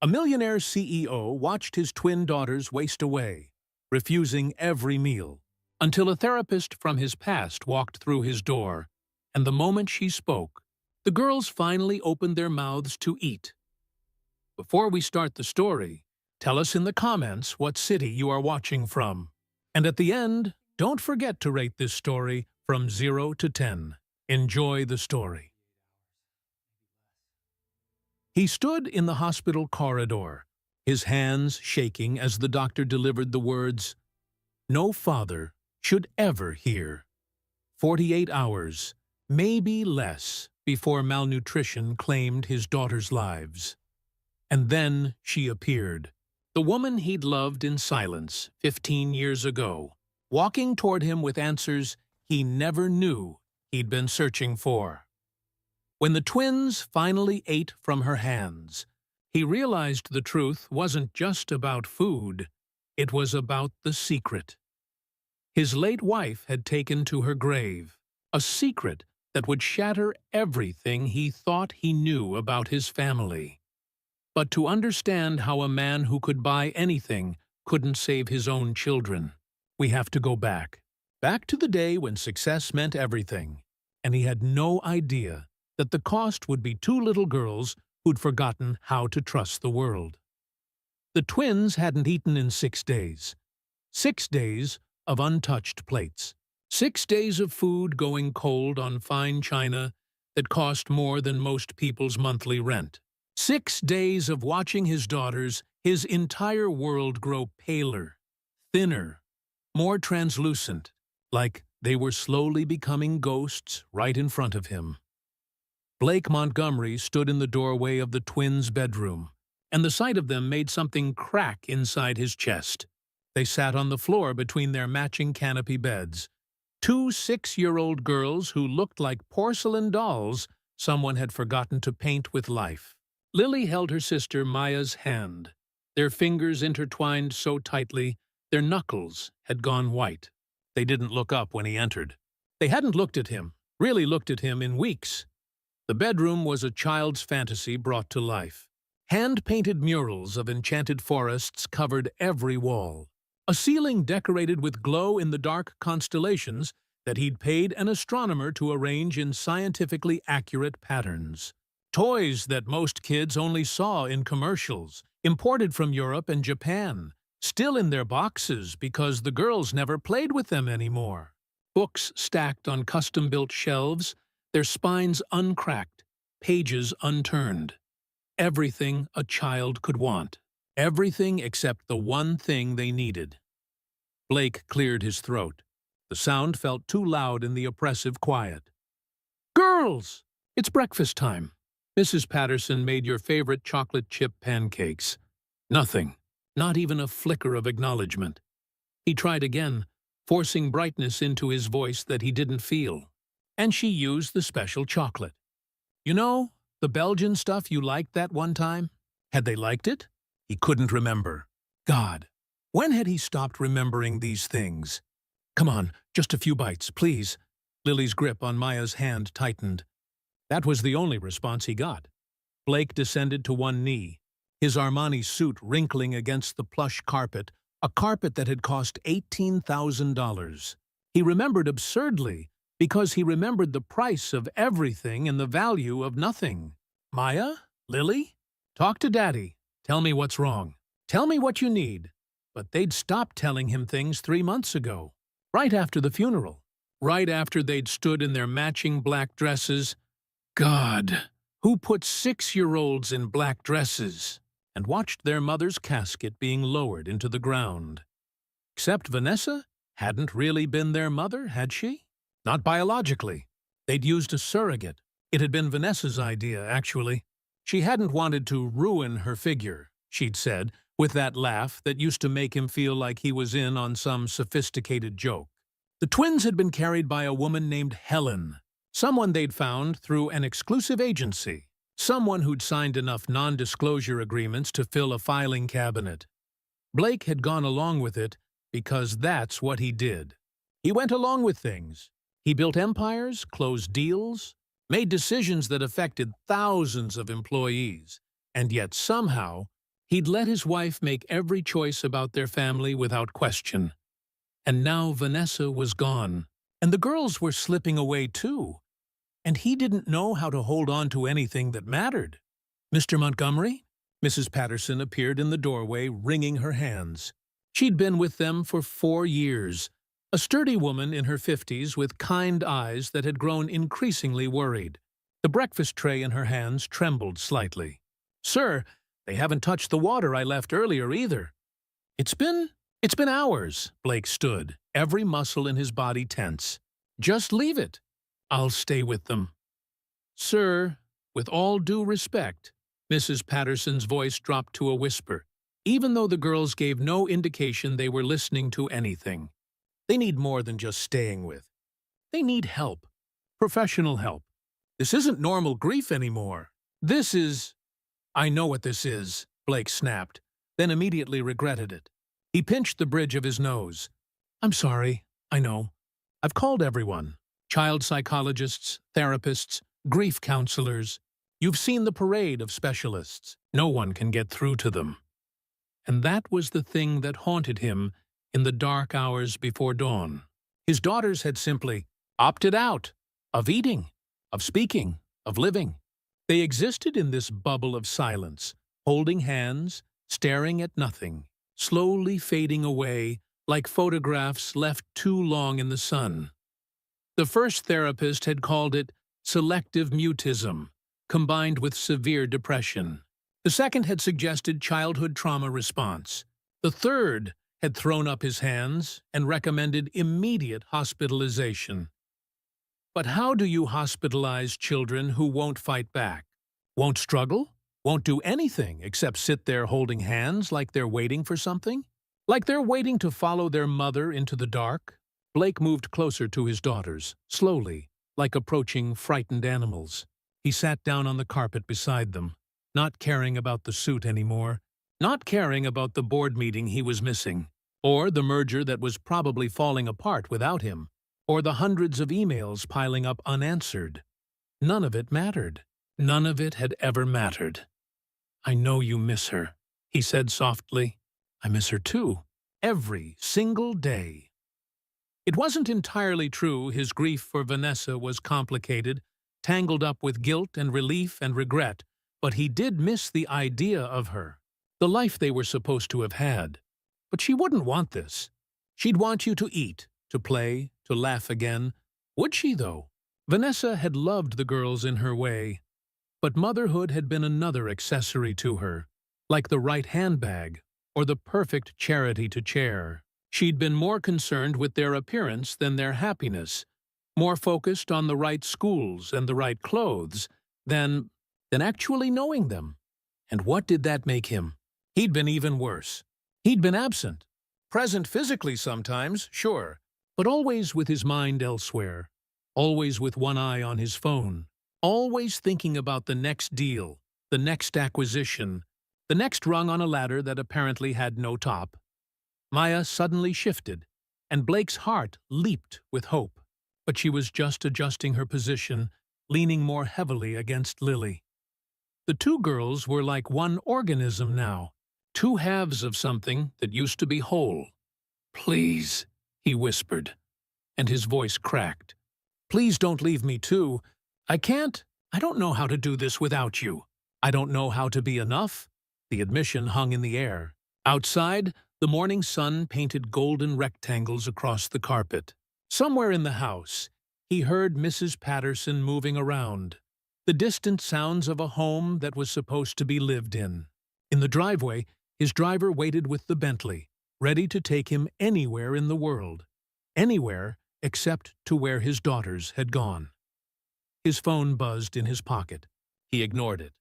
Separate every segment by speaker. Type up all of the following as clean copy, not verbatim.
Speaker 1: A millionaire CEO watched his twin daughters waste away, refusing every meal, until a therapist from his past walked through his door, and the moment she spoke, the girls finally opened their mouths to eat. Before we start the story, tell us in the comments what city you are watching from. And at the end, don't forget to rate this story from 0 to 10. Enjoy the story. He stood in the hospital corridor, his hands shaking as the doctor delivered the words, "No father should ever hear." 48 hours, maybe less, before malnutrition claimed his daughters' lives. And then she appeared, the woman he'd loved in silence 15 years ago, walking toward him with answers he never knew he'd been searching for. When the twins finally ate from her hands, he realized the truth wasn't just about food, it was about the secret. His late wife had taken to her grave, a secret that would shatter everything he thought he knew about his family. But to understand how a man who could buy anything couldn't save his own children, we have to go back. Back to the day when success meant everything, and he had no idea that the cost would be two little girls who'd forgotten how to trust the world. The twins hadn't eaten in 6 days. 6 days of untouched plates. 6 days of food going cold on fine china that cost more than most people's monthly rent. 6 days of watching his daughters, his entire world grow paler, thinner, more translucent, like they were slowly becoming ghosts right in front of him. Blake Montgomery stood in the doorway of the twins' bedroom, and the sight of them made something crack inside his chest. They sat on the floor between their matching canopy beds. Two 6-year-old girls who looked like porcelain dolls someone had forgotten to paint with life. Lily held her sister Maya's hand, their fingers intertwined so tightly their knuckles had gone white. They didn't look up when he entered. They hadn't looked at him, really looked at him in weeks. The bedroom was a child's fantasy brought to life. Hand-painted murals of enchanted forests covered every wall. A ceiling decorated with glow-in-the-dark constellations that he'd paid an astronomer to arrange in scientifically accurate patterns. Toys that most kids only saw in commercials, imported from Europe and Japan, still in their boxes because the girls never played with them anymore. Books stacked on custom-built shelves, their spines uncracked, pages unturned. Everything a child could want. Everything except the one thing they needed. Blake cleared his throat. The sound felt too loud in the oppressive quiet. "Girls! It's breakfast time. Mrs. Patterson made your favorite chocolate chip pancakes." Nothing. Not even a flicker of acknowledgement. He tried again, forcing brightness into his voice that he didn't feel. And she used the special chocolate. "You know, the Belgian stuff you liked that one time?" Had they liked it? He couldn't remember. God, when had he stopped remembering these things? "Come on, just a few bites, please." Lily's grip on Maya's hand tightened. That was the only response he got. Blake descended to one knee, his Armani suit wrinkling against the plush carpet, a carpet that had cost $18,000. He remembered absurdly, because he remembered the price of everything and the value of nothing. "Maya? Lily? Talk to Daddy. Tell me what's wrong. Tell me what you need." But they'd stopped telling him things 3 months ago, right after the funeral, right after they'd stood in their matching black dresses. God, who put 6-year-olds in black dresses? And watched their mother's casket being lowered into the ground. Except Vanessa hadn't really been their mother, had she? Not biologically. They'd used a surrogate. It had been Vanessa's idea, actually. She hadn't wanted to ruin her figure, she'd said, with that laugh that used to make him feel like he was in on some sophisticated joke. The twins had been carried by a woman named Helen, someone they'd found through an exclusive agency, someone who'd signed enough non-disclosure agreements to fill a filing cabinet. Blake had gone along with it because that's what he did. He went along with things. He built empires, closed deals, made decisions that affected thousands of employees, and yet somehow He'd let his wife make every choice about their family without question. And now Vanessa was gone, and the girls were slipping away too. And he didn't know how to hold on to anything that mattered. "Mr. Montgomery?" Mrs. Patterson appeared in the doorway, wringing her hands. She'd been with them for 4 years, a sturdy woman in her 50s with kind eyes that had grown increasingly worried. The breakfast tray in her hands trembled slightly. "Sir, they haven't touched the water I left earlier either." It's been hours." Blake stood, every muscle in his body tense. "Just leave it. I'll stay with them." "Sir, with all due respect," Mrs. Patterson's voice dropped to a whisper, even though the girls gave no indication they were listening to anything. "They need more than just staying with. They need help. Professional help. This isn't normal grief anymore. This is—" "I know what this is," Blake snapped, then immediately regretted it. He pinched the bridge of his nose. "I'm sorry, I know. I've called everyone. Child psychologists, therapists, grief counselors. You've seen the parade of specialists. No one can get through to them." And that was the thing that haunted him in the dark hours before dawn. His daughters had simply opted out of eating, of speaking, of living. They existed in this bubble of silence, holding hands, staring at nothing, slowly fading away like photographs left too long in the sun. The first therapist had called it selective mutism, combined with severe depression. The second had suggested childhood trauma response. The third had thrown up his hands and recommended immediate hospitalization. But how do you hospitalize children who won't fight back? Won't struggle? Won't do anything except sit there holding hands like they're waiting for something? Like they're waiting to follow their mother into the dark? Blake moved closer to his daughters, slowly, like approaching frightened animals. He sat down on the carpet beside them, not caring about the suit anymore, not caring about the board meeting he was missing, or the merger that was probably falling apart without him, or the hundreds of emails piling up unanswered. None of it mattered. None of it had ever mattered. "I know you miss her," he said softly. "I miss her too. Every single day." It wasn't entirely true his grief for Vanessa was complicated, tangled up with guilt and relief and regret, but he did miss the idea of her, the life they were supposed to have had. But she wouldn't want this. She'd want you to eat, to play, to laugh again. Would she, though? Vanessa had loved the girls in her way, but motherhood had been another accessory to her, like the right handbag or the perfect charity to chair. She'd been more concerned with their appearance than their happiness, more focused on the right schools and the right clothes than actually knowing them. And what did that make him? He'd been even worse. He'd been absent. Present physically sometimes, sure, but always with his mind elsewhere, always with one eye on his phone, always thinking about the next deal, the next acquisition, the next rung on a ladder that apparently had no top. Maya suddenly shifted, and Blake's heart leaped with hope. But she was just adjusting her position, leaning more heavily against Lily. The two girls were like one organism now, two halves of something that used to be whole. "Please," he whispered, and his voice cracked. "Please don't leave me too. I don't know how to do this without you. I don't know how to be enough." The admission hung in the air. Outside, the morning sun painted golden rectangles across the carpet. Somewhere in the house, he heard Mrs. Patterson moving around, the distant sounds of a home that was supposed to be lived in. In the driveway, his driver waited with the Bentley, ready to take him anywhere in the world. Anywhere except to where his daughters had gone. His phone buzzed in his pocket. He ignored it.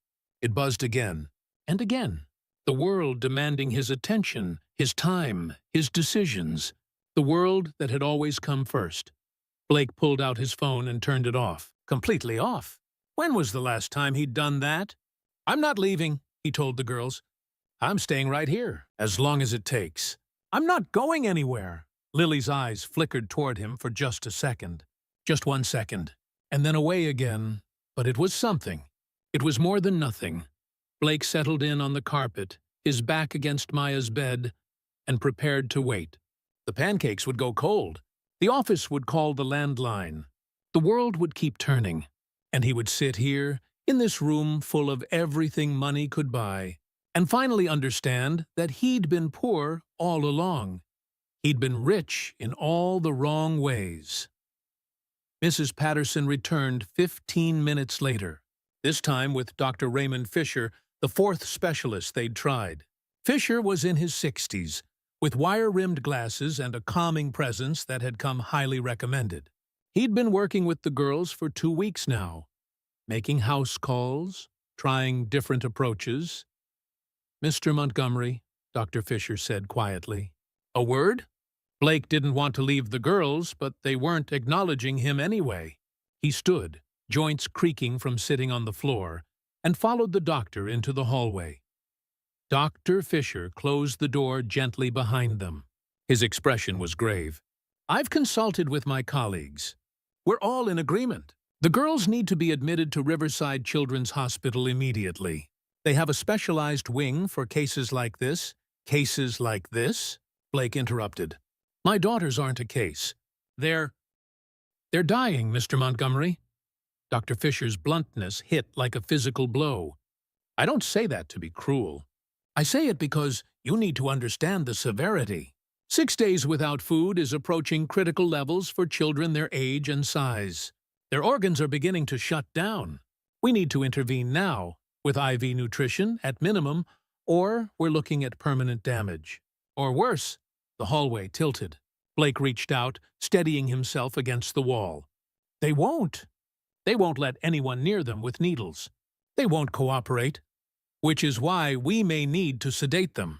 Speaker 1: It buzzed again and again. The world demanding his attention, his time, his decisions. The world that had always come first. Blake pulled out his phone and turned it off. Completely off. When was the last time he'd done that? "I'm not leaving," he told the girls. "I'm staying right here, as long as it takes. I'm not going anywhere." Lily's eyes flickered toward him for just a second. Just 1 second. And then away again. But it was something. It was more than nothing. Blake settled in on the carpet, his back against Maya's bed, and prepared to wait. The pancakes would go cold. The office would call the landline. The world would keep turning, and he would sit here, in this room full of everything money could buy, and finally understand that he'd been poor all along. He'd been rich in all the wrong ways. Mrs. Patterson returned 15 minutes later, this time with Dr. Raymond Fisher, the fourth specialist they'd tried. Fisher was in his 60s, with wire-rimmed glasses and a calming presence that had come highly recommended. He'd been working with the girls for 2 weeks now, making house calls, trying different approaches. "Mr. Montgomery," Dr. Fisher said quietly. "A word?" Blake didn't want to leave the girls, but they weren't acknowledging him anyway. He stood, joints creaking from sitting on the floor, and followed the doctor into the hallway. Dr. Fisher closed the door gently behind them. His expression was grave. "I've consulted with my colleagues. We're all in agreement. The girls need to be admitted to Riverside Children's Hospital immediately. They have a specialized wing for cases like this." "Cases like this?" Blake interrupted. "My daughters aren't a case. They're dying, Mr. Montgomery." Dr. Fisher's bluntness hit like a physical blow. "I don't say that to be cruel. I say it because you need to understand the severity. 6 days without food is approaching critical levels for children their age and size. Their organs are beginning to shut down. We need to intervene now, with IV nutrition at minimum, or we're looking at permanent damage. Or worse." The hallway tilted. Blake reached out, steadying himself against the wall. "They won't. They won't let anyone near them with needles. They won't cooperate. Which is why we may need to sedate them."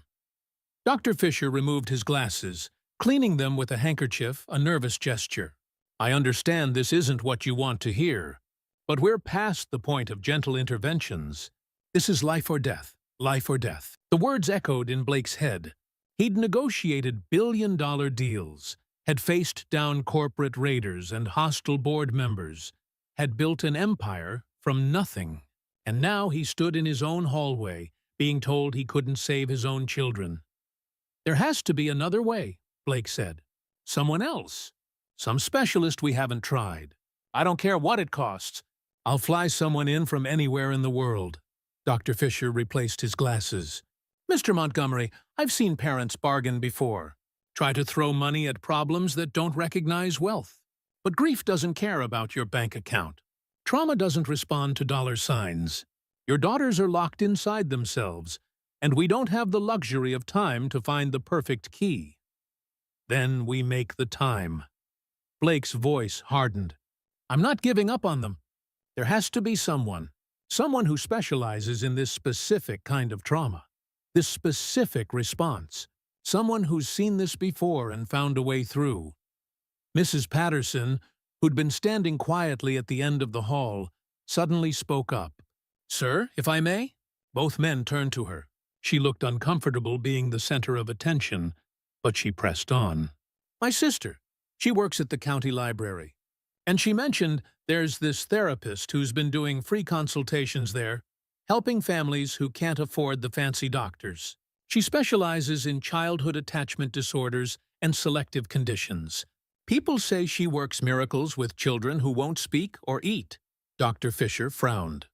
Speaker 1: Dr. Fisher removed his glasses, cleaning them with a handkerchief, a nervous gesture. "I understand this isn't what you want to hear, but we're past the point of gentle interventions. This is life or death, life or death." The words echoed in Blake's head. He'd negotiated billion-dollar deals, had faced down corporate raiders and hostile board members, had built an empire from nothing. And now he stood in his own hallway, being told he couldn't save his own children. "There has to be another way," Blake said. "Someone else. Some specialist we haven't tried. I don't care what it costs. I'll fly someone in from anywhere in the world." Dr. Fisher replaced his glasses. "Mr. Montgomery, I've seen parents bargain before. Try to throw money at problems that don't recognize wealth. But grief doesn't care about your bank account. Trauma doesn't respond to dollar signs. Your daughters are locked inside themselves, and we don't have the luxury of time to find the perfect key. Then we make the time." Blake's voice hardened. "I'm not giving up on them. There has to be someone who specializes in this specific kind of trauma. This specific response. Someone who's seen this before and found a way through." Mrs. Patterson, who'd been standing quietly at the end of the hall, suddenly spoke up. "Sir, if I may?" Both men turned to her. She looked uncomfortable being the center of attention, but she pressed on. "My sister. She works at the county library. And she mentioned there's this therapist who's been doing free consultations there, helping families who can't afford the fancy doctors. She specializes in childhood attachment disorders and selective conditions. People say she works miracles with children who won't speak or eat." Dr. Fisher frowned.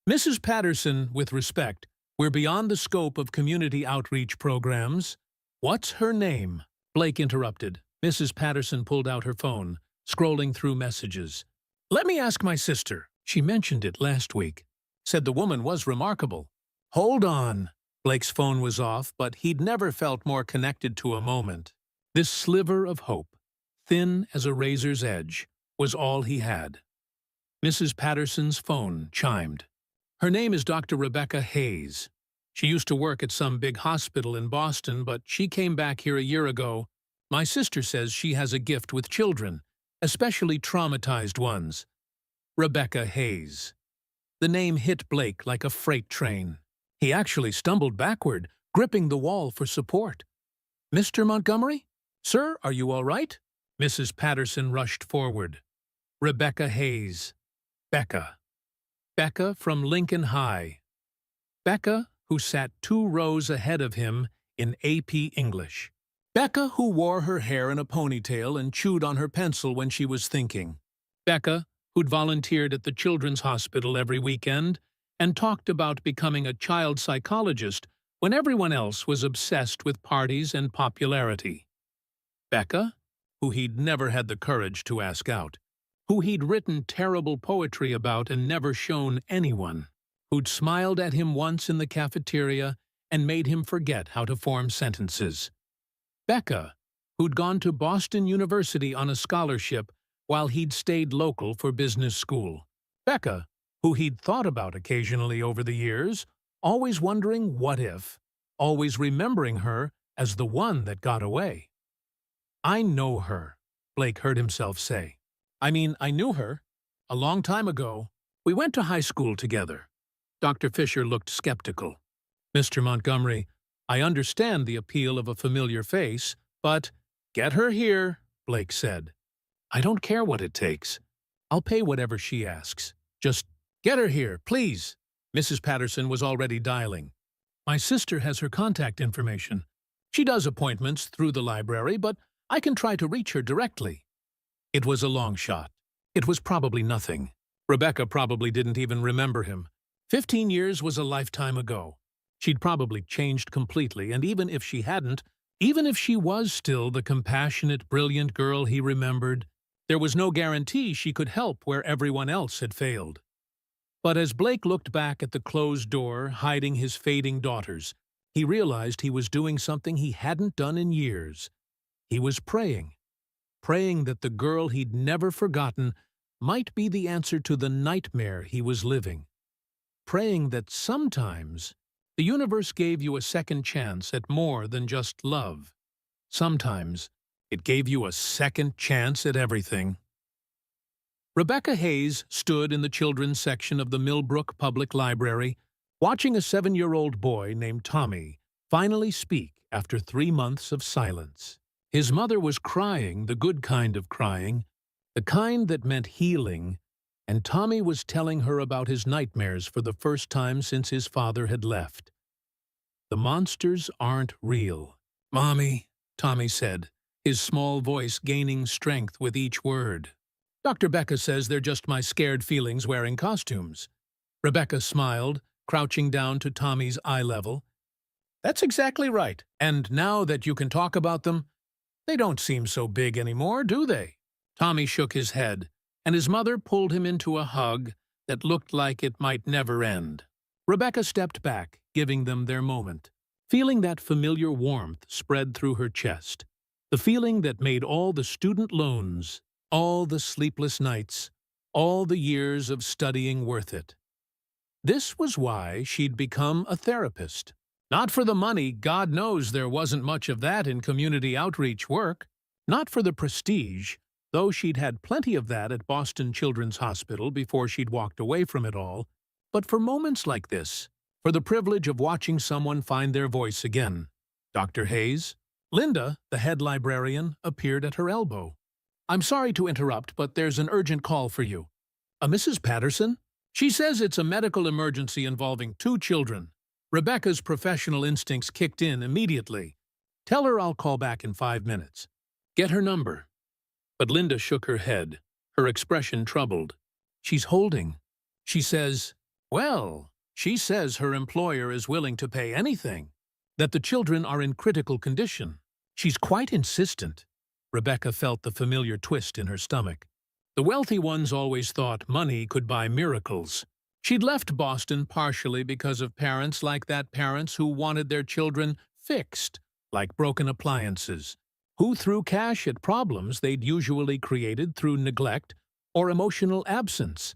Speaker 1: "Mrs. Patterson, with respect, we're beyond the scope of community outreach programs." "What's her name?" Blake interrupted. Mrs. Patterson pulled out her phone, scrolling through messages. "Let me ask my sister. She mentioned it last week. Said the woman was remarkable." "Hold on." Blake's phone was off, but he'd never felt more connected to a moment. This sliver of hope, thin as a razor's edge, was all he had. Mrs. Patterson's phone chimed. "Her name is Dr. Rebecca Hayes. She used to work at some big hospital in Boston, but she came back here a year ago. My sister says she has a gift with children, especially traumatized ones." Rebecca Hayes. The name hit Blake like a freight train. He actually stumbled backward, gripping the wall for support. "Mr. Montgomery? Sir, are you all right?" Mrs. Patterson rushed forward. "Rebecca Hayes. Becca. Becca from Lincoln High. Becca, who sat 2 rows ahead of him in AP English. Becca, who wore her hair in a ponytail and chewed on her pencil when she was thinking. Becca, who'd volunteered at the children's hospital every weekend and talked about becoming a child psychologist when everyone else was obsessed with parties and popularity. Becca, who he'd never had the courage to ask out, who he'd written terrible poetry about and never shown anyone, who'd smiled at him once in the cafeteria and made him forget how to form sentences. Becca, who'd gone to Boston University on a scholarship while he'd stayed local for business school. Becca, who he'd thought about occasionally over the years, always wondering what if, always remembering her as the one that got away. "I know her," Blake heard himself say. "I mean, I knew her. A long time ago. We went to high school together." Dr. Fisher looked skeptical. "Mr. Montgomery, I understand the appeal of a familiar face, but—" "Get her here," Blake said. "I don't care what it takes. I'll pay whatever she asks. Just get her here, please." Mrs. Patterson was already dialing. "My sister has her contact information. She does appointments through the library, but I can try to reach her directly." It was a long shot. It was probably nothing. Rebecca probably didn't even remember him. 15 years was a lifetime ago. She'd probably changed completely, and even if she hadn't, even if she was still the compassionate, brilliant girl he remembered, there was no guarantee she could help where everyone else had failed. But as Blake looked back at the closed door, hiding his fading daughters, he realized he was doing something he hadn't done in years. He was praying that the girl he'd never forgotten might be the answer to the nightmare he was living. Praying that sometimes the universe gave you a second chance at more than just love. Sometimes it gave you a second chance at everything. Rebecca Hayes stood in the children's section of the Millbrook Public Library, watching a 7-year-old boy named Tommy finally speak after 3 months of silence. His mother was crying, the good kind of crying, the kind that meant healing, and Tommy was telling her about his nightmares for the first time since his father had left. "The monsters aren't real." "Mommy," Tommy said, his small voice gaining strength with each word. "Dr. Becca says they're just my scared feelings wearing costumes." Rebecca smiled, crouching down to Tommy's eye level. "That's exactly right. And now that you can talk about them, they don't seem so big anymore, do they?" Tommy shook his head, and his mother pulled him into a hug that looked like it might never end. Rebecca stepped back, giving them their moment, feeling that familiar warmth spread through her chest, the feeling that made all the student loans, all the sleepless nights, all the years of studying worth it. This was why she'd become a therapist. Not for the money, God knows there wasn't much of that in community outreach work. Not for the prestige, though she'd had plenty of that at Boston Children's Hospital before she'd walked away from it all, but for moments like this, for the privilege of watching someone find their voice again. "Dr. Hayes?" Linda, the head librarian, appeared at her elbow. "I'm sorry to interrupt, but there's an urgent call for you." "A Mrs. Patterson?" "She says it's a medical emergency involving 2 children. Rebecca's professional instincts kicked in immediately. Tell her I'll call back in 5 minutes. Get her number." But Linda shook her head, her expression troubled. "She's holding. She says her employer is willing to pay anything, that the children are in critical condition. She's quite insistent." Rebecca felt the familiar twist in her stomach. The wealthy ones always thought money could buy miracles. She'd left Boston partially because of parents like that, parents who wanted their children fixed, like broken appliances, who threw cash at problems they'd usually created through neglect or emotional absence.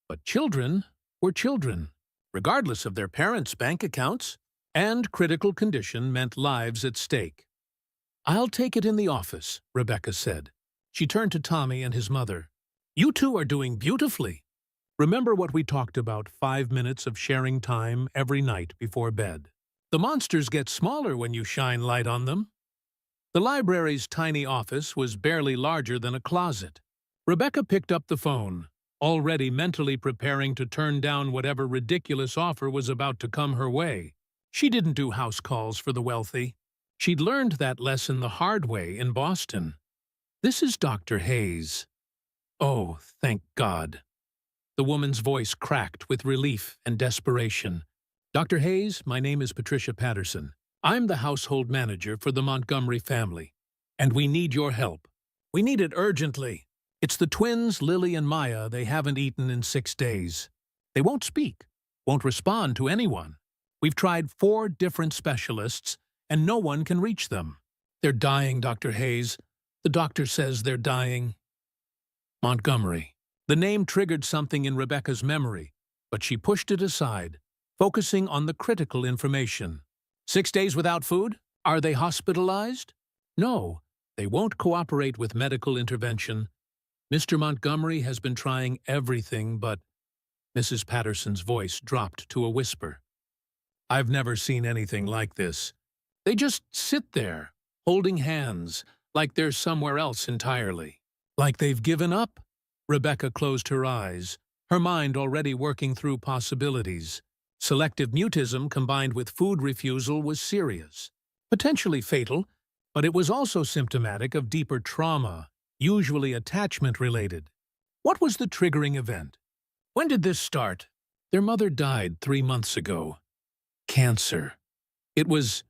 Speaker 1: But children were children, regardless of their parents' bank accounts, and critical condition meant lives at stake. "I'll take it in the office," Rebecca said. She turned to Tommy and his mother. "You two are doing beautifully. Remember what we talked about, 5 minutes of sharing time every night before bed. The monsters get smaller when you shine light on them." The library's tiny office was barely larger than a closet. Rebecca picked up the phone, already mentally preparing to turn down whatever ridiculous offer was about to come her way. She didn't do house calls for the wealthy. She'd learned that lesson the hard way in Boston. "This is Dr. Hayes." "Oh, thank God." The woman's voice cracked with relief and desperation. "Dr. Hayes, my name is Patricia Patterson. I'm the household manager for the Montgomery family, and we need your help. We need it urgently. It's the twins, Lily and Maya. They haven't eaten in 6 days. They won't speak, won't respond to anyone. We've tried 4 different specialists, and no one can reach them. They're dying, Dr. Hayes. The doctor says they're dying." Montgomery. The name triggered something in Rebecca's memory, but she pushed it aside, focusing on the critical information. 6 days without food? Are they hospitalized? No, they won't cooperate with medical intervention. Mr. Montgomery has been trying everything, but Mrs. Patterson's voice dropped to a whisper. "I've never seen anything like this. They just sit there, holding hands, like they're somewhere else entirely. Like they've given up." Rebecca closed her eyes, her mind already working through possibilities. Selective mutism combined with food refusal was serious, potentially fatal, but it was also symptomatic of deeper trauma, usually attachment-related. What was the triggering event? When did this start? Their mother died 3 months ago. Cancer. It was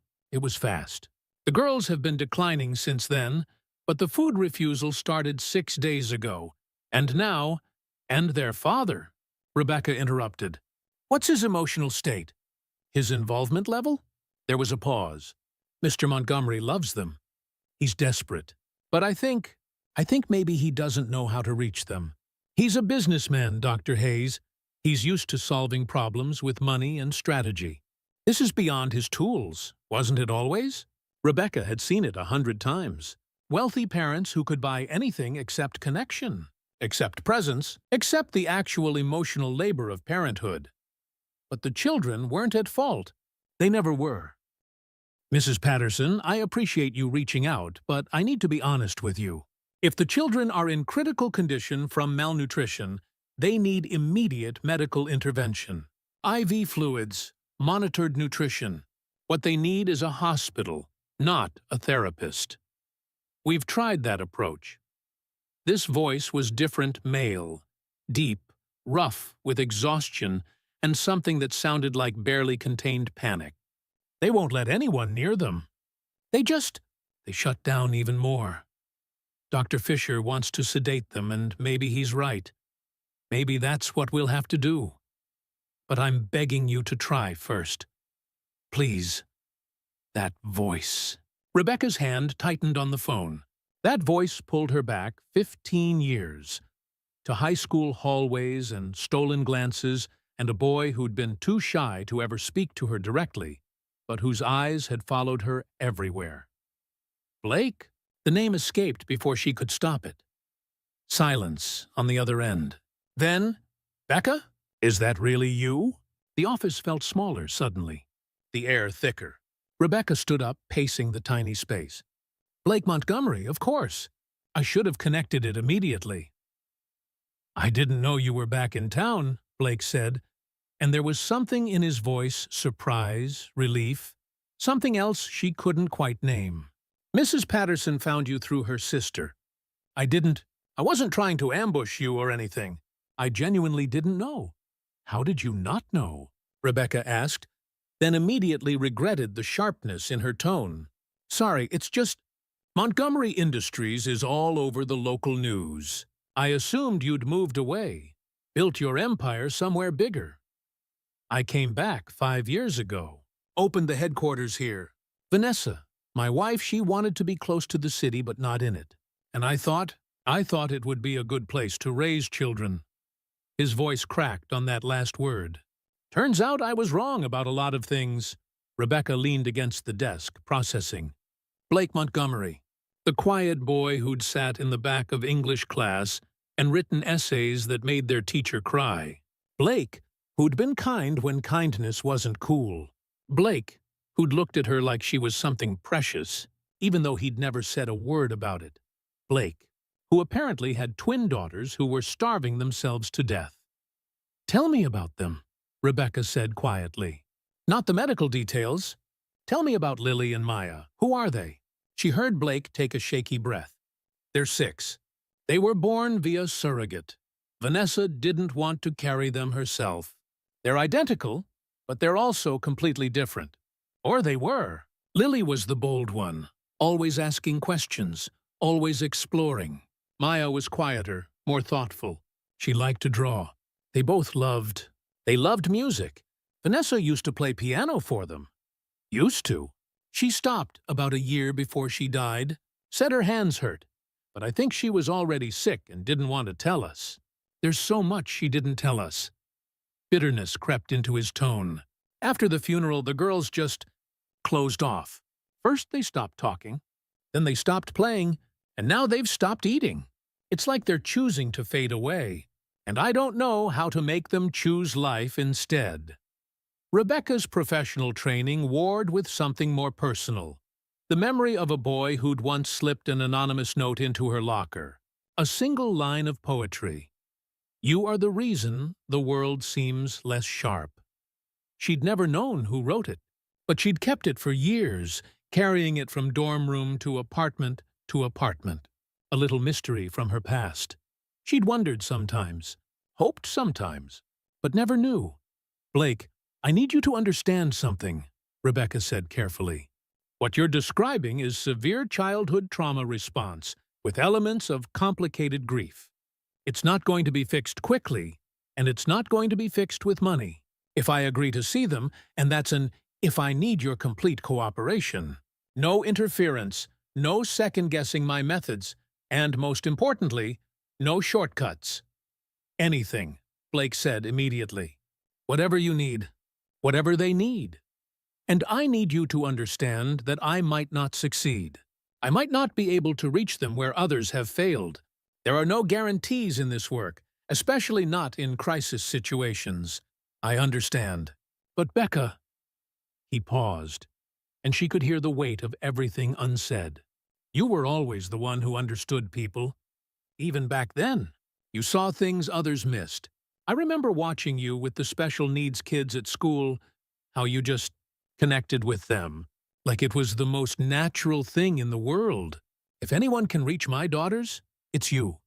Speaker 1: fast. The girls have been declining since then, but the food refusal started 6 days ago. And now, and their father. Rebecca interrupted. "What's his emotional state? His involvement level?" There was a pause. "Mr. Montgomery loves them. He's desperate. But I think maybe he doesn't know how to reach them. He's a businessman, Dr. Hayes. He's used to solving problems with money and strategy. This is beyond his tools, wasn't it always?" Rebecca had seen it 100 times. Wealthy parents who could buy anything except connection, except presence, except the actual emotional labor of parenthood. But the children weren't at fault. They never were. "Mrs. Patterson, I appreciate you reaching out, but I need to be honest with you. If the children are in critical condition from malnutrition, they need immediate medical intervention. IV fluids, monitored nutrition. What they need is a hospital, not a therapist. We've tried that approach." This voice was different male, deep, rough, with exhaustion, and something that sounded like barely contained panic. "They won't let anyone near them. They shut down even more. Dr. Fisher wants to sedate them, and maybe he's right. Maybe that's what we'll have to do. But I'm begging you to try first. Please." That voice. Rebecca's hand tightened on the phone. That voice pulled her back 15 years, to high school hallways and stolen glances and a boy who'd been too shy to ever speak to her directly, but whose eyes had followed her everywhere. Blake? The name escaped before she could stop it. Silence on the other end. Then, "Becca? Is that really you?" The office felt smaller suddenly, the air thicker. Rebecca stood up, pacing the tiny space. "Blake Montgomery, of course. I should have connected it immediately." "I didn't know you were back in town," Blake said, and there was something in his voice, surprise, relief, something else she couldn't quite name. "Mrs. Patterson found you through her sister. I wasn't trying to ambush you or anything. I genuinely didn't know." "How did you not know?" Rebecca asked, then immediately regretted the sharpness in her tone. "Sorry, it's just Montgomery Industries is all over the local news. I assumed you'd moved away, built your empire somewhere bigger. I came back 5 years ago, opened the headquarters here. Vanessa, my wife, she wanted to be close to the city but not in it. And I thought it would be a good place to raise children." His voice cracked on that last word. "Turns out I was wrong about a lot of things." Rebecca leaned against the desk, processing. Blake Montgomery, the quiet boy who'd sat in the back of English class and written essays that made their teacher cry. Blake, who'd been kind when kindness wasn't cool. Blake, who'd looked at her like she was something precious, even though he'd never said a word about it. Blake, who apparently had twin daughters who were starving themselves to death. "Tell me about them," Rebecca said quietly. Not the medical details. Tell me about Lily and Maya. Who are they? She heard Blake take a shaky breath. They're 6. They were born via surrogate. Vanessa didn't want to carry them herself. They're identical, but they're also completely different. Or they were. Lily was the bold one, always asking questions, always exploring. Maya was quieter, more thoughtful. She liked to draw. They both loved. They loved music. Vanessa used to play piano for them. Used to. She stopped about a year before she died, said her hands hurt, but I think she was already sick and didn't want to tell us. There's so much she didn't tell us. Bitterness crept into his tone. After the funeral, the girls just closed off. First they stopped talking, then they stopped playing, and now they've stopped eating. It's like they're choosing to fade away, and I don't know how to make them choose life instead. Rebecca's professional training warred with something more personal. The memory of a boy who'd once slipped an anonymous note into her locker. A single line of poetry. You are the reason the world seems less sharp. She'd never known who wrote it, but she'd kept it for years, carrying it from dorm room to apartment to apartment. A little mystery from her past. She'd wondered sometimes, hoped sometimes, but never knew. Blake, I need you to understand something, Rebecca said carefully. What you're describing is severe childhood trauma response with elements of complicated grief. It's not going to be fixed quickly, and it's not going to be fixed with money. If I agree to see them, and that's an if I need your complete cooperation. No interference, no second-guessing my methods, and most importantly, no shortcuts. Anything, Blake said immediately. Whatever you need. Whatever they need. And I need you to understand that I might not succeed. I might not be able to reach them where others have failed. There are no guarantees in this work, especially not in crisis situations. I understand. But Becca... He paused, and she could hear the weight of everything unsaid. You were always the one who understood people. Even back then, you saw things others missed. I remember watching you with the special needs kids at school, how you just connected with them, like it was the most natural thing in the world. If anyone can reach my daughters, it's you.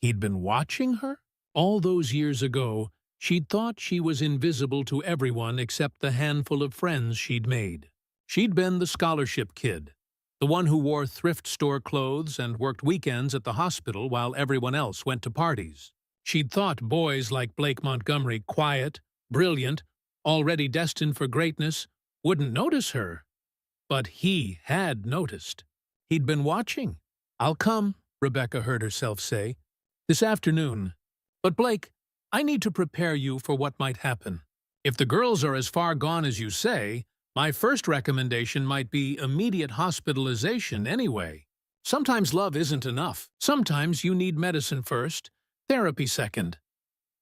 Speaker 1: He'd been watching her? All those years ago, she'd thought she was invisible to everyone except the handful of friends she'd made. She'd been the scholarship kid, the one who wore thrift store clothes and worked weekends at the hospital while everyone else went to parties. She'd thought boys like Blake Montgomery, quiet, brilliant, already destined for greatness, wouldn't notice her. But he had noticed. He'd been watching. I'll come, Rebecca heard herself say, this afternoon. But Blake, I need to prepare you for what might happen. If the girls are as far gone as you say, my first recommendation might be immediate hospitalization anyway. Sometimes love isn't enough. Sometimes you need medicine first, therapy second.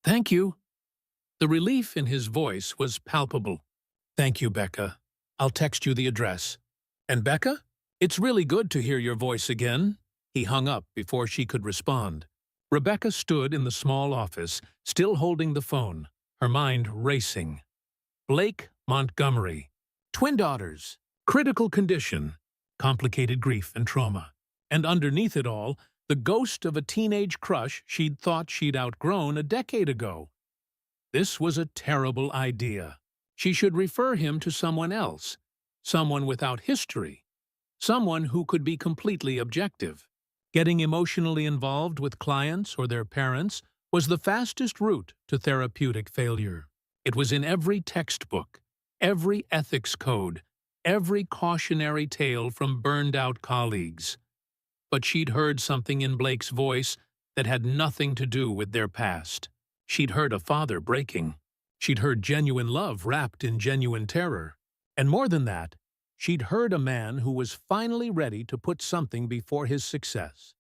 Speaker 1: Thank you. The relief in his voice was palpable. Thank you, Becca. I'll text you the address. And Becca, it's really good to hear your voice again. He hung up before she could respond. Rebecca stood in the small office, still holding the phone, her mind racing. Blake Montgomery. Twin daughters. Critical condition. Complicated grief and trauma. And underneath it all, the ghost of a teenage crush she'd thought she'd outgrown a decade ago. This was a terrible idea. She should refer him to someone else, someone without history, someone who could be completely objective. Getting emotionally involved with clients or their parents was the fastest route to therapeutic failure. It was in every textbook, every ethics code, every cautionary tale from burned-out colleagues. But she'd heard something in Blake's voice that had nothing to do with their past. She'd heard a father breaking. She'd heard genuine love wrapped in genuine terror. And more than that, she'd heard a man who was finally ready to put something before his success,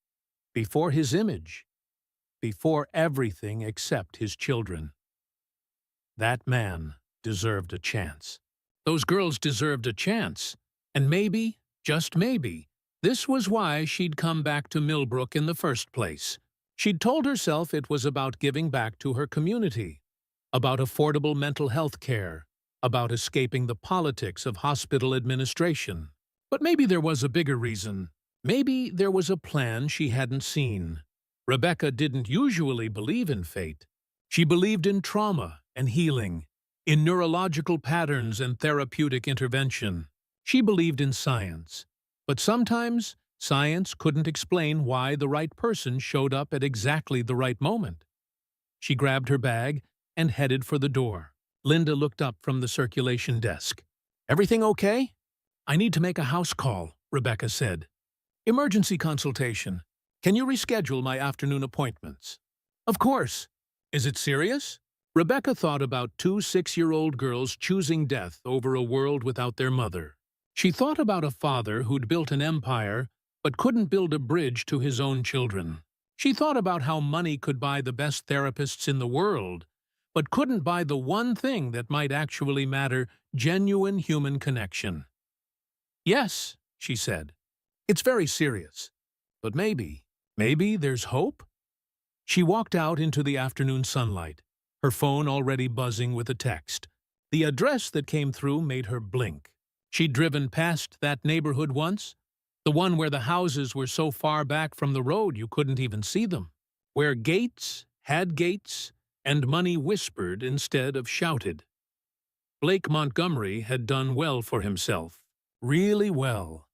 Speaker 1: before his image, before everything except his children. That man deserved a chance. Those girls deserved a chance. And maybe, just maybe, this was why she'd come back to Millbrook in the first place. She'd told herself it was about giving back to her community, about affordable mental health care, about escaping the politics of hospital administration. But maybe there was a bigger reason. Maybe there was a plan she hadn't seen. Rebecca didn't usually believe in fate. She believed in trauma and healing, in neurological patterns and therapeutic intervention. She believed in science. But sometimes, science couldn't explain why the right person showed up at exactly the right moment. She grabbed her bag and headed for the door. Linda looked up from the circulation desk. "Everything okay?" "I need to make a house call," Rebecca said. "Emergency consultation. Can you reschedule my afternoon appointments?" "Of course." "Is it serious?" Rebecca thought about two 6-year-old girls choosing death over a world without their mother. She thought about a father who'd built an empire but couldn't build a bridge to his own children. She thought about how money could buy the best therapists in the world, but couldn't buy the one thing that might actually matter: genuine human connection. "Yes," she said. "It's very serious. But maybe there's hope?" She walked out into the afternoon sunlight, her phone already buzzing with a text. The address that came through made her blink. She'd driven past that neighborhood once, the one where the houses were so far back from the road you couldn't even see them, where gates had gates and money whispered instead of shouted. Blake Montgomery had done well for himself, really well.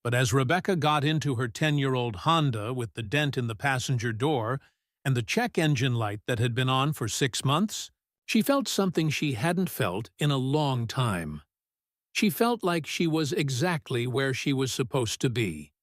Speaker 1: But as Rebecca got into her 10-year-old Honda with the dent in the passenger door and the check engine light that had been on for 6 months, she felt something she hadn't felt in a long time. She felt like she was exactly where she was supposed to be,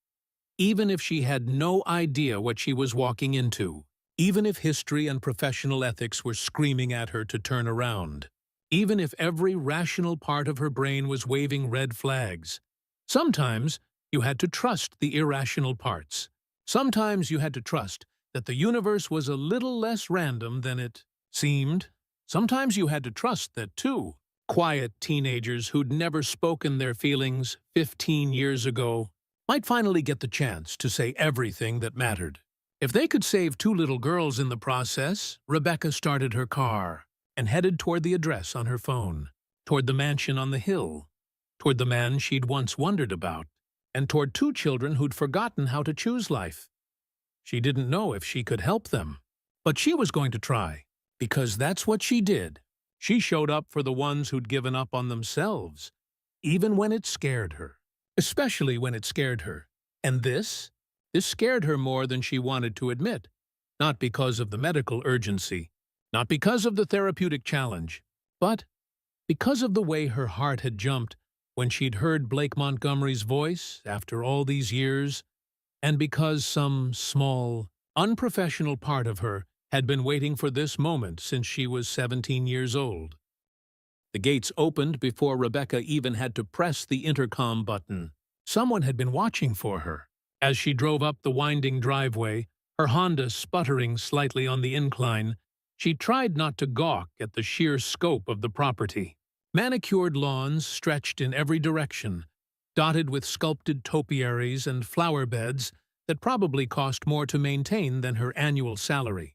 Speaker 1: even if she had no idea what she was walking into, even if history and professional ethics were screaming at her to turn around, even if every rational part of her brain was waving red flags. Sometimes you had to trust the irrational parts. Sometimes you had to trust that the universe was a little less random than it seemed. Sometimes you had to trust that two quiet teenagers who'd never spoken their feelings 15 years ago might finally get the chance to say everything that mattered. If they could save 2 little girls in the process, Rebecca started her car and headed toward the address on her phone, toward the mansion on the hill, toward the man she'd once wondered about, and toward 2 children who'd forgotten how to choose life. She didn't know if she could help them, but she was going to try, because that's what she did. She showed up for the ones who'd given up on themselves, even when it scared her, especially when it scared her. And this scared her more than she wanted to admit, not because of the medical urgency, not because of the therapeutic challenge, but because of the way her heart had jumped when she'd heard Blake Montgomery's voice after all these years, and because some small, unprofessional part of her had been waiting for this moment since she was 17 years old. The gates opened before Rebecca even had to press the intercom button. Someone had been watching for her. As she drove up the winding driveway, her Honda sputtering slightly on the incline, she tried not to gawk at the sheer scope of the property. Manicured lawns stretched in every direction, dotted with sculpted topiaries and flower beds that probably cost more to maintain than her annual salary.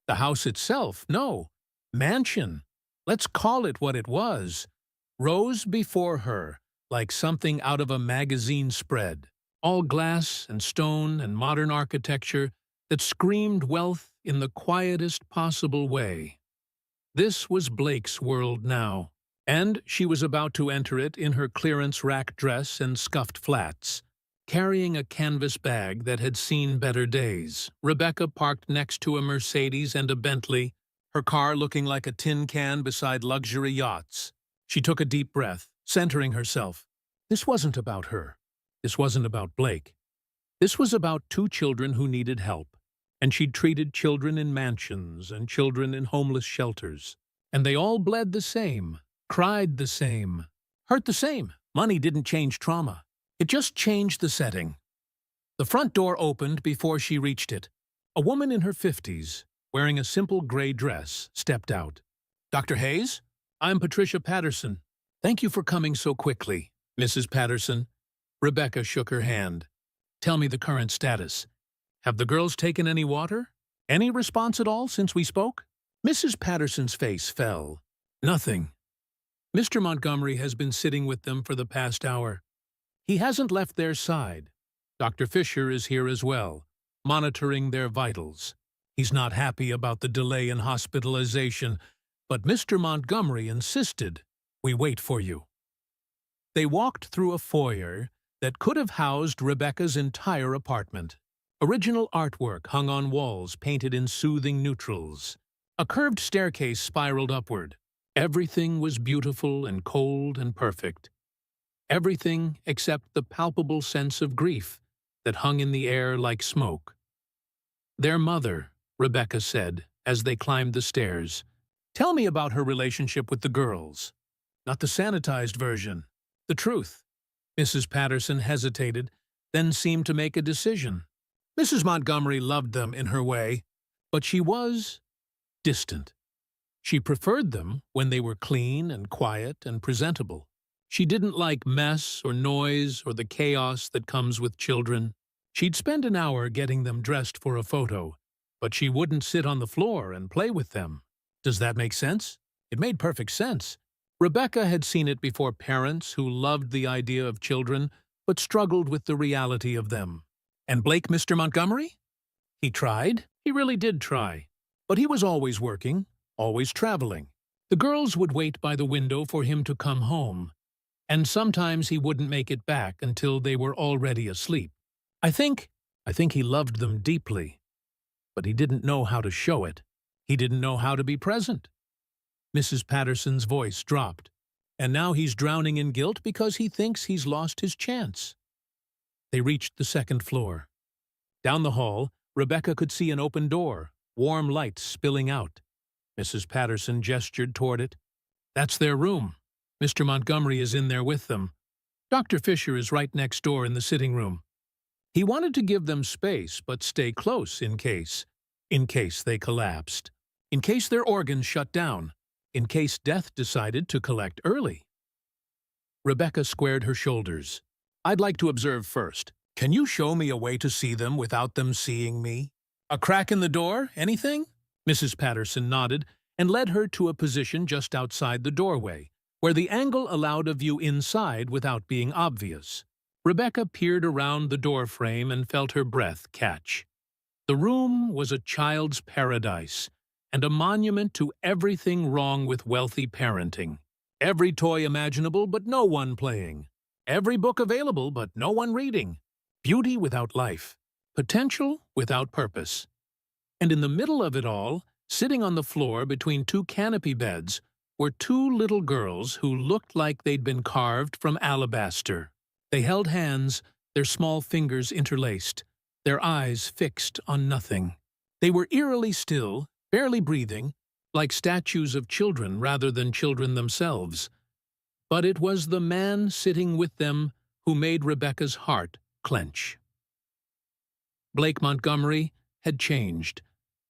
Speaker 1: The house itself, no, mansion, let's call it what it was, rose before her like something out of a magazine spread, all glass and stone and modern architecture that screamed wealth in the quietest possible way. This was Blake's world now, and she was about to enter it in her clearance rack dress and scuffed flats, carrying a canvas bag that had seen better days. Rebecca parked next to a Mercedes and a Bentley, her car looking like a tin can beside luxury yachts. She took a deep breath, centering herself. This wasn't about her. This wasn't about Blake. This was about 2 children who needed help, and she'd treated children in mansions and children in homeless shelters. And they all bled the same, cried the same, hurt the same. Money didn't change trauma. It just changed the setting. The front door opened before she reached it. A woman in her 50s, wearing a simple gray dress, stepped out. "Dr. Hayes? I'm Patricia Patterson. Thank you for coming so quickly, Mrs. Patterson." Rebecca shook her hand. "Tell me the current status. Have the girls taken any water? Any response at all since we spoke?" Mrs. Patterson's face fell. "Nothing." Mr. Montgomery has been sitting with them for the past hour. He hasn't left their side. Dr. Fisher is here as well, monitoring their vitals. He's not happy about the delay in hospitalization, but Mr. Montgomery insisted we wait for you. They walked through a foyer that could have housed Rebecca's entire apartment. Original artwork hung on walls painted in soothing neutrals. A curved staircase spiraled upward. Everything was beautiful and cold and perfect. Everything except the palpable sense of grief that hung in the air like smoke. Their mother, Rebecca said, as they climbed the stairs. Tell me about her relationship with the girls. Not the sanitized version. The truth. Mrs. Patterson hesitated, then seemed to make a decision. Mrs. Montgomery loved them in her way, but she was distant. She preferred them when they were clean and quiet and presentable. She didn't like mess or noise or the chaos that comes with children. She'd spend an hour getting them dressed for a photo, but she wouldn't sit on the floor and play with them. Does that make sense? It made perfect sense. Rebecca had seen it before parents who loved the idea of children but struggled with the reality of them. And Blake, Mr. Montgomery? He tried. He really did try. But he was always working, always traveling. The girls would wait by the window for him to come home, and sometimes he wouldn't make it back until they were already asleep. I think he loved them deeply, but he didn't know how to show it. He didn't know how to be present. Mrs. Patterson's voice dropped, and now he's drowning in guilt because he thinks he's lost his chance. They reached the second floor. Down the hall, Rebecca could see an open door, warm light spilling out. Mrs. Patterson gestured toward it. That's their room. Mr. Montgomery is in there with them. Dr. Fisher is right next door in the sitting room. He wanted to give them space, but stay close in case they collapsed, in case their organs shut down, in case death decided to collect early. Rebecca squared her shoulders. I'd like to observe first. Can you show me a way to see them without them seeing me? A crack in the door? Anything? Mrs. Patterson nodded and led her to a position just outside the doorway, where the angle allowed a view inside without being obvious. Rebecca peered around the door frame and felt her breath catch. The room was a child's paradise and a monument to everything wrong with wealthy parenting. Every toy imaginable, but no one playing. Every book available, but no one reading. Beauty without life. Potential without purpose. And in the middle of it all, sitting on the floor between two canopy beds, were two little girls who looked like they'd been carved from alabaster. They held hands, their small fingers interlaced, their eyes fixed on nothing. They were eerily still, barely breathing, like statues of children rather than children themselves. But it was the man sitting with them who made Rebecca's heart clench. Blake Montgomery had changed,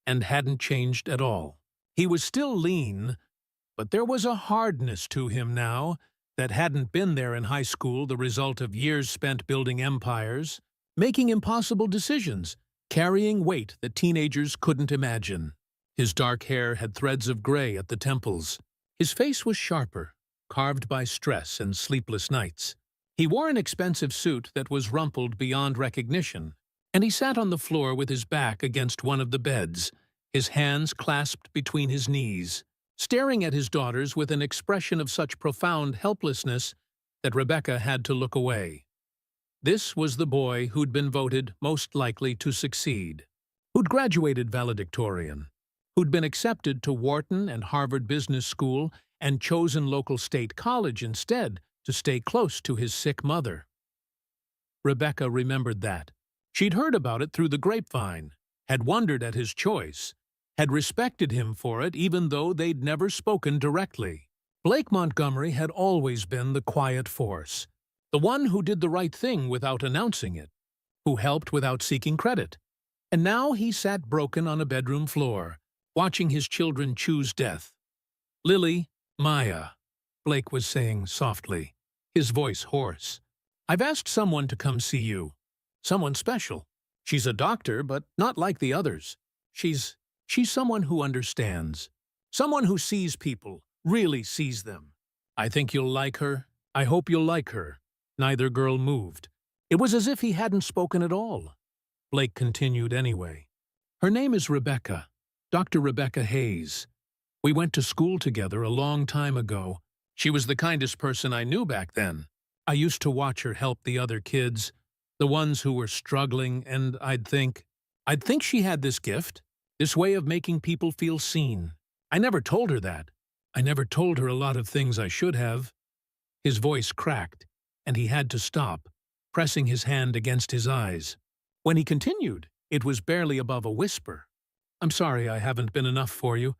Speaker 1: and hadn't changed at all. He was still lean, but there was a hardness to him now that hadn't been there in high school, the result of years spent building empires, making impossible decisions, carrying weight that teenagers couldn't imagine. His dark hair had threads of gray at the temples. His face was sharper, carved by stress and sleepless nights. He wore an expensive suit that was rumpled beyond recognition, and he sat on the floor with his back against one of the beds, his hands clasped between his knees, staring at his daughters with an expression of such profound helplessness that Rebecca had to look away. This was the boy who'd been voted most likely to succeed, who'd graduated valedictorian, who'd been accepted to Wharton and Harvard Business School and chosen local state college instead to stay close to his sick mother. Rebecca remembered that. She'd heard about it through the grapevine, had wondered at his choice, had respected him for it even though they'd never spoken directly. Blake Montgomery had always been the quiet force, the one who did the right thing without announcing it, who helped without seeking credit. And now he sat broken on a bedroom floor, watching his children choose death. Lily, Maya, Blake was saying softly, his voice hoarse. I've asked someone to come see you. Someone special. She's a doctor, but not like the others. She's someone who understands. Someone who sees people, really sees them. I think you'll like her. I hope you'll like her. Neither girl moved. It was as if he hadn't spoken at all. Blake continued anyway. Her name is Rebecca, Dr. Rebecca Hayes. We went to school together a long time ago. She was the kindest person I knew back then. I used to watch her help the other kids, the ones who were struggling, and I'd think she had this gift, this way of making people feel seen. I never told her that. I never told her a lot of things I should have. His voice cracked, and he had to stop, pressing his hand against his eyes. When he continued, it was barely above a whisper. I'm sorry I haven't been enough for you.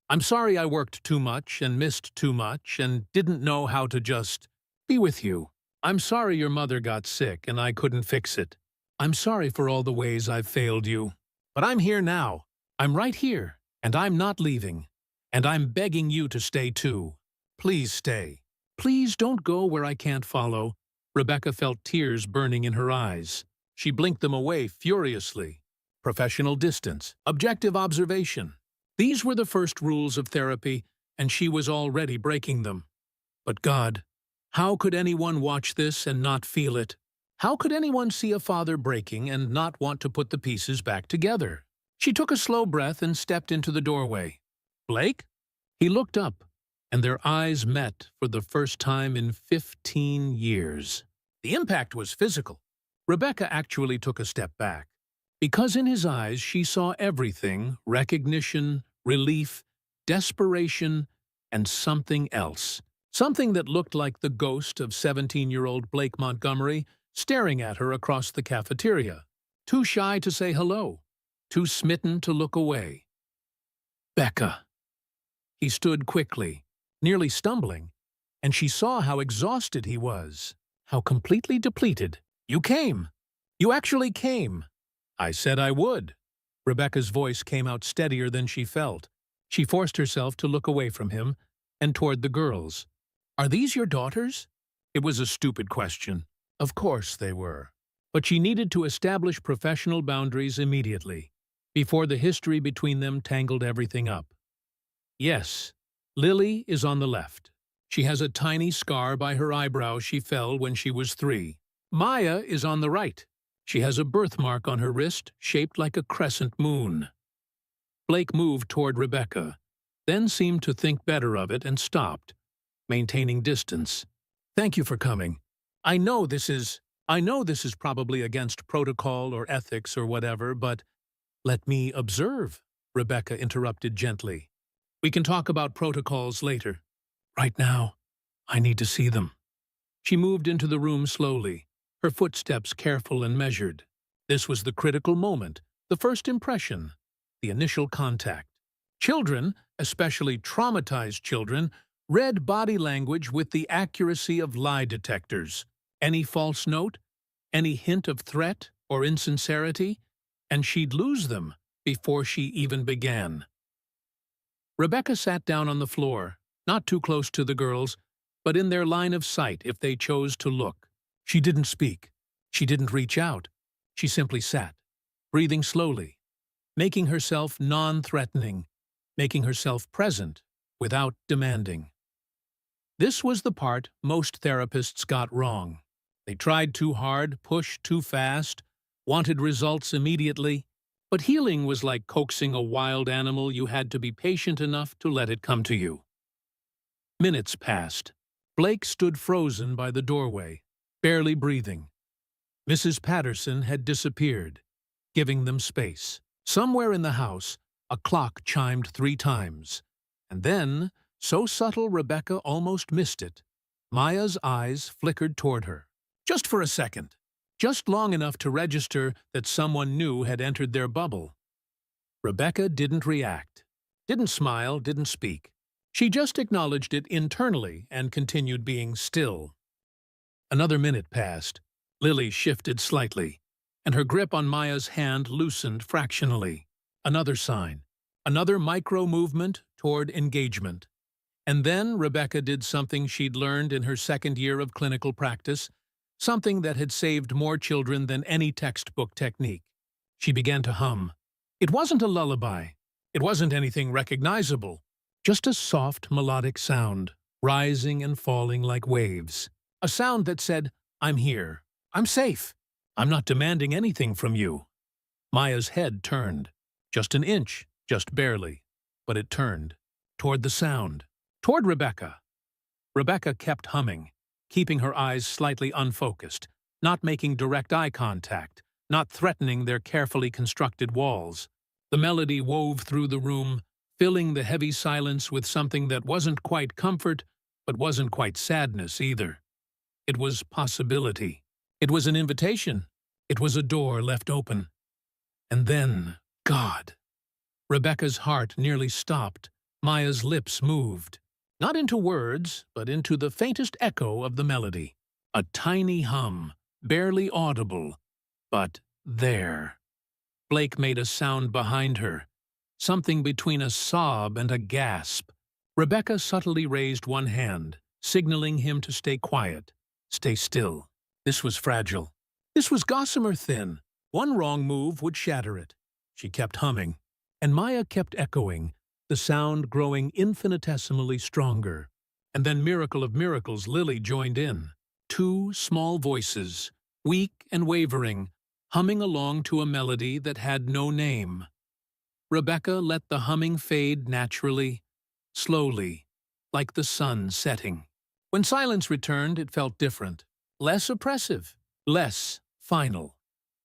Speaker 1: I'm sorry I worked too much and missed too much and didn't know how to just be with you. I'm sorry your mother got sick and I couldn't fix it. I'm sorry for all the ways I've failed you. But I'm here now. I'm right here, and I'm not leaving. And I'm begging you to stay too. Please stay. Please don't go where I can't follow. Rebecca felt tears burning in her eyes. She blinked them away furiously. Professional distance, objective observation. These were the first rules of therapy, and she was already breaking them. But God, how could anyone watch this and not feel it? How could anyone see a father breaking and not want to put the pieces back together? She took a slow breath and stepped into the doorway. Blake? He looked up, and their eyes met for the first time in 15 years. The impact was physical. Rebecca actually took a step back, because in his eyes she saw everything: recognition, relief, desperation, and something else. Something that looked like the ghost of 17-year-old Blake Montgomery staring at her across the cafeteria, too shy to say hello, too smitten to look away. Becca. He stood quickly, nearly stumbling, and she saw how exhausted he was, how completely depleted. You came. You actually came. I said I would. Rebecca's voice came out steadier than she felt. She forced herself to look away from him and toward the girls. Are these your daughters? It was a stupid question. Of course they were. But she needed to establish professional boundaries immediately, before the history between them tangled everything up. Yes, Lily is on the left. She has a tiny scar by her eyebrow. She fell when she was 3. Maya is on the right. She has a birthmark on her wrist shaped like a crescent moon. Blake moved toward Rebecca, then seemed to think better of it and stopped, maintaining distance. Thank you for coming. I know this is probably against protocol or ethics or whatever, but let me observe, Rebecca interrupted gently. We can talk about protocols later. Right now, I need to see them. She moved into the room slowly, her footsteps careful and measured. This was the critical moment, the first impression, the initial contact. Children, especially traumatized children, read body language with the accuracy of lie detectors. Any false note, any hint of threat or insincerity, and she'd lose them before she even began. Rebecca sat down on the floor, not too close to the girls, but in their line of sight if they chose to look. She didn't speak. She didn't reach out. She simply sat, breathing slowly, making herself non-threatening, making herself present without demanding. This was the part most therapists got wrong. They tried too hard, pushed too fast, wanted results immediately, but healing was like coaxing a wild animal. You had to be patient enough to let it come to you. Minutes passed. Blake stood frozen by the doorway, barely breathing. Mrs. Patterson had disappeared, giving them space. Somewhere in the house, a clock chimed 3 times, and then, so subtle Rebecca almost missed it, Maya's eyes flickered toward her. Just for a second. Just long enough to register that someone new had entered their bubble. Rebecca didn't react, didn't smile, didn't speak. She just acknowledged it internally and continued being still. Another minute passed. Lily shifted slightly, and her grip on Maya's hand loosened fractionally. Another sign, another micro-movement toward engagement. And then Rebecca did something she'd learned in her 2nd year of clinical practice, something that had saved more children than any textbook technique. She began to hum. It wasn't a lullaby. It wasn't anything recognizable. Just a soft, melodic sound. rising and falling like waves. A sound that said, "I'm here. I'm safe. I'm not demanding anything from you." Maya's head turned. Just an inch, just barely. But it turned. Toward the sound. Toward Rebecca. Rebecca kept humming, keeping her eyes slightly unfocused, not making direct eye contact, not threatening their carefully constructed walls. The melody wove through the room, filling the heavy silence with something that wasn't quite comfort, but wasn't quite sadness either. It was possibility. It was an invitation. It was a door left open. And then, God! Rebecca's heart nearly stopped. Maya's lips moved. Not into words, but into the faintest echo of the melody. A tiny hum, barely audible, but there. Blake made a sound behind her, something between a sob and a gasp. Rebecca subtly raised one hand, signaling him to stay quiet, stay still. This was fragile. This was gossamer thin. One wrong move would shatter it. She kept humming, and Maya kept echoing, the sound growing infinitesimally stronger. And then, miracle of miracles, Lily joined in. Two small voices, weak and wavering, humming along to a melody that had no name. Rebecca let the humming fade naturally, slowly, like the sun setting. When silence returned, it felt different, less oppressive, less final.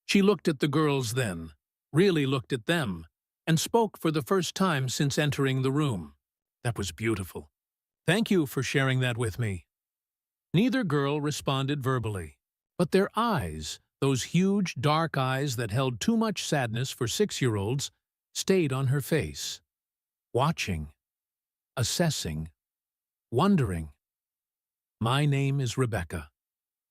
Speaker 1: She looked at the girls then, really looked at them, and spoke for the first time since entering the room. That was beautiful. Thank you for sharing that with me. Neither girl responded verbally, but their eyes, those huge, dark eyes that held too much sadness for 6-year-olds, stayed on her face, watching, assessing, wondering. My name is Rebecca,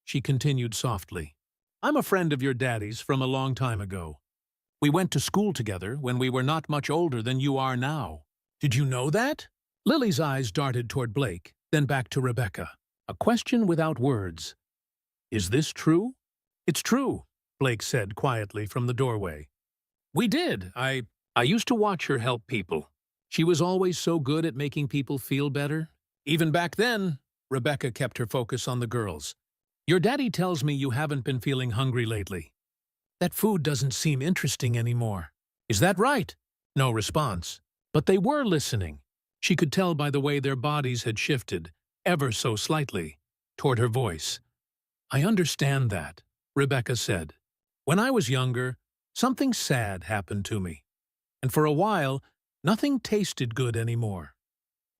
Speaker 1: she continued softly. I'm a friend of your daddy's from a long time ago. We went to school together when we were not much older than you are now. Did you know that? Lily's eyes darted toward Blake, then back to Rebecca. A question without words. Is this true? It's true, Blake said quietly from the doorway. We did. I used to watch her help people. She was always so good at making people feel better. Even back then, Rebecca kept her focus on the girls. Your daddy tells me you haven't been feeling hungry lately. That food doesn't seem interesting anymore. Is that right? No response. But they were listening. She could tell by the way their bodies had shifted, ever so slightly, toward her voice. I understand that, Rebecca said. When I was younger, something sad happened to me. And for a while, nothing tasted good anymore.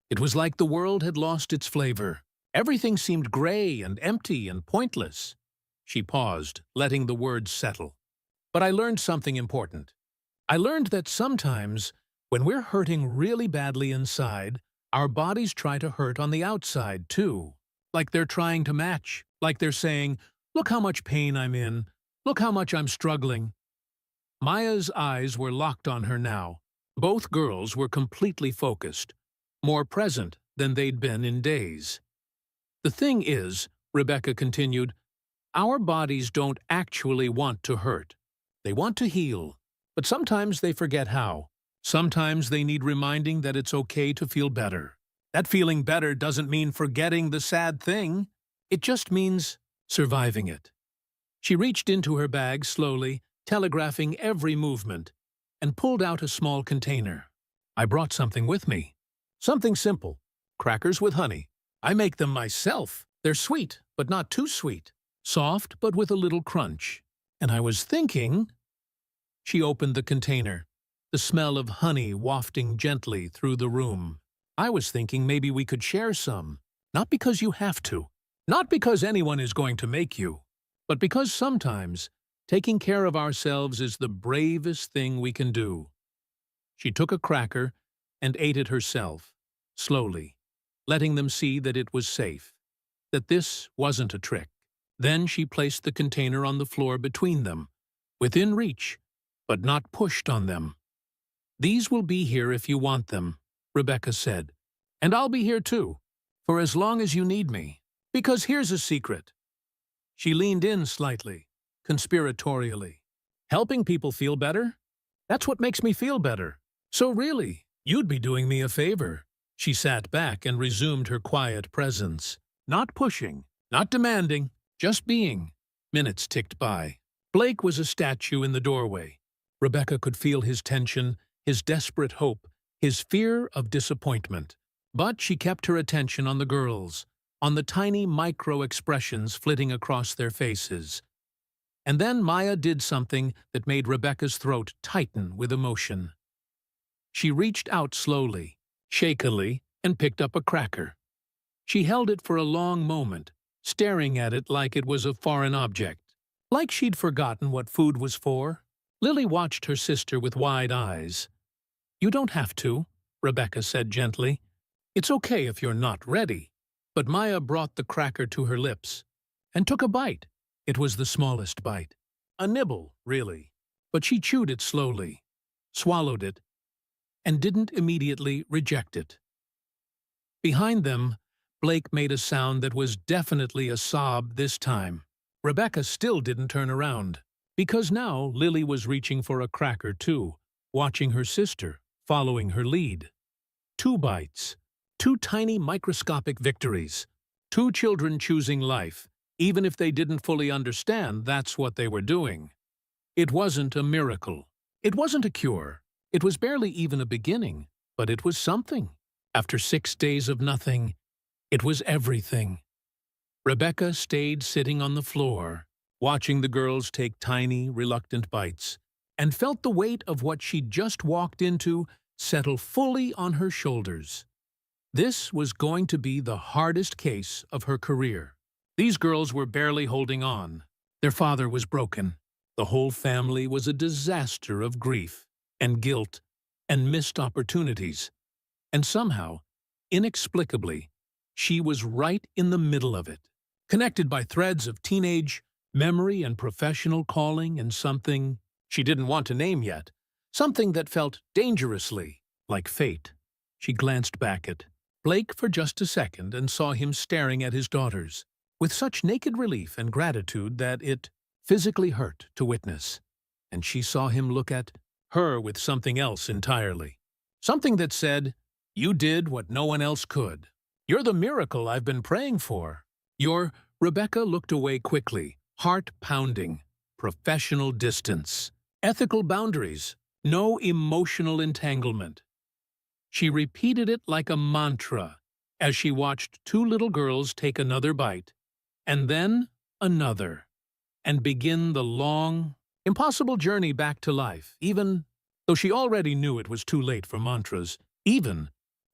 Speaker 1: It was like the world had lost its flavor. Everything seemed gray and empty and pointless. She paused, letting the words settle. But I learned something important. I learned that sometimes, when we're hurting really badly inside, our bodies try to hurt on the outside, too. Like they're trying to match. Like they're saying, look how much pain I'm in. Look how much I'm struggling. Maya's eyes were locked on her now. Both girls were completely focused, more present than they'd been in days. The thing is, Rebecca continued, our bodies don't actually want to hurt. They want to heal, but sometimes they forget how. Sometimes they need reminding that it's okay to feel better. That feeling better doesn't mean forgetting the sad thing. It just means surviving it. She reached into her bag slowly, telegraphing every movement, and pulled out a small container. I brought something with me. Something simple. Crackers with honey. I make them myself. They're sweet, but not too sweet. Soft, but with a little crunch. And I was thinking... She opened the container, the smell of honey wafting gently through the room. I was thinking maybe we could share some. Not because you have to. Not because anyone is going to make you. But because sometimes taking care of ourselves is the bravest thing we can do. She took a cracker and ate it herself, slowly, letting them see that it was safe, that this wasn't a trick. Then she placed the container on the floor between them, within reach, but not pushed on them. These will be here if you want them, Rebecca said. And I'll be here too, for as long as you need me. Because here's a secret. She leaned in slightly, conspiratorially. Helping people feel better? That's what makes me feel better. So really, you'd be doing me a favor. She sat back and resumed her quiet presence. Not pushing, not demanding, just being. Minutes ticked by. Blake was a statue in the doorway. Rebecca could feel his tension, his desperate hope, his fear of disappointment. But she kept her attention on the girls, on the tiny micro-expressions flitting across their faces. And then Maya did something that made Rebecca's throat tighten with emotion. She reached out slowly, shakily, and picked up a cracker. She held it for a long moment, staring at it like it was a foreign object. Like she'd forgotten what food was for. Lily watched her sister with wide eyes. "You don't have to," Rebecca said gently. "It's okay if you're not ready." But Maya brought the cracker to her lips and took a bite. It was the smallest bite. A nibble, really. But she chewed it slowly, swallowed it, and didn't immediately reject it. Behind them, Blake made a sound that was definitely a sob this time. Rebecca still didn't turn around, because now Lily was reaching for a cracker too, watching her sister, following her lead. 2 bites. 2 tiny microscopic victories. 2 children choosing life, even if they didn't fully understand that's what they were doing. It wasn't a miracle. It wasn't a cure. It was barely even a beginning, but it was something. After 6 days of nothing, it was everything. Rebecca stayed sitting on the floor, watching the girls take tiny, reluctant bites, and felt the weight of what she'd just walked into settle fully on her shoulders. This was going to be the hardest case of her career. These girls were barely holding on. Their father was broken. The whole family was a disaster of grief and guilt and missed opportunities. And somehow, inexplicably, she was right in the middle of it, connected by threads of teenage, memory and professional calling and something she didn't want to name yet, something that felt dangerously like fate. She glanced back at Blake for just a second and saw him staring at his daughters, with such naked relief and gratitude that it physically hurt to witness. And she saw him look at her with something else entirely. Something that said, "You did what no one else could. You're the miracle I've been praying for." Rebecca looked away quickly, heart pounding, professional distance, ethical boundaries, no emotional entanglement. She repeated it like a mantra as she watched 2 little girls take another bite, and then another, and begin the long, impossible journey back to life, even though she already knew it was too late for mantras, even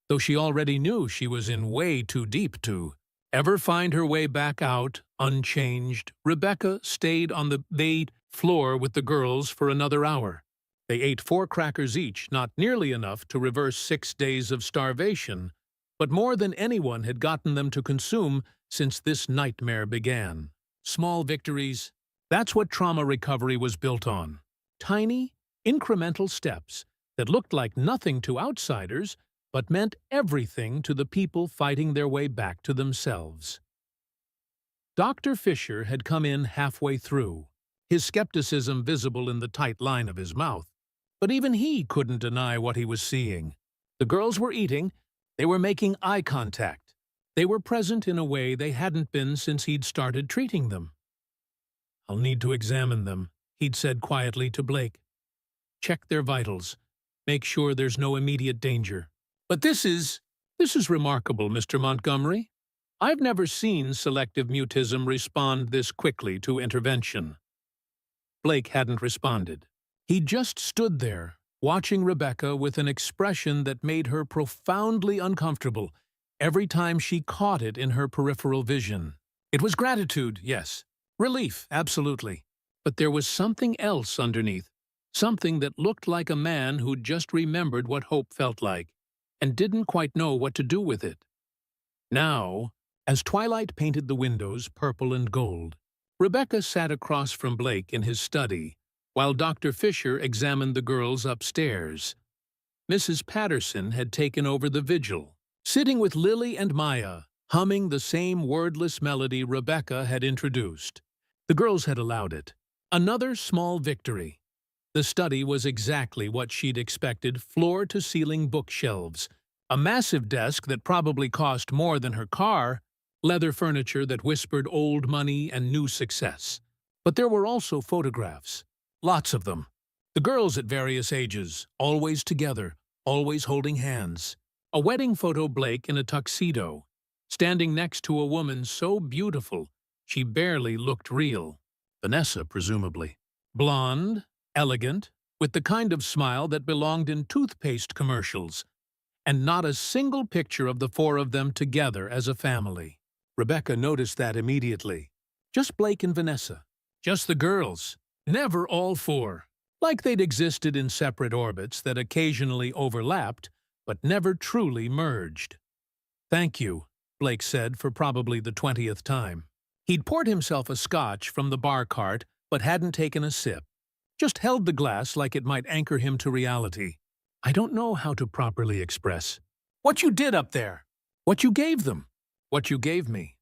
Speaker 1: though she already knew she was in way too deep to ever find her way back out unchanged. Rebecca stayed on the floor with the girls for another hour. They ate 4 crackers each, not nearly enough to reverse 6 days of starvation, but more than anyone had gotten them to consume since this nightmare began. Small victories, that's what trauma recovery was built on. Tiny, incremental steps that looked like nothing to outsiders, but meant everything to the people fighting their way back to themselves. Dr. Fisher had come in halfway through, his skepticism visible in the tight line of his mouth. But even he couldn't deny what he was seeing. The girls were eating, they were making eye contact. They were present in a way they hadn't been since he'd started treating them. "I'll need to examine them," he'd said quietly to Blake. "Check their vitals. Make sure there's no immediate danger. But this is remarkable, Mr. Montgomery. I've never seen selective mutism respond this quickly to intervention." Blake hadn't responded. He just stood there, watching Rebecca with an expression that made her profoundly uncomfortable every time she caught it in her peripheral vision. It was gratitude, yes. Relief, absolutely. But there was something else underneath, something that looked like a man who'd just remembered what hope felt like, and didn't quite know what to do with it. Now, as twilight painted the windows purple and gold, Rebecca sat across from Blake in his study, while Dr. Fisher examined the girls upstairs. Mrs. Patterson had taken over the vigil, sitting with Lily and Maya, humming the same wordless melody Rebecca had introduced. The girls had allowed it. Another small victory. The study was exactly what she'd expected, floor-to-ceiling bookshelves, A massive desk that probably cost more than her car, leather furniture that whispered old money and new success. But there were also photographs. Lots of them. The girls at various ages, always together, always holding hands. A wedding photo Blake in a tuxedo, standing next to a woman so beautiful she barely looked real. Vanessa, presumably. Blonde, elegant, with the kind of smile that belonged in toothpaste commercials, and not a single picture of the four of them together as a family. Rebecca noticed that immediately. Just Blake and Vanessa. Just the girls. Never all four. Like they'd existed in separate orbits that occasionally overlapped, but never truly merged. "Thank you," Blake said for probably the 20th time. He'd poured himself a scotch from the bar cart, but hadn't taken a sip. Just held the glass like it might anchor him to reality. "I don't know how to properly express what you did up there. What you gave them. What you gave me."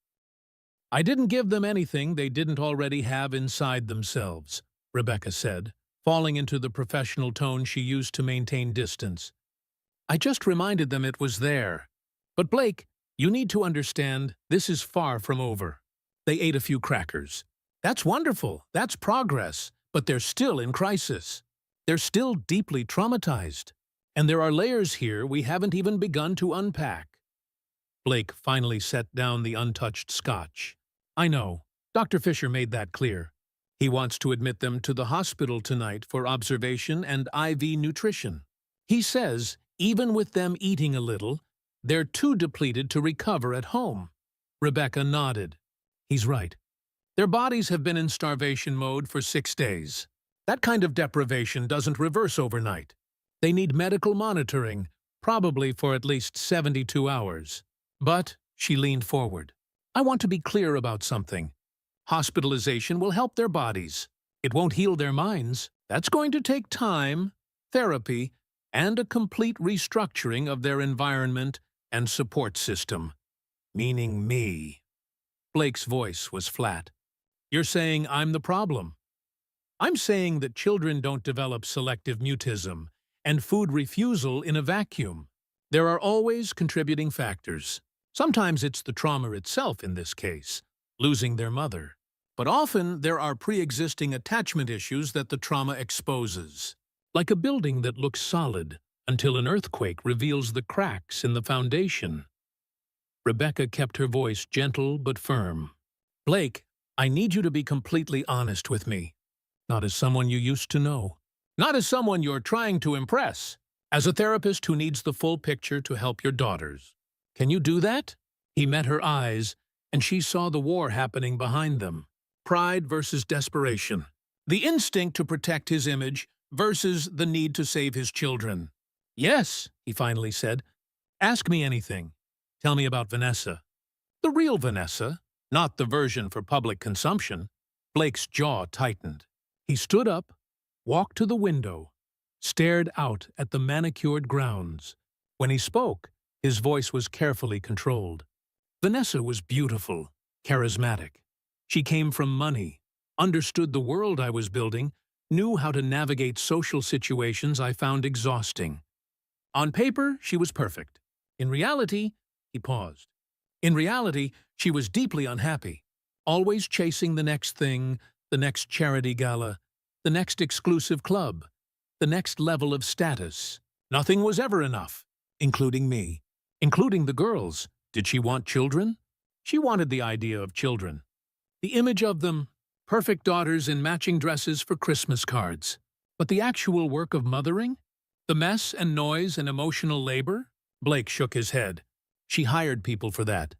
Speaker 1: "I didn't give them anything they didn't already have inside themselves," Rebecca said, falling into the professional tone she used to maintain distance. "I just reminded them it was there. But Blake, you need to understand, this is far from over." They ate a few crackers. "That's wonderful. That's progress. But they're still in crisis. They're still deeply traumatized. And there are layers here we haven't even begun to unpack." Blake finally set down the untouched scotch. "I know. Dr. Fisher made that clear. He wants to admit them to the hospital tonight for observation and IV nutrition. He says, even with them eating a little, they're too depleted to recover at home." Rebecca nodded. "He's right. Their bodies have been in starvation mode for 6 days. That kind of deprivation doesn't reverse overnight. They need medical monitoring, probably for at least 72 hours. But," she leaned forward, "I want to be clear about something. Hospitalization will help their bodies. It won't heal their minds. That's going to take time, therapy, and a complete restructuring of their environment and support system. Meaning me." Blake's voice was flat. "You're saying I'm the problem?" "I'm saying that children don't develop selective mutism and food refusal in a vacuum. There are always contributing factors. Sometimes it's the trauma itself in this case, losing their mother. But often there are pre-existing attachment issues that the trauma exposes. Like a building that looks solid until an earthquake reveals the cracks in the foundation." Rebecca kept her voice gentle but firm. "Blake, I need you to be completely honest with me. Not as someone you used to know. Not as someone you're trying to impress. As a therapist who needs the full picture to help your daughters. Can you do that?" He met her eyes, and she saw the war happening behind them. Pride versus desperation. The instinct to protect his image versus the need to save his children. "Yes," he finally said. "Ask me anything. Tell me about Vanessa." "The real Vanessa, not the version for public consumption." Blake's jaw tightened. He stood up, walked to the window, stared out at the manicured grounds. When he spoke, his voice was carefully controlled. "Vanessa was beautiful, charismatic. She came from money, understood the world I was building, knew how to navigate social situations I found exhausting. On paper, she was perfect. In reality," he paused. "In reality, she was deeply unhappy, always chasing the next thing, the next charity gala, the next exclusive club, the next level of status. Nothing was ever enough, including me, including the girls. Did she want children? She wanted the idea of children. The image of them, perfect daughters in matching dresses for Christmas cards. But the actual work of mothering? The mess and noise and emotional labor?" Blake shook his head. "She hired people for that.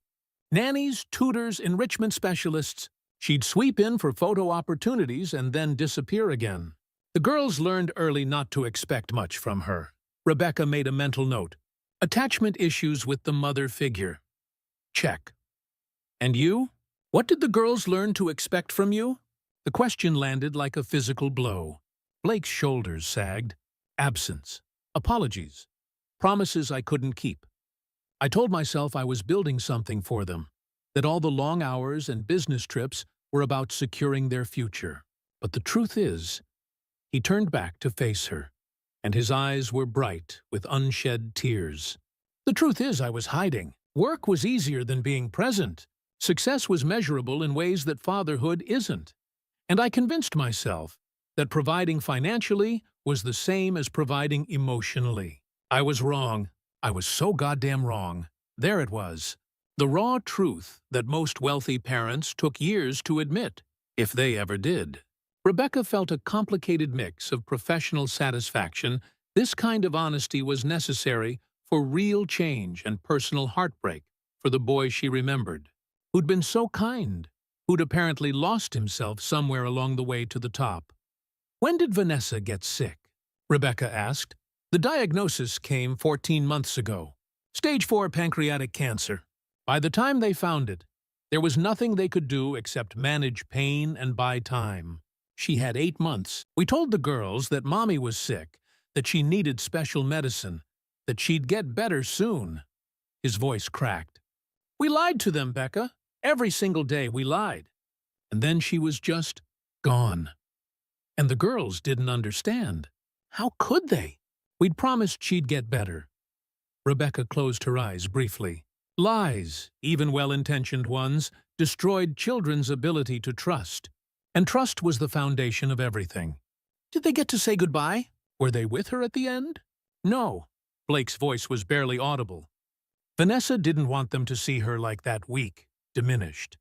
Speaker 1: Nannies, tutors, enrichment specialists. She'd sweep in for photo opportunities and then disappear again. The girls learned early not to expect much from her." Rebecca made a mental note. "Attachment issues with the mother figure. Check. And you? What did the girls learn to expect from you?" The question landed like a physical blow. Blake's shoulders sagged. Absence. Apologies. Promises I couldn't keep. I told myself I was building something for them, that all the long hours and business trips were about securing their future. But the truth is, he turned back to face her, and his eyes were bright with unshed tears. The truth is I was hiding. Work was easier than being present. Success was measurable in ways that fatherhood isn't. And I convinced myself that providing financially was the same as providing emotionally. I was wrong. I was so goddamn wrong. There it was. The raw truth that most wealthy parents took years to admit, if they ever did. Rebecca felt a complicated mix of professional satisfaction. This kind of honesty was necessary for real change and personal heartbreak for the boy she remembered, who'd been so kind, who'd apparently lost himself somewhere along the way to the top. When did Vanessa get sick? Rebecca asked. The diagnosis came 14 months ago. Stage 4 pancreatic cancer. By the time they found it, there was nothing they could do except manage pain and buy time. She had 8 months. We told the girls that Mommy was sick, that she needed special medicine, that she'd get better soon. His voice cracked. We lied to them, Becca. Every single day we lied. And then she was just gone. And the girls didn't understand. How could they? We'd promised she'd get better. Rebecca closed her eyes briefly. Lies, even well-intentioned ones, destroyed children's ability to trust. And trust was the foundation of everything. Did they get to say goodbye? Were they with her at the end? No. Blake's voice was barely audible. Vanessa didn't want them to see her like that, weak, diminished.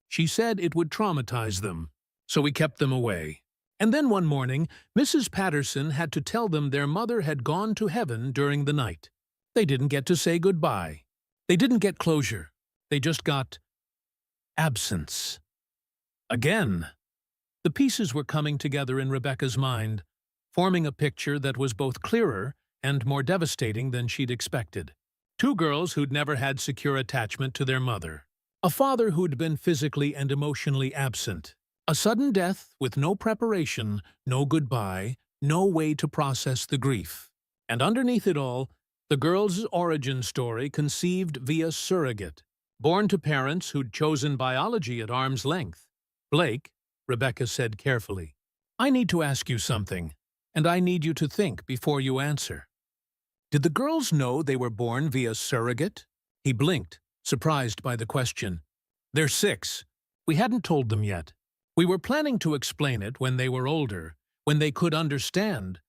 Speaker 1: She said it would traumatize them, so we kept them away. And then one morning, Mrs. Patterson had to tell them their mother had gone to heaven during the night. They didn't get to say goodbye. They didn't get closure. They just got absence. Again. The pieces were coming together in Rebecca's mind, forming a picture that was both clearer and more devastating than she'd expected. 2 girls who'd never had secure attachment to their mother. A father who'd been physically and emotionally absent. A sudden death with no preparation, no goodbye, no way to process the grief. And underneath it all, the girls' origin story conceived via surrogate, born to parents who'd chosen biology at arm's length. Blake, Rebecca said carefully, I need to ask you something, and I need you to think before you answer. Did the girls know they were born via surrogate? He blinked, surprised by the question. They're 6. We hadn't told them yet. We were planning to explain it when they were older, when they could understand.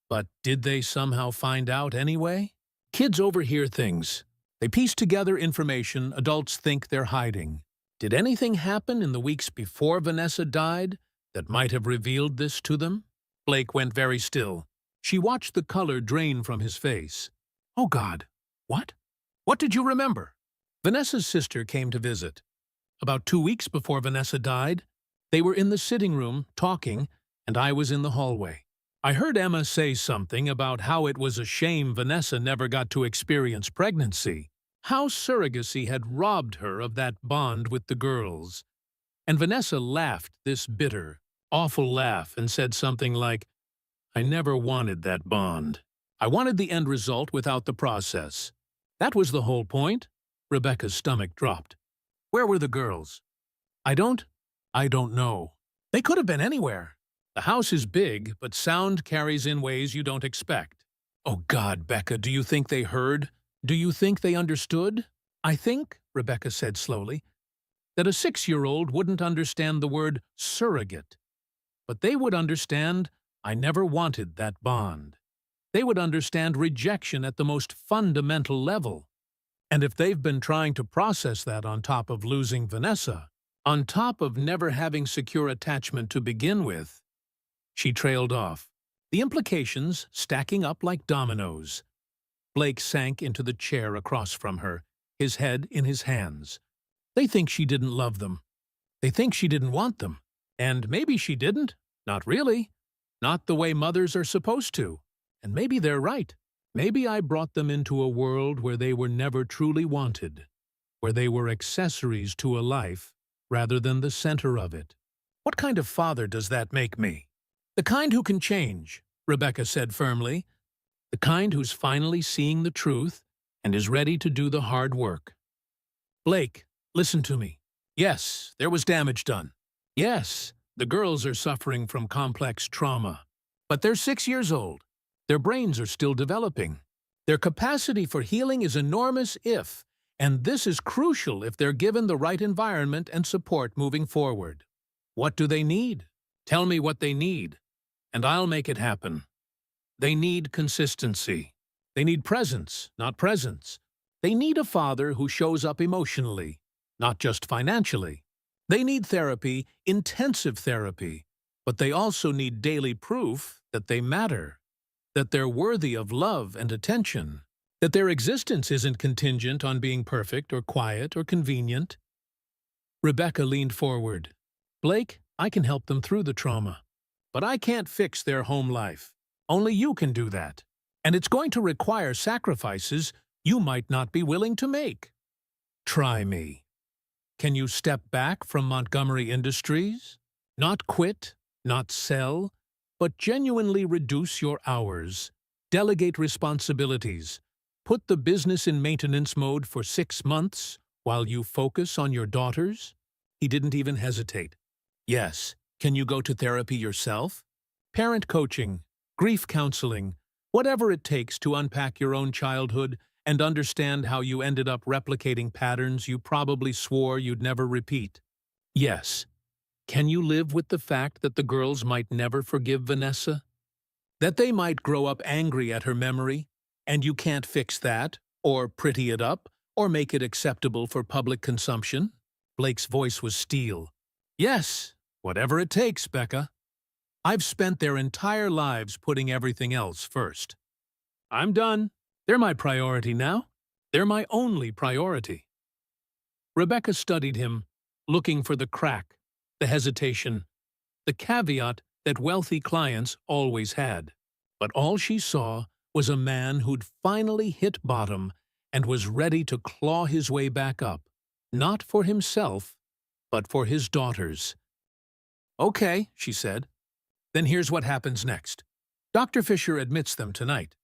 Speaker 1: But did they somehow find out anyway? Kids overhear things. They piece together information adults think they're hiding. Did anything happen in the weeks before Vanessa died that might have revealed this to them? Blake went very still. She watched the color drain from his face. Oh, God. What? What did you remember? Vanessa's sister came to visit. About 2 weeks before Vanessa died, they were in the sitting room, talking, and I was in the hallway. I heard Emma say something about how it was a shame Vanessa never got to experience pregnancy, how surrogacy had robbed her of that bond with the girls. And Vanessa laughed this bitter, awful laugh and said something like, I never wanted that bond. I wanted the end result without the process. That was the whole point. Rebecca's stomach dropped. Where were the girls? I don't know. They could have been anywhere. The house is big, but sound carries in ways you don't expect. Oh God, Becca, do you think they heard? Do you think they understood? I think, Rebecca said slowly, that a 6-year-old wouldn't understand the word surrogate. But they would understand I never wanted that bond. They would understand rejection at the most fundamental level. And if they've been trying to process that on top of losing Vanessa, on top of never having secure attachment to begin with, she trailed off, the implications stacking up like dominoes. Blake sank into the chair across from her, his head in his hands. They think she didn't love them. They think she didn't want them. And maybe she didn't. Not really. Not the way mothers are supposed to. And maybe they're right. Maybe I brought them into a world where they were never truly wanted, where they were accessories to a life rather than the center of it. What kind of father does that make me? The kind who can change, Rebecca said firmly. The kind who's finally seeing the truth and is ready to do the hard work. Blake, listen to me. Yes, there was damage done. Yes, the girls are suffering from complex trauma. But they're 6 years old. Their brains are still developing. Their capacity for healing is enormous and this is crucial if they're given the right environment and support moving forward. What do they need? Tell me what they need, and I'll make it happen. They need consistency. They need presence, not presence. They need a father who shows up emotionally, not just financially. They need therapy, intensive therapy, but they also need daily proof that they matter, that they're worthy of love and attention, that their existence isn't contingent on being perfect or quiet or convenient. Rebecca leaned forward. Blake, I can help them through the trauma, but I can't fix their home life. Only you can do that. And it's going to require sacrifices you might not be willing to make. Try me. Can you step back from Montgomery Industries? Not quit, not sell, but genuinely reduce your hours. Delegate responsibilities. Put the business in maintenance mode for 6 months while you focus on your daughters? He didn't even hesitate. Yes. Can you go to therapy yourself? Parent coaching, grief counseling, whatever it takes to unpack your own childhood and understand how you ended up replicating patterns you probably swore you'd never repeat. Yes. Can you live with the fact that the girls might never forgive Vanessa? That they might grow up angry at her memory, and you can't fix that, or pretty it up, or make it acceptable for public consumption? Blake's voice was steel. Yes, whatever it takes, Becca. I've spent their entire lives putting everything else first. I'm done. They're my priority now. They're my only priority. Rebecca studied him, looking for the crack, the hesitation, the caveat that wealthy clients always had. But all she saw was a man who'd finally hit bottom and was ready to claw his way back up, not for himself, but for his daughters. Okay, she said. Then here's what happens next. Dr. Fisher admits them tonight.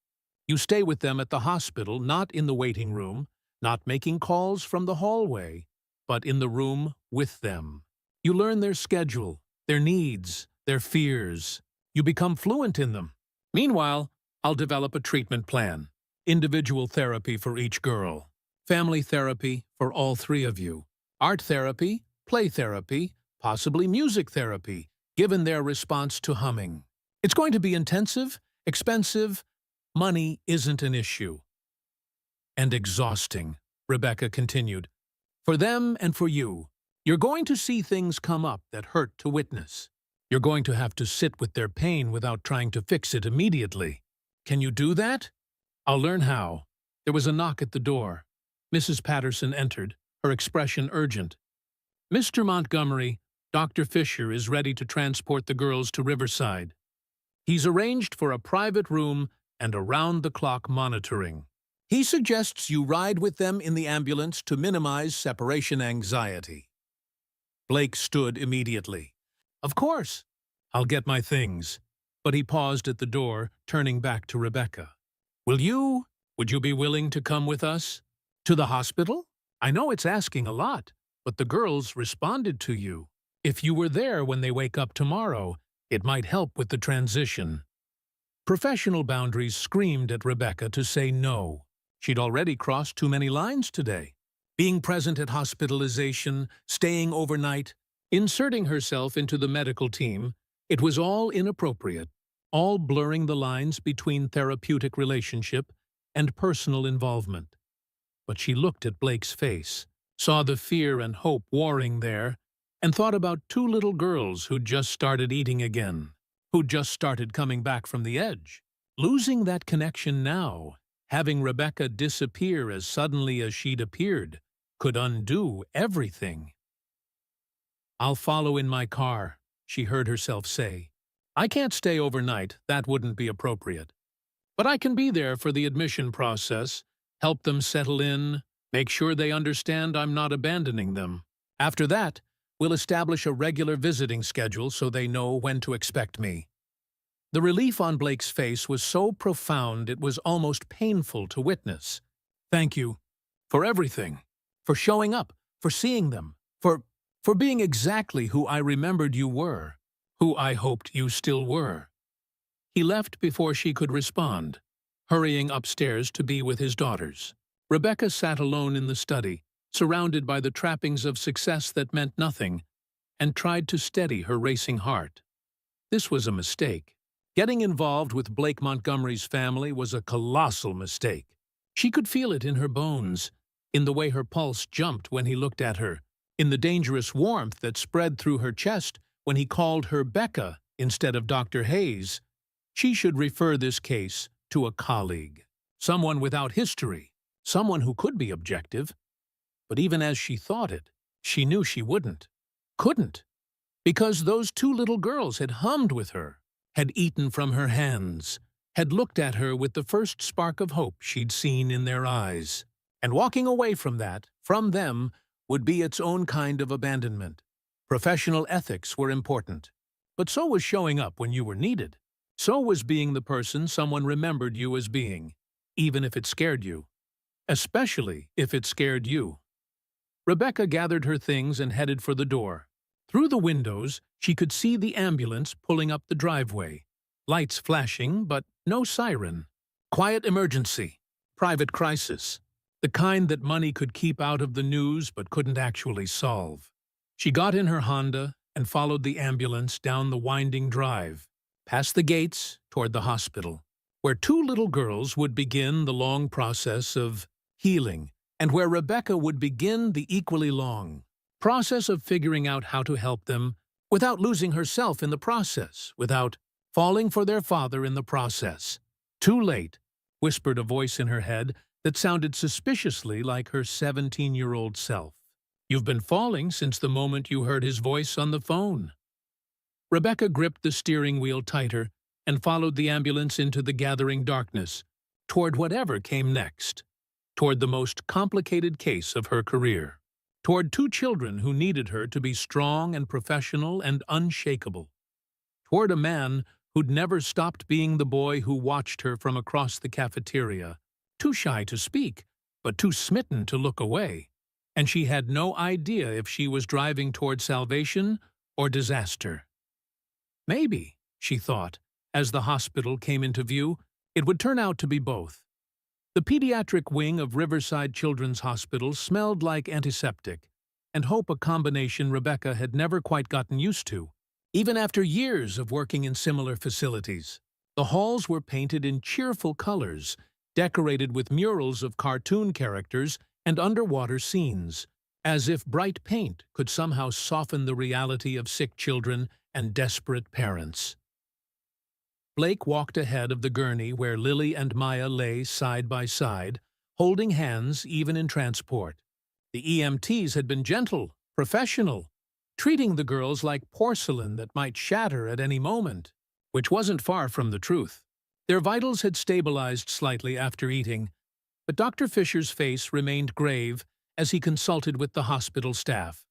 Speaker 1: You stay with them at the hospital, not in the waiting room, not making calls from the hallway, but in the room with them. You learn their schedule, their needs, their fears. You become fluent in them. Meanwhile, I'll develop a treatment plan. Individual therapy for each girl. Family therapy for all 3 of you. Art therapy, play therapy, possibly music therapy, given their response to humming. It's going to be intensive, expensive. Money isn't an issue. And exhausting, Rebecca continued. For them and for you, you're going to see things come up that hurt to witness. You're going to have to sit with their pain without trying to fix it immediately. Can you do that? I'll learn how. There was a knock at the door. Mrs. Patterson entered, her expression urgent. Mr. Montgomery, Dr. Fisher is ready to transport the girls to Riverside. He's arranged for a private room and around-the-clock monitoring. He suggests you ride with them in the ambulance to minimize separation anxiety. Blake stood immediately. Of course. I'll get my things. But he paused at the door, turning back to Rebecca. Would you be willing to come with us? To the hospital? I know it's asking a lot, but the girls responded to you. If you were there when they wake up tomorrow, it might help with the transition. Professional boundaries screamed at Rebecca to say no. She'd already crossed too many lines today. Being present at hospitalization, staying overnight, inserting herself into the medical team, it was all inappropriate, all blurring the lines between therapeutic relationship and personal involvement. But she looked at Blake's face, saw the fear and hope warring there, and thought about 2 little girls who'd just started eating again, who'd just started coming back from the edge. Losing that connection now, having Rebecca disappear as suddenly as she'd appeared, could undo everything. I'll follow in my car, she heard herself say. I can't stay overnight, that wouldn't be appropriate. But I can be there for the admission process, help them settle in, make sure they understand I'm not abandoning them. After that, we'll establish a regular visiting schedule so they know when to expect me. The relief on Blake's face was so profound it was almost painful to witness. Thank you. For everything. For showing up. For seeing them. For being exactly who I remembered you were. Who I hoped you still were. He left before she could respond. hurrying upstairs to be with his daughters. Rebecca sat alone in the study, surrounded by the trappings of success that meant nothing, and tried to steady her racing heart. This was a mistake. Getting involved with Blake Montgomery's family was a colossal mistake. She could feel it in her bones, in the way her pulse jumped when he looked at her, in the dangerous warmth that spread through her chest when he called her Becca instead of Dr. Hayes. She should refer this case to a colleague, someone without history, someone who could be objective. But even as she thought it, she knew she couldn't, because those two little girls had hummed with her, had eaten from her hands, had looked at her with the first spark of hope she'd seen in their eyes. And walking away from that, from them, would be its own kind of abandonment. Professional ethics were important, but so was showing up when you were needed. So was being the person someone remembered you as being, even if it scared you. Especially if it scared you. Rebecca gathered her things and headed for the door. Through the windows, she could see the ambulance pulling up the driveway. Lights flashing, but no siren. Quiet emergency. Private crisis. The kind that money could keep out of the news but couldn't actually solve. She got in her Honda and followed the ambulance down the winding drive, past the gates toward the hospital, where two little girls would begin the long process of healing, and where Rebecca would begin the equally long process of figuring out how to help them without losing herself in the process, without falling for their father in the process. Too late, whispered a voice in her head that sounded suspiciously like her 17-year-old self. You've been falling since the moment you heard his voice on the phone. Rebecca gripped the steering wheel tighter and followed the ambulance into the gathering darkness, toward whatever came next, toward the most complicated case of her career, toward two children who needed her to be strong and professional and unshakable, toward a man who'd never stopped being the boy who watched her from across the cafeteria, too shy to speak, but too smitten to look away, and she had no idea if she was driving toward salvation or disaster. Maybe, she thought, as the hospital came into view, it would turn out to be both. The pediatric wing of Riverside Children's Hospital smelled like antiseptic, and hope a combination Rebecca had never quite gotten used to, even after years of working in similar facilities. The halls were painted in cheerful colors, decorated with murals of cartoon characters and underwater scenes, as if bright paint could somehow soften the reality of sick children and desperate parents. Blake walked ahead of the gurney where Lily and Maya lay side by side, holding hands even in transport. The EMTs had been gentle, professional, treating the girls like porcelain that might shatter at any moment, which wasn't far from the truth. Their vitals had stabilized slightly after eating, but Dr. Fisher's face remained grave as he consulted with the hospital staff.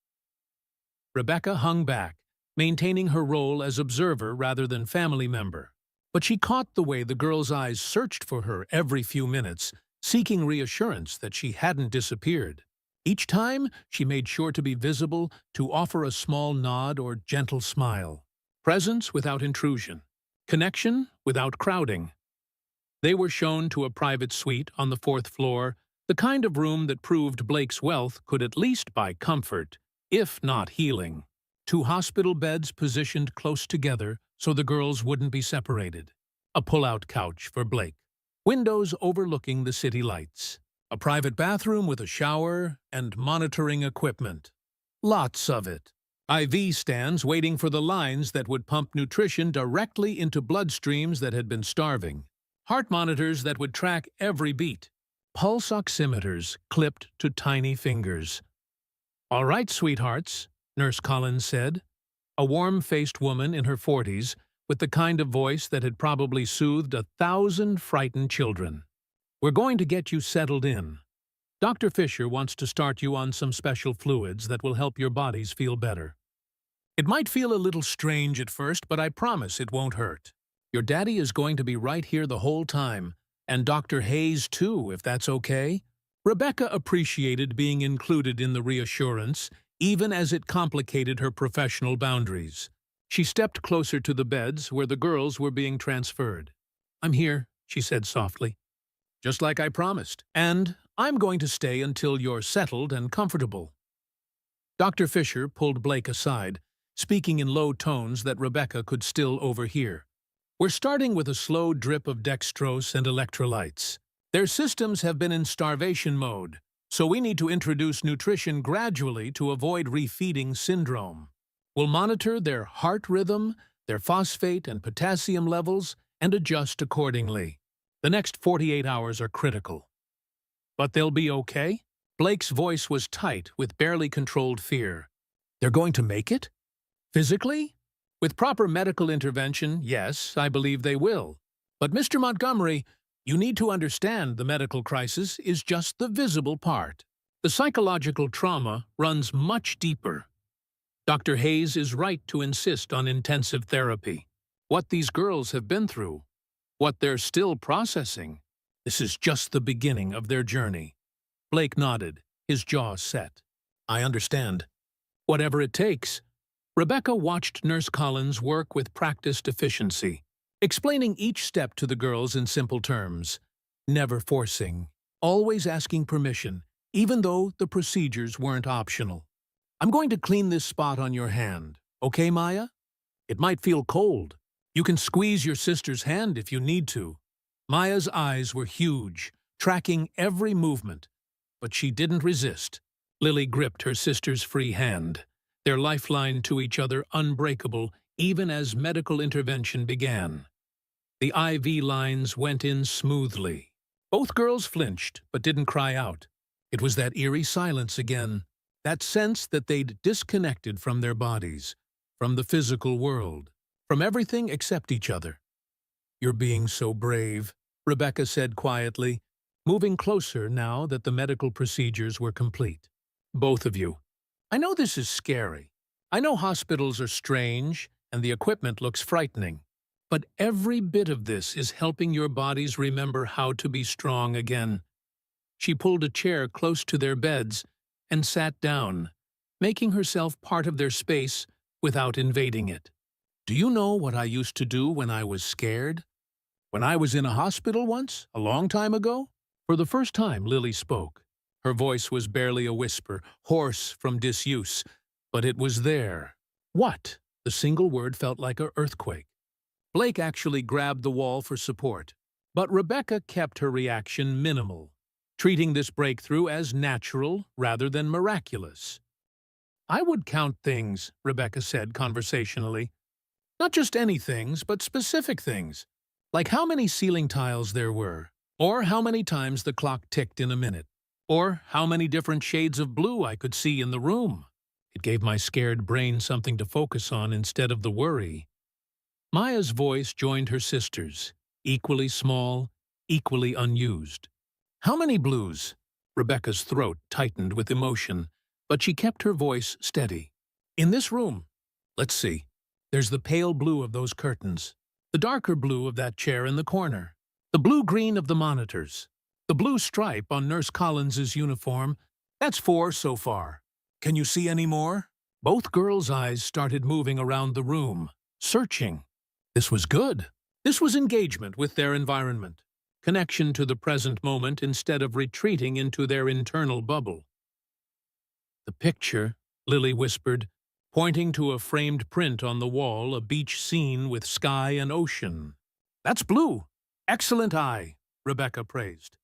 Speaker 1: Rebecca hung back, maintaining her role as observer rather than family member. But she caught the way the girl's eyes searched for her every few minutes, seeking reassurance that she hadn't disappeared. Each time, she made sure to be visible, to offer a small nod or gentle smile. Presence without intrusion. Connection without crowding. They were shown to a private suite on the 4th floor, the kind of room that proved Blake's wealth could at least buy comfort, if not healing. 2 hospital beds positioned close together so the girls wouldn't be separated. A pull-out couch for Blake. Windows overlooking the city lights. A private bathroom with a shower and monitoring equipment. Lots of it. IV stands waiting for the lines that would pump nutrition directly into bloodstreams that had been starving. Heart monitors that would track every beat. Pulse oximeters clipped to tiny fingers. "All right, sweethearts," Nurse Collins said. A warm-faced woman in her 40s, with the kind of voice that had probably soothed 1,000 frightened children. "We're going to get you settled in. Dr. Fisher wants to start you on some special fluids that will help your bodies feel better. It might feel a little strange at first, but I promise it won't hurt. Your daddy is going to be right here the whole time, and Dr. Hayes too, if that's okay." Rebecca appreciated being included in the reassurance, even as it complicated her professional boundaries. She stepped closer to the beds where the girls were being transferred. "I'm here," she said softly. just like I promised. And I'm going to stay until you're settled and comfortable. Dr. Fisher pulled Blake aside, speaking in low tones that Rebecca could still overhear. We're starting with a slow drip of dextrose and electrolytes. Their systems have been in starvation mode, so we need to introduce nutrition gradually to avoid refeeding syndrome. We'll monitor their heart rhythm, their phosphate and potassium levels, and adjust accordingly. The next 48 hours are critical. But they'll be okay? Blake's voice was tight with barely controlled fear. They're going to make it? Physically? With proper medical intervention, yes, I believe they will. But Mr. Montgomery, you need to understand the medical crisis is just the visible part. The psychological trauma runs much deeper. Dr. Hayes is right to insist on intensive therapy. What these girls have been through, what they're still processing, this is just the beginning of their journey. Blake nodded, his jaw set. I understand. Whatever it takes. Rebecca watched Nurse Collins work with practiced efficiency, explaining each step to the girls in simple terms. Never forcing, always asking permission, even though the procedures weren't optional. I'm going to clean this spot on your hand, okay, Maya? It might feel cold. You can squeeze your sister's hand if you need to. Maya's eyes were huge, tracking every movement. But she didn't resist. Lily gripped her sister's free hand, their lifeline to each other unbreakable even as medical intervention began. The IV lines went in smoothly. Both girls flinched, but didn't cry out. It was that eerie silence again, that sense that they'd disconnected from their bodies, from the physical world, from everything except each other. You're being so brave, Rebecca said quietly, moving closer now that the medical procedures were complete. Both of you. I know this is scary. I know hospitals are strange and the equipment looks frightening. But every bit of this is helping your bodies remember how to be strong again. She pulled a chair close to their beds and sat down, making herself part of their space without invading it. Do you know what I used to do when I was scared? When I was in a hospital once, a long time ago? For the first time, Lily spoke. Her voice was barely a whisper, hoarse from disuse, but it was there. What? The single word felt like an earthquake. Blake actually grabbed the wall for support, but Rebecca kept her reaction minimal, treating this breakthrough as natural rather than miraculous. I would count things, Rebecca said conversationally. Not just any things, but specific things, like how many ceiling tiles there were, or how many times the clock ticked in a minute, or how many different shades of blue I could see in the room. It gave my scared brain something to focus on instead of the worry. Maya's voice joined her sister's, equally small, equally unused. How many blues? Rebecca's throat tightened with emotion, but she kept her voice steady. In this room, let's see, there's the pale blue of those curtains, the darker blue of that chair in the corner, the blue-green of the monitors, the blue stripe on Nurse Collins's uniform. That's 4 so far. Can you see any more? Both girls' eyes started moving around the room, searching. This was good. This was engagement with their environment, connection to the present moment instead of retreating into their internal bubble. The picture, Lily whispered, pointing to a framed print on the wall, a beach scene with sky and ocean. That's blue. Excellent eye, Rebecca praised.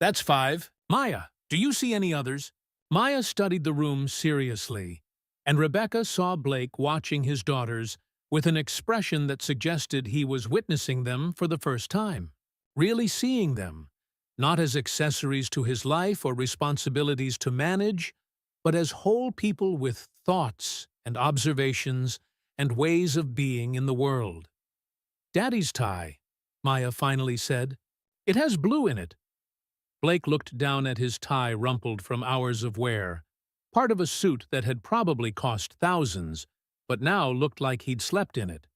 Speaker 1: That's 5. Maya, do you see any others? Maya studied the room seriously, and Rebecca saw Blake watching his daughters with an expression that suggested he was witnessing them for the first time, really seeing them, not as accessories to his life or responsibilities to manage, but as whole people with thoughts and observations and ways of being in the world. Daddy's tie, Maya finally said. It has blue in it. Blake looked down at his tie rumpled from hours of wear, part of a suit that had probably cost thousands, but now looked like he'd slept in it.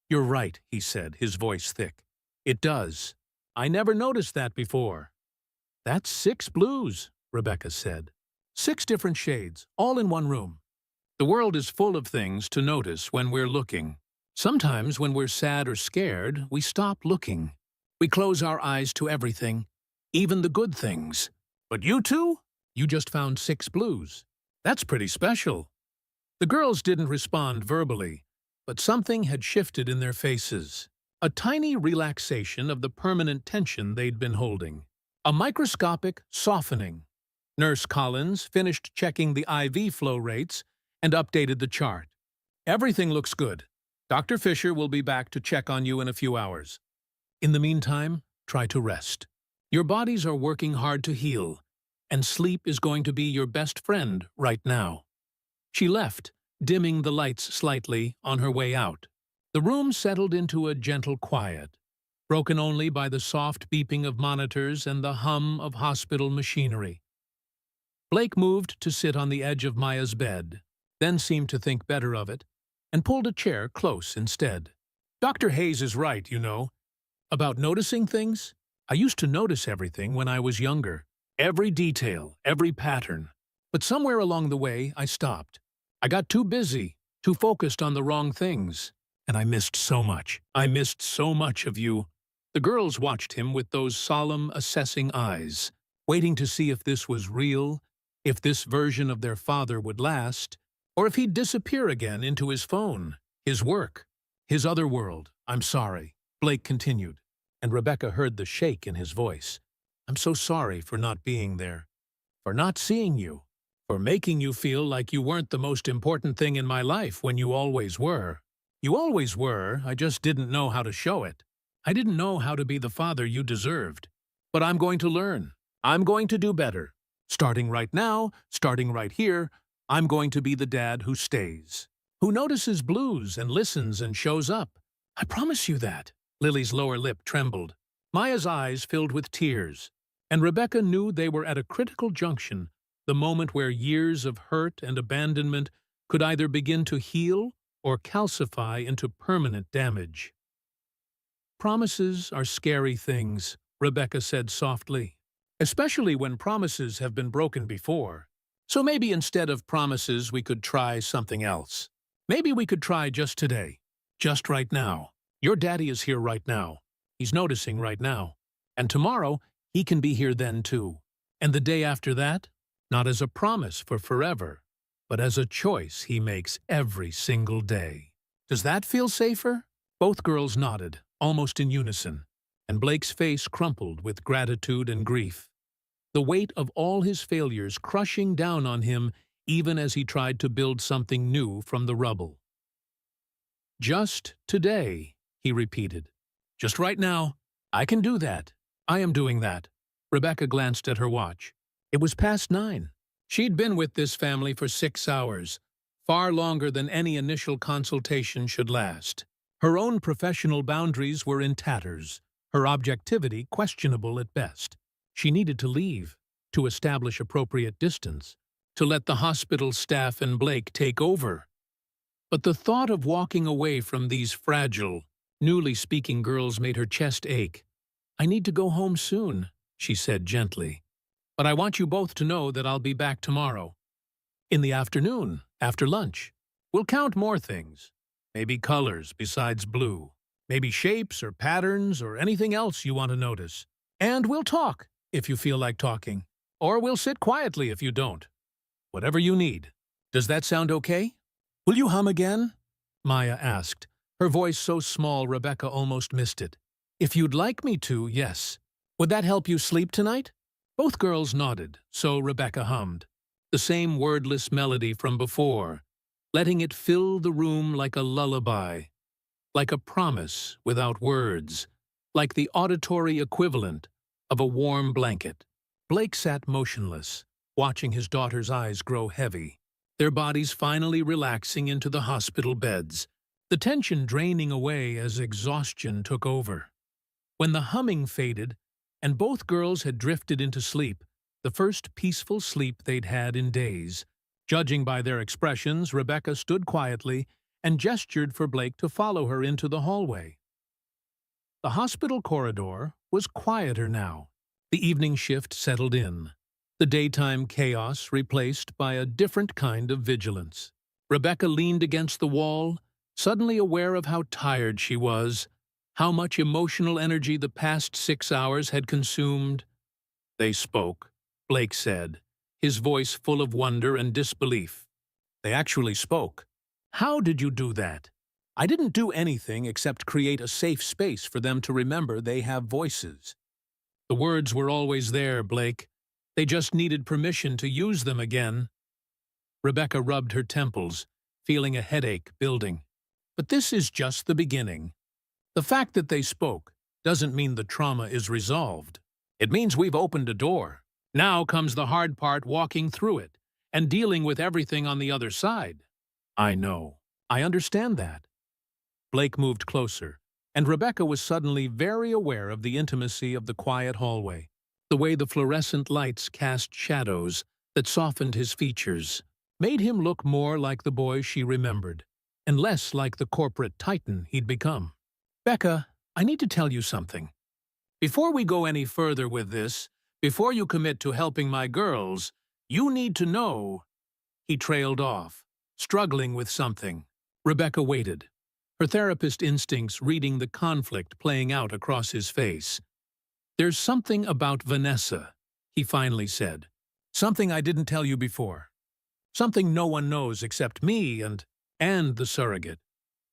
Speaker 1: You're right, he said, his voice thick. It does. I never noticed that before. That's 6 blues, Rebecca said. 6 different shades, all in one room. The world is full of things to notice when we're looking. Sometimes when we're sad or scared, we stop looking. We close our eyes to everything, even the good things. But you two? You just found 6 blues. That's pretty special. The girls didn't respond verbally, but something had shifted in their faces. A tiny relaxation of the permanent tension they'd been holding. A microscopic softening. Nurse Collins finished checking the IV flow rates and updated the chart. Everything looks good. Dr. Fisher will be back to check on you in a few hours. In the meantime, try to rest. Your bodies are working hard to heal, and sleep is going to be your best friend right now. She left, dimming the lights slightly on her way out. The room settled into a gentle quiet, broken only by the soft beeping of monitors and the hum of hospital machinery. Blake moved to sit on the edge of Maya's bed, then seemed to think better of it, and pulled a chair close instead. Dr. Hayes is right, you know. About noticing things? I used to notice everything when I was younger. Every detail, every pattern. But somewhere along the way, I stopped. I got too busy, too focused on the wrong things. And I missed so much. I missed so much of you. The girls watched him with those solemn, assessing eyes, waiting to see if this was real, if this version of their father would last, or if he'd disappear again into his phone, his work, his other world. I'm sorry, Blake continued, and Rebecca heard the shake in his voice. I'm so sorry for not being there, for not seeing you, for making you feel like you weren't the most important thing in my life when you always were. You always were, I just didn't know how to show it. I didn't know how to be the father you deserved. But I'm going to learn. I'm going to do better. Starting right now, starting right here, I'm going to be the dad who stays, who notices blues and listens and shows up. I promise you that. Lily's lower lip trembled. Maya's eyes filled with tears, and Rebecca knew they were at a critical junction, the moment where years of hurt and abandonment could either begin to heal or calcify into permanent damage. Promises are scary things, Rebecca said softly, especially when promises have been broken before. So maybe instead of promises we could try something else. Maybe we could try just today, just right now. Your daddy is here right now. He's noticing right now. And tomorrow, he can be here then too. And the day after that, not as a promise for forever, but as a choice he makes every single day. Does that feel safer? Both girls nodded, almost in unison, and Blake's face crumpled with gratitude and grief. The weight of all his failures crushing down on him even as he tried to build something new from the rubble. Just today, he repeated. Just right now. I can do that. I am doing that. Rebecca glanced at her watch. It was past 9. She'd been with this family for 6 hours, far longer than any initial consultation should last. Her own professional boundaries were in tatters, her objectivity questionable at best. She needed to leave, to establish appropriate distance, to let the hospital staff and Blake take over. But the thought of walking away from these fragile, newly speaking girls made her chest ache. I need to go home soon, she said gently. But I want you both to know that I'll be back tomorrow. In the afternoon, after lunch. We'll count more things. Maybe colors besides blue. Maybe shapes or patterns or anything else you want to notice. And we'll talk, if you feel like talking. Or we'll sit quietly if you don't. Whatever you need. Does that sound okay? Will you hum again? Maya asked, her voice so small Rebecca almost missed it. If you'd like me to, yes. Would that help you sleep tonight? Both girls nodded, so Rebecca hummed. The same wordless melody from before, letting it fill the room like a lullaby, like a promise without words, like the auditory equivalent of a warm blanket. Blake sat motionless, watching his daughter's eyes grow heavy, their bodies finally relaxing into the hospital beds, the tension draining away as exhaustion took over. When the humming faded, and both girls had drifted into sleep, the first peaceful sleep they'd had in days. Judging by their expressions, Rebecca stood quietly and gestured for Blake to follow her into the hallway. The hospital corridor was quieter now. The evening shift settled in, the daytime chaos replaced by a different kind of vigilance. Rebecca leaned against the wall, suddenly aware of how tired she was, how much emotional energy the past 6 hours had consumed. They spoke, Blake said, his voice full of wonder and disbelief. They actually spoke. How did you do that? I didn't do anything except create a safe space for them to remember they have voices. The words were always there, Blake. They just needed permission to use them again. Rebecca rubbed her temples, feeling a headache building. But this is just the beginning. The fact that they spoke doesn't mean the trauma is resolved. It means we've opened a door. Now comes the hard part, walking through it and dealing with everything on the other side. I know. I understand that. Blake moved closer, and Rebecca was suddenly very aware of the intimacy of the quiet hallway, the way the fluorescent lights cast shadows that softened his features, made him look more like the boy she remembered, and less like the corporate titan he'd become. Becca, I need to tell you something. Before we go any further with this, before you commit to helping my girls, you need to know. He trailed off, struggling with something. Rebecca waited, her therapist instincts reading the conflict playing out across his face. There's something about Vanessa, he finally said. Something I didn't tell you before. Something no one knows except me and the surrogate.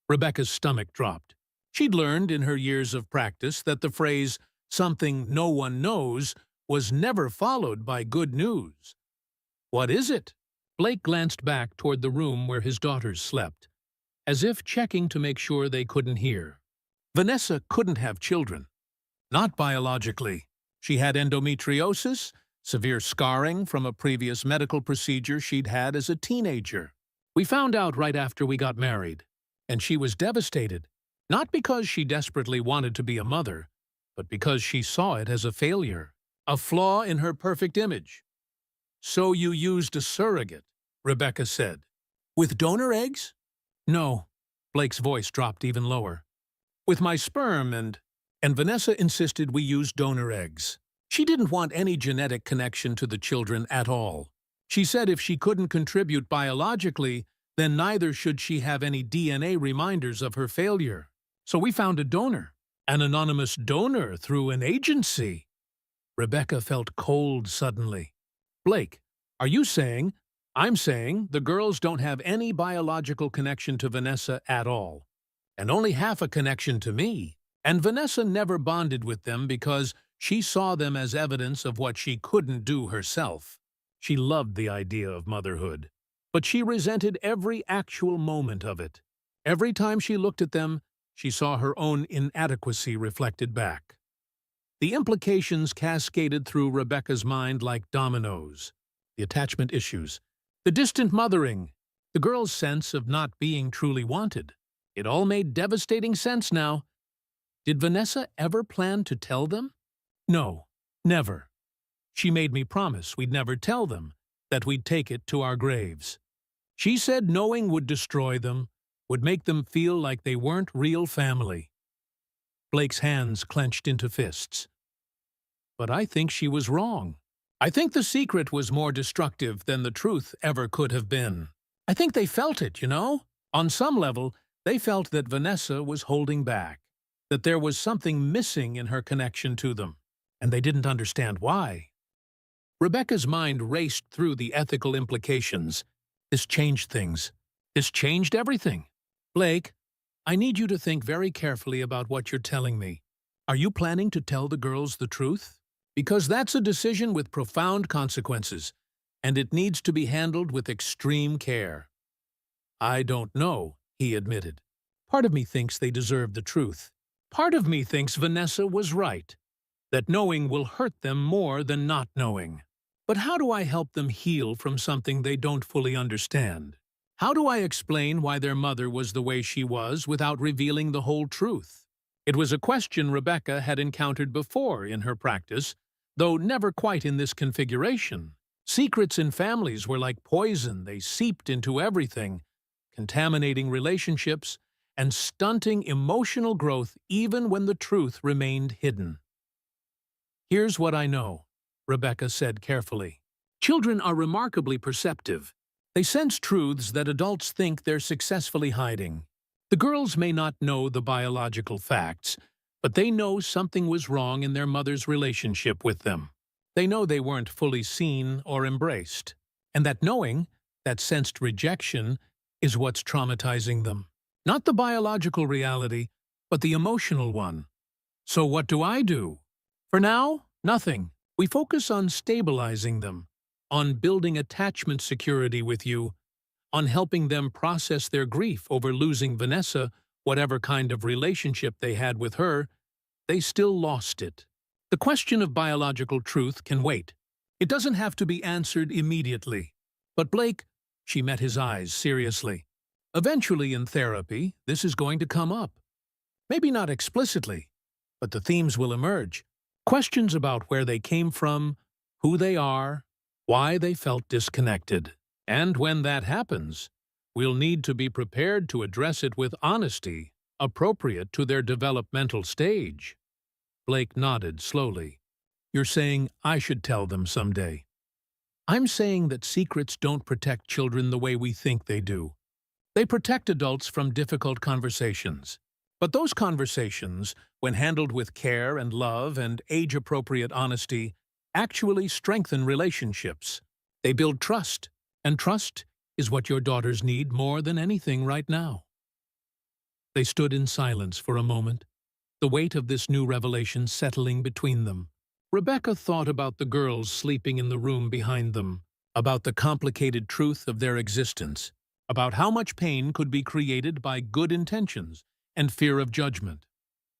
Speaker 1: Rebecca's stomach dropped. She'd learned in her years of practice that the phrase, something no one knows, was never followed by good news. What is it? Blake glanced back toward the room where his daughters slept, as if checking to make sure they couldn't hear. Vanessa couldn't have children. Not biologically. She had endometriosis, severe scarring from a previous medical procedure she'd had as a teenager. We found out right after we got married, and she was devastated, not because she desperately wanted to be a mother, but because she saw it as a failure, a flaw in her perfect image. So you used a surrogate, Rebecca said. With donor eggs? No. Blake's voice dropped even lower. With my sperm and Vanessa insisted we use donor eggs. She didn't want any genetic connection to the children at all. She said if she couldn't contribute biologically, then neither should she have any DNA reminders of her failure. So we found a donor, an anonymous donor through an agency. Rebecca felt cold suddenly. Blake, are you saying? I'm saying the girls don't have any biological connection to Vanessa at all, and only half a connection to me. And Vanessa never bonded with them because she saw them as evidence of what she couldn't do herself. She loved the idea of motherhood, but she resented every actual moment of it. Every time she looked at them, she saw her own inadequacy reflected back. The implications cascaded through Rebecca's mind like dominoes. The attachment issues, the distant mothering, the girl's sense of not being truly wanted. It all made devastating sense now. Did Vanessa ever plan to tell them? No, never. She made me promise we'd never tell them, that we'd take it to our graves. She said knowing would destroy them, would make them feel like they weren't real family. Blake's hands clenched into fists. But I think she was wrong. I think the secret was more destructive than the truth ever could have been. I think they felt it, you know? On some level, they felt that Vanessa was holding back, that there was something missing in her connection to them, and they didn't understand why. Rebecca's mind raced through the ethical implications. This changed things. This changed everything. Blake, I need you to think very carefully about what you're telling me. Are you planning to tell the girls the truth? Because that's a decision with profound consequences, and it needs to be handled with extreme care. I don't know, he admitted. Part of me thinks they deserve the truth. Part of me thinks Vanessa was right, that knowing will hurt them more than not knowing. But how do I help them heal from something they don't fully understand? How do I explain why their mother was the way she was without revealing the whole truth? It was a question Rebecca had encountered before in her practice, though never quite in this configuration. Secrets in families were like poison. They seeped into everything, contaminating relationships and stunting emotional growth even when the truth remained hidden. Here's what I know, Rebecca said carefully. Children are remarkably perceptive. They sense truths that adults think they're successfully hiding. The girls may not know the biological facts, but they know something was wrong in their mother's relationship with them. They know they weren't fully seen or embraced. And that knowing, that sensed rejection, is what's traumatizing them. Not the biological reality, but the emotional one. So what do I do? For now, nothing. We focus on stabilizing them, on building attachment security with you, on helping them process their grief over losing Vanessa, whatever kind of relationship they had with her. They still lost it. The question of biological truth can wait. It doesn't have to be answered immediately. But Blake, she met his eyes seriously. Eventually in therapy, this is going to come up. Maybe not explicitly, but the themes will emerge. Questions about where they came from, who they are, why they felt disconnected. And when that happens, we'll need to be prepared to address it with honesty, appropriate to their developmental stage. Blake nodded slowly. You're saying I should tell them someday. I'm saying that secrets don't protect children the way we think they do. They protect adults from difficult conversations. But those conversations, when handled with care and love and age-appropriate honesty, actually strengthen relationships. They build trust, and trust is what your daughters need more than anything right now. They stood in silence for a moment, the weight of this new revelation settling between them. Rebecca thought about the girls sleeping in the room behind them, about the complicated truth of their existence, about how much pain could be created by good intentions and fear of judgment.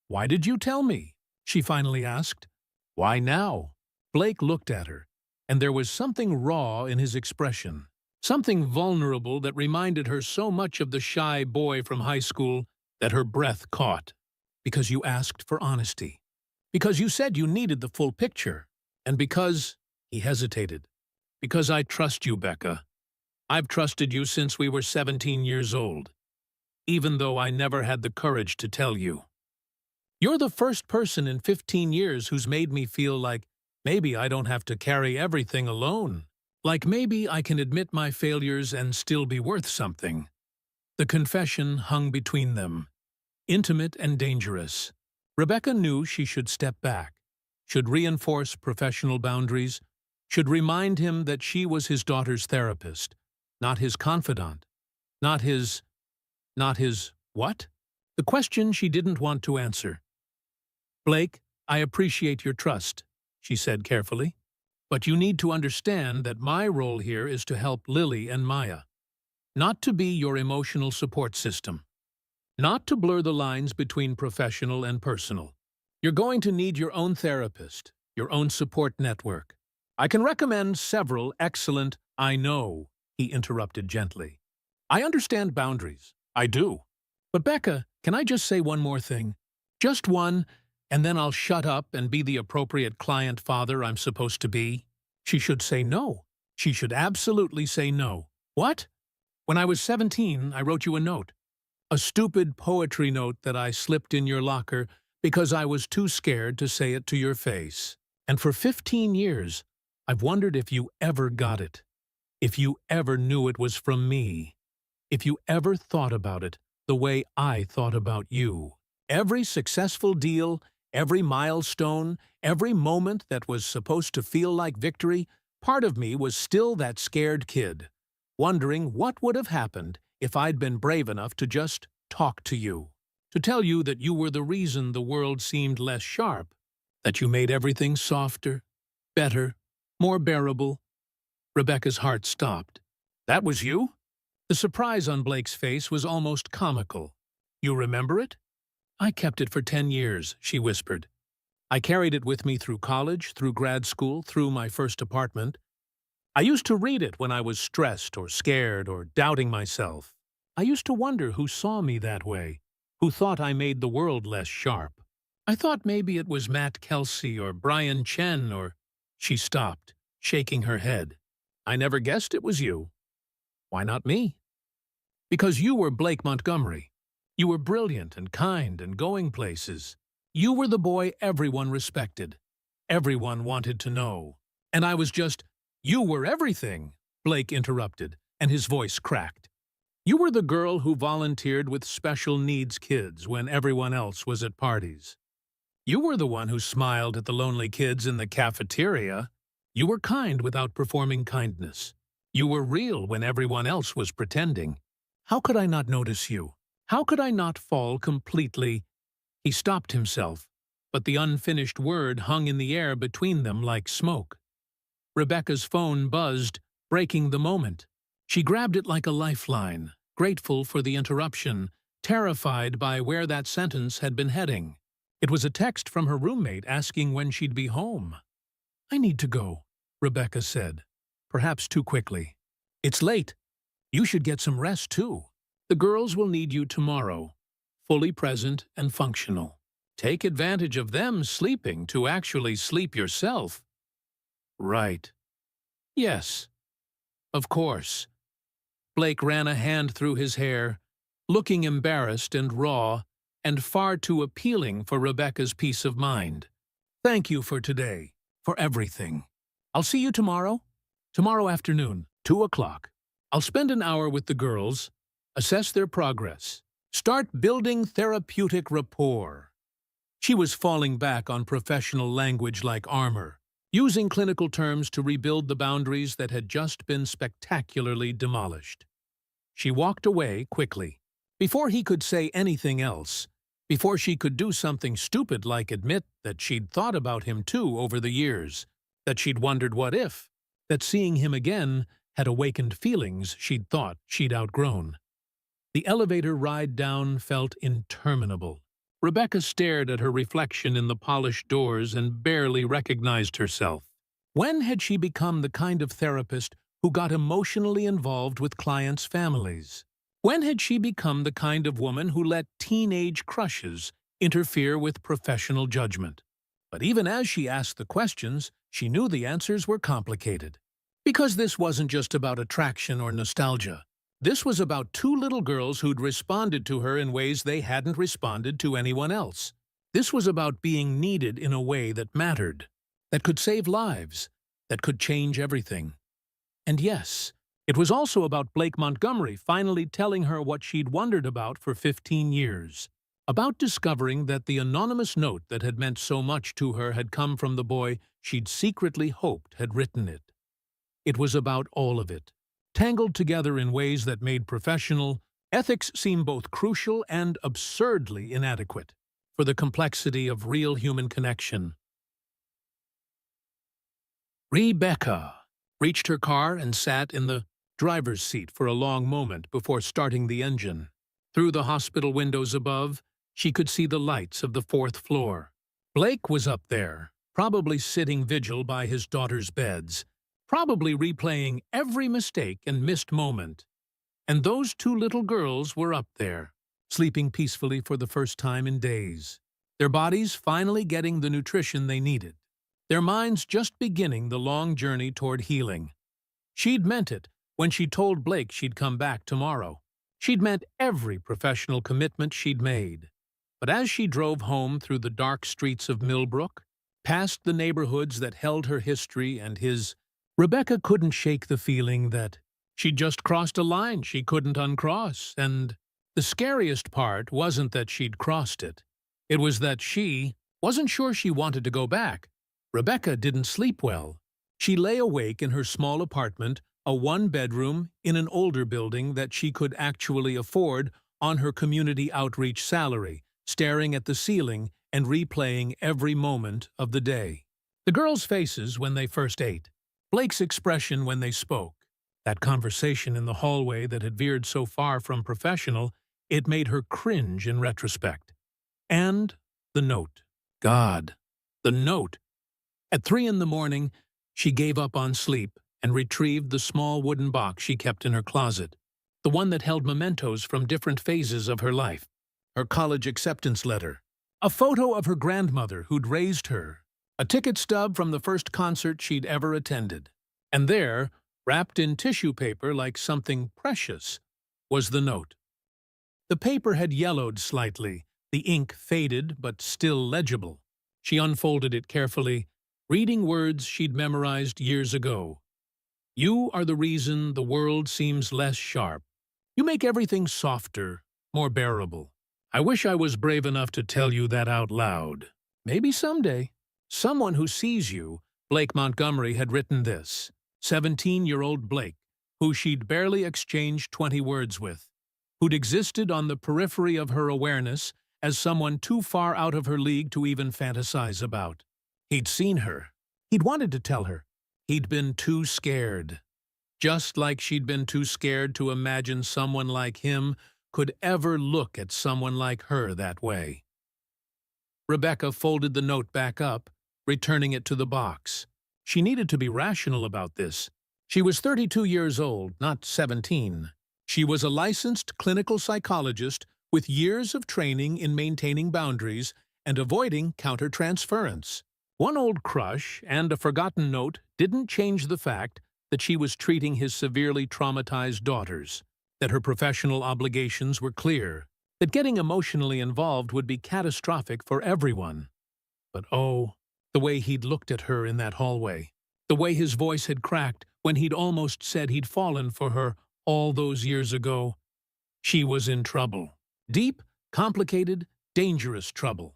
Speaker 1: "Why did you tell me?" she finally asked. "Why now?" Blake looked at her, and there was something raw in his expression, something vulnerable that reminded her so much of the shy boy from high school that her breath caught. "Because you asked for honesty. Because you said you needed the full picture. And because," he hesitated, "because I trust you, Becca. I've trusted you since we were 17 years old, even though I never had the courage to tell you. You're the first person in 15 years who's made me feel like maybe I don't have to carry everything alone. Like maybe I can admit my failures and still be worth something." The confession hung between them, intimate and dangerous. Rebecca knew she should step back, should reinforce professional boundaries, should remind him that she was his daughter's therapist, not his confidant, not his what? The question she didn't want to answer. "Blake, I appreciate your trust," she said carefully, "but you need to understand that my role here is to help Lily and Maya, not to be your emotional support system. Not to blur the lines between professional and personal. You're going to need your own therapist, your own support network. I can recommend several excellent—" "I know," he interrupted gently. "I understand boundaries. I do. But Becca, can I just say one more thing? Just one, and then I'll shut up and be the appropriate client father I'm supposed to be?" She should say no. She should absolutely say no. "What? When I was 17, I wrote you a note. A stupid poetry note that I slipped in your locker because I was too scared to say it to your face. And for 15 years, I've wondered if you ever got it. If you ever knew it was from me. If you ever thought about it the way I thought about you. Every successful deal, every milestone, every moment that was supposed to feel like victory, part of me was still that scared kid, wondering what would have happened if I'd been brave enough to just talk to you, to tell you that you were the reason the world seemed less sharp, that you made everything softer, better, more bearable." Rebecca's heart stopped. "That was you?" The surprise on Blake's face was almost comical. "You remember it?" "I kept it for 10 years, she whispered. "I carried it with me through college, through grad school, through my first apartment. I used to read it when I was stressed or scared or doubting myself. I used to wonder who saw me that way, who thought I made the world less sharp. I thought maybe it was Matt Kelsey or Brian Chen or—" She stopped, shaking her head. "I never guessed it was you." "Why not me?" "Because you were Blake Montgomery. You were brilliant and kind and going places. You were the boy everyone respected. Everyone wanted to know. And I was just—" "You were everything," Blake interrupted, and his voice cracked. "You were the girl who volunteered with special needs kids when everyone else was at parties. You were the one who smiled at the lonely kids in the cafeteria. You were kind without performing kindness. You were real when everyone else was pretending. How could I not notice you? How could I not fall completely? He stopped himself, but the unfinished word hung in the air between them like smoke. Rebecca's phone buzzed, breaking the moment. She grabbed it like a lifeline, grateful for the interruption, terrified by where that sentence had been heading. It was a text from her roommate asking when she'd be home. "I need to go," Rebecca said, perhaps too quickly. "It's late. You should get some rest, too. The girls will need you tomorrow, fully present and functional. Take advantage of them sleeping to actually sleep yourself." "Right. Yes. Of course." Blake ran a hand through his hair, looking embarrassed and raw, and far too appealing for Rebecca's peace of mind. "Thank you for today, for everything. I'll see you tomorrow. Tomorrow afternoon, 2 o'clock. I'll spend an hour with the girls, assess their progress, start building therapeutic rapport." She was falling back on professional language like armor, using clinical terms to rebuild the boundaries that had just been spectacularly demolished. She walked away quickly. Before he could say anything else, before she could do something stupid like admit that she'd thought about him too over the years, that she'd wondered what if, that seeing him again had awakened feelings she'd thought she'd outgrown. The elevator ride down felt interminable. Rebecca stared at her reflection in the polished doors and barely recognized herself. When had she become the kind of therapist who got emotionally involved with clients' families? When had she become the kind of woman who let teenage crushes interfere with professional judgment? But even as she asked the questions, she knew the answers were complicated. Because this wasn't just about attraction or nostalgia. This was about two little girls who'd responded to her in ways they hadn't responded to anyone else. This was about being needed in a way that mattered, that could save lives, that could change everything. And yes, it was also about Blake Montgomery finally telling her what she'd wondered about for 15 years. About discovering that the anonymous note that had meant so much to her had come from the boy she'd secretly hoped had written it. It was about all of it, tangled together in ways that made professional ethics seem both crucial and absurdly inadequate for the complexity of real human connection. Rebecca reached her car and sat in the driver's seat for a long moment before starting the engine. Through the hospital windows above, she could see the lights of the 4th floor. Blake was up there, probably sitting vigil by his daughter's beds, probably replaying every mistake and missed moment. And those two little girls were up there, sleeping peacefully for the first time in days, their bodies finally getting the nutrition they needed, their minds just beginning the long journey toward healing. She'd meant it when she told Blake she'd come back tomorrow. She'd meant every professional commitment she'd made. But as she drove home through the dark streets of Millbrook, past the neighborhoods that held her history and his, Rebecca couldn't shake the feeling that she'd just crossed a line she couldn't uncross, and the scariest part wasn't that she'd crossed it. It was that she wasn't sure she wanted to go back. Rebecca didn't sleep well. She lay awake in her small apartment, a one-bedroom in an older building that she could actually afford on her community outreach salary, staring at the ceiling and replaying every moment of the day. The girls' faces when they first ate, Blake's expression when they spoke, that conversation in the hallway that had veered so far from professional, it made her cringe in retrospect. And the note. God, the note. At 3 in the morning, she gave up on sleep and retrieved the small wooden box she kept in her closet, the one that held mementos from different phases of her life, her college acceptance letter, a photo of her grandmother who'd raised her, a ticket stub from the first concert she'd ever attended. And there, wrapped in tissue paper like something precious, was the note. The paper had yellowed slightly, the ink faded but still legible. She unfolded it carefully, reading words she'd memorized years ago. "You are the reason the world seems less sharp. You make everything softer, more bearable. I wish I was brave enough to tell you that out loud. Maybe someday. Someone who sees you, Blake Montgomery had written this. 17-year-old Blake, who she'd barely exchanged 20 words with, who'd existed on the periphery of her awareness as someone too far out of her league to even fantasize about. He'd seen her. He'd wanted to tell her. He'd been too scared. Just like she'd been too scared to imagine someone like him could ever look at someone like her that way. Rebecca folded the note back up, returning it to the box. She needed to be rational about this. She was 32 years old, not 17. She was a licensed clinical psychologist with years of training in maintaining boundaries and avoiding countertransference. One old crush and a forgotten note didn't change the fact that she was treating his severely traumatized daughters, that her professional obligations were clear, that getting emotionally involved would be catastrophic for everyone. But oh, the way he'd looked at her in that hallway, the way his voice had cracked when he'd almost said he'd fallen for her all those years ago. She was in trouble. Deep, complicated, dangerous trouble.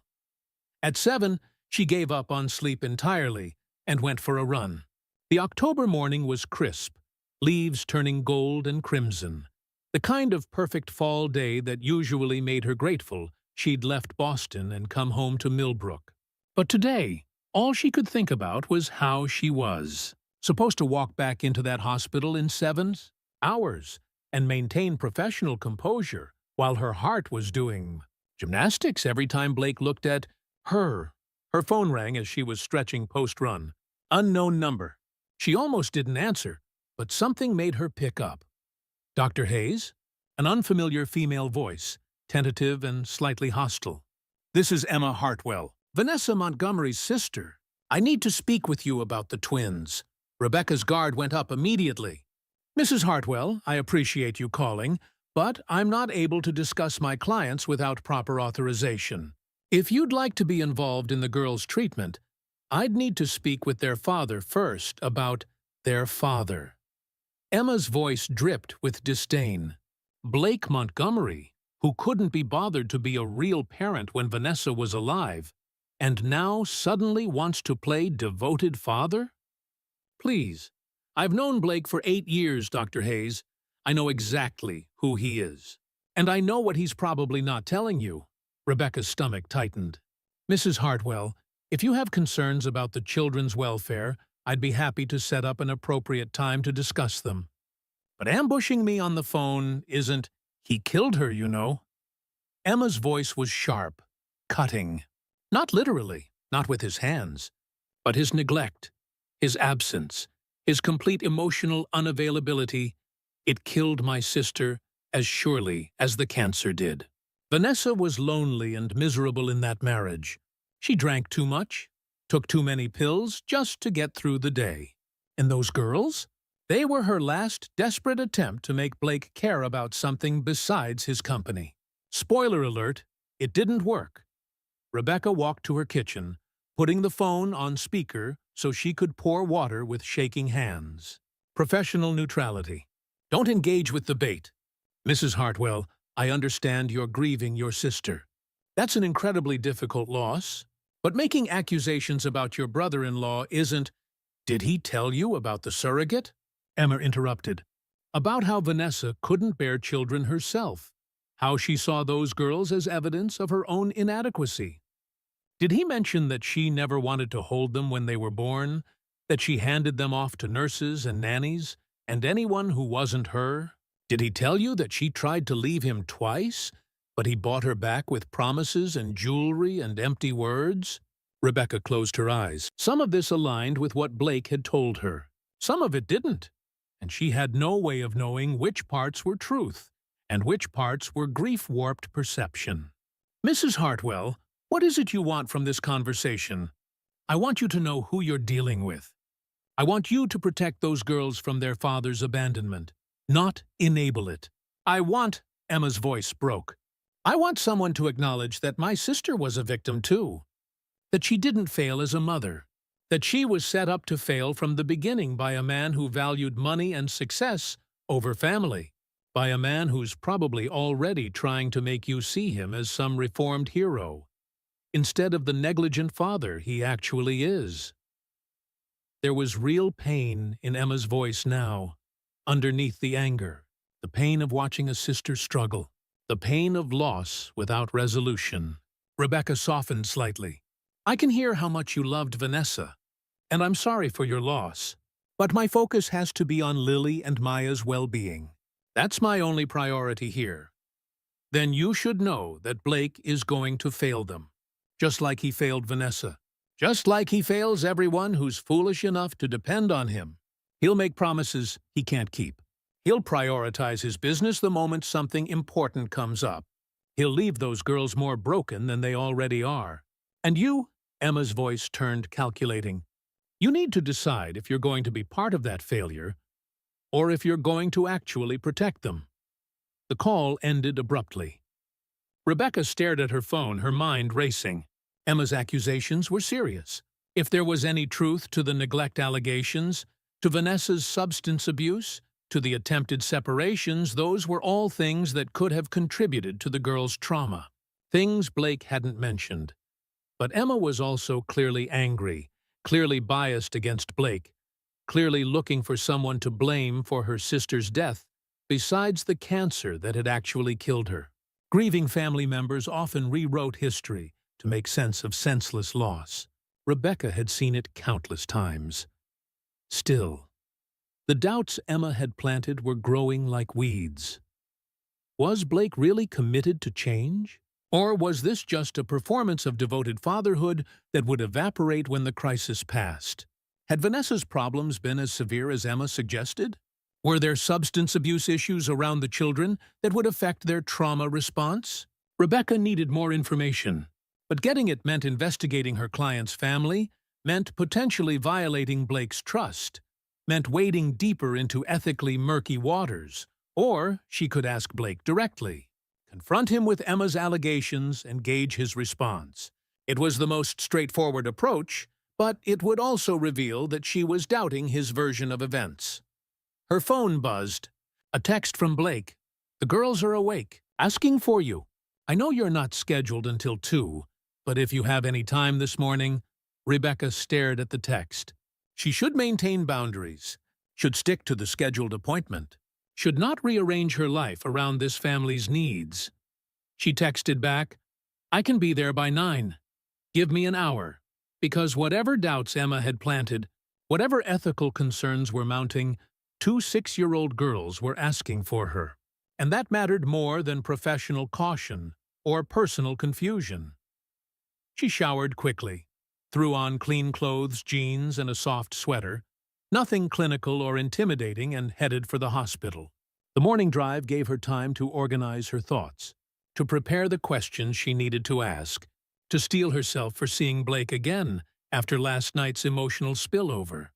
Speaker 1: At 7, she gave up on sleep entirely and went for a run. The October morning was crisp, leaves turning gold and crimson, the kind of perfect fall day that usually made her grateful she'd left Boston and come home to Millbrook. But today, all she could think about was how she was. Supposed to walk back into that hospital in 7 hours and maintain professional composure while her heart was doing gymnastics every time Blake looked at her. Her phone rang as she was stretching post-run. Unknown number. She almost didn't answer, but something made her pick up. Dr. Hayes? An unfamiliar female voice, tentative and slightly hostile. This is Emma Hartwell, Vanessa Montgomery's sister. I need to speak with you about the twins. Rebecca's guard went up immediately. Mrs. Hartwell, I appreciate you calling, but I'm not able to discuss my clients without proper authorization. If you'd like to be involved in the girls' treatment, I'd need to speak with their father first about their father. Emma's voice dripped with disdain. Blake Montgomery, who couldn't be bothered to be a real parent when Vanessa was alive, and now suddenly wants to play devoted father? Please, I've known Blake for 8 years, Dr. Hayes. I know exactly who he is. And I know what he's probably not telling you. Rebecca's stomach tightened. Mrs. Hartwell, if you have concerns about the children's welfare, I'd be happy to set up an appropriate time to discuss them. But ambushing me on the phone isn't, he killed her, you know. Emma's voice was sharp, cutting. Not literally, not with his hands, but his neglect, his absence, his complete emotional unavailability. It killed my sister as surely as the cancer did. Vanessa was lonely and miserable in that marriage. She drank too much, took too many pills just to get through the day. And those girls? They were her last desperate attempt to make Blake care about something besides his company. Spoiler alert, it didn't work. Rebecca walked to her kitchen, putting the phone on speaker so she could pour water with shaking hands. Professional neutrality. Don't engage with the bait. Mrs. Hartwell, I understand you're grieving your sister. That's an incredibly difficult loss. But making accusations about your brother-in-law isn't— Did he tell you about the surrogate? Emma interrupted. About how Vanessa couldn't bear children herself. How she saw those girls as evidence of her own inadequacy. Did he mention that she never wanted to hold them when they were born? That she handed them off to nurses and nannies, and anyone who wasn't her? Did he tell you that she tried to leave him twice, but he bought her back with promises and jewelry and empty words? Rebecca closed her eyes. Some of this aligned with what Blake had told her. Some of it didn't, and she had no way of knowing which parts were truth and which parts were grief-warped perception. Mrs. Hartwell, what is it you want from this conversation? I want you to know who you're dealing with. I want you to protect those girls from their father's abandonment, not enable it. Emma's voice broke. I want someone to acknowledge that my sister was a victim too. That she didn't fail as a mother. That she was set up to fail from the beginning by a man who valued money and success over family. By a man who's probably already trying to make you see him as some reformed hero, instead of the negligent father he actually is. There was real pain in Emma's voice now, underneath the anger, the pain of watching a sister struggle, the pain of loss without resolution. Rebecca softened slightly. I can hear how much you loved Vanessa, and I'm sorry for your loss. But my focus has to be on Lily and Maya's well-being. That's my only priority here. Then you should know that Blake is going to fail them, just like he failed Vanessa. Just like he fails everyone who's foolish enough to depend on him. He'll make promises he can't keep. He'll prioritize his business the moment something important comes up. He'll leave those girls more broken than they already are. And you, Emma's voice turned calculating, you need to decide if you're going to be part of that failure or if you're going to actually protect them. The call ended abruptly. Rebecca stared at her phone, her mind racing. Emma's accusations were serious. If there was any truth to the neglect allegations, to Vanessa's substance abuse, to the attempted separations, those were all things that could have contributed to the girl's trauma. Things Blake hadn't mentioned. But Emma was also clearly angry, clearly biased against Blake, clearly looking for someone to blame for her sister's death, besides the cancer that had actually killed her. Grieving family members often rewrote history to make sense of senseless loss. Rebecca had seen it countless times. Still, the doubts Emma had planted were growing like weeds. Was Blake really committed to change? Or was this just a performance of devoted fatherhood that would evaporate when the crisis passed? Had Vanessa's problems been as severe as Emma suggested? Were there substance abuse issues around the children that would affect their trauma response? Rebecca needed more information, but getting it meant investigating her client's family, meant potentially violating Blake's trust, meant wading deeper into ethically murky waters, or she could ask Blake directly. Confront him with Emma's allegations and gauge his response. It was the most straightforward approach, but it would also reveal that she was doubting his version of events. Her phone buzzed. A text from Blake. The girls are awake, asking for you. I know you're not scheduled until 2, but if you have any time this morning. Rebecca stared at the text. She should maintain boundaries, should stick to the scheduled appointment, should not rearrange her life around this family's needs. She texted back, I can be there by 9. Give me an hour. Because whatever doubts Emma had planted, whatever ethical concerns were mounting, 2 6-year-old girls were asking for her. And that mattered more than professional caution or personal confusion. She showered quickly, threw on clean clothes, jeans, and a soft sweater, nothing clinical or intimidating, and headed for the hospital. The morning drive gave her time to organize her thoughts, to prepare the questions she needed to ask, to steel herself for seeing Blake again after last night's emotional spillover.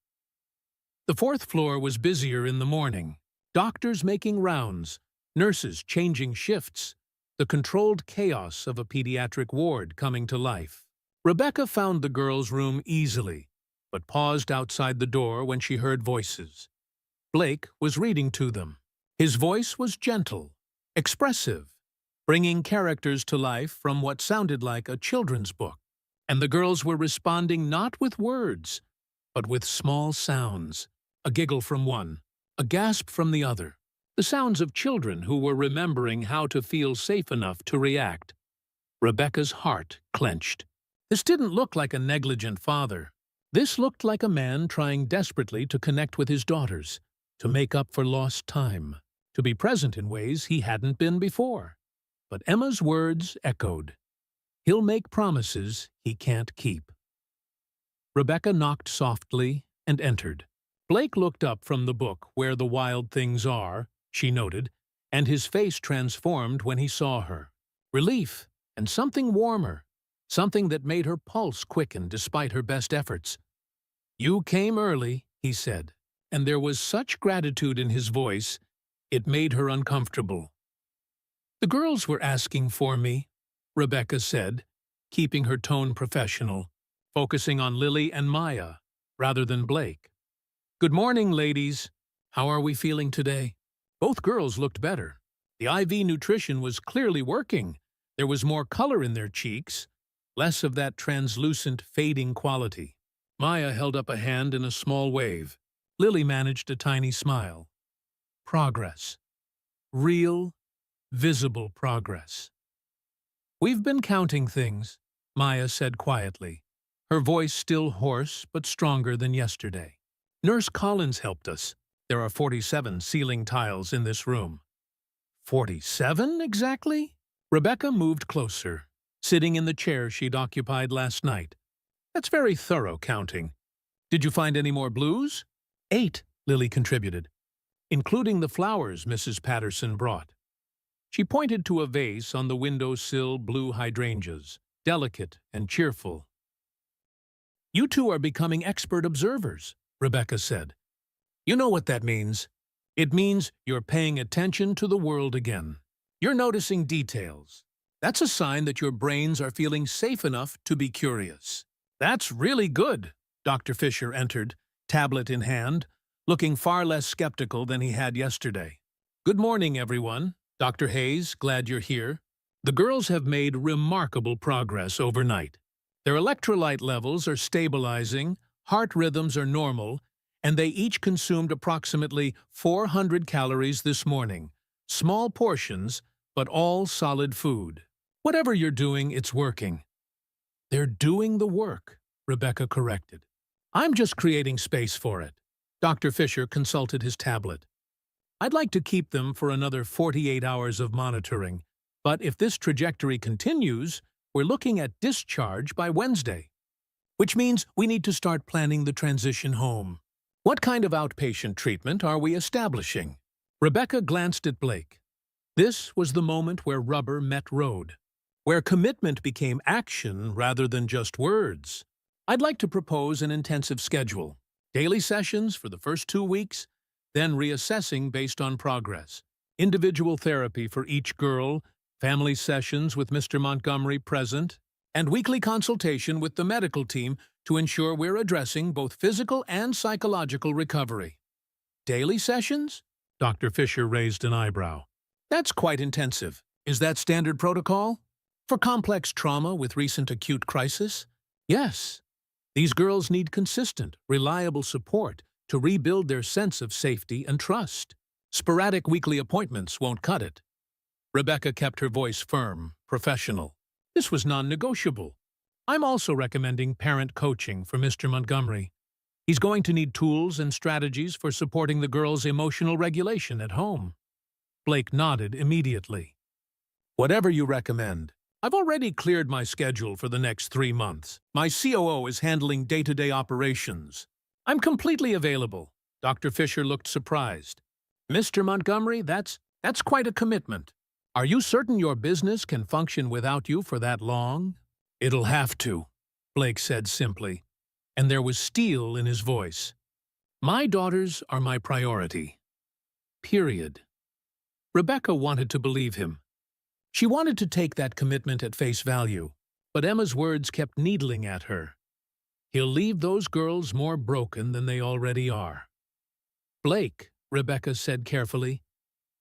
Speaker 1: The 4th floor was busier in the morning, doctors making rounds, nurses changing shifts, the controlled chaos of a pediatric ward coming to life. Rebecca found the girls' room easily, but paused outside the door when she heard voices. Blake was reading to them. His voice was gentle, expressive, bringing characters to life from what sounded like a children's book. And the girls were responding not with words, but with small sounds, a giggle from one, a gasp from the other, the sounds of children who were remembering how to feel safe enough to react. Rebecca's heart clenched. This didn't look like a negligent father. This looked like a man trying desperately to connect with his daughters, to make up for lost time, to be present in ways he hadn't been before. But Emma's words echoed. He'll make promises he can't keep. Rebecca knocked softly and entered. Blake looked up from the book Where the Wild Things Are, she noted, and his face transformed when he saw her. Relief and something warmer, something that made her pulse quicken despite her best efforts. You came early, he said, and there was such gratitude in his voice, it made her uncomfortable. The girls were asking for me, Rebecca said, keeping her tone professional, focusing on Lily and Maya rather than Blake. Good morning, ladies. How are we feeling today? Both girls looked better. The IV nutrition was clearly working. There was more color in their cheeks, less of that translucent, fading quality. Maya held up a hand in a small wave. Lily managed a tiny smile. Progress. Real, visible progress. We've been counting things, Maya said quietly, her voice still hoarse but stronger than yesterday. Nurse Collins helped us. There are 47 ceiling tiles in this room. 47 exactly? Rebecca moved closer, sitting in the chair she'd occupied last night. That's very thorough counting. Did you find any more blues? 8, Lily contributed, including the flowers Mrs. Patterson brought. She pointed to a vase on the windowsill, blue hydrangeas, delicate and cheerful. You two are becoming expert observers, Rebecca said. You know what that means. It means you're paying attention to the world again. You're noticing details. That's a sign that your brains are feeling safe enough to be curious. That's really good. Dr. Fisher entered, tablet in hand, looking far less skeptical than he had yesterday. Good morning, everyone. Dr. Hayes, glad you're here. The girls have made remarkable progress overnight. Their electrolyte levels are stabilizing, heart rhythms are normal, and they each consumed approximately 400 calories this morning. Small portions, but all solid food. Whatever you're doing, it's working. They're doing the work, Rebecca corrected. I'm just creating space for it. Dr. Fisher consulted his tablet. I'd like to keep them for another 48 hours of monitoring, but if this trajectory continues, we're looking at discharge by Wednesday, which means we need to start planning the transition home. What kind of outpatient treatment are we establishing? Rebecca glanced at Blake. This was the moment where rubber met road, where commitment became action rather than just words. I'd like to propose an intensive schedule. Daily sessions for the first 2 weeks, then reassessing based on progress. Individual therapy for each girl, family sessions with Mr. Montgomery present, and weekly consultation with the medical team to ensure we're addressing both physical and psychological recovery. Daily sessions? Dr. Fisher raised an eyebrow. That's quite intensive. Is that standard protocol? For complex trauma with recent acute crisis? Yes. These girls need consistent, reliable support to rebuild their sense of safety and trust. Sporadic weekly appointments won't cut it. Rebecca kept her voice firm, professional. This was non-negotiable. I'm also recommending parent coaching for Mr. Montgomery. He's going to need tools and strategies for supporting the girls' emotional regulation at home. Blake nodded immediately. Whatever you recommend. I've already cleared my schedule for the next 3 months. My COO is handling day-to-day operations. I'm completely available. Dr. Fisher looked surprised. Mr. Montgomery, that's quite a commitment. Are you certain your business can function without you for that long? It'll have to, Blake said simply, and there was steel in his voice. My daughters are my priority. Period. Rebecca wanted to believe him. She wanted to take that commitment at face value, but Emma's words kept needling at her. He'll leave those girls more broken than they already are. Blake, Rebecca said carefully,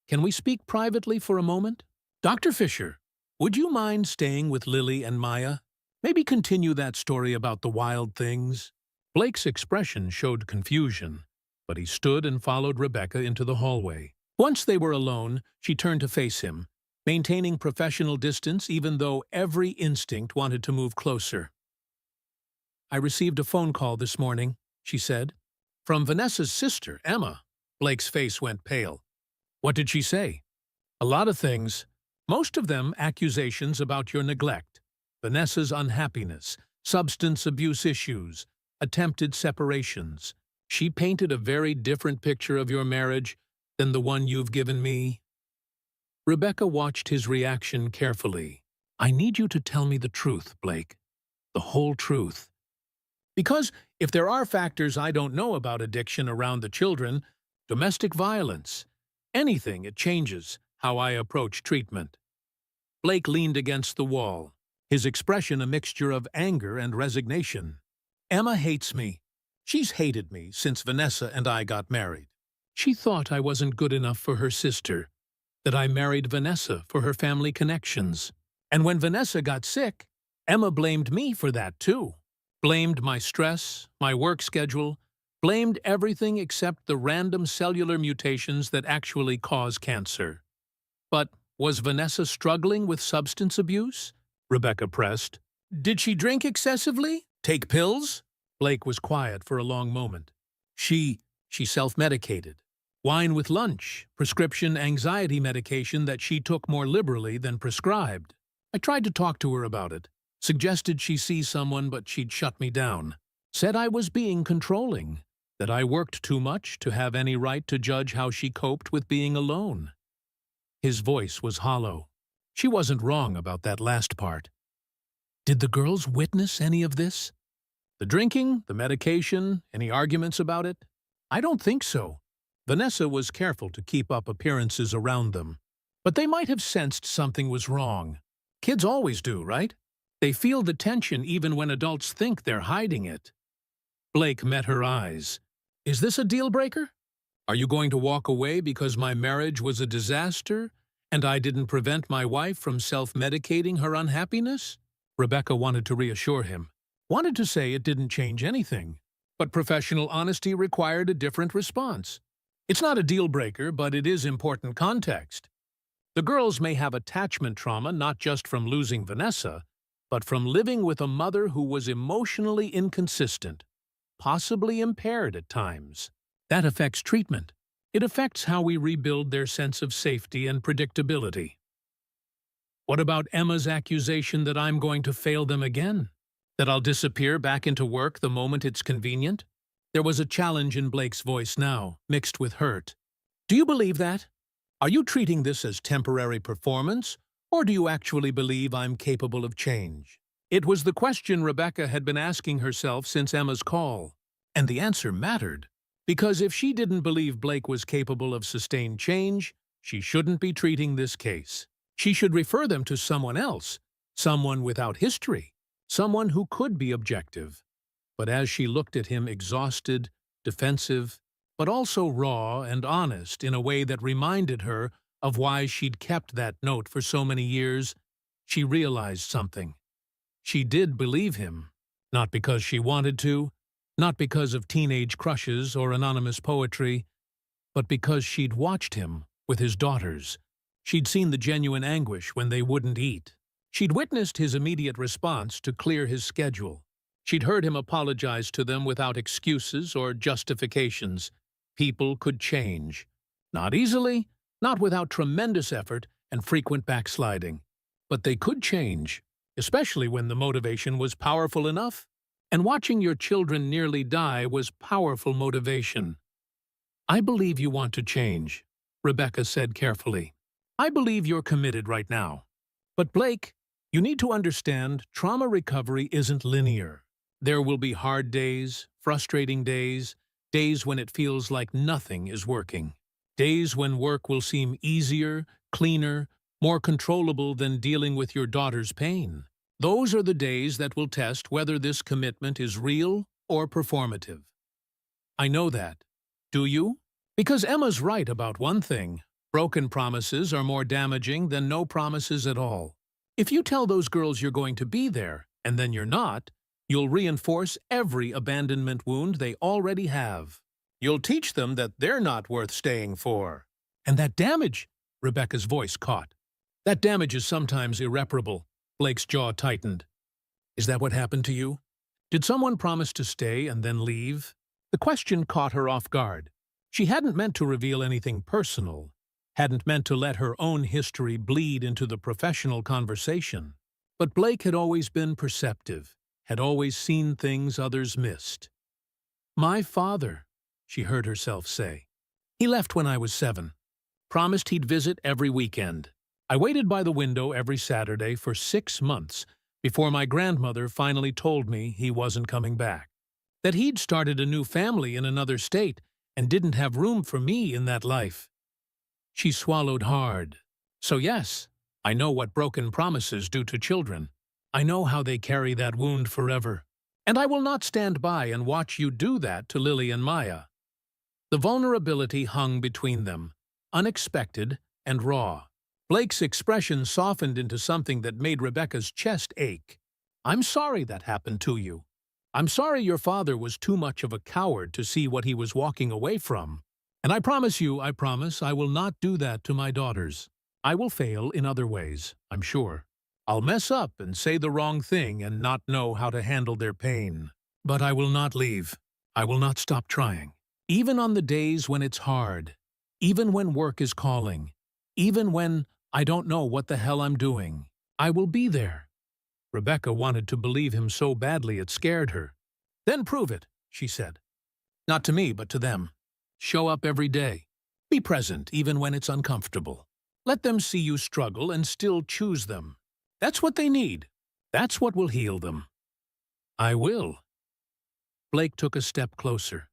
Speaker 1: can we speak privately for a moment? Dr. Fisher, would you mind staying with Lily and Maya? Maybe continue that story about the wild things? Blake's expression showed confusion, but he stood and followed Rebecca into the hallway. Once they were alone, she turned to face him, maintaining professional distance even though every instinct wanted to move closer. I received a phone call this morning, she said. From Vanessa's sister, Emma. Blake's face went pale. What did she say? A lot of things. Most of them accusations about your neglect, Vanessa's unhappiness, substance abuse issues, attempted separations. She painted a very different picture of your marriage than the one you've given me. Rebecca watched his reaction carefully. I need you to tell me the truth, Blake. The whole truth. Because if there are factors I don't know about addiction around the children, domestic violence, anything, it changes how I approach treatment. Blake leaned against the wall, his expression a mixture of anger and resignation. Emma hates me. She's hated me since Vanessa and I got married. She thought I wasn't good enough for her sister, that I married Vanessa for her family connections. And when Vanessa got sick, Emma blamed me for that too. Blamed my stress, my work schedule, blamed everything except the random cellular mutations that actually cause cancer. But was Vanessa struggling with substance abuse? Rebecca pressed. Did she drink excessively? Take pills? Blake was quiet for a long moment. She self-medicated. Wine with lunch, prescription anxiety medication that she took more liberally than prescribed. I tried to talk to her about it. Suggested she see someone, but she'd shut me down. Said I was being controlling, that I worked too much to have any right to judge how she coped with being alone. His voice was hollow. She wasn't wrong about that last part. Did the girls witness any of this? The drinking, the medication, any arguments about it? I don't think so. Vanessa was careful to keep up appearances around them. But they might have sensed something was wrong. Kids always do, right? They feel the tension even when adults think they're hiding it. Blake met her eyes. Is this a deal breaker? Are you going to walk away because my marriage was a disaster and I didn't prevent my wife from self-medicating her unhappiness? Rebecca wanted to reassure him. Wanted to say it didn't change anything. But professional honesty required a different response. It's not a deal breaker, but it is important context. The girls may have attachment trauma not just from losing Vanessa, but from living with a mother who was emotionally inconsistent, possibly impaired at times. That affects treatment. It affects how we rebuild their sense of safety and predictability. What about Emma's accusation that I'm going to fail them again? That I'll disappear back into work the moment it's convenient? There was a challenge in Blake's voice now, mixed with hurt. Do you believe that? Are you treating this as temporary performance, or do you actually believe I'm capable of change? It was the question Rebecca had been asking herself since Emma's call. And the answer mattered. Because if she didn't believe Blake was capable of sustained change, she shouldn't be treating this case. She should refer them to someone else, someone without history, someone who could be objective. But as she looked at him exhausted, defensive, but also raw and honest in a way that reminded her of why she'd kept that note for so many years, she realized something. She did believe him, not because she wanted to, not because of teenage crushes or anonymous poetry, but because she'd watched him with his daughters. She'd seen the genuine anguish when they wouldn't eat. She'd witnessed his immediate response to clear his schedule. She'd heard him apologize to them without excuses or justifications. People could change. Not easily, not without tremendous effort and frequent backsliding. But they could change, especially when the motivation was powerful enough. And watching your children nearly die was powerful motivation. I believe you want to change, Rebecca said carefully. I believe you're committed right now. But Blake, you need to understand trauma recovery isn't linear. There will be hard days, frustrating days, days when it feels like nothing is working. Days when work will seem easier, cleaner, more controllable than dealing with your daughter's pain. Those are the days that will test whether this commitment is real or performative. I know that. Do you? Because Emma's right about one thing. Broken promises are more damaging than no promises at all. If you tell those girls you're going to be there, and then you're not, you'll reinforce every abandonment wound they already have. You'll teach them that they're not worth staying for. And that damage, Rebecca's voice caught. That damage is sometimes irreparable. Blake's jaw tightened. Is that what happened to you? Did someone promise to stay and then leave? The question caught her off guard. She hadn't meant to reveal anything personal, hadn't meant to let her own history bleed into the professional conversation. But Blake had always been perceptive, had always seen things others missed. My father, she heard herself say. He left when I was 7. Promised he'd visit every weekend. I waited by the window every Saturday for 6 months before my grandmother finally told me he wasn't coming back. That he'd started a new family in another state and didn't have room for me in that life. She swallowed hard. So yes, I know what broken promises do to children. I know how they carry that wound forever. And I will not stand by and watch you do that to Lily and Maya. The vulnerability hung between them, unexpected and raw. Blake's expression softened into something that made Rebecca's chest ache. I'm sorry that happened to you. I'm sorry your father was too much of a coward to see what he was walking away from. And I promise you, I promise, I will not do that to my daughters. I will fail in other ways, I'm sure. I'll mess up and say the wrong thing and not know how to handle their pain. But I will not leave. I will not stop trying. Even on the days when it's hard. Even when work is calling. Even when I don't know what the hell I'm doing. I will be there. Rebecca wanted to believe him so badly it scared her. Then prove it, she said. Not to me, but to them. Show up every day. Be present even when it's uncomfortable. Let them see you struggle and still choose them. That's what they need. That's what will heal them. I will. Blake took a step closer,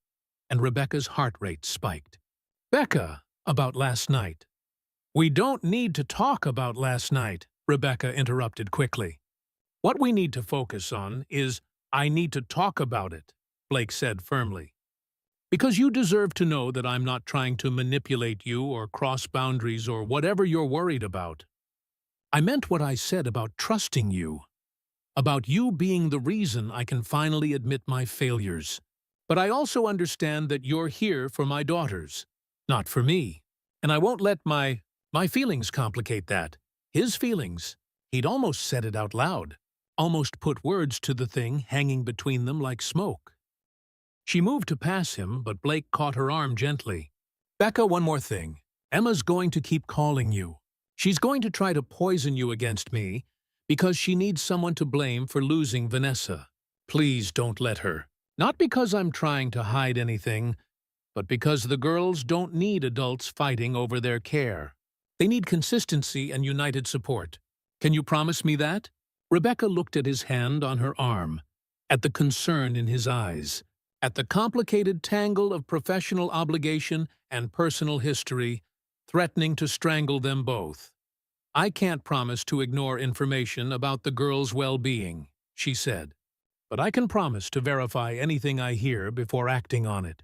Speaker 1: and Rebecca's heart rate spiked. Becca, about last night. We don't need to talk about last night, Rebecca interrupted quickly. What we need to focus on is, I need to talk about it, Blake said firmly. Because you deserve to know that I'm not trying to manipulate you or cross boundaries or whatever you're worried about. I meant what I said about trusting you. About you being the reason I can finally admit my failures. But I also understand that you're here for my daughters, not for me. And I won't let my feelings complicate that. His feelings. He'd almost said it out loud. Almost put words to the thing hanging between them like smoke. She moved to pass him, but Blake caught her arm gently. Becca, one more thing. Emma's going to keep calling you. She's going to try to poison you against me because she needs someone to blame for losing Vanessa. Please don't let her. Not because I'm trying to hide anything, but because the girls don't need adults fighting over their care. They need consistency and united support. Can you promise me that? Rebecca looked at his hand on her arm, at the concern in his eyes, at the complicated tangle of professional obligation and personal history, threatening to strangle them both. I can't promise to ignore information about the girl's well-being, she said, but I can promise to verify anything I hear before acting on it.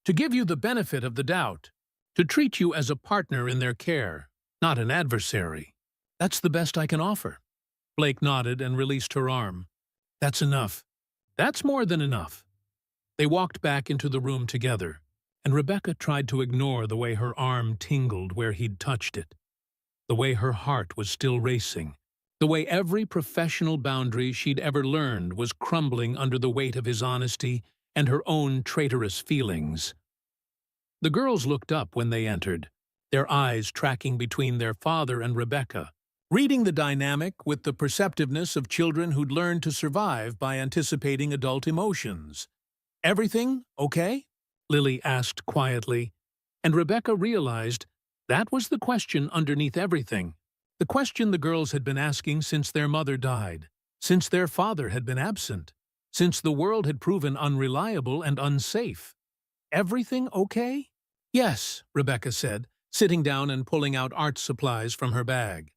Speaker 1: To give you the benefit of the doubt, to treat you as a partner in their care, not an adversary. That's the best I can offer. Blake nodded and released her arm. That's enough. That's more than enough. They walked back into the room together, and Rebecca tried to ignore the way her arm tingled where he'd touched it, the way her heart was still racing, the way every professional boundary she'd ever learned was crumbling under the weight of his honesty and her own traitorous feelings. The girls looked up when they entered, their eyes tracking between their father and Rebecca, reading the dynamic with the perceptiveness of children who'd learned to survive by anticipating adult emotions. Everything okay? Lily asked quietly, and Rebecca realized that was the question underneath everything, the question the girls had been asking since their mother died, since their father had been absent, since the world had proven unreliable and unsafe. Everything okay? Yes, Rebecca said, sitting down and pulling out art supplies from her bag.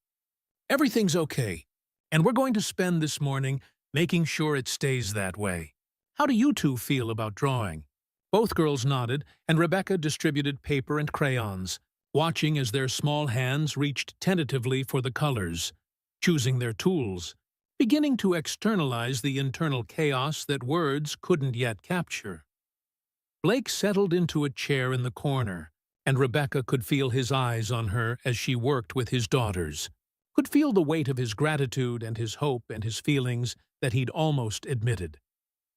Speaker 1: Everything's okay, and we're going to spend this morning making sure it stays that way. How do you two feel about drawing? Both girls nodded, and Rebecca distributed paper and crayons, watching as their small hands reached tentatively for the colors, choosing their tools, beginning to externalize the internal chaos that words couldn't yet capture. Blake settled into a chair in the corner, and Rebecca could feel his eyes on her as she worked with his daughters, could feel the weight of his gratitude and his hope and his feelings that he'd almost admitted.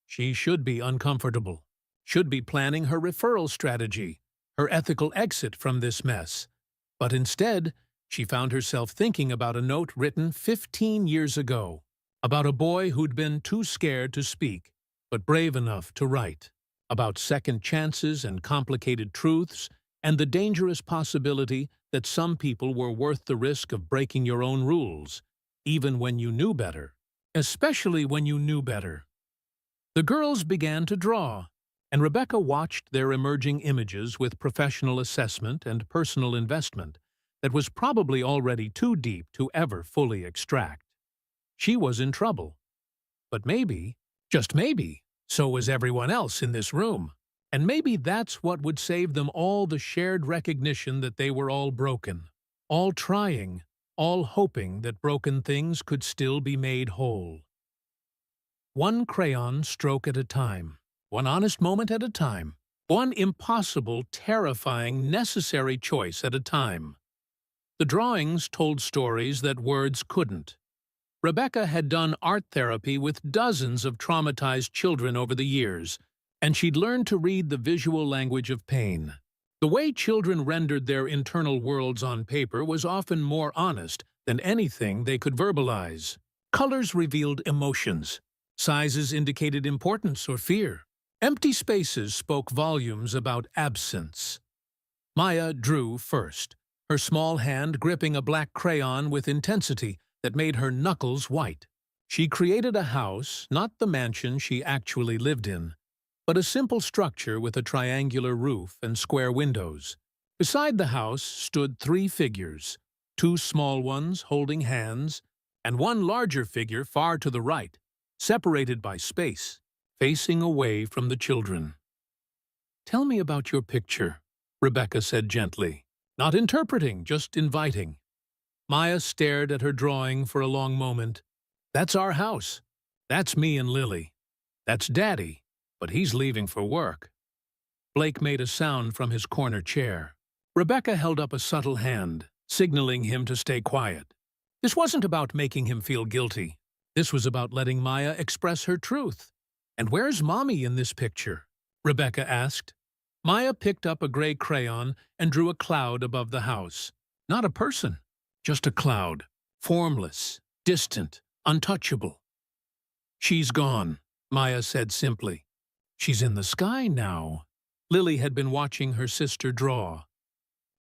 Speaker 1: She should be uncomfortable, should be planning her referral strategy, her ethical exit from this mess. But instead, she found herself thinking about a note written 15 years ago, about a boy who'd been too scared to speak, but brave enough to write, about second chances and complicated truths, and the dangerous possibility that some people were worth the risk of breaking your own rules, even when you knew better, especially when you knew better. The girls began to draw, and Rebecca watched their emerging images with professional assessment and personal investment that was probably already too deep to ever fully extract. She was in trouble. But maybe, just maybe, so was everyone else in this room. And maybe that's what would save them all the shared recognition that they were all broken, all trying, all hoping that broken things could still be made whole. One crayon stroke at a time, one honest moment at a time, one impossible, terrifying, necessary choice at a time. The drawings told stories that words couldn't. Rebecca had done art therapy with dozens of traumatized children over the years, and she'd learned to read the visual language of pain. The way children rendered their internal worlds on paper was often more honest than anything they could verbalize. Colors revealed emotions. Sizes indicated importance or fear. Empty spaces spoke volumes about absence. Maya drew first, her small hand gripping a black crayon with intensity that made her knuckles white. She created a house, not the mansion she actually lived in, but a simple structure with a triangular roof and square windows. Beside the house stood 3 figures, 2 small ones holding hands, and one larger figure far to the right, separated by space, facing away from the children. "Tell me about your picture," Rebecca said gently, not interpreting, just inviting. Maya stared at her drawing for a long moment. "That's our house. That's me and Lily. That's Daddy, but he's leaving for work." Blake made a sound from his corner chair. Rebecca held up a subtle hand, signaling him to stay quiet. This wasn't about making him feel guilty. This was about letting Maya express her truth. "And where's Mommy in this picture?" Rebecca asked. Maya picked up a gray crayon and drew a cloud above the house. Not a person, just a cloud, formless, distant, untouchable. "She's gone," Maya said simply. "She's in the sky now." Lily had been watching her sister draw.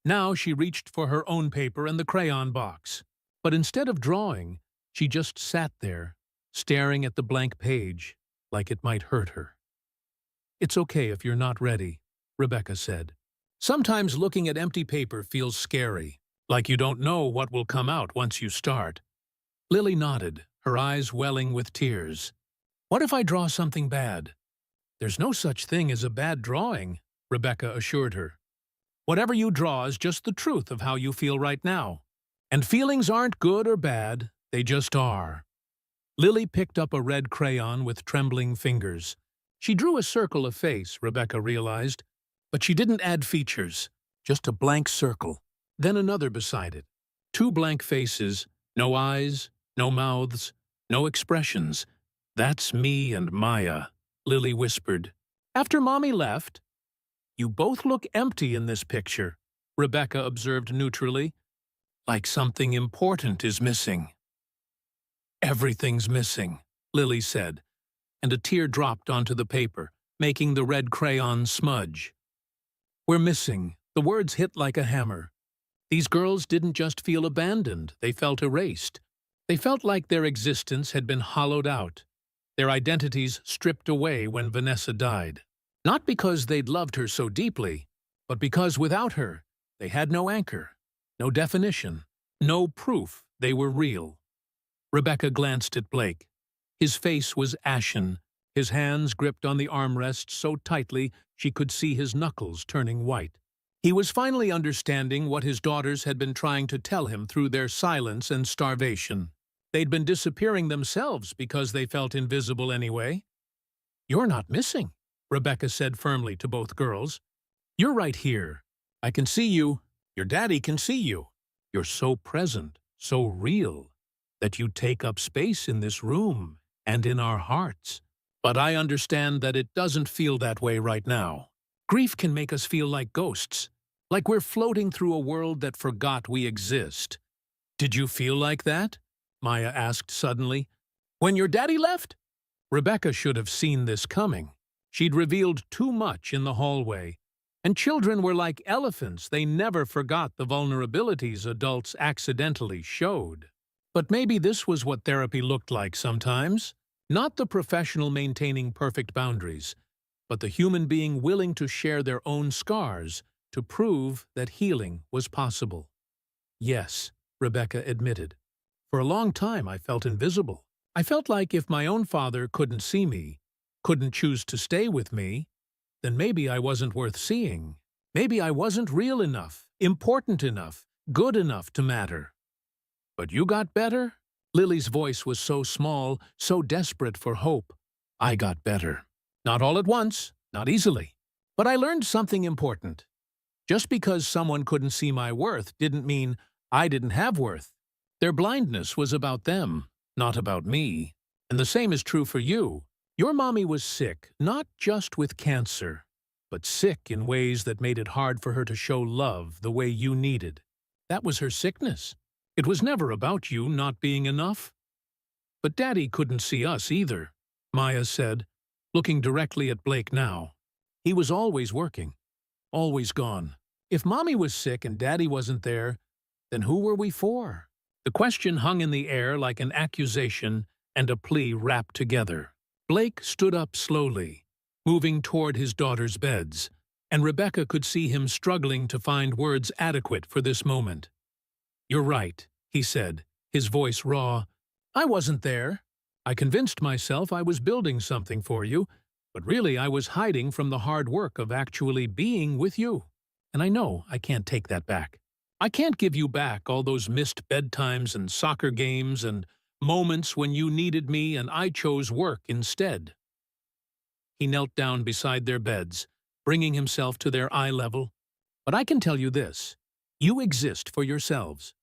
Speaker 1: Now she reached for her own paper and the crayon box. But instead of drawing, she just sat there, staring at the blank page, like it might hurt her. "It's okay if you're not ready," Rebecca said. "Sometimes looking at empty paper feels scary, like you don't know what will come out once you start." Lily nodded, her eyes welling with tears. "What if I draw something bad?" "There's no such thing as a bad drawing," Rebecca assured her. "Whatever you draw is just the truth of how you feel right now. And feelings aren't good or bad, they just are." Lily picked up a red crayon with trembling fingers. She drew a circle of face, Rebecca realized, but she didn't add features, just a blank circle, then another beside it. 2 blank faces, no eyes, no mouths, no expressions. "That's me and Maya," Lily whispered. "After Mommy left?" "You both look empty in this picture," Rebecca observed neutrally. "Like something important is missing." "Everything's missing," Lily said, and a tear dropped onto the paper, making the red crayon smudge. "We're missing." The words hit like a hammer. These girls didn't just feel abandoned, they felt erased. They felt like their existence had been hollowed out, their identities stripped away when Vanessa died. Not because they'd loved her so deeply, but because without her, they had no anchor, no definition, no proof they were real. Rebecca glanced at Blake. His face was ashen, his hands gripped on the armrest so tightly she could see his knuckles turning white. He was finally understanding what his daughters had been trying to tell him through their silence and starvation. They'd been disappearing themselves because they felt invisible anyway. "You're not missing," Rebecca said firmly to both girls. "You're right here. I can see you. Your daddy can see you. You're so present, so real, that you take up space in this room and in our hearts. But I understand that it doesn't feel that way right now. Grief can make us feel like ghosts, like we're floating through a world that forgot we exist." "Did you feel like that?" Maya asked suddenly. "When your daddy left?" Rebecca should have seen this coming. She'd revealed too much in the hallway. And children were like elephants, they never forgot the vulnerabilities adults accidentally showed. But maybe this was what therapy looked like sometimes. Not the professional maintaining perfect boundaries, but the human being willing to share their own scars to prove that healing was possible. "Yes," Rebecca admitted. "For a long time I felt invisible. I felt like if my own father couldn't see me, couldn't choose to stay with me, then maybe I wasn't worth seeing. Maybe I wasn't real enough, important enough, good enough to matter." "But you got better?" Lily's voice was so small, so desperate for hope. I got better. Not all at once, not easily. But I learned something important. Just because someone couldn't see my worth didn't mean I didn't have worth. Their blindness was about them, not about me. And the same is true for you. Your mommy was sick, not just with cancer, but sick in ways that made it hard for her to show love the way you needed. That was her sickness. It was never about you not being enough. But Daddy couldn't see us either, Maya said, looking directly at Blake now. He was always working, always gone. If Mommy was sick and Daddy wasn't there, then who were we for? The question hung in the air like an accusation and a plea wrapped together. Blake stood up slowly, moving toward his daughter's beds, and Rebecca could see him struggling to find words adequate for this moment. "You're right," he said, his voice raw. "I wasn't there. I convinced myself I was building something for you, but really I was hiding from the hard work of actually being with you. And I know I can't take that back. I can't give you back all those missed bedtimes and soccer games and moments when you needed me and I chose work instead." He knelt down beside their beds, bringing himself to their eye level. "But I can tell you this. You exist for yourselves.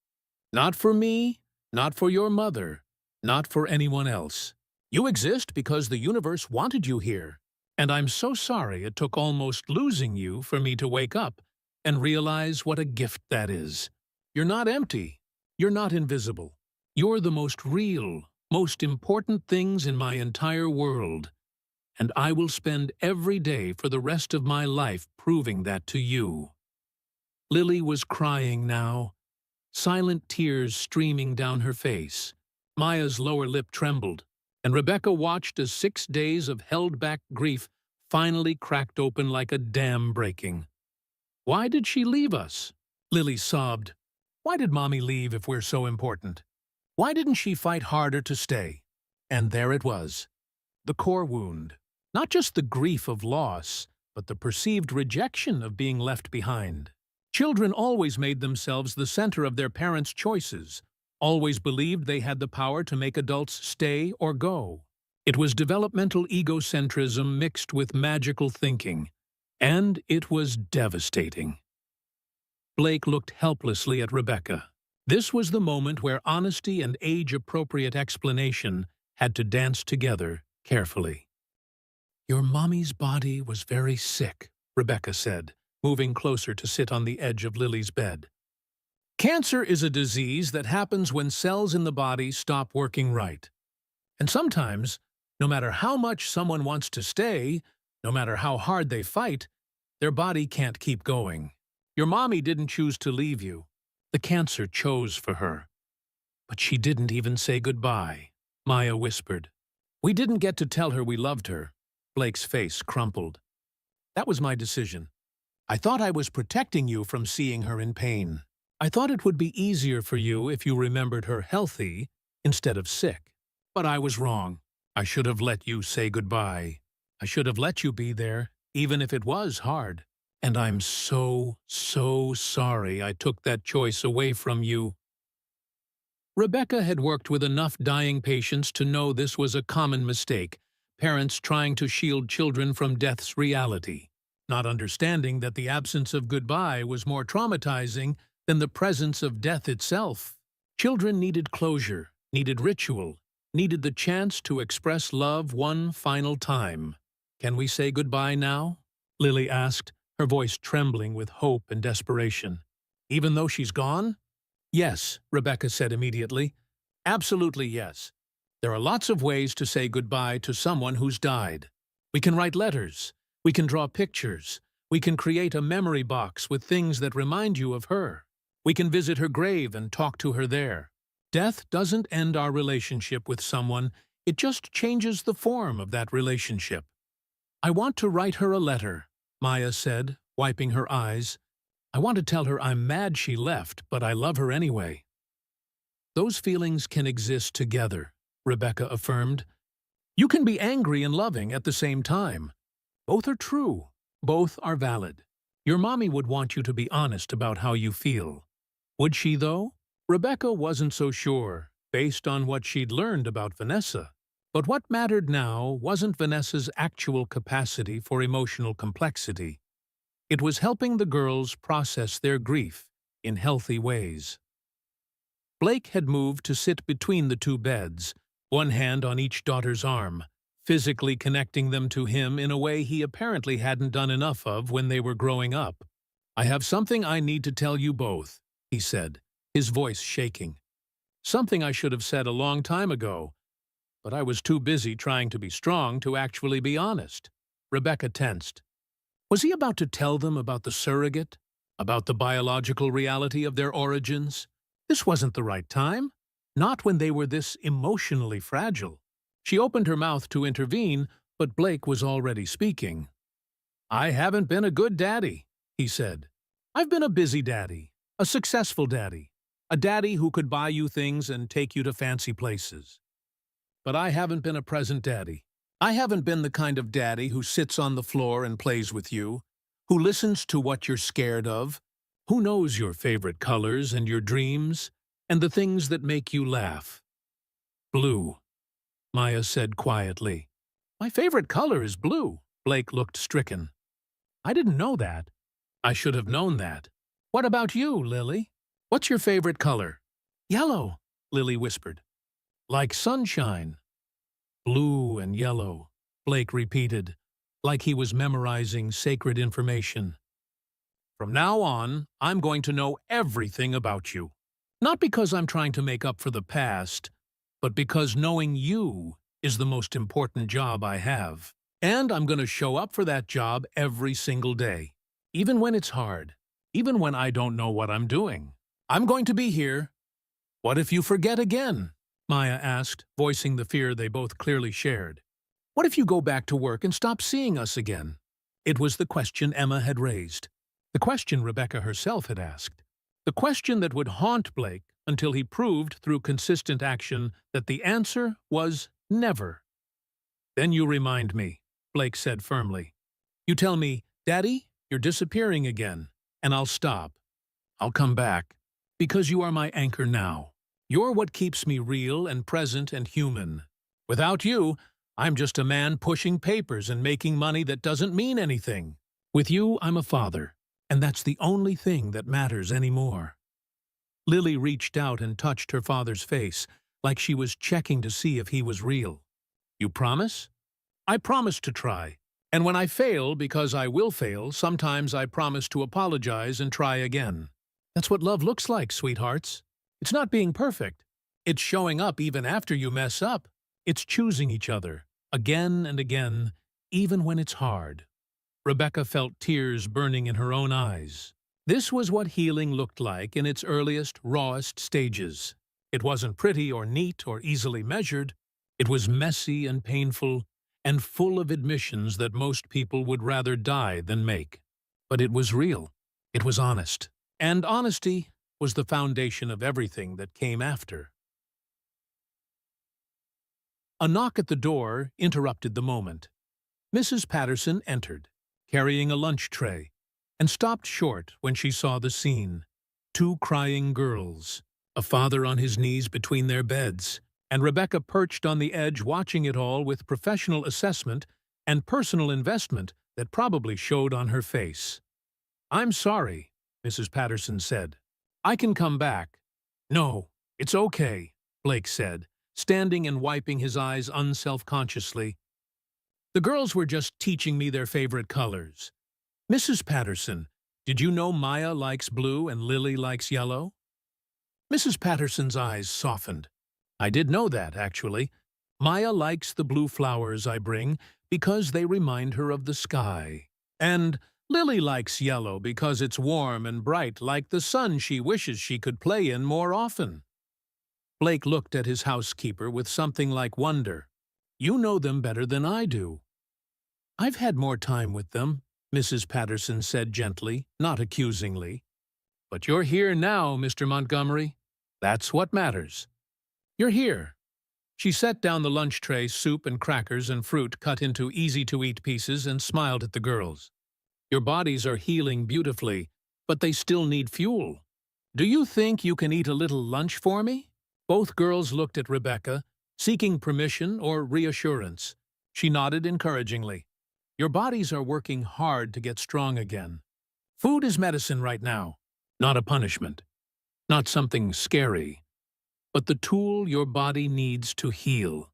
Speaker 1: Not for me, not for your mother, not for anyone else. You exist because the universe wanted you here. And I'm so sorry it took almost losing you for me to wake up and realize what a gift that is. You're not empty. You're not invisible. You're the most real, most important things in my entire world. And I will spend every day for the rest of my life proving that to you." Lily was crying now, silent tears streaming down her face. Maya's lower lip trembled, and Rebecca watched as 6 days of held-back grief finally cracked open like a dam breaking. "Why did she leave us?" Lily sobbed. "Why did Mommy leave if we're so important? Why didn't she fight harder to stay?" And there it was, the core wound. Not just the grief of loss, but the perceived rejection of being left behind. Children always made themselves the center of their parents' choices, always believed they had the power to make adults stay or go. It was developmental egocentrism mixed with magical thinking, and it was devastating. Blake looked helplessly at Rebecca. This was the moment where honesty and age-appropriate explanation had to dance together carefully. "Your mommy's body was very sick," Rebecca said, moving closer to sit on the edge of Lily's bed. "Cancer is a disease that happens when cells in the body stop working right. And sometimes, no matter how much someone wants to stay, no matter how hard they fight, their body can't keep going. Your mommy didn't choose to leave you. The cancer chose for her. But she didn't even say goodbye," Maya whispered. "We didn't get to tell her we loved her." Blake's face crumpled. "That was my decision. I thought I was protecting you from seeing her in pain. I thought it would be easier for you if you remembered her healthy instead of sick. But I was wrong. I should have let you say goodbye. I should have let you be there, even if it was hard. And I'm so sorry I took that choice away from you." Rebecca had worked with enough dying patients to know this was a common mistake, parents trying to shield children from death's reality, not understanding that the absence of goodbye was more traumatizing than the presence of death itself. Children needed closure, needed ritual, needed the chance to express love one final time. "Can we say goodbye now?" Lily asked, her voice trembling with hope and desperation. "Even though she's gone?" "Yes," Rebecca said immediately. "Absolutely yes. There are lots of ways to say goodbye to someone who's died. We can write letters. We can draw pictures. We can create a memory box with things that remind you of her. We can visit her grave and talk to her there. Death doesn't end our relationship with someone. It just changes the form of that relationship." "I want to write her a letter," Maya said, wiping her eyes. "I want to tell her I'm mad she left, but I love her anyway." "Those feelings can exist together," Rebecca affirmed. "You can be angry and loving at the same time. Both are true. Both are valid. Your mommy would want you to be honest about how you feel. Would she, though?" Rebecca wasn't so sure, based on what she'd learned about Vanessa. But what mattered now wasn't Vanessa's actual capacity for emotional complexity. It was helping the girls process their grief in healthy ways. Blake had moved to sit between the two beds, one hand on each daughter's arm, physically connecting them to him in a way he apparently hadn't done enough of when they were growing up. "I have something I need to tell you both," he said, his voice shaking. "Something I should have said a long time ago, but I was too busy trying to be strong to actually be honest." Rebecca tensed. Was he about to tell them about the surrogate? About the biological reality of their origins? This wasn't the right time. Not when they were this emotionally fragile. She opened her mouth to intervene, but Blake was already speaking. "I haven't been a good daddy," he said. "I've been a busy daddy, a successful daddy, a daddy who could buy you things and take you to fancy places. But I haven't been a present daddy. I haven't been the kind of daddy who sits on the floor and plays with you, who listens to what you're scared of, who knows your favorite colors and your dreams, and the things that make you laugh." "Blue," Maya said quietly. "My favorite color is blue." Blake looked stricken. "I didn't know that." "I should have known that. What about you, Lily? What's your favorite color?" "Yellow," Lily whispered. "Like sunshine." "Blue and yellow," Blake repeated, like he was memorizing sacred information. "From now on, I'm going to know everything about you. Not because I'm trying to make up for the past, but because knowing you is the most important job I have. And I'm going to show up for that job every single day, even when it's hard, even when I don't know what I'm doing. I'm going to be here." "What if you forget again?" Maya asked, voicing the fear they both clearly shared. "What if you go back to work and stop seeing us again?" It was the question Emma had raised, the question Rebecca herself had asked, the question that would haunt Blake until he proved through consistent action that the answer was never. "Then you remind me," Blake said firmly. "You tell me, 'Daddy, you're disappearing again,' and I'll stop. I'll come back, because you are my anchor now. You're what keeps me real and present and human. Without you, I'm just a man pushing papers and making money that doesn't mean anything. With you, I'm a father, and that's the only thing that matters anymore." Lily reached out and touched her father's face, like she was checking to see if he was real. "You promise?" "I promise to try. And when I fail, because I will fail, sometimes I promise to apologize and try again. That's what love looks like, sweethearts. It's not being perfect. It's showing up even after you mess up. It's choosing each other, again and again, even when it's hard." Rebecca felt tears burning in her own eyes. This was what healing looked like in its earliest, rawest stages. It wasn't pretty or neat or easily measured. It was messy and painful and full of admissions that most people would rather die than make. But it was real. It was honest. And honesty was the foundation of everything that came after. A knock at the door interrupted the moment. Mrs. Patterson entered, carrying a lunch tray, and stopped short when she saw the scene. Two crying girls, a father on his knees between their beds, and Rebecca perched on the edge watching it all with professional assessment and personal investment that probably showed on her face. "I'm sorry," Mrs. Patterson said. "I can come back." "No, it's okay," Blake said, standing and wiping his eyes unselfconsciously. "The girls were just teaching me their favorite colors. Mrs. Patterson, did you know Maya likes blue and Lily likes yellow?" Mrs. Patterson's eyes softened. "I did know that, actually. Maya likes the blue flowers I bring because they remind her of the sky. And Lily likes yellow because it's warm and bright like the sun she wishes she could play in more often." Blake looked at his housekeeper with something like wonder. "You know them better than I do." "I've had more time with them," Mrs. Patterson said gently, not accusingly. "But you're here now, Mr. Montgomery. That's what matters. You're here." She set down the lunch tray, soup and crackers and fruit cut into easy-to-eat pieces, and smiled at the girls. "Your bodies are healing beautifully, but they still need fuel. Do you think you can eat a little lunch for me?" Both girls looked at Rebecca, seeking permission or reassurance. She nodded encouragingly. Your bodies are working hard to get strong again. Food is medicine right now, not a punishment, not something scary, but the tool your body needs to heal.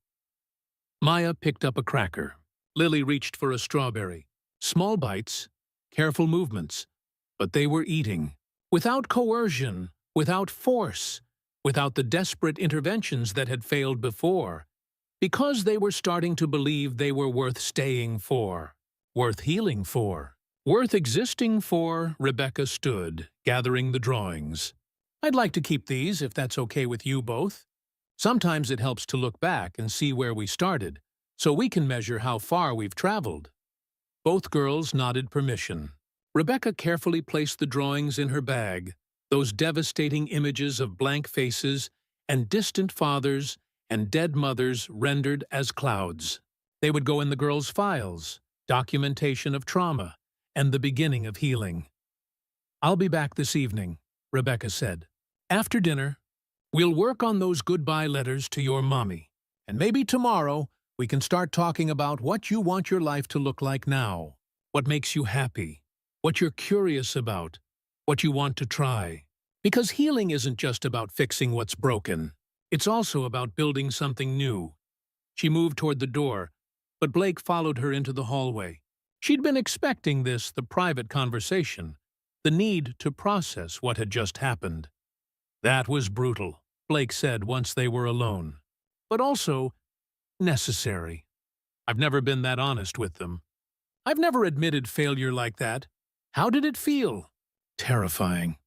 Speaker 1: Maya picked up a cracker. Lily reached for a strawberry. Small bites, careful movements, but they were eating. Without coercion, without force, without the desperate interventions that had failed before, because they were starting to believe they were worth staying for, worth healing for, worth existing for. Rebecca stood, gathering the drawings. I'd like to keep these, if that's okay with you both. Sometimes it helps to look back and see where we started, so we can measure how far we've traveled. Both girls nodded permission. Rebecca carefully placed the drawings in her bag, those devastating images of blank faces and distant fathers and dead mothers rendered as clouds. They would go in the girls' files, documentation of trauma, and the beginning of healing. I'll be back this evening, Rebecca said. After dinner, we'll work on those goodbye letters to your mommy, and maybe tomorrow we can start talking about what you want your life to look like now, what makes you happy, what you're curious about, what you want to try. Because healing isn't just about fixing what's broken. It's also about building something new. She moved toward the door, but Blake followed her into the hallway. She'd been expecting this, the private conversation, the need to process what had just happened. That was brutal, Blake said once they were alone, but also necessary. I've never been that honest with them. I've never admitted failure like that. How did it feel? Terrifying.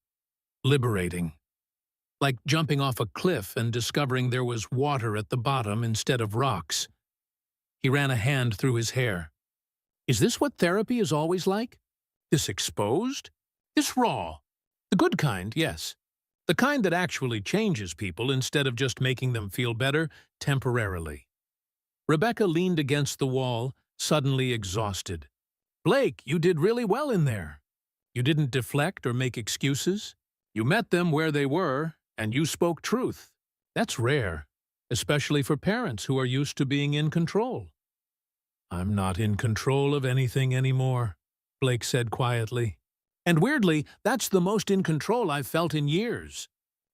Speaker 1: Liberating. Like jumping off a cliff and discovering there was water at the bottom instead of rocks. He ran a hand through his hair. Is this what therapy is always like? This exposed? This raw? The good kind, yes. The kind that actually changes people instead of just making them feel better temporarily. Rebecca leaned against the wall, suddenly exhausted. Blake, you did really well in there. You didn't deflect or make excuses. You met them where they were, and you spoke truth. That's rare, especially for parents who are used to being in control. I'm not in control of anything anymore, Blake said quietly. And weirdly, that's the most in control I've felt in years.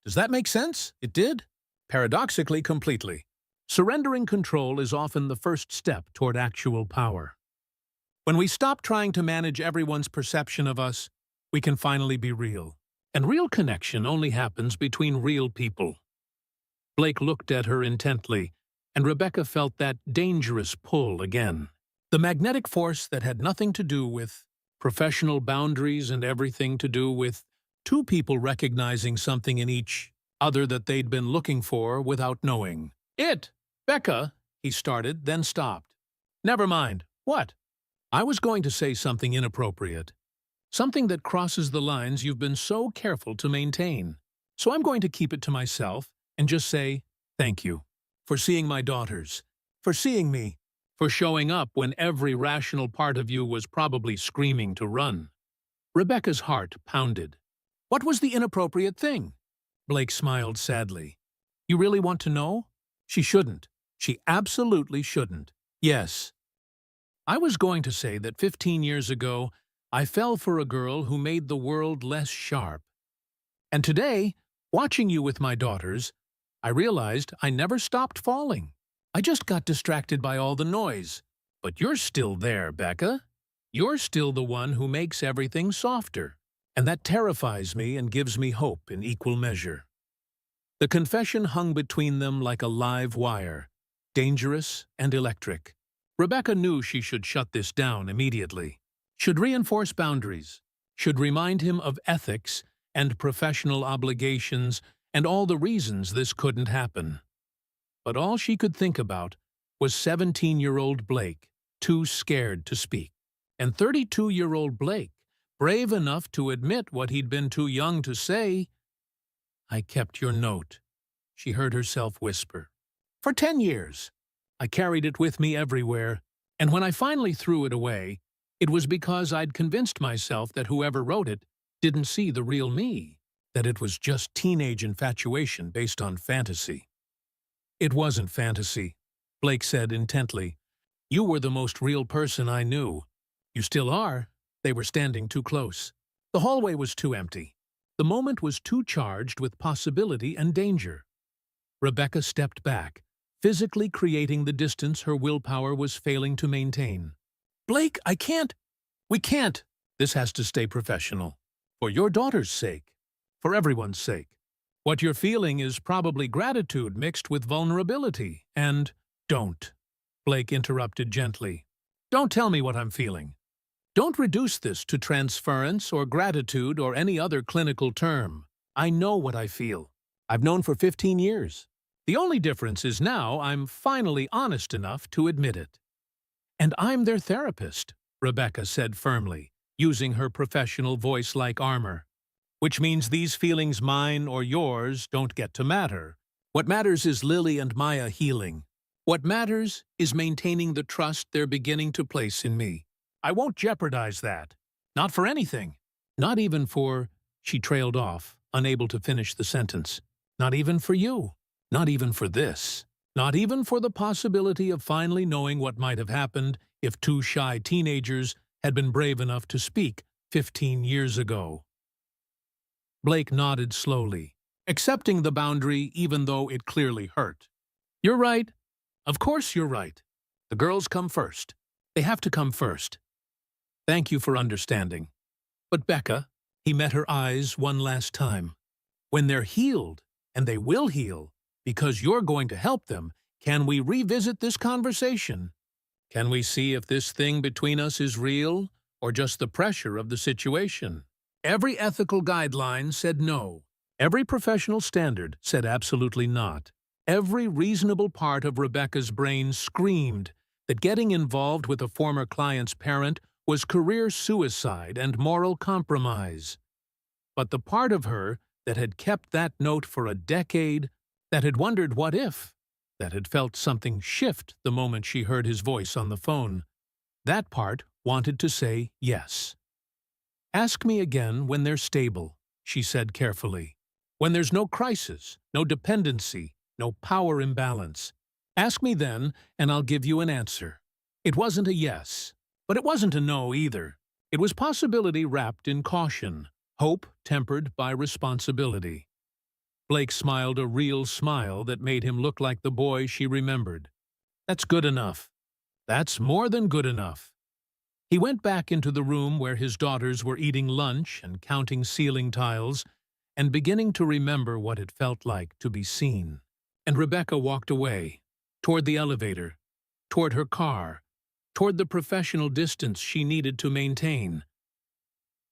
Speaker 1: Does that make sense? It did? Paradoxically, completely. Surrendering control is often the first step toward actual power. When we stop trying to manage everyone's perception of us, we can finally be real. And real connection only happens between real people. Blake looked at her intently, and Rebecca felt that dangerous pull again. The magnetic force that had nothing to do with professional boundaries and everything to do with two people recognizing something in each other that they'd been looking for without knowing. Becca, he started, then stopped. Never mind. What? I was going to say something inappropriate. Something that crosses the lines you've been so careful to maintain. So I'm going to keep it to myself and just say, thank you. For seeing my daughters. For seeing me. For showing up when every rational part of you was probably screaming to run. Rebecca's heart pounded. What was the inappropriate thing? Blake smiled sadly. You really want to know? She shouldn't. She absolutely shouldn't. Yes. I was going to say that 15 years ago, I fell for a girl who made the world less sharp. And today, watching you with my daughters, I realized I never stopped falling. I just got distracted by all the noise. But you're still there, Becca. You're still the one who makes everything softer. And that terrifies me and gives me hope in equal measure. The confession hung between them like a live wire, dangerous and electric. Rebecca knew she should shut this down immediately, should reinforce boundaries, should remind him of ethics and professional obligations and all the reasons this couldn't happen. But all she could think about was 17-year-old Blake, too scared to speak, and 32-year-old Blake, brave enough to admit what he'd been too young to say. I kept your note, she heard herself whisper. For 10 years. I carried it with me everywhere, and when I finally threw it away, it was because I'd convinced myself that whoever wrote it didn't see the real me, that it was just teenage infatuation based on fantasy. It wasn't fantasy, Blake said intently. You were the most real person I knew. You still are. They were standing too close. The hallway was too empty. The moment was too charged with possibility and danger. Rebecca stepped back, physically creating the distance her willpower was failing to maintain. Blake, I can't. We can't. This has to stay professional. For your daughter's sake. For everyone's sake. What you're feeling is probably gratitude mixed with vulnerability, and don't. Blake interrupted gently. Don't tell me what I'm feeling. Don't reduce this to transference or gratitude or any other clinical term. I know what I feel. I've known for 15 years. The only difference is now I'm finally honest enough to admit it. And I'm their therapist, Rebecca said firmly, using her professional voice like armor. Which means these feelings, mine or yours, don't get to matter. What matters is Lily and Maya healing. What matters is maintaining the trust they're beginning to place in me. I won't jeopardize that. Not for anything. Not even for... She trailed off, unable to finish the sentence. Not even for you. Not even for this. Not even for the possibility of finally knowing what might have happened if two shy teenagers had been brave enough to speak 15 years ago. Blake nodded slowly, accepting the boundary even though it clearly hurt. You're right. Of course you're right. The girls come first. They have to come first. Thank you for understanding. But Becca, he met her eyes one last time. When they're healed, and they will heal, because you're going to help them, can we revisit this conversation? Can we see if this thing between us is real, or just the pressure of the situation? Every ethical guideline said no. Every professional standard said absolutely not. Every reasonable part of Rebecca's brain screamed that getting involved with a former client's parent was career suicide and moral compromise. But the part of her that had kept that note for a decade, that had wondered what if, that had felt something shift the moment she heard his voice on the phone, that part wanted to say yes. Ask me again when they're stable, she said carefully. When there's no crisis, no dependency, no power imbalance. Ask me then, and I'll give you an answer. It wasn't a yes, but it wasn't a no either. It was possibility wrapped in caution, hope tempered by responsibility. Blake smiled a real smile that made him look like the boy she remembered. That's good enough. That's more than good enough. He went back into the room where his daughters were eating lunch and counting ceiling tiles and beginning to remember what it felt like to be seen. And Rebecca walked away, toward the elevator, toward her car, toward the professional distance she needed to maintain.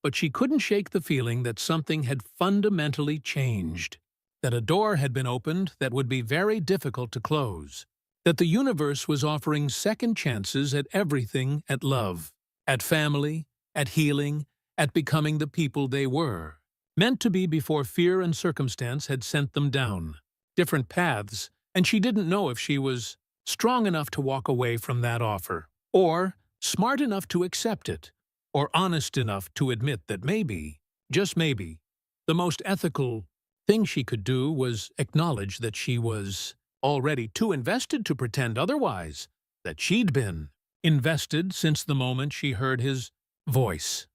Speaker 1: But she couldn't shake the feeling that something had fundamentally changed, that a door had been opened that would be very difficult to close, that the universe was offering second chances at everything, at love, at family, at healing, at becoming the people they were, meant to be before fear and circumstance had sent them down. Different paths, and she didn't know if she was strong enough to walk away from that offer, or smart enough to accept it, or honest enough to admit that maybe, just maybe, the most ethical thing she could do was acknowledge that she was already too invested to pretend otherwise, that she'd been invested since the moment she heard his voice.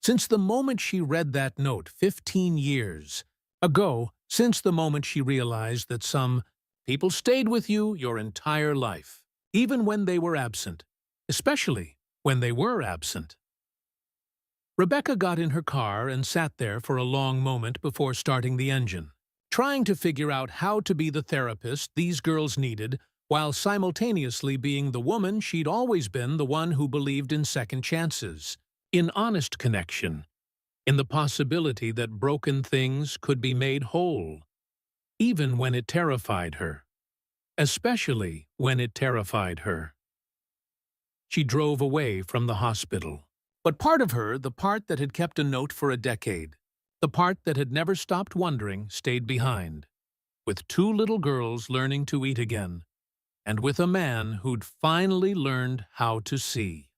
Speaker 1: Since the moment she read that note 15 years ago, since the moment she realized that some people stayed with you your entire life, even when they were absent, especially when they were absent. Rebecca got in her car and sat there for a long moment before starting the engine, trying to figure out how to be the therapist these girls needed while simultaneously being the woman she'd always been, the one who believed in second chances, in honest connection, in the possibility that broken things could be made whole, even when it terrified her, especially when it terrified her. She drove away from the hospital. But part of her, the part that had kept a note for a decade, the part that had never stopped wondering, stayed behind, with two little girls learning to eat again, and with a man who'd finally learned how to see.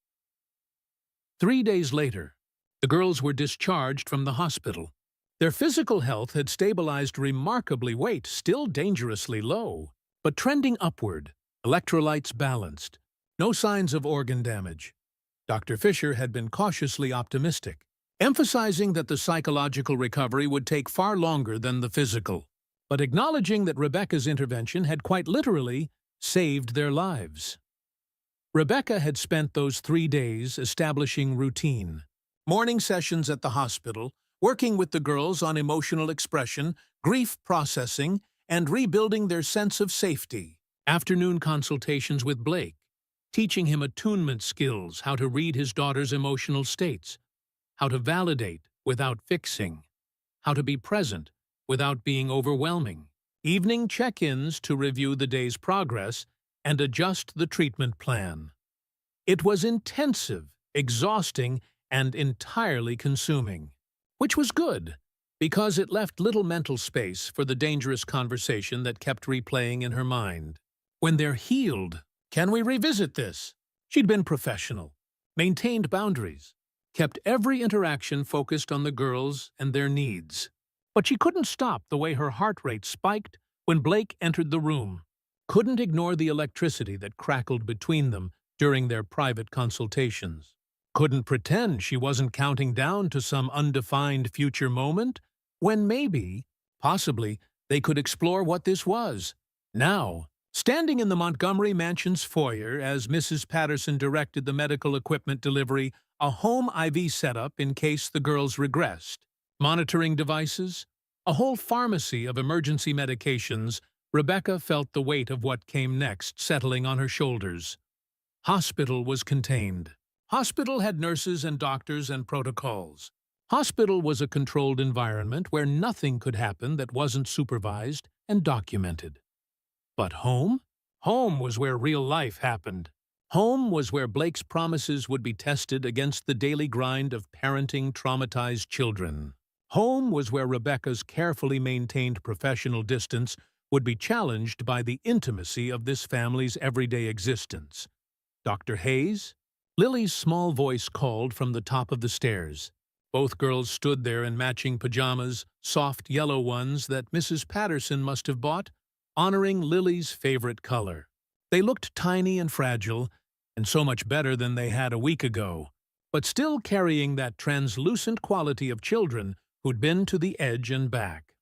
Speaker 1: 3 days later, the girls were discharged from the hospital. Their physical health had stabilized remarkably, weight still dangerously low, but trending upward, electrolytes balanced, no signs of organ damage. Dr. Fisher had been cautiously optimistic, emphasizing that the psychological recovery would take far longer than the physical, but acknowledging that Rebecca's intervention had quite literally saved their lives. Rebecca had spent those 3 days establishing routine. Morning sessions at the hospital, working with the girls on emotional expression, grief processing, and rebuilding their sense of safety. Afternoon consultations with Blake, teaching him attunement skills, how to read his daughter's emotional states, how to validate without fixing, how to be present without being overwhelming. Evening check-ins to review the day's progress and adjust the treatment plan. It was intensive, exhausting, and entirely consuming, which was good, because it left little mental space for the dangerous conversation that kept replaying in her mind. When they're healed, can we revisit this? She'd been professional, maintained boundaries, kept every interaction focused on the girls and their needs. But she couldn't stop the way her heart rate spiked when Blake entered the room, couldn't ignore the electricity that crackled between them during their private consultations, couldn't pretend she wasn't counting down to some undefined future moment when maybe, possibly, they could explore what this was. Now, standing in the Montgomery Mansion's foyer as Mrs. Patterson directed the medical equipment delivery, a home IV setup in case the girls regressed, monitoring devices, a whole pharmacy of emergency medications, Rebecca felt the weight of what came next settling on her shoulders. Hospital was contained. Hospital had nurses and doctors and protocols. Hospital was a controlled environment where nothing could happen that wasn't supervised and documented. But home? Home was where real life happened. Home was where Blake's promises would be tested against the daily grind of parenting traumatized children. Home was where Rebecca's carefully maintained professional distance would be challenged by the intimacy of this family's everyday existence. Dr. Hayes? Lily's small voice called from the top of the stairs. Both girls stood there in matching pajamas, soft yellow ones that Mrs. Patterson must have bought, honoring Lily's favorite color. They looked tiny and fragile, and so much better than they had a week ago, but still carrying that translucent quality of children who'd been to the edge and back.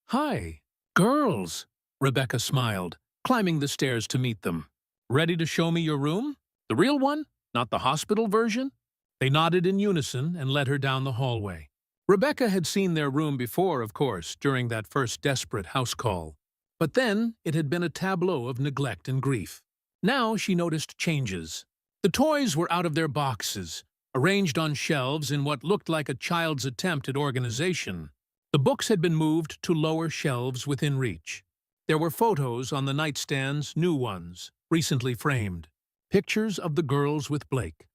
Speaker 1: "Hi, girls," Rebecca smiled, climbing the stairs to meet them. "Ready to show me your room? The real one, not the hospital version?" They nodded in unison and led her down the hallway. Rebecca had seen their room before, of course, during that first desperate house call. But then it had been a tableau of neglect and grief. Now she noticed changes. The toys were out of their boxes, arranged on shelves in what looked like a child's attempt at organization. The books had been moved to lower shelves within reach. There were photos on the nightstands, new ones, recently framed. Pictures of the girls with Blake.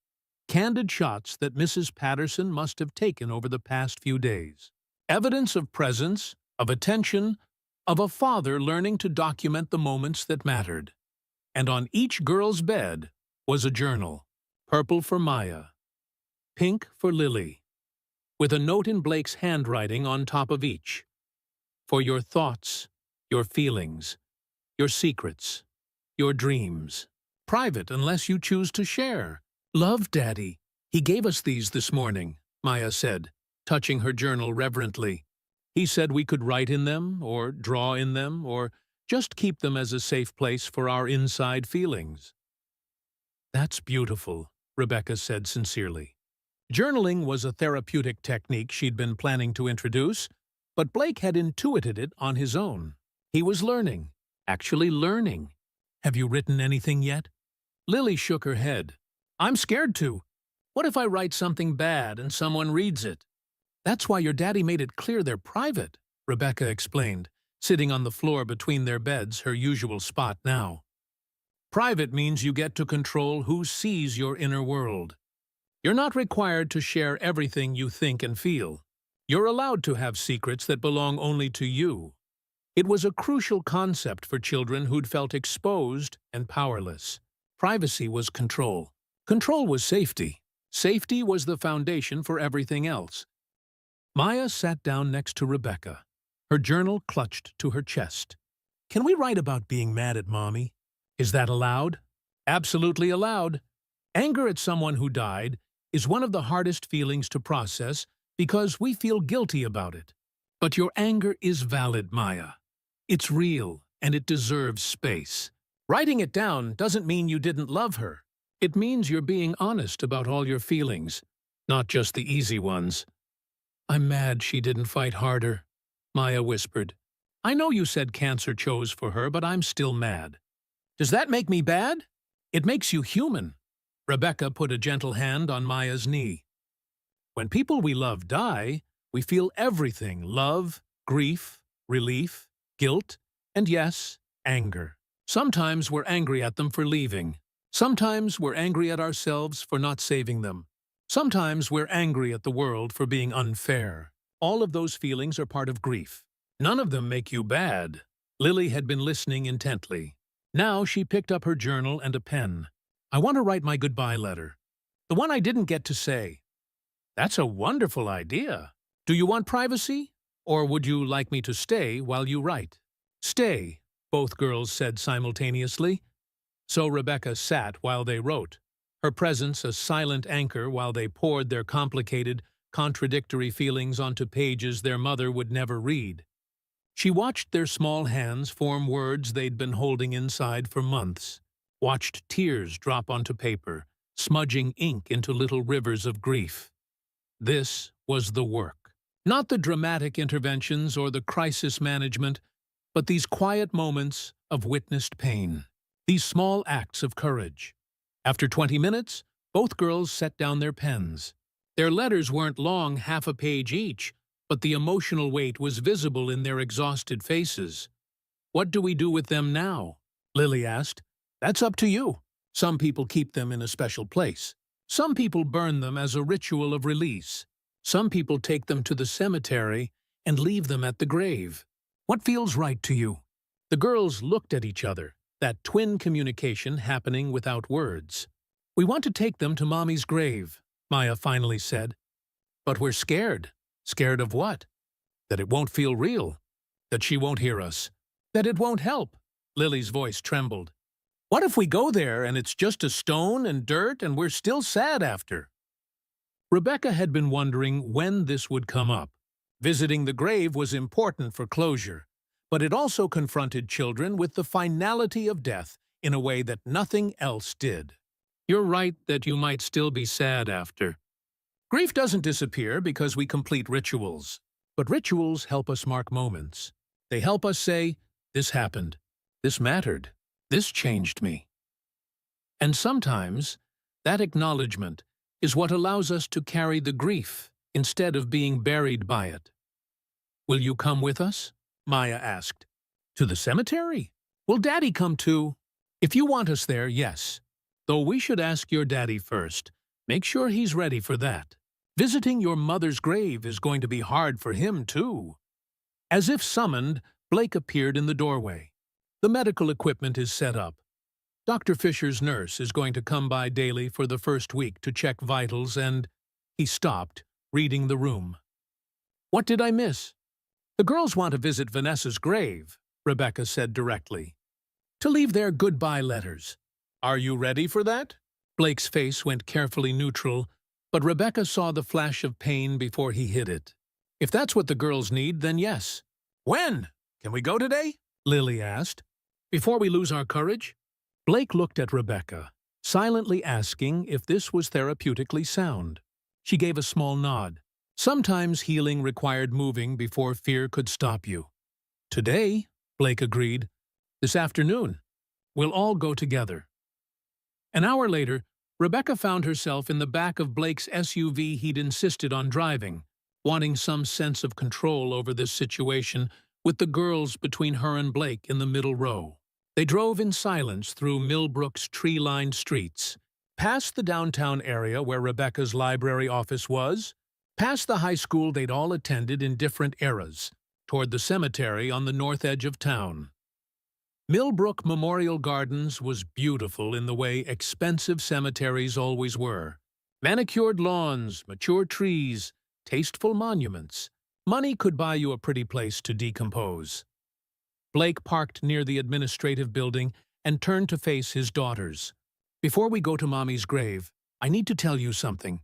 Speaker 1: Candid shots that Mrs. Patterson must have taken over the past few days. Evidence of presence, of attention, of a father learning to document the moments that mattered. And on each girl's bed was a journal, purple for Maya, pink for Lily, with a note in Blake's handwriting on top of each. For your thoughts, your feelings, your secrets, your dreams. Private unless you choose to share. "Love, Daddy. He gave us these this morning," Maya said, touching her journal reverently. "He said we could write in them, or draw in them, or just keep them as a safe place for our inside feelings." "That's beautiful," Rebecca said sincerely. Journaling was a therapeutic technique she'd been planning to introduce, but Blake had intuited it on his own. He was learning, actually learning. "Have you written anything yet?" Lily shook her head. "I'm scared to. What if I write something bad and someone reads it?" "That's why your daddy made it clear they're private," Rebecca explained, sitting on the floor between their beds, her usual spot now. "Private means you get to control who sees your inner world. You're not required to share everything you think and feel. You're allowed to have secrets that belong only to you." It was a crucial concept for children who'd felt exposed and powerless. Privacy was control. Control was safety. Safety was the foundation for everything else. Maya sat down next to Rebecca, her journal clutched to her chest. Can we write about being mad at Mommy? Is that allowed? Absolutely allowed. Anger at someone who died is one of the hardest feelings to process because we feel guilty about it. But your anger is valid, Maya. It's real, and it deserves space. Writing it down doesn't mean you didn't love her. It means you're being honest about all your feelings, not just the easy ones. I'm mad she didn't fight harder, Maya whispered. I know you said cancer chose for her, but I'm still mad. Does that make me bad? It makes you human. Rebecca put a gentle hand on Maya's knee. When people we love die, we feel everything: love, grief, relief, guilt, and yes, anger. Sometimes we're angry at them for leaving. Sometimes we're angry at ourselves for not saving them. Sometimes we're angry at the world for being unfair. All of those feelings are part of grief. None of them make you bad. Lily had been listening intently. Now she picked up her journal and a pen. I want to write my goodbye letter. The one I didn't get to say. That's a wonderful idea. Do you want privacy? Or would you like me to stay while you write? Stay, both girls said simultaneously. So Rebecca sat while they wrote, her presence a silent anchor while they poured their complicated, contradictory feelings onto pages their mother would never read. She watched their small hands form words they'd been holding inside for months, watched tears drop onto paper, smudging ink into little rivers of grief. This was the work. Not the dramatic interventions or the crisis management, but these quiet moments of witnessed pain, these small acts of courage. After 20 minutes, both girls set down their pens. Their letters weren't long, half a page each, but the emotional weight was visible in their exhausted faces. What do we do with them now? Lily asked. That's up to you. Some people keep them in a special place. Some people burn them as a ritual of release. Some people take them to the cemetery and leave them at the grave. What feels right to you? The girls looked at each other, that twin communication happening without words. We want to take them to Mommy's grave, Maya finally said. But we're scared. Scared of what? That it won't feel real. That she won't hear us. That it won't help. Lily's voice trembled. What if we go there and it's just a stone and dirt and we're still sad after? Rebecca had been wondering when this would come up. Visiting the grave was important for closure, but it also confronted children with the finality of death in a way that nothing else did. You're right that you might still be sad after. Grief doesn't disappear because we complete rituals, but rituals help us mark moments. They help us say, this happened, this mattered, this changed me. And sometimes, that acknowledgement is what allows us to carry the grief instead of being buried by it. Will you come with us? Maya asked. To the cemetery? Will Daddy come too? If you want us there, yes. Though we should ask your daddy first. Make sure he's ready for that. Visiting your mother's grave is going to be hard for him too. As if summoned, Blake appeared in the doorway. The medical equipment is set up. Dr. Fisher's nurse is going to come by daily for the first week to check vitals and... He stopped, reading the room. What did I miss? The girls want to visit Vanessa's grave, Rebecca said directly. To leave their goodbye letters. Are you ready for that? Blake's face went carefully neutral, but Rebecca saw the flash of pain before he hid it. If that's what the girls need, then yes. When? Can we go today? Lily asked. Before we lose our courage? Blake looked at Rebecca, silently asking if this was therapeutically sound. She gave a small nod. Sometimes healing required moving before fear could stop you. Today, Blake agreed. This afternoon. We'll all go together. An hour later, Rebecca found herself in the back of Blake's SUV he'd insisted on driving, wanting some sense of control over this situation, with the girls between her and Blake in the middle row. They drove in silence through Millbrook's tree-lined streets, past the downtown area where Rebecca's library office was, past the high school they'd all attended in different eras, toward the cemetery on the north edge of town. Millbrook Memorial Gardens was beautiful in the way expensive cemeteries always were. Manicured lawns, mature trees, tasteful monuments. Money could buy you a pretty place to decompose. Blake parked near the administrative building and turned to face his daughters. "Before we go to Mommy's grave, I need to tell you something.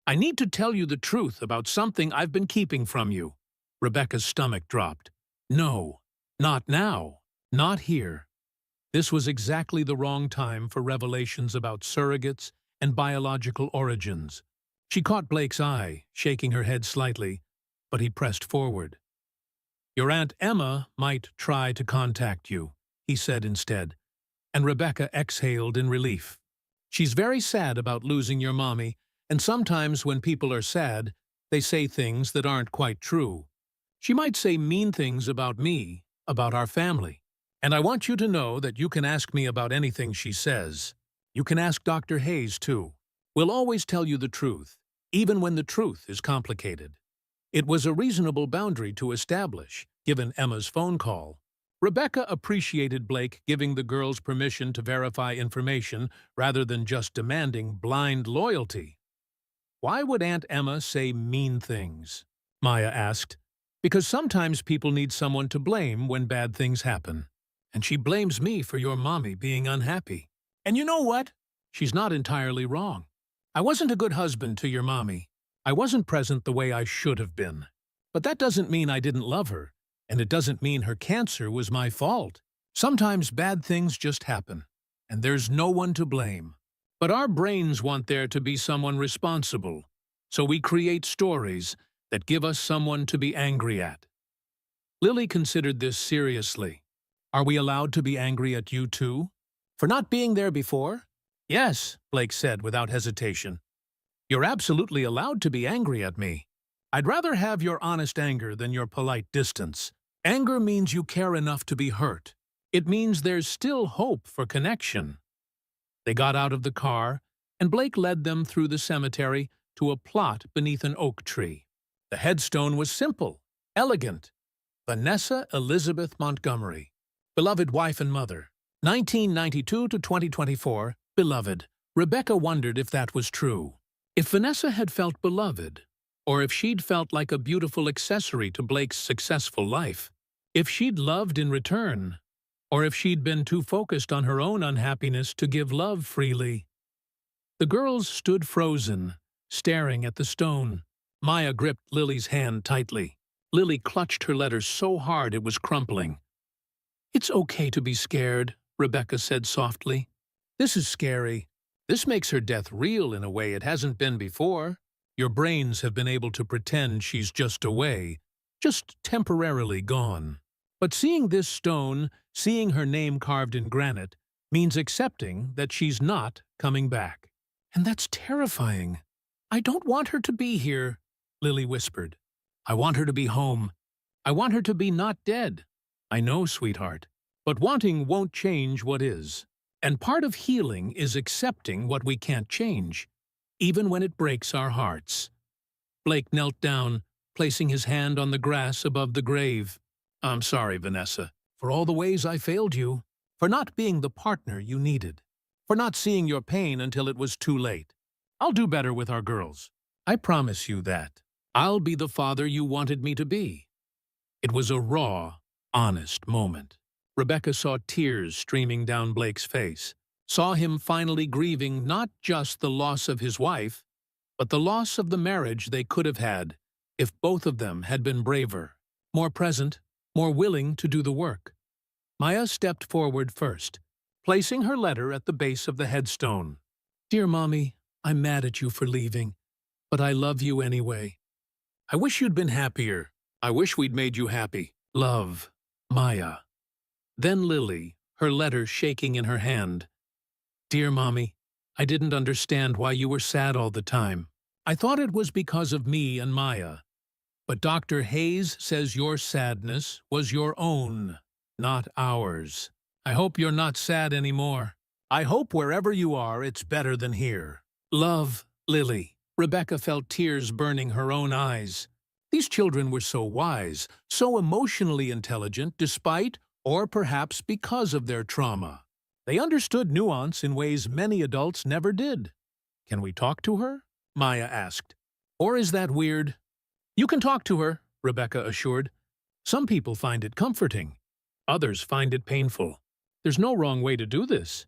Speaker 1: I need to tell you the truth about something I've been keeping from you." Rebecca's stomach dropped. No, not now, not here. This was exactly the wrong time for revelations about surrogates and biological origins. She caught Blake's eye, shaking her head slightly, but he pressed forward. "Your Aunt Emma might try to contact you," he said instead, and Rebecca exhaled in relief. "She's very sad about losing your mommy, and sometimes when people are sad, they say things that aren't quite true. She might say mean things about me, about our family. And I want you to know that you can ask me about anything she says. You can ask Dr. Hayes, too. We'll always tell you the truth, even when the truth is complicated." It was a reasonable boundary to establish, given Emma's phone call. Rebecca appreciated Blake giving the girls permission to verify information rather than just demanding blind loyalty. "Why would Aunt Emma say mean things?" Maya asked. "Because sometimes people need someone to blame when bad things happen. And she blames me for your mommy being unhappy. And you know what? She's not entirely wrong. I wasn't a good husband to your mommy. I wasn't present the way I should have been. But that doesn't mean I didn't love her, and it doesn't mean her cancer was my fault. Sometimes bad things just happen, and there's no one to blame. But our brains want there to be someone responsible, so we create stories that give us someone to be angry at." Lily considered this seriously. "Are we allowed to be angry at you too? For not being there before?" "Yes," Blake said without hesitation. "You're absolutely allowed to be angry at me. I'd rather have your honest anger than your polite distance. Anger means you care enough to be hurt. It means there's still hope for connection." They got out of the car, and Blake led them through the cemetery to a plot beneath an oak tree. The headstone was simple, elegant. Vanessa Elizabeth Montgomery, beloved wife and mother, 1992 to 2024, beloved. Rebecca wondered if that was true. If Vanessa had felt beloved, or if she'd felt like a beautiful accessory to Blake's successful life. If she'd loved in return, or if she'd been too focused on her own unhappiness to give love freely. The girls stood frozen, staring at the stone. Maya gripped Lily's hand tightly. Lily clutched her letter so hard it was crumpling. "It's okay to be scared," Rebecca said softly. "This is scary. This makes her death real in a way it hasn't been before. Your brains have been able to pretend she's just away, just temporarily gone. But seeing this stone, seeing her name carved in granite, means accepting that she's not coming back. And that's terrifying. I don't want her to be here," Lily whispered. "I want her to be home. I want her to be not dead." "I know, sweetheart. But wanting won't change what is. And part of healing is accepting what we can't change, even when it breaks our hearts." Blake knelt down, placing his hand on the grass above the grave. "I'm sorry, Vanessa, for all the ways I failed you, for not being the partner you needed, for not seeing your pain until it was too late. I'll do better with our girls. I promise you that. I'll be the father you wanted me to be." It was a raw, honest moment. Rebecca saw tears streaming down Blake's face, saw him finally grieving not just the loss of his wife, but the loss of the marriage they could have had if both of them had been braver, more present, more willing to do the work. Maya stepped forward first, placing her letter at the base of the headstone. "Dear Mommy, I'm mad at you for leaving, but I love you anyway. I wish you'd been happier. I wish we'd made you happy. Love, Maya." Then Lily, her letter shaking in her hand. "Dear Mommy, I didn't understand why you were sad all the time. I thought it was because of me and Maya. But Dr. Hayes says your sadness was your own, not ours. I hope you're not sad anymore. I hope wherever you are, it's better than here. Love, Lily." Rebecca felt tears burning her own eyes. These children were so wise, so emotionally intelligent despite, or perhaps because of their trauma. They understood nuance in ways many adults never did. "Can we talk to her?" Maya asked. "Or is that weird?" "You can talk to her," Rebecca assured. "Some people find it comforting. Others find it painful. There's no wrong way to do this.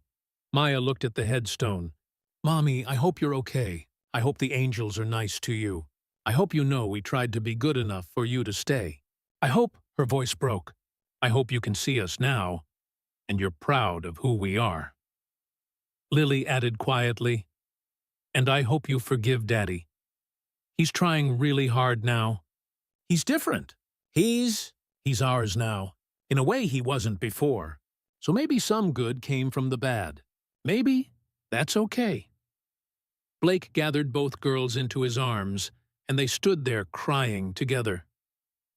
Speaker 1: Maya looked at the headstone. Mommy, I hope you're okay. I hope the angels are nice to you. I hope you know we tried to be good enough for you to stay. I hope, her voice broke, I hope you can see us now, and you're proud of who we are. Lily added quietly, and I hope you forgive Daddy. He's trying really hard now. He's different. He's ours now. In a way he wasn't before. So maybe some good came from the bad. Maybe that's okay. Blake gathered both girls into his arms, and they stood there crying together.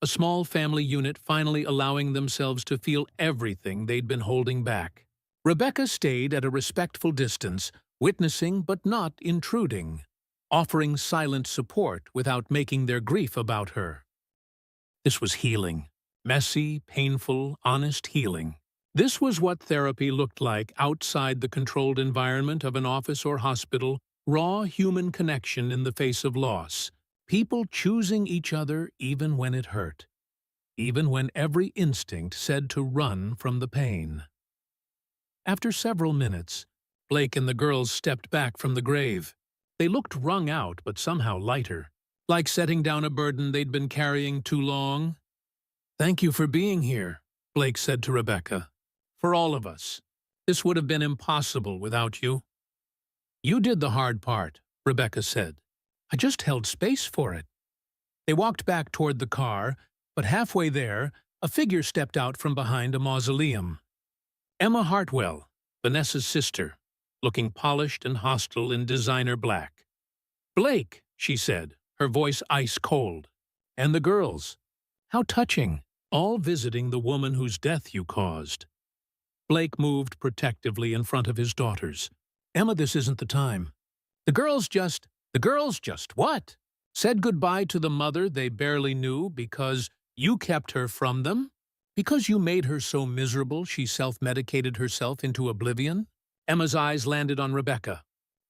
Speaker 1: A small family unit finally allowing themselves to feel everything they'd been holding back. Rebecca stayed at a respectful distance, witnessing but not intruding, offering silent support without making their grief about her. This was healing. Messy, painful, honest healing. This was what therapy looked like outside the controlled environment of an office or hospital, raw human connection in the face of loss. People choosing each other even when it hurt. Even when every instinct said to run from the pain. After several minutes, Blake and the girls stepped back from the grave. They looked wrung out but somehow lighter, like setting down a burden they'd been carrying too long. Thank you for being here, Blake said to Rebecca. For all of us. This would have been impossible without you. You did the hard part, Rebecca said. I just held space for it. They walked back toward the car, but halfway there, a figure stepped out from behind a mausoleum. Emma Hartwell, Vanessa's sister, looking polished and hostile in designer black. Blake, she said, her voice ice-cold. And the girls. How touching, all visiting the woman whose death you caused. Blake moved protectively in front of his daughters. Emma, this isn't the time. The girls just what? Said goodbye to the mother they barely knew because you kept her from them? Because you made her so miserable she self-medicated herself into oblivion? Emma's eyes landed on Rebecca.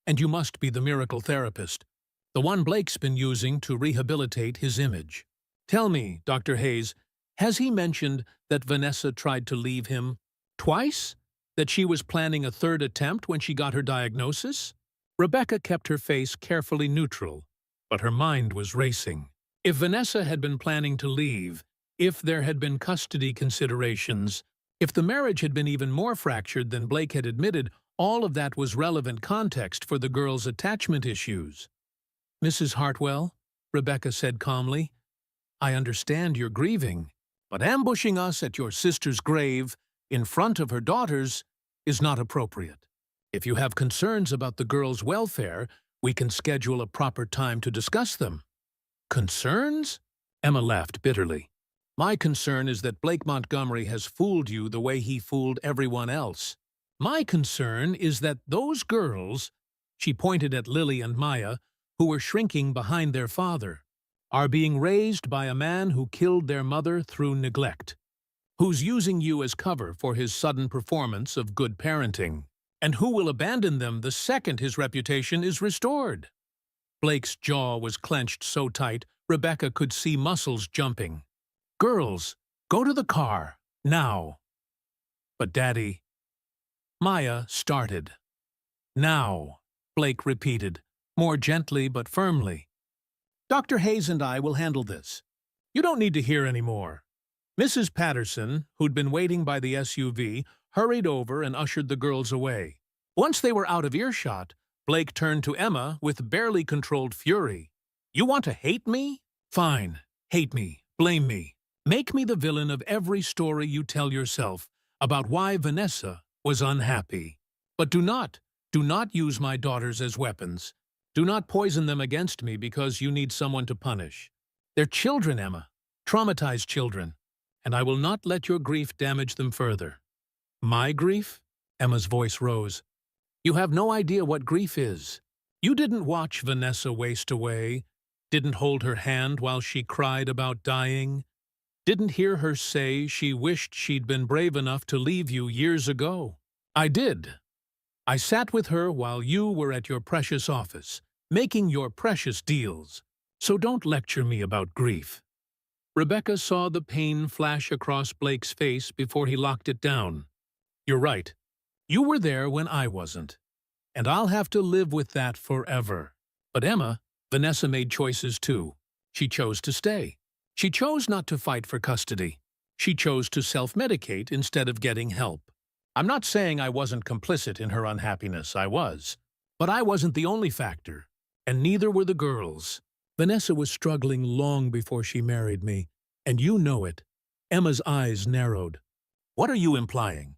Speaker 1: And you must be the miracle therapist, the one Blake's been using to rehabilitate his image. Tell me, Dr. Hayes, has he mentioned that Vanessa tried to leave him twice? That she was planning a third attempt when she got her diagnosis? Rebecca kept her face carefully neutral, but her mind was racing. If Vanessa had been planning to leave, if there had been custody considerations, if the marriage had been even more fractured than Blake had admitted, all of that was relevant context for the girls' attachment issues. Mrs. Hartwell, Rebecca said calmly, I understand you're grieving, but ambushing us at your sister's grave in front of her daughters is not appropriate. If you have concerns about the girls' welfare, we can schedule a proper time to discuss them. Concerns? Emma laughed bitterly. My concern is that Blake Montgomery has fooled you the way he fooled everyone else. My concern is that those girls, she pointed at Lily and Maya, who were shrinking behind their father, are being raised by a man who killed their mother through neglect, who's using you as cover for his sudden performance of good parenting, and who will abandon them the second his reputation is restored. Blake's jaw was clenched so tight Rebecca could see muscles jumping. Girls, go to the car, now. But Daddy... Maya started. Now, Blake repeated, more gently but firmly. Dr. Hayes and I will handle this. You don't need to hear any more. Mrs. Patterson, who'd been waiting by the SUV, hurried over and ushered the girls away. Once they were out of earshot, Blake turned to Emma with barely controlled fury. You want to hate me? Fine. Hate me. Blame me. Make me the villain of every story you tell yourself about why Vanessa was unhappy. But do not use my daughters as weapons. Do not poison them against me because you need someone to punish. They're children, Emma. Traumatized children. And I will not let your grief damage them further. My grief? Emma's voice rose. You have no idea what grief is. You didn't watch Vanessa waste away, didn't hold her hand while she cried about dying, didn't hear her say she wished she'd been brave enough to leave you years ago. I did. I sat with her while you were at your precious office, making your precious deals. So don't lecture me about grief. Rebecca saw the pain flash across Blake's face before he locked it down. "You're right. You were there when I wasn't. And I'll have to live with that forever." But Vanessa made choices too. She chose to stay. She chose not to fight for custody. She chose to self-medicate instead of getting help. I'm not saying I wasn't complicit in her unhappiness, I was. But I wasn't the only factor, and neither were the girls. Vanessa was struggling long before she married me, and you know it. Emma's eyes narrowed. "What are you implying?"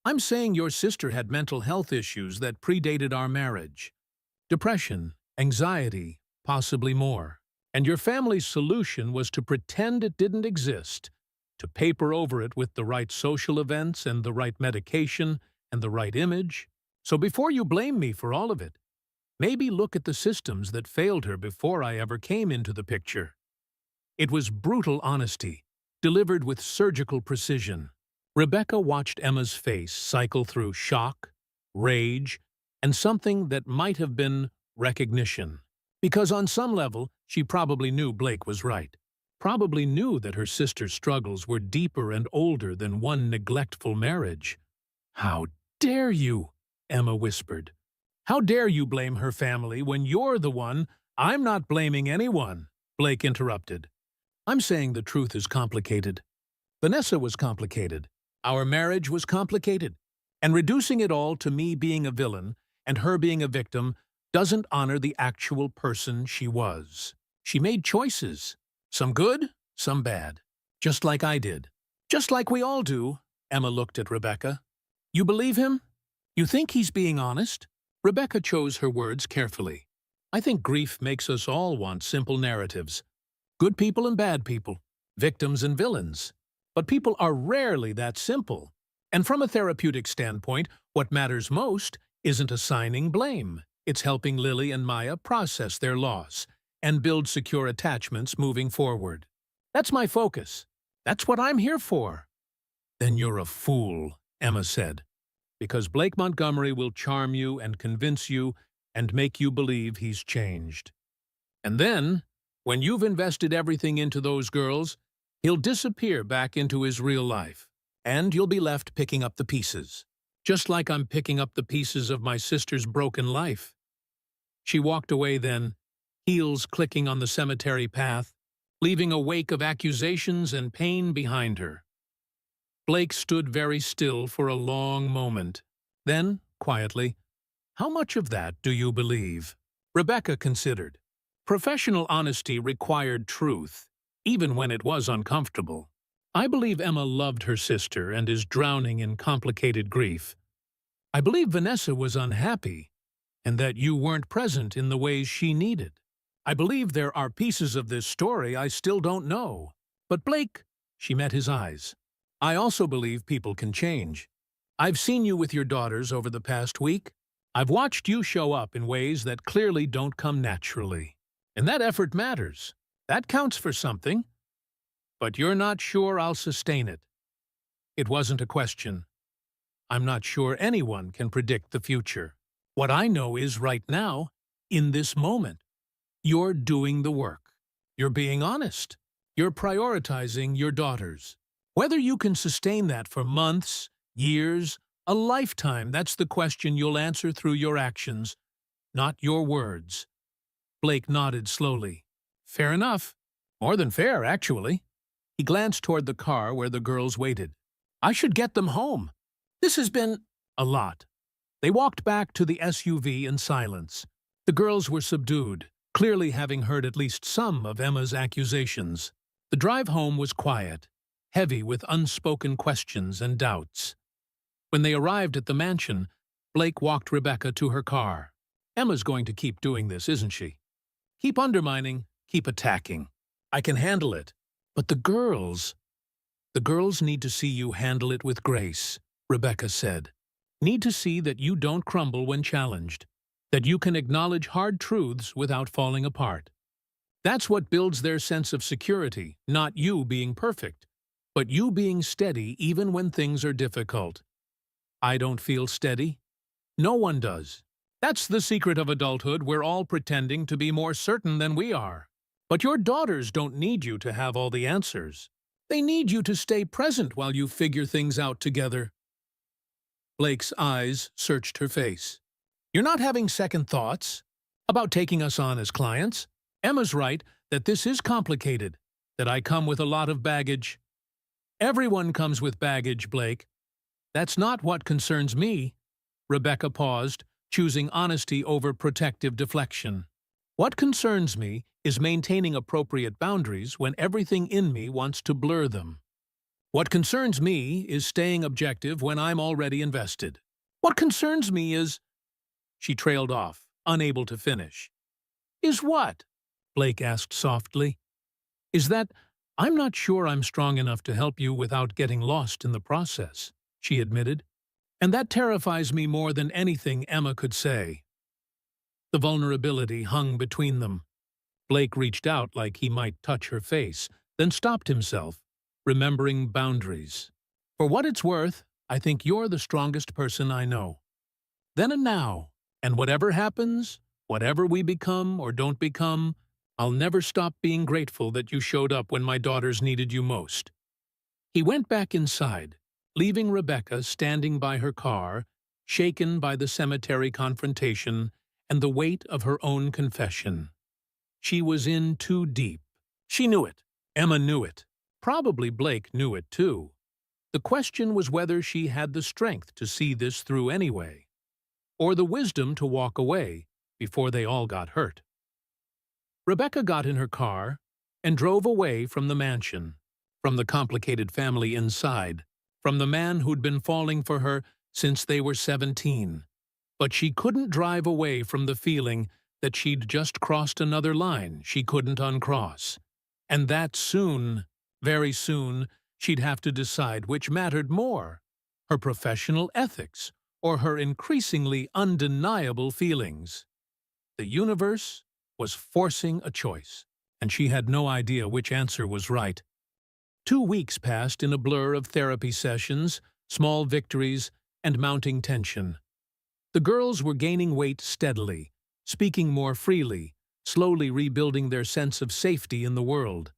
Speaker 1: "I'm saying your sister had mental health issues that predated our marriage. Depression, anxiety, possibly more. And your family's solution was to pretend it didn't exist, to paper over it with the right social events and the right medication and the right image. So before you blame me for all of it, maybe look at the systems that failed her before I ever came into the picture." It was brutal honesty, delivered with surgical precision. Rebecca watched Emma's face cycle through shock, rage, and something that might have been recognition. Because on some level, she probably knew Blake was right. Probably knew that her sister's struggles were deeper and older than one neglectful marriage. "How dare you?" Emma whispered. "How dare you blame her family when you're the one—" "I'm not blaming anyone," Blake interrupted. "I'm saying the truth is complicated. Vanessa was complicated. Our marriage was complicated. And reducing it all to me being a villain and her being a victim doesn't honor the actual person she was. She made choices. Some good, some bad. Just like I did. Just like we all do." Emma looked at Rebecca. "You believe him? You think he's being honest?" Rebecca chose her words carefully. "I think grief makes us all want simple narratives. Good people and bad people. Victims and villains. But people are rarely that simple. And from a therapeutic standpoint, what matters most isn't assigning blame. It's helping Lily and Maya process their loss and build secure attachments moving forward. That's my focus. That's what I'm here for." "Then you're a fool," Emma said. "Because Blake Montgomery will charm you and convince you and make you believe he's changed. And then, when you've invested everything into those girls, he'll disappear back into his real life, and you'll be left picking up the pieces. Just like I'm picking up the pieces of my sister's broken life." She walked away then, heels clicking on the cemetery path, leaving a wake of accusations and pain behind her. Blake stood very still for a long moment. Then, quietly, "How much of that do you believe?" Rebecca considered. Professional honesty required truth, even when it was uncomfortable. "I believe Emma loved her sister and is drowning in complicated grief. I believe Vanessa was unhappy, and that you weren't present in the ways she needed. I believe there are pieces of this story I still don't know. But Blake," she met his eyes, "I also believe people can change. I've seen you with your daughters over the past week. I've watched you show up in ways that clearly don't come naturally. And that effort matters. That counts for something. But you're not sure I'll sustain it." It wasn't a question. "I'm not sure anyone can predict the future. What I know is right now, in this moment, you're doing the work. You're being honest. You're prioritizing your daughters. Whether you can sustain that for months, years, a lifetime, that's the question you'll answer through your actions, not your words." Blake nodded slowly. "Fair enough. More than fair, actually." He glanced toward the car where the girls waited. "I should get them home. This has been a lot." They walked back to the SUV in silence. The girls were subdued, clearly having heard at least some of Emma's accusations. The drive home was quiet, heavy with unspoken questions and doubts. When they arrived at the mansion, Blake walked Rebecca to her car. "Emma's going to keep doing this, isn't she? Keep undermining, keep attacking. I can handle it. But the girls need to see you handle it with grace," Rebecca said. "Need to see that you don't crumble when challenged, that you can acknowledge hard truths without falling apart. That's what builds their sense of security, not you being perfect, but you being steady even when things are difficult." "I don't feel steady. No one does. That's the secret of adulthood. We're all pretending to be more certain than we are." But your daughters don't need you to have all the answers. They need you to stay present while you figure things out together. Blake's eyes searched her face. You're not having second thoughts about taking us on as clients? Emma's right that this is complicated, that I come with a lot of baggage. Everyone comes with baggage, Blake. That's not what concerns me. Rebecca paused, choosing honesty over protective deflection. What concerns me is maintaining appropriate boundaries when everything in me wants to blur them. What concerns me is staying objective when I'm already invested. What concerns me is... She trailed off, unable to finish. Is what? Blake asked softly. Is that I'm not sure I'm strong enough to help you without getting lost in the process, she admitted. And that terrifies me more than anything Emma could say. The vulnerability hung between them. Blake reached out like he might touch her face, then stopped himself, remembering boundaries. For what it's worth, I think you're the strongest person I know. Then and now, and whatever happens, whatever we become or don't become, I'll never stop being grateful that you showed up when my daughters needed you most. He went back inside, leaving Rebecca standing by her car, shaken by the cemetery confrontation and the weight of her own confession. She was in too deep. She knew it. Emma knew it. Probably Blake knew it too. The question was whether she had the strength to see this through anyway, or the wisdom to walk away before they all got hurt. Rebecca got in her car and drove away from the mansion, from the complicated family inside, from the man who'd been falling for her since they were 17. But she couldn't drive away from the feeling that she'd just crossed another line she couldn't uncross, and that soon, very soon, she'd have to decide which mattered more, her professional ethics or her increasingly undeniable feelings. The universe was forcing a choice, and she had no idea which answer was right. 2 weeks passed in a blur of therapy sessions, small victories, and mounting tension. The girls were gaining weight steadily, speaking more freely, slowly rebuilding their sense of safety in the world.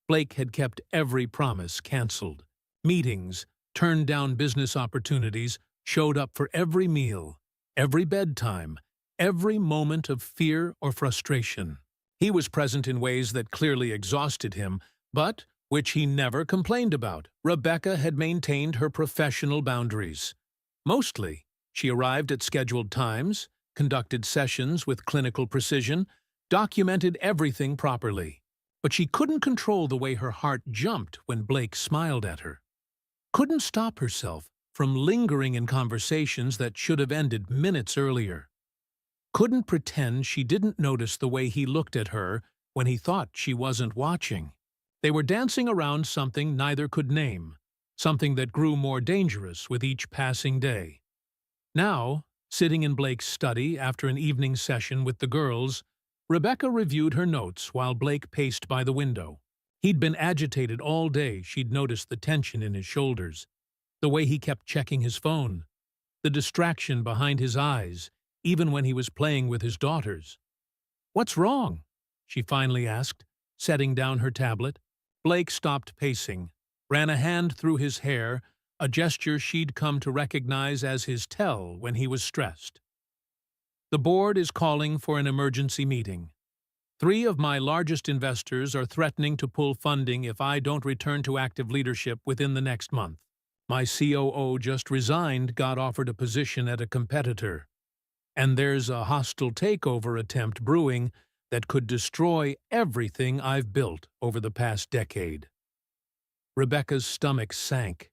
Speaker 1: Blake had kept every promise canceled. Meetings, turned down business opportunities, showed up for every meal, every bedtime, every moment of fear or frustration. He was present in ways that clearly exhausted him, but which he never complained about. Rebecca had maintained her professional boundaries. Mostly, she arrived at scheduled times, conducted sessions with clinical precision, documented everything properly. But she couldn't control the way her heart jumped when Blake smiled at her. Couldn't stop herself from lingering in conversations that should have ended minutes earlier. Couldn't pretend she didn't notice the way he looked at her when he thought she wasn't watching. They were dancing around something neither could name, something that grew more dangerous with each passing day. Now, sitting in Blake's study after an evening session with the girls, Rebecca reviewed her notes while Blake paced by the window. He'd been agitated all day. She'd noticed the tension in his shoulders, the way he kept checking his phone, the distraction behind his eyes, even when he was playing with his daughters. "What's wrong?" she finally asked, setting down her tablet. Blake stopped pacing, ran a hand through his hair, a gesture she'd come to recognize as his tell when he was stressed. "The board is calling for an emergency meeting. 3 of my largest investors are threatening to pull funding if I don't return to active leadership within the next month. My COO just resigned, got offered a position at a competitor. And there's a hostile takeover attempt brewing that could destroy everything I've built over the past decade." Rebecca's stomach sank.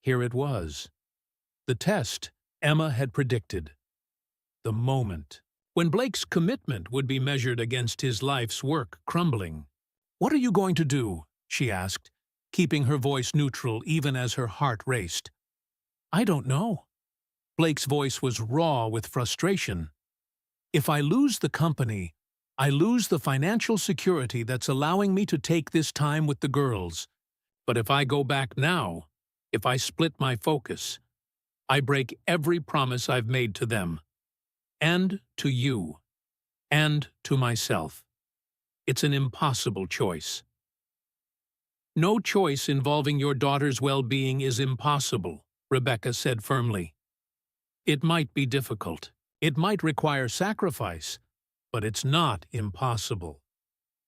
Speaker 1: Here it was. The test Emma had predicted. The moment when Blake's commitment would be measured against his life's work crumbling. "What are you going to do?" she asked, keeping her voice neutral even as her heart raced. "I don't know." Blake's voice was raw with frustration. "If I lose the company, I lose the financial security that's allowing me to take this time with the girls. But if I go back now, if I split my focus, I break every promise I've made to them. And to you. And to myself." It's an impossible choice. No choice involving your daughter's well-being is impossible, Rebecca said firmly. It might be difficult. It might require sacrifice, but it's not impossible.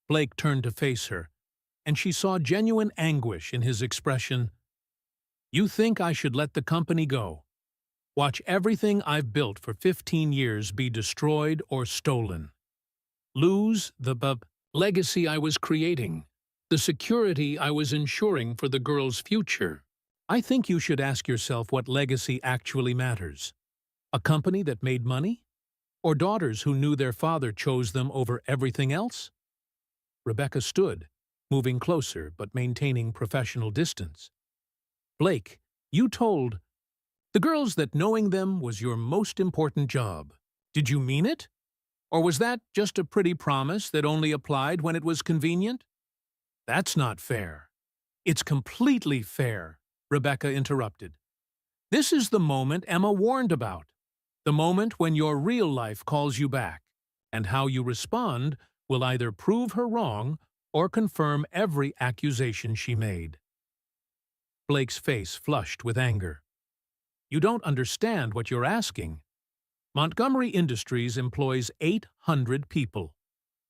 Speaker 1: Blake turned to face her, and she saw genuine anguish in his expression. You think I should let the company go? Watch everything I've built for 15 years be destroyed or stolen. Lose the legacy I was creating, the security I was ensuring for the girl's future. I think you should ask yourself what legacy actually matters. A company that made money? Or daughters who knew their father chose them over everything else? Rebecca stood, moving closer but maintaining professional distance. Blake, you told the girls that knowing them was your most important job. Did you mean it? Or was that just a pretty promise that only applied when it was convenient? That's not fair. It's completely fair, Rebecca interrupted. This is the moment Emma warned about. The moment when your real life calls you back, and how you respond will either prove her wrong or confirm every accusation she made. Blake's face flushed with anger. You don't understand what you're asking. Montgomery Industries employs 800 people,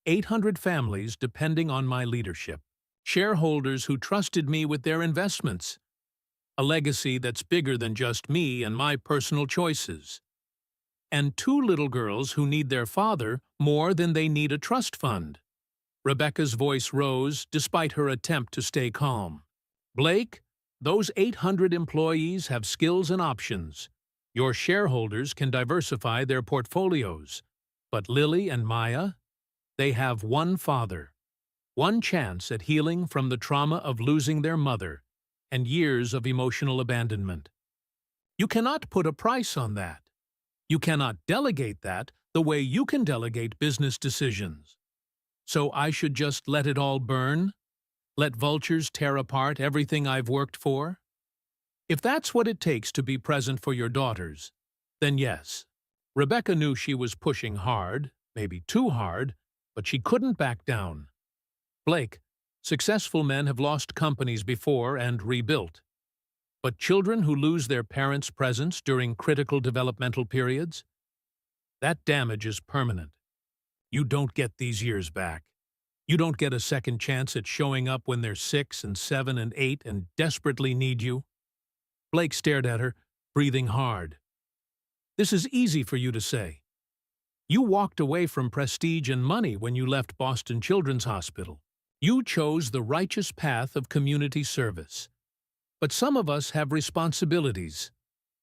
Speaker 1: 800 families depending on my leadership, shareholders who trusted me with their investments, a legacy that's bigger than just me and my personal choices, and 2 little girls who need their father more than they need a trust fund. Rebecca's voice rose despite her attempt to stay calm. Blake, those 800 employees have skills and options. Your shareholders can diversify their portfolios. But Lily and Maya, they have one father, one chance at healing from the trauma of losing their mother and years of emotional abandonment. You cannot put a price on that. You cannot delegate that the way you can delegate business decisions. So I should just let it all burn? Let vultures tear apart everything I've worked for? If that's what it takes to be present for your daughters, then yes. Rebecca knew she was pushing hard, maybe too hard, but she couldn't back down. Blake, successful men have lost companies before and rebuilt. But children who lose their parents' presence during critical developmental periods? That damage is permanent. You don't get these years back. You don't get a second chance at showing up when they're 6 and 7 and 8 and desperately need you. Blake stared at her, breathing hard. This is easy for you to say. You walked away from prestige and money when you left Boston Children's Hospital. You chose the righteous path of community service. But some of us have responsibilities,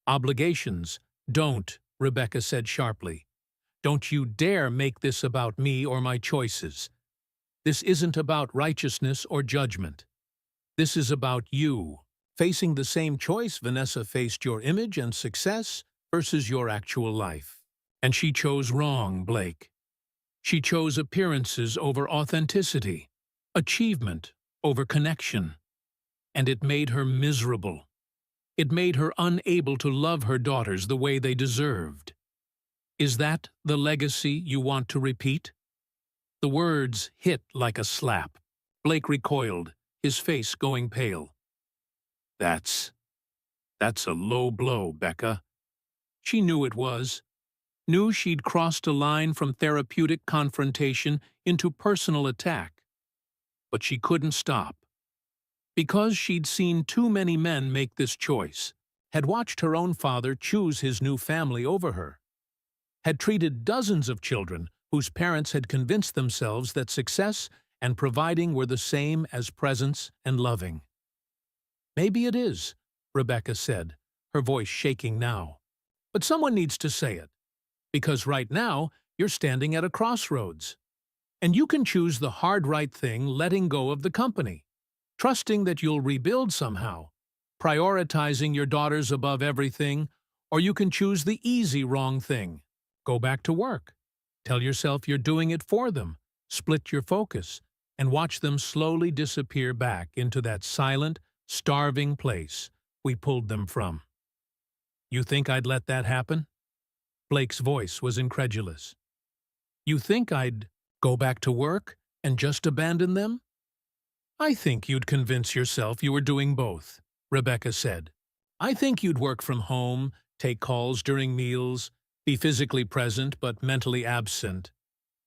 Speaker 1: obligations. Don't, Rebecca said sharply. Don't you dare make this about me or my choices. This isn't about righteousness or judgment. This is about you, facing the same choice Vanessa faced: your image and success versus your actual life. And she chose wrong, Blake. She chose appearances over authenticity, achievement over connection. And it made her miserable. It made her unable to love her daughters the way they deserved. Is that the legacy you want to repeat? The words hit like a slap. Blake recoiled, his face going pale. That's a low blow, Becca. She knew it was. Knew she'd crossed a line from therapeutic confrontation into personal attack. But she couldn't stop. Because she'd seen too many men make this choice, had watched her own father choose his new family over her, had treated dozens of children whose parents had convinced themselves that success and providing were the same as presence and loving. Maybe it is, Rebecca said, her voice shaking now. But someone needs to say it, because right now you're standing at a crossroads. And you can choose the hard right thing, letting go of the company, trusting that you'll rebuild somehow, prioritizing your daughters above everything, or you can choose the easy wrong thing. Go back to work. Tell yourself you're doing it for them, split your focus, and watch them slowly disappear back into that silent, starving place we pulled them from. You think I'd let that happen? Blake's voice was incredulous. You think I'd go back to work and just abandon them? I think you'd convince yourself you were doing both, Rebecca said. I think you'd work from home, take calls during meals, be physically present but mentally absent.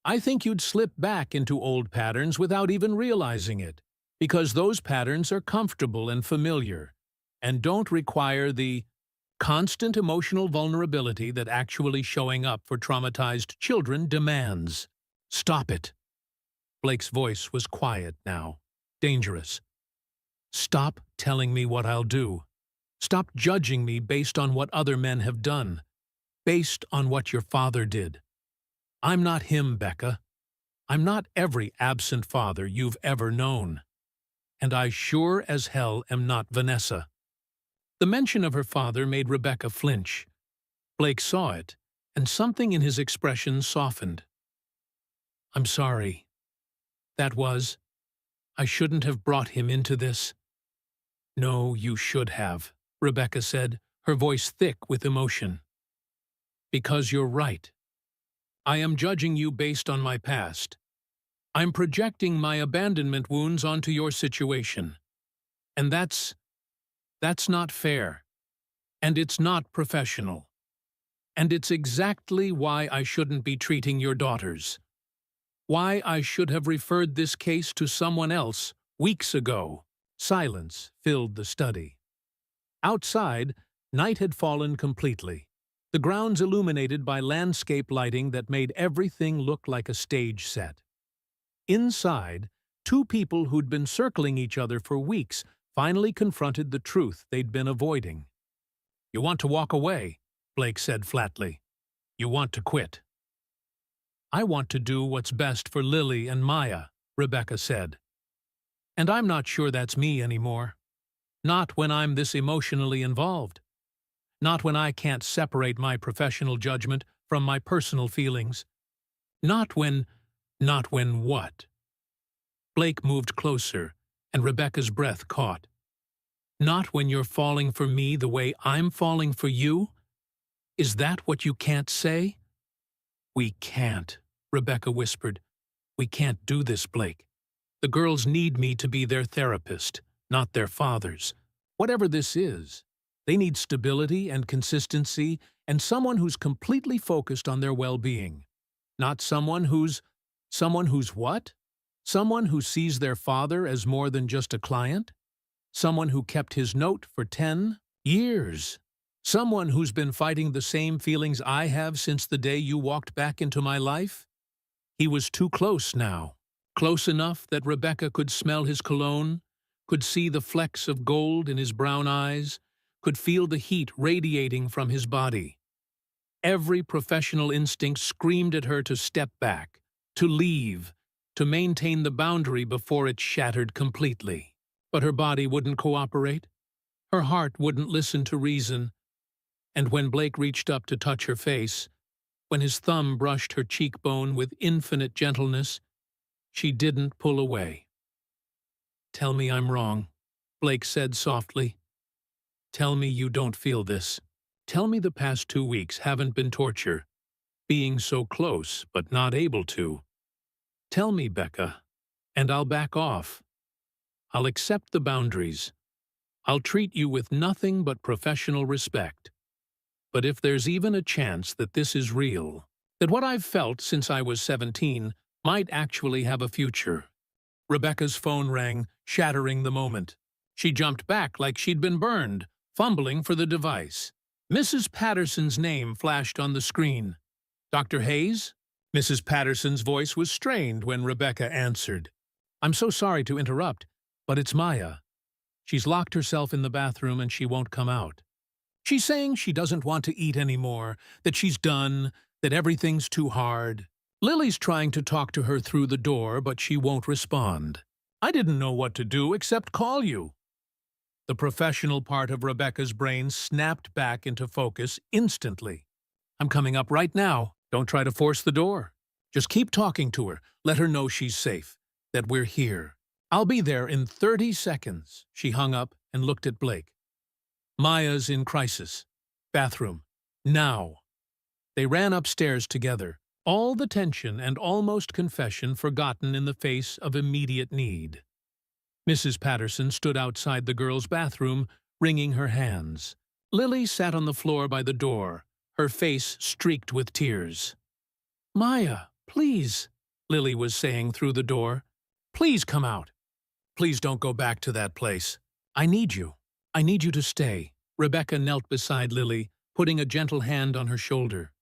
Speaker 1: I think you'd slip back into old patterns without even realizing it, because those patterns are comfortable and familiar, and don't require the constant emotional vulnerability that actually showing up for traumatized children demands. Stop it. Blake's voice was quiet now, dangerous. Stop telling me what I'll do. Stop judging me based on what other men have done, based on what your father did. I'm not him, Becca. I'm not every absent father you've ever known. And I sure as hell am not Vanessa. The mention of her father made Rebecca flinch. Blake saw it, and something in his expression softened. I'm sorry. I shouldn't have brought him into this. No, you should have, Rebecca said, her voice thick with emotion. Because you're right. I am judging you based on my past. I'm projecting my abandonment wounds onto your situation. And that's not fair. And it's not professional. And it's exactly why I shouldn't be treating your daughters. Why I should have referred this case to someone else weeks ago. Silence filled the study. Outside, night had fallen completely, the grounds illuminated by landscape lighting that made everything look like a stage set. Inside, two people who'd been circling each other for weeks finally confronted the truth they'd been avoiding. You want to walk away, Blake said flatly. You want to quit. I want to do what's best for Lily and Maya, Rebecca said. And I'm not sure that's me anymore. Not when I'm this emotionally involved. Not when I can't separate my professional judgment from my personal feelings. Not when what? Blake moved closer, and Rebecca's breath caught. Not when you're falling for me the way I'm falling for you? Is that what you can't say? We can't, Rebecca whispered. We can't do this, Blake. The girls need me to be their therapist, not their fathers. Whatever this is, they need stability and consistency and someone who's completely focused on their well-being. Not someone who's what? Someone who sees their father as more than just a client? Someone who kept his note for 10 years? Someone who's been fighting the same feelings I have since the day you walked back into my life? He was too close now. Close enough that Rebecca could smell his cologne, could see the flecks of gold in his brown eyes, could feel the heat radiating from his body. Every professional instinct screamed at her to step back, to leave, to maintain the boundary before it shattered completely. But her body wouldn't cooperate. Her heart wouldn't listen to reason. And when Blake reached up to touch her face, when his thumb brushed her cheekbone with infinite gentleness, she didn't pull away. Tell me I'm wrong, Blake said softly. Tell me you don't feel this. Tell me the past 2 weeks haven't been torture, being so close but not able to. Tell me, Becca, and I'll back off. I'll accept the boundaries. I'll treat you with nothing but professional respect. But if there's even a chance that this is real, that what I've felt since I was 17 might actually have a future. Rebecca's phone rang, shattering the moment. She jumped back like she'd been burned, fumbling for the device. Mrs. Patterson's name flashed on the screen. Dr. Hayes? Mrs. Patterson's voice was strained when Rebecca answered. I'm so sorry to interrupt, but it's Maya. She's locked herself in the bathroom and she won't come out. She's saying she doesn't want to eat anymore, that she's done, that everything's too hard. Lily's trying to talk to her through the door, but she won't respond. I didn't know what to do except call you. The professional part of Rebecca's brain snapped back into focus instantly. I'm coming up right now. Don't try to force the door. Just keep talking to her. Let her know she's safe, that we're here. I'll be there in 30 seconds. She hung up and looked at Blake. Maya's in crisis. Bathroom. Now. They ran upstairs together, all the tension and almost confession forgotten in the face of immediate need. Mrs. Patterson stood outside the girls' bathroom, wringing her hands. Lily sat on the floor by the door, her face streaked with tears. "Maya, please," Lily was saying through the door. "Please come out. Please don't go back to that place. I need you. I need you to stay." Rebecca knelt beside Lily, putting a gentle hand on her shoulder.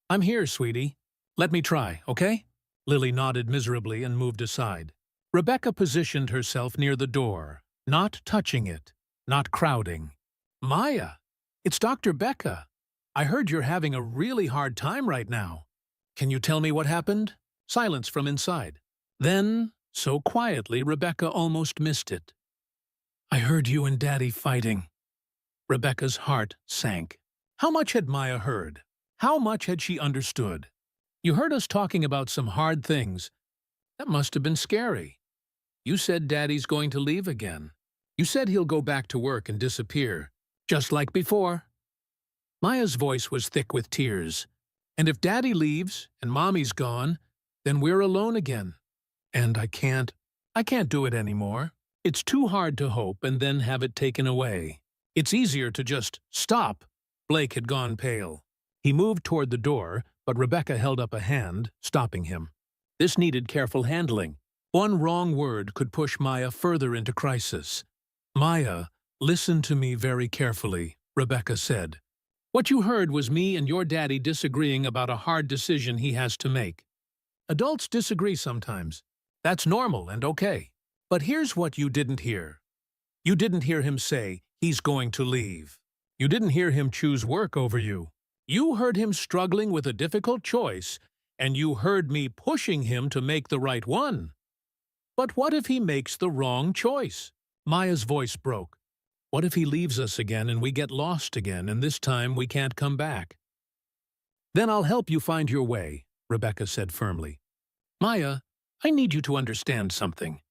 Speaker 1: "I'm here, sweetie. Let me try, okay?" Lily nodded miserably and moved aside. Rebecca positioned herself near the door, not touching it, not crowding. "Maya, it's Dr. Becca. I heard you're having a really hard time right now. Can you tell me what happened?" Silence from inside. Then, so quietly, Rebecca almost missed it. "I heard you and Daddy fighting." Rebecca's heart sank. How much had Maya heard? How much had she understood? "You heard us talking about some hard things. That must have been scary. You said Daddy's going to leave again. You said he'll go back to work and disappear, just like before." Maya's voice was thick with tears. "And if Daddy leaves and Mommy's gone, then we're alone again. And I can't do it anymore. It's too hard to hope and then have it taken away. It's easier to just stop." Blake had gone pale. He moved toward the door, but Rebecca held up a hand, stopping him. This needed careful handling. One wrong word could push Maya further into crisis. "Maya, listen to me very carefully," Rebecca said. "What you heard was me and your daddy disagreeing about a hard decision he has to make. Adults disagree sometimes. That's normal and okay. But here's what you didn't hear. You didn't hear him say he's going to leave. You didn't hear him choose work over you. You heard him struggling with a difficult choice, and you heard me pushing him to make the right one. But what if he makes the wrong choice?" Maya's voice broke. "What if he leaves us again and we get lost again, and this time we can't come back?" "Then I'll help you find your way," Rebecca said firmly. "Maya, I need you to understand something.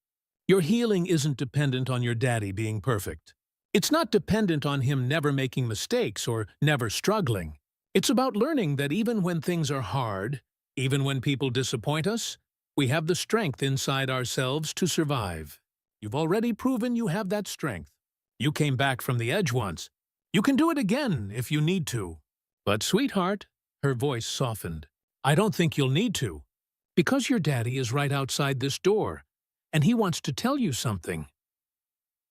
Speaker 1: Your healing isn't dependent on your daddy being perfect. It's not dependent on him never making mistakes or never struggling. It's about learning that even when things are hard, even when people disappoint us, we have the strength inside ourselves to survive. You've already proven you have that strength. You came back from the edge once. You can do it again if you need to. But, sweetheart," her voice softened, "I don't think you'll need to, because your daddy is right outside this door, and he wants to tell you something."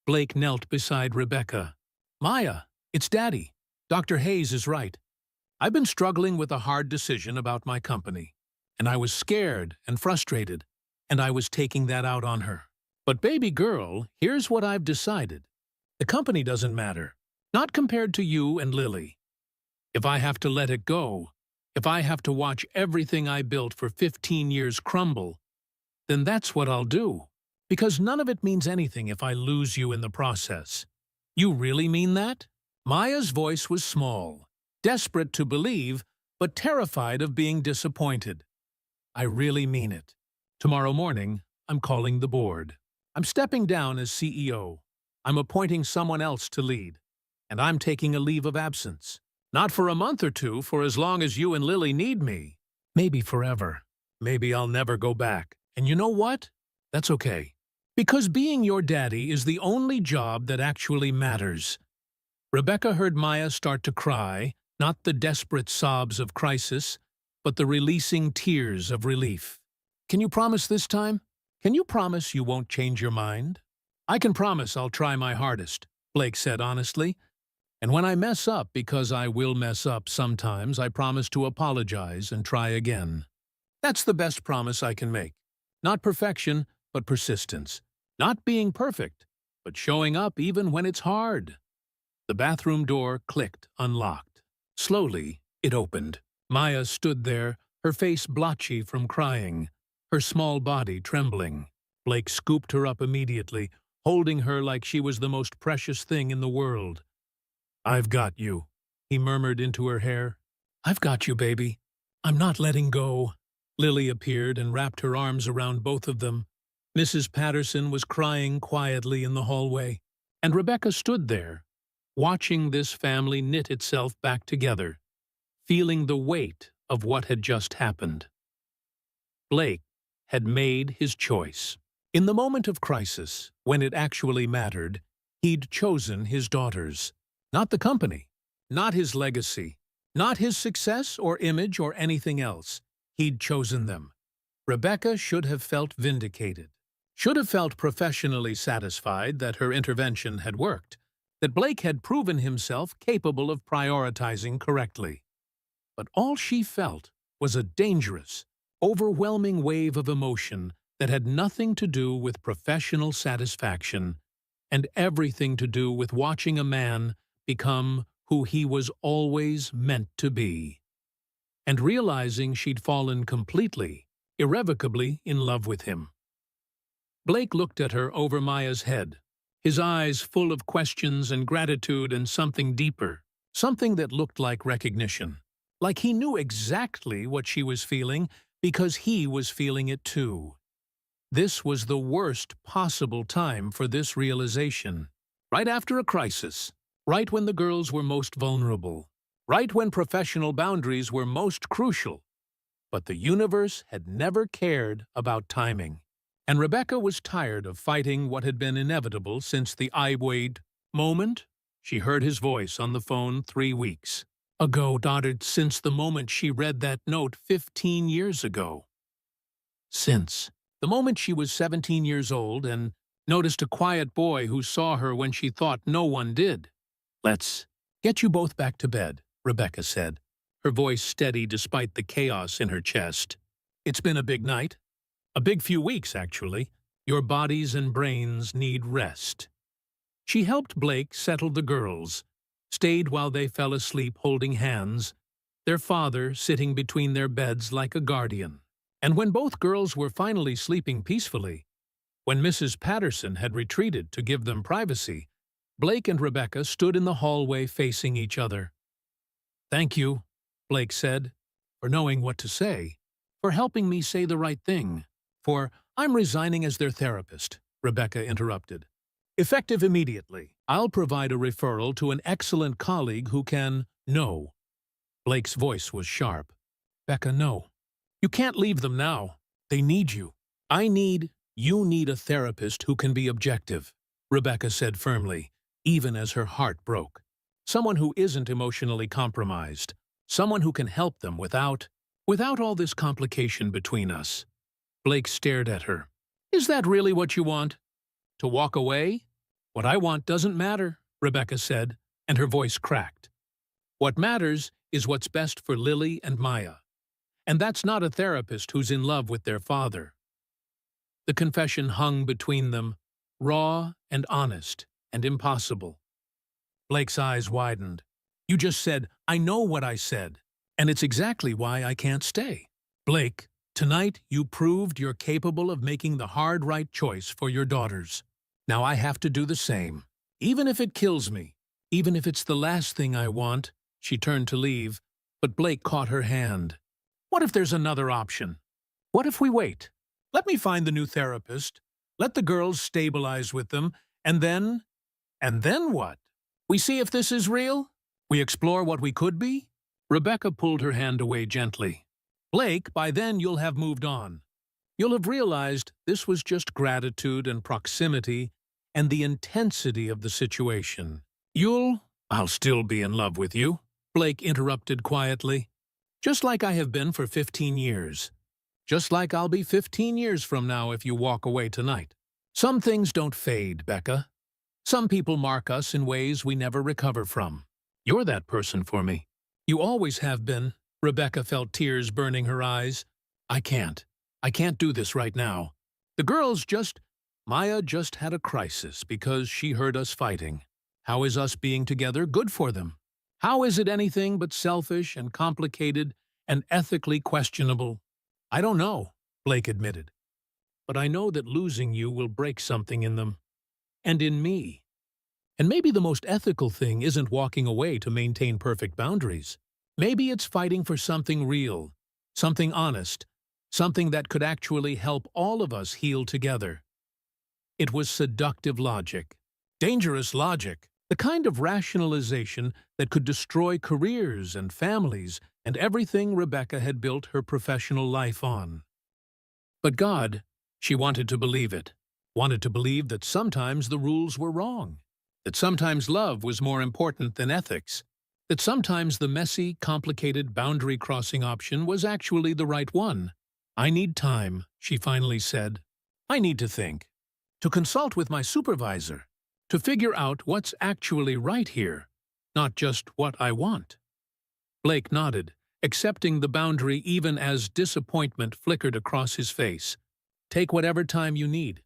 Speaker 1: Blake knelt beside Rebecca. "Maya, it's Daddy. Dr. Hayes is right. I've been struggling with a hard decision about my company, and I was scared and frustrated, and I was taking that out on her. But baby girl, here's what I've decided. The company doesn't matter, not compared to you and Lily. If I have to let it go, if I have to watch everything I built for 15 years crumble, then that's what I'll do. Because none of it means anything if I lose you in the process." "You really mean that?" Maya's voice was small, desperate to believe, but terrified of being disappointed. "I really mean it. Tomorrow morning, I'm calling the board. I'm stepping down as CEO. I'm appointing someone else to lead. And I'm taking a leave of absence. Not for a month or two, for as long as you and Lily need me. Maybe forever. Maybe I'll never go back. And you know what? That's okay. Because being your daddy is the only job that actually matters." Rebecca heard Maya start to cry, not the desperate sobs of crisis, but the releasing tears of relief. "Can you promise this time? Can you promise you won't change your mind?" "I can promise I'll try my hardest," Blake said honestly. "And when I mess up, because I will mess up sometimes, I promise to apologize and try again. That's the best promise I can make. Not perfection, but persistence. Not being perfect, but showing up even when it's hard." The bathroom door clicked, unlocked. Slowly, it opened. Maya stood there, her face blotchy from crying, her small body trembling. Blake scooped her up immediately, holding her like she was the most precious thing in the world. "I've got you," he murmured into her hair. "I've got you, baby. I'm not letting go." Lily appeared and wrapped her arms around both of them. Mrs. Patterson was crying quietly in the hallway, and Rebecca stood there, watching this family knit itself back together, feeling the weight of what had just happened. Blake had made his choice. In the moment of crisis, when it actually mattered, he'd chosen his daughters. Not the company, not his legacy, not his success or image or anything else. He'd chosen them. Rebecca should have felt vindicated, should have felt professionally satisfied that her intervention had worked, that Blake had proven himself capable of prioritizing correctly. But all she felt was a dangerous, overwhelming wave of emotion that had nothing to do with professional satisfaction and everything to do with watching a man become who he was always meant to be, and realizing she'd fallen completely, irrevocably in love with him. Blake looked at her over Maya's head, his eyes full of questions and gratitude and something deeper, something that looked like recognition, like he knew exactly what she was feeling because he was feeling it too. This was the worst possible time for this realization. Right after a crisis, right when the girls were most vulnerable, right when professional boundaries were most crucial. But the universe had never cared about timing, and Rebecca was tired of fighting what had been inevitable since the I-wait moment. She heard his voice on the phone 3 weeks ago, dotted since the moment she read that note 15 years ago. Since the moment she was 17 years old and noticed a quiet boy who saw her when she thought no one did. "Let's get you both back to bed," Rebecca said, her voice steady despite the chaos in her chest. "It's been a big night. A big few weeks, actually. Your bodies and brains need rest." She helped Blake settle the girls, stayed while they fell asleep holding hands, their father sitting between their beds like a guardian. And when both girls were finally sleeping peacefully, when Mrs. Patterson had retreated to give them privacy, Blake and Rebecca stood in the hallway facing each other. "Thank you," Blake said, "for knowing what to say, for helping me say the right thing, for—" "I'm resigning as their therapist," Rebecca interrupted. "Effective immediately. I'll provide a referral to an excellent colleague who can—" "No." Blake's voice was sharp. "Becca, no. You can't leave them now. They need you. You need a therapist who can be objective," Rebecca said firmly, even as her heart broke. "Someone who isn't emotionally compromised. Someone who can help them without all this complication between us." Blake stared at her. "Is that really what you want? To walk away?" "What I want doesn't matter," Rebecca said, and her voice cracked. "What matters is what's best for Lily and Maya. And that's not a therapist who's in love with their father." The confession hung between them, raw and honest and impossible. Blake's eyes widened. "You just said, 'I know what I said,' and it's exactly why I can't stay. Blake, tonight you proved you're capable of making the hard right choice for your daughters. Now I have to do the same, even if it kills me, even if it's the last thing I want." She turned to leave, but Blake caught her hand. "What if there's another option? What if we wait? Let me find the new therapist. Let the girls stabilize with them, and then what? We see if this is real? We explore what we could be?" Rebecca pulled her hand away gently. "Blake, by then you'll have moved on. You'll have realized this was just gratitude and proximity and the intensity of the situation. I'll still be in love with you," Blake interrupted quietly. "Just like I have been for 15 years. Just like I'll be 15 years from now if you walk away tonight. Some things don't fade, Becca. Some people mark us in ways we never recover from. You're that person for me. You always have been." Rebecca felt tears burning her eyes. I can't do this right now. Maya just had a crisis because she heard us fighting. How is us being together good for them? How is it anything but selfish and complicated and ethically questionable?" "I don't know," Blake admitted. "But I know that losing you will break something in them. And in me. And maybe the most ethical thing isn't walking away to maintain perfect boundaries. Maybe it's fighting for something real, something honest, something that could actually help all of us heal together." It was seductive logic, dangerous logic, the kind of rationalization that could destroy careers and families and everything Rebecca had built her professional life on. But God, she wanted to believe it, wanted to believe that sometimes the rules were wrong, that sometimes love was more important than ethics, that sometimes the messy, complicated boundary-crossing option was actually the right one. "I need time," she finally said. "I need to think, to consult with my supervisor, to figure out what's actually right here, not just what I want." Blake nodded, accepting the boundary even as disappointment flickered across his face. "Take whatever time you need."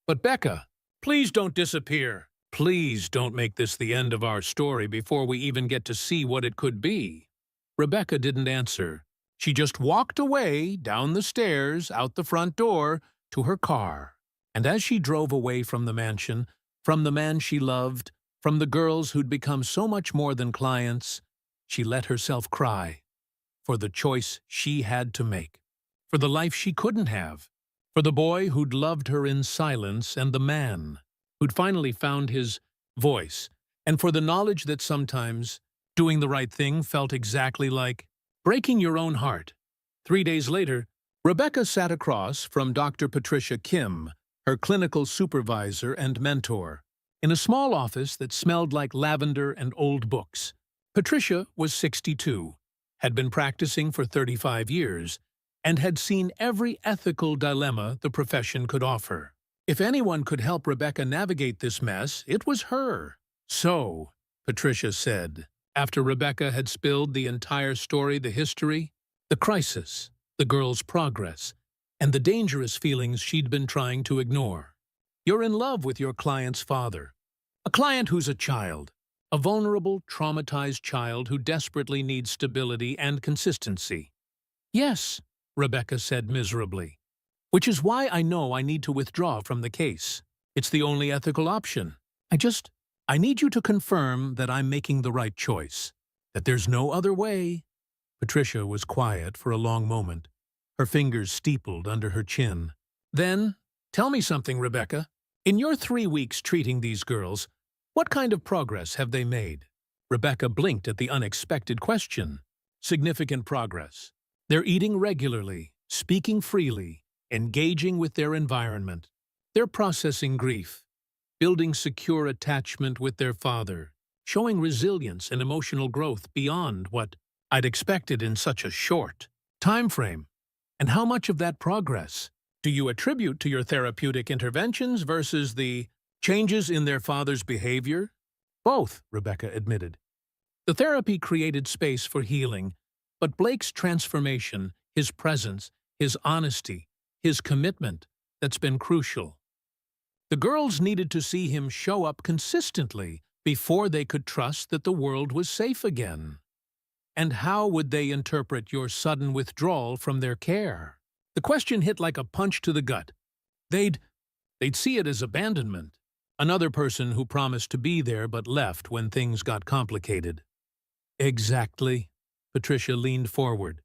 Speaker 1: "But Becca, please don't disappear. Please don't make this the end of our story before we even get to see what it could be." Rebecca didn't answer. She just walked away, down the stairs, out the front door, to her car. And as she drove away from the mansion, from the man she loved, from the girls who'd become so much more than clients, she let herself cry for the choice she had to make, for the life she couldn't have, for the boy who'd loved her in silence and the man who'd finally found his voice, and for the knowledge that sometimes doing the right thing felt exactly like breaking your own heart. 3 days later, Rebecca sat across from Dr. Patricia Kim, her clinical supervisor and mentor, in a small office that smelled like lavender and old books. Patricia was 62, had been practicing for 35 years, and had seen every ethical dilemma the profession could offer. If anyone could help Rebecca navigate this mess, it was her. "So," Patricia said, after Rebecca had spilled the entire story, the history, the crisis, the girl's progress, and the dangerous feelings she'd been trying to ignore. "You're in love with your client's father. A client who's a child. A vulnerable, traumatized child who desperately needs stability and consistency." "Yes," Rebecca said miserably. "Which is why I know I need to withdraw from the case. It's the only ethical option. I need you to confirm that I'm making the right choice, that there's no other way." Patricia was quiet for a long moment, her fingers steepled under her chin. "Then, tell me something, Rebecca. In your 3 weeks treating these girls, what kind of progress have they made?" Rebecca blinked at the unexpected question. "Significant progress. They're eating regularly, speaking freely, engaging with their environment. They're processing grief, building secure attachment with their father, showing resilience and emotional growth beyond what I'd expected in such a short time frame. And how much of that progress do you attribute to your therapeutic interventions versus the changes in their father's behavior?" "Both," Rebecca admitted. "The therapy created space for healing, but Blake's transformation, his presence, his honesty, his commitment, that's been crucial. The girls needed to see him show up consistently before they could trust that the world was safe again." "And how would they interpret your sudden withdrawal from their care?" The question hit like a punch to the gut. They'd see it as abandonment. Another person who promised to be there but left when things got complicated. "Exactly." Patricia leaned forward.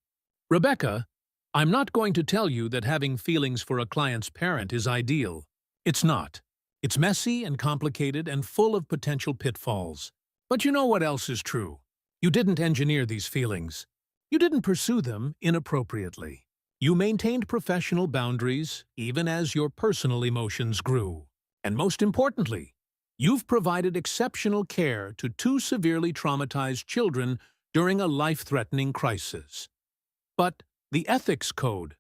Speaker 1: "Rebecca, I'm not going to tell you that having feelings for a client's parent is ideal. It's not. It's messy and complicated and full of potential pitfalls. But you know what else is true? You didn't engineer these feelings. You didn't pursue them inappropriately. You maintained professional boundaries even as your personal emotions grew. And most importantly, you've provided exceptional care to 2 severely traumatized children during a life-threatening crisis. But the ethics code,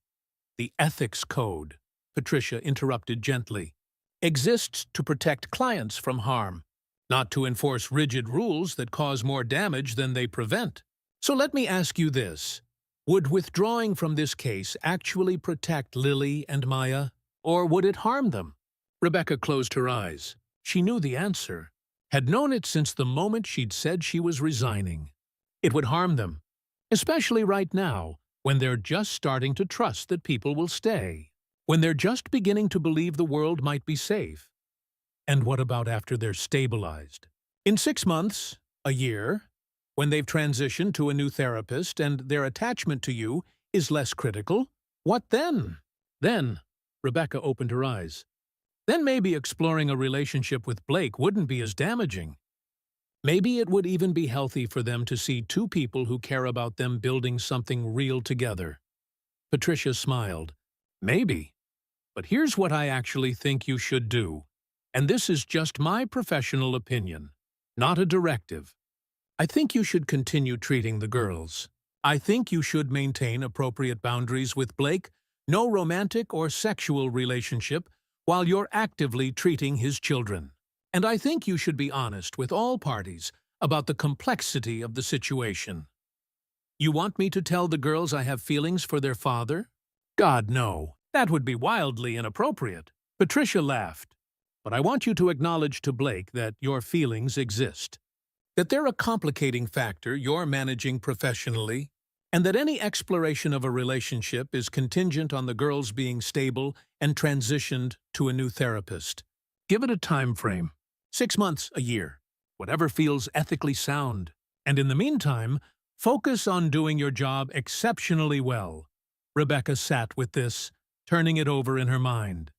Speaker 1: Patricia interrupted gently, exists to protect clients from harm, not to enforce rigid rules that cause more damage than they prevent. So let me ask you this. Would withdrawing from this case actually protect Lily and Maya, or would it harm them?" Rebecca closed her eyes. She knew the answer, had known it since the moment she'd said she was resigning. It would harm them, especially right now, when they're just starting to trust that people will stay, when they're just beginning to believe the world might be safe. And what about after they're stabilized? In 6 months, a year, when they've transitioned to a new therapist and their attachment to you is less critical, what then? Then, Rebecca opened her eyes. Then maybe exploring a relationship with Blake wouldn't be as damaging. Maybe it would even be healthy for them to see 2 people who care about them building something real together. Patricia smiled. Maybe. But here's what I actually think you should do. And this is just my professional opinion, not a directive. I think you should continue treating the girls. I think you should maintain appropriate boundaries with Blake, no romantic or sexual relationship, while you're actively treating his children. And I think you should be honest with all parties about the complexity of the situation. You want me to tell the girls I have feelings for their father? God, no. That would be wildly inappropriate. Patricia laughed. But I want you to acknowledge to Blake that your feelings exist, that they're a complicating factor you're managing professionally, and that any exploration of a relationship is contingent on the girls being stable and transitioned to a new therapist. Give it a time frame. 6 months, a year. Whatever feels ethically sound. And in the meantime, focus on doing your job exceptionally well. Rebecca sat with this, turning it over in her mind.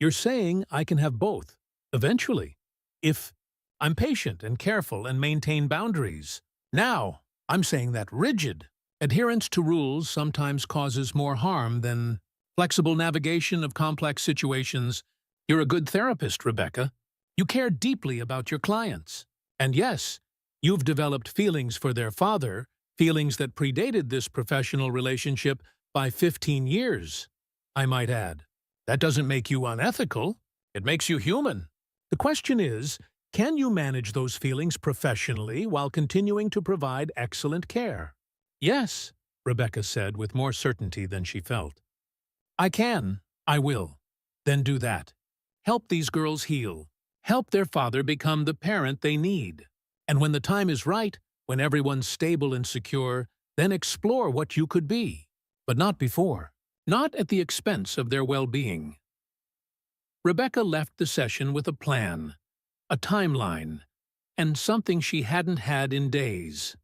Speaker 1: You're saying I can have both, eventually, if I'm patient and careful and maintain boundaries. Now, I'm saying that rigid adherence to rules sometimes causes more harm than flexible navigation of complex situations. You're a good therapist, Rebecca. You care deeply about your clients. And yes, you've developed feelings for their father, feelings that predated this professional relationship by 15 years, I might add. That doesn't make you unethical. It makes you human. The question is, can you manage those feelings professionally while continuing to provide excellent care? Yes, Rebecca said with more certainty than she felt. I can. I will. Then do that. Help these girls heal. Help their father become the parent they need. And when the time is right, when everyone's stable and secure, then explore what you could be. But not before. Not at the expense of their well-being. Rebecca left the session with a plan, a timeline, and something she hadn't had in days.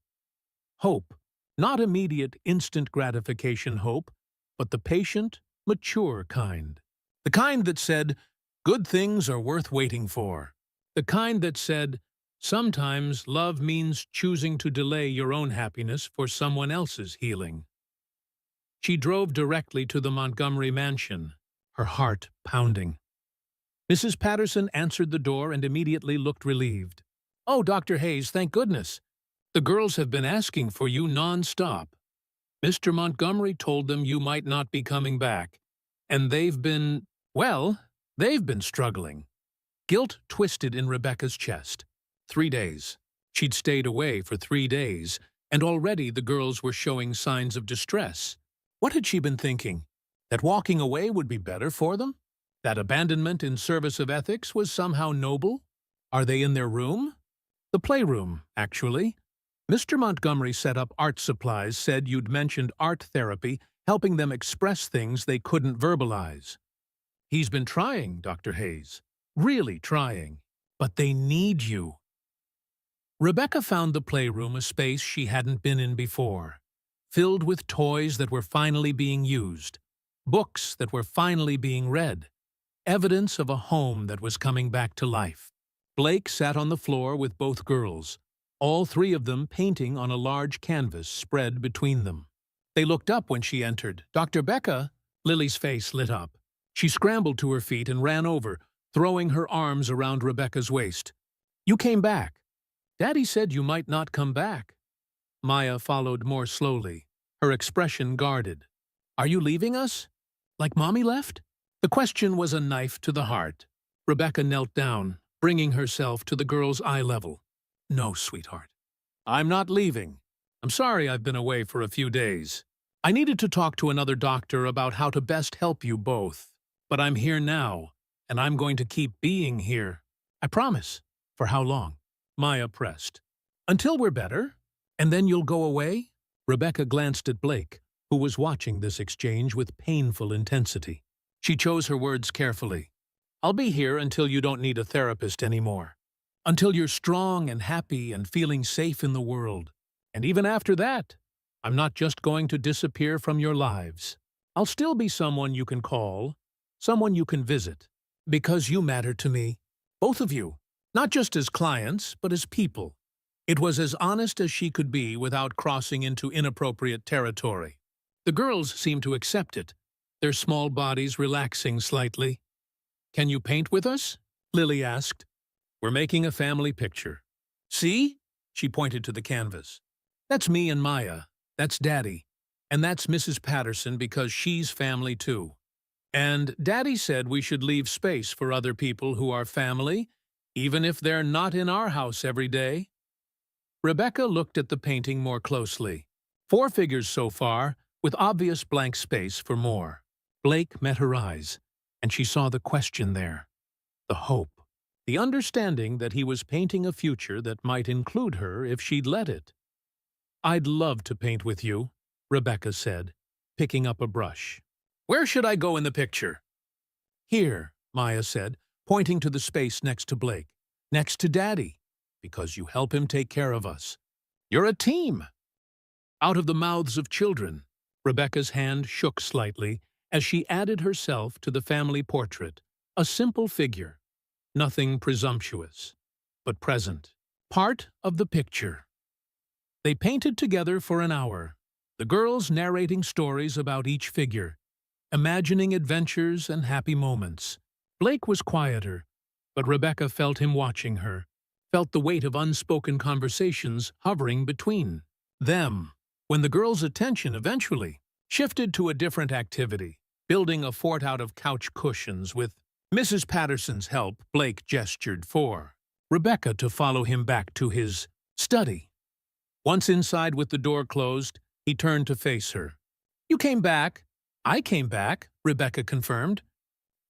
Speaker 1: Hope. Not immediate, instant gratification hope, but the patient, mature kind. The kind that said, good things are worth waiting for. The kind that said, sometimes love means choosing to delay your own happiness for someone else's healing. She drove directly to the Montgomery mansion, her heart pounding. Mrs. Patterson answered the door and immediately looked relieved. Oh, Dr. Hayes, thank goodness. The girls have been asking for you non-stop. Mr. Montgomery told them you might not be coming back, and they've been struggling. Guilt twisted in Rebecca's chest. 3 days. She'd stayed away for 3 days, and already the girls were showing signs of distress. What had she been thinking? That walking away would be better for them? That abandonment in service of ethics was somehow noble? Are they in their room? The playroom, actually. Mr. Montgomery set up art supplies, said you'd mentioned art therapy, helping them express things they couldn't verbalize. He's been trying, Dr. Hayes. Really trying. But they need you. Rebecca found the playroom a space she hadn't been in before, filled with toys that were finally being used, books that were finally being read, evidence of a home that was coming back to life. Blake sat on the floor with both girls, all 3 of them painting on a large canvas spread between them. They looked up when she entered. Dr. Becca? Lily's face lit up. She scrambled to her feet and ran over, throwing her arms around Rebecca's waist. You came back. Daddy said you might not come back. Maya followed more slowly, her expression guarded. Are you leaving us? Like Mommy left? The question was a knife to the heart. Rebecca knelt down, bringing herself to the girl's eye level. No, sweetheart. I'm not leaving. I'm sorry I've been away for a few days. I needed to talk to another doctor about how to best help you both. But I'm here now, and I'm going to keep being here. I promise. For how long? Maya pressed. Until we're better. And then you'll go away? Rebecca glanced at Blake, who was watching this exchange with painful intensity. She chose her words carefully. I'll be here until you don't need a therapist anymore. Until you're strong and happy and feeling safe in the world. And even after that, I'm not just going to disappear from your lives. I'll still be someone you can call, someone you can visit. Because you matter to me. Both of you. Not just as clients, but as people. It was as honest as she could be without crossing into inappropriate territory. The girls seemed to accept it, their small bodies relaxing slightly. "Can you paint with us?" Lily asked. "We're making a family picture." "See?" She pointed to the canvas. "That's me and Maya. That's Daddy. And that's Mrs. Patterson because she's family too. And Daddy said we should leave space for other people who are family, even if they're not in our house every day." Rebecca looked at the painting more closely. 4 figures so far, with obvious blank space for more. Blake met her eyes, and she saw the question there. The hope. The understanding that he was painting a future that might include her if she'd let it. "I'd love to paint with you," Rebecca said, picking up a brush. "Where should I go in the picture?" "Here," Maya said, pointing to the space next to Blake. "Next to Daddy, because you help him take care of us. You're a team." Out of the mouths of children, Rebecca's hand shook slightly as she added herself to the family portrait, a simple figure, nothing presumptuous, but present, part of the picture. They painted together for an hour, the girls narrating stories about each figure, imagining adventures and happy moments. Blake was quieter, but Rebecca felt him watching her, felt the weight of unspoken conversations hovering between them. When the girls' attention eventually shifted to a different activity, building a fort out of couch cushions with Mrs. Patterson's help, Blake gestured for Rebecca to follow him back to his study. Once inside with the door closed, he turned to face her. "You came back." "I came back," Rebecca confirmed.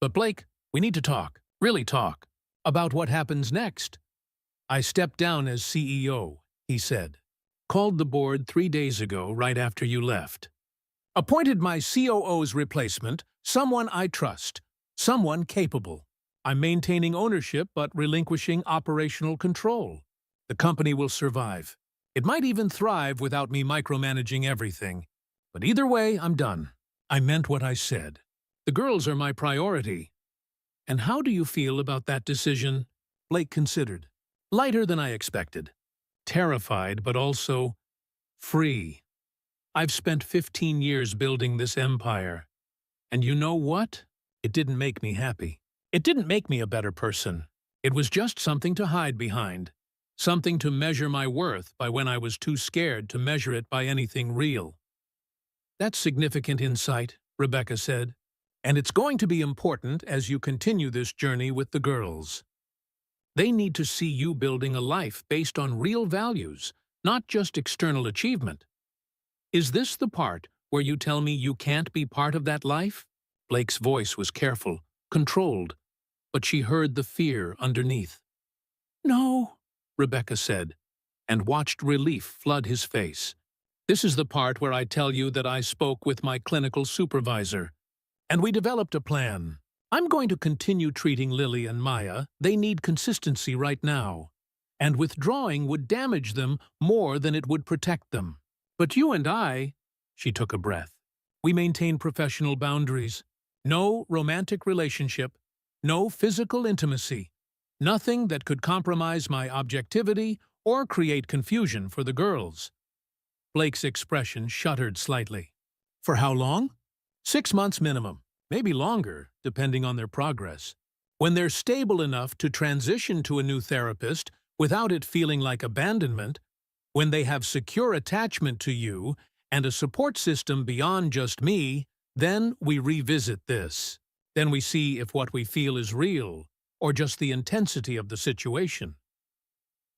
Speaker 1: "But Blake, we need to talk, really talk, about what happens next." "I stepped down as CEO," he said. "Called the board 3 days ago, right after you left. Appointed my COO's replacement, someone I trust, someone capable. I'm maintaining ownership but relinquishing operational control. The company will survive. It might even thrive without me micromanaging everything. But either way, I'm done. I meant what I said. The girls are my priority." "And how do you feel about that decision?" Blake considered. "Lighter than I expected. Terrified, but also free. I've spent 15 years building this empire. And you know what? It didn't make me happy. It didn't make me a better person. It was just something to hide behind. Something to measure my worth by when I was too scared to measure it by anything real." "That's significant insight," Rebecca said. "And it's going to be important as you continue this journey with the girls. They need to see you building a life based on real values, not just external achievement." "Is this the part where you tell me you can't be part of that life?" Blake's voice was careful, controlled, but she heard the fear underneath. "No," Rebecca said, and watched relief flood his face. "This is the part where I tell you that I spoke with my clinical supervisor, and we developed a plan. I'm going to continue treating Lily and Maya. They need consistency right now, and withdrawing would damage them more than it would protect them. But you and I," she took a breath, "we maintain professional boundaries. No romantic relationship, no physical intimacy, nothing that could compromise my objectivity or create confusion for the girls." Blake's expression shuddered slightly. "For how long?" "6 months minimum. Maybe longer, depending on their progress. When they're stable enough to transition to a new therapist without it feeling like abandonment, when they have secure attachment to you and a support system beyond just me, then we revisit this. Then we see if what we feel is real or just the intensity of the situation."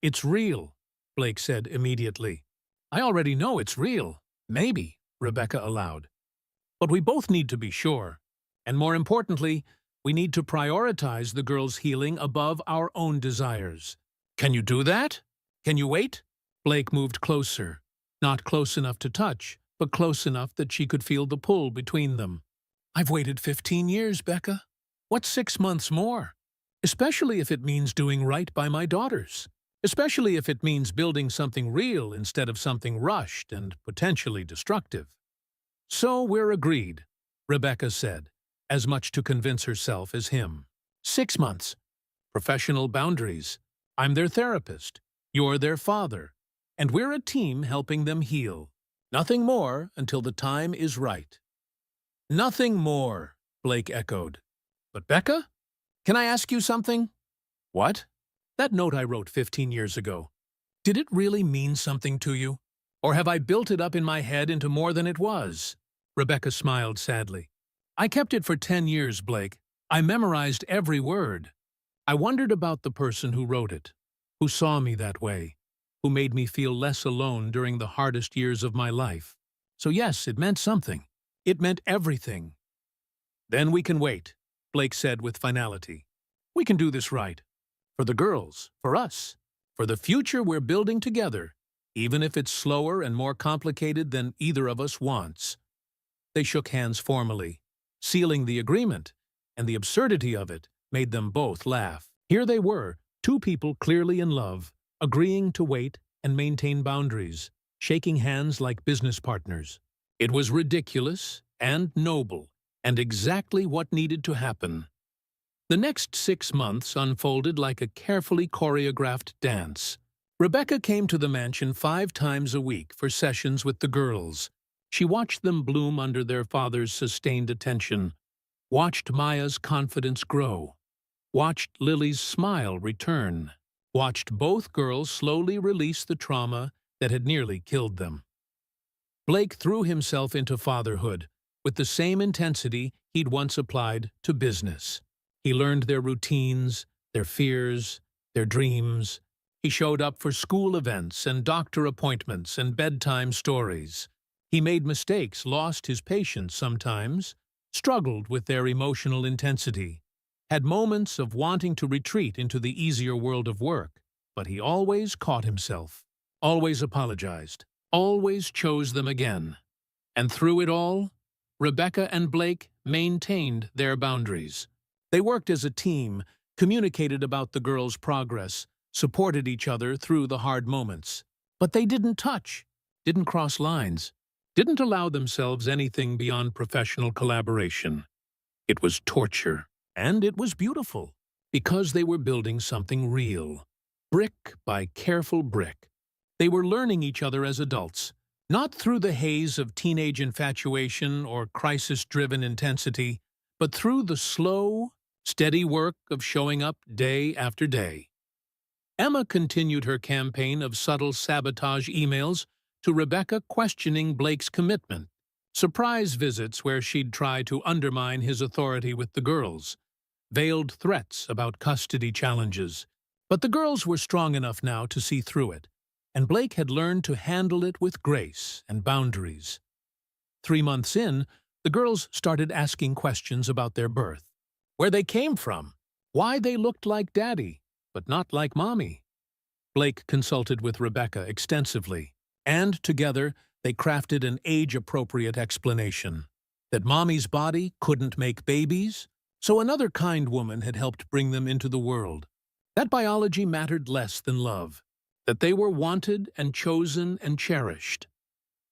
Speaker 1: "It's real," Blake said immediately. "I already know it's real." "Maybe," Rebecca allowed. "But we both need to be sure. And more importantly, we need to prioritize the girls' healing above our own desires." "Can you do that? Can you wait?" Blake moved closer, not close enough to touch, but close enough that she could feel the pull between them. "I've waited 15 years, Becca. What's 6 months more? Especially if it means doing right by my daughters. Especially if it means building something real instead of something rushed and potentially destructive." "So we're agreed," Rebecca said, as much to convince herself as him. 6 months. Professional boundaries. I'm their therapist. You're their father. And we're a team helping them heal. Nothing more until the time is right. Nothing more, Blake echoed. But Becca? Can I ask you something? What? That note I wrote 15 years ago. Did it really mean something to you? Or have I built it up in my head into more than it was? Rebecca smiled sadly. I kept it for 10 years, Blake. I memorized every word. I wondered about the person who wrote it, who saw me that way, who made me feel less alone during the hardest years of my life. So yes, it meant something. It meant everything. Then we can wait, Blake said with finality. We can do this right. For the girls, for us, for the future we're building together, even if it's slower and more complicated than either of us wants. They shook hands formally, sealing the agreement, and the absurdity of it made them both laugh. Here they were, two people clearly in love, agreeing to wait and maintain boundaries, shaking hands like business partners. It was ridiculous and noble, and exactly what needed to happen. The next 6 months unfolded like a carefully choreographed dance. Rebecca came to the mansion 5 times a week for sessions with the girls. She watched them bloom under their father's sustained attention, watched Maya's confidence grow, watched Lily's smile return, watched both girls slowly release the trauma that had nearly killed them. Blake threw himself into fatherhood with the same intensity he'd once applied to business. He learned their routines, their fears, their dreams. He showed up for school events and doctor appointments and bedtime stories. He made mistakes, lost his patience sometimes, struggled with their emotional intensity, had moments of wanting to retreat into the easier world of work, but he always caught himself, always apologized, always chose them again. And through it all, Rebecca and Blake maintained their boundaries. They worked as a team, communicated about the girls' progress, supported each other through the hard moments. But they didn't touch, didn't cross lines, didn't allow themselves anything beyond professional collaboration. It was torture, and it was beautiful, because they were building something real, brick by careful brick. They were learning each other as adults, not through the haze of teenage infatuation or crisis-driven intensity, but through the slow, steady work of showing up day after day. Emma continued her campaign of subtle sabotage emails to Rebecca questioning Blake's commitment, surprise visits where she'd try to undermine his authority with the girls, veiled threats about custody challenges. But the girls were strong enough now to see through it, and Blake had learned to handle it with grace and boundaries. 3 months in, the girls started asking questions about their birth, where they came from, why they looked like Daddy, but not like Mommy. Blake consulted with Rebecca extensively, and together they crafted an age-appropriate explanation. That Mommy's body couldn't make babies, so another kind woman had helped bring them into the world. That biology mattered less than love, that they were wanted and chosen and cherished.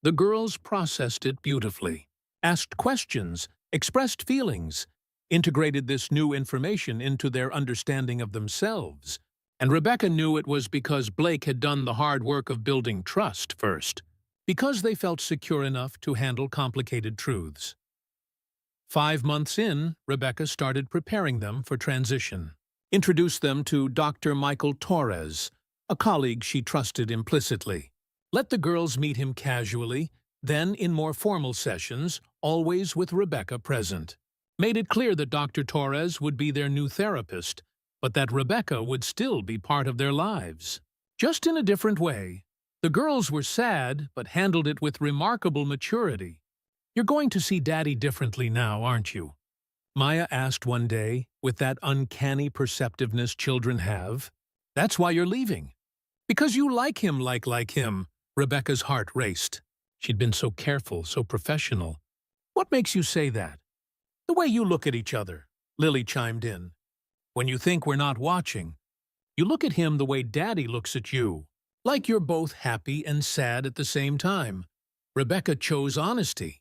Speaker 1: The girls processed it beautifully, asked questions, expressed feelings, integrated this new information into their understanding of themselves. And Rebecca knew it was because Blake had done the hard work of building trust first, because they felt secure enough to handle complicated truths. 5 months in, Rebecca started preparing them for transition. Introduced them to Dr. Michael Torres, a colleague she trusted implicitly. Let the girls meet him casually, then in more formal sessions, always with Rebecca present. Made it clear that Dr. Torres would be their new therapist, but that Rebecca would still be part of their lives. Just in a different way. The girls were sad, but handled it with remarkable maturity. You're going to see Daddy differently now, aren't you? Maya asked one day, with that uncanny perceptiveness children have. That's why you're leaving. Because you like him like him. Rebecca's heart raced. She'd been so careful, so professional. What makes you say that? The way you look at each other, Lily chimed in. When you think we're not watching, you look at him the way Daddy looks at you, like you're both happy and sad at the same time. Rebecca chose honesty.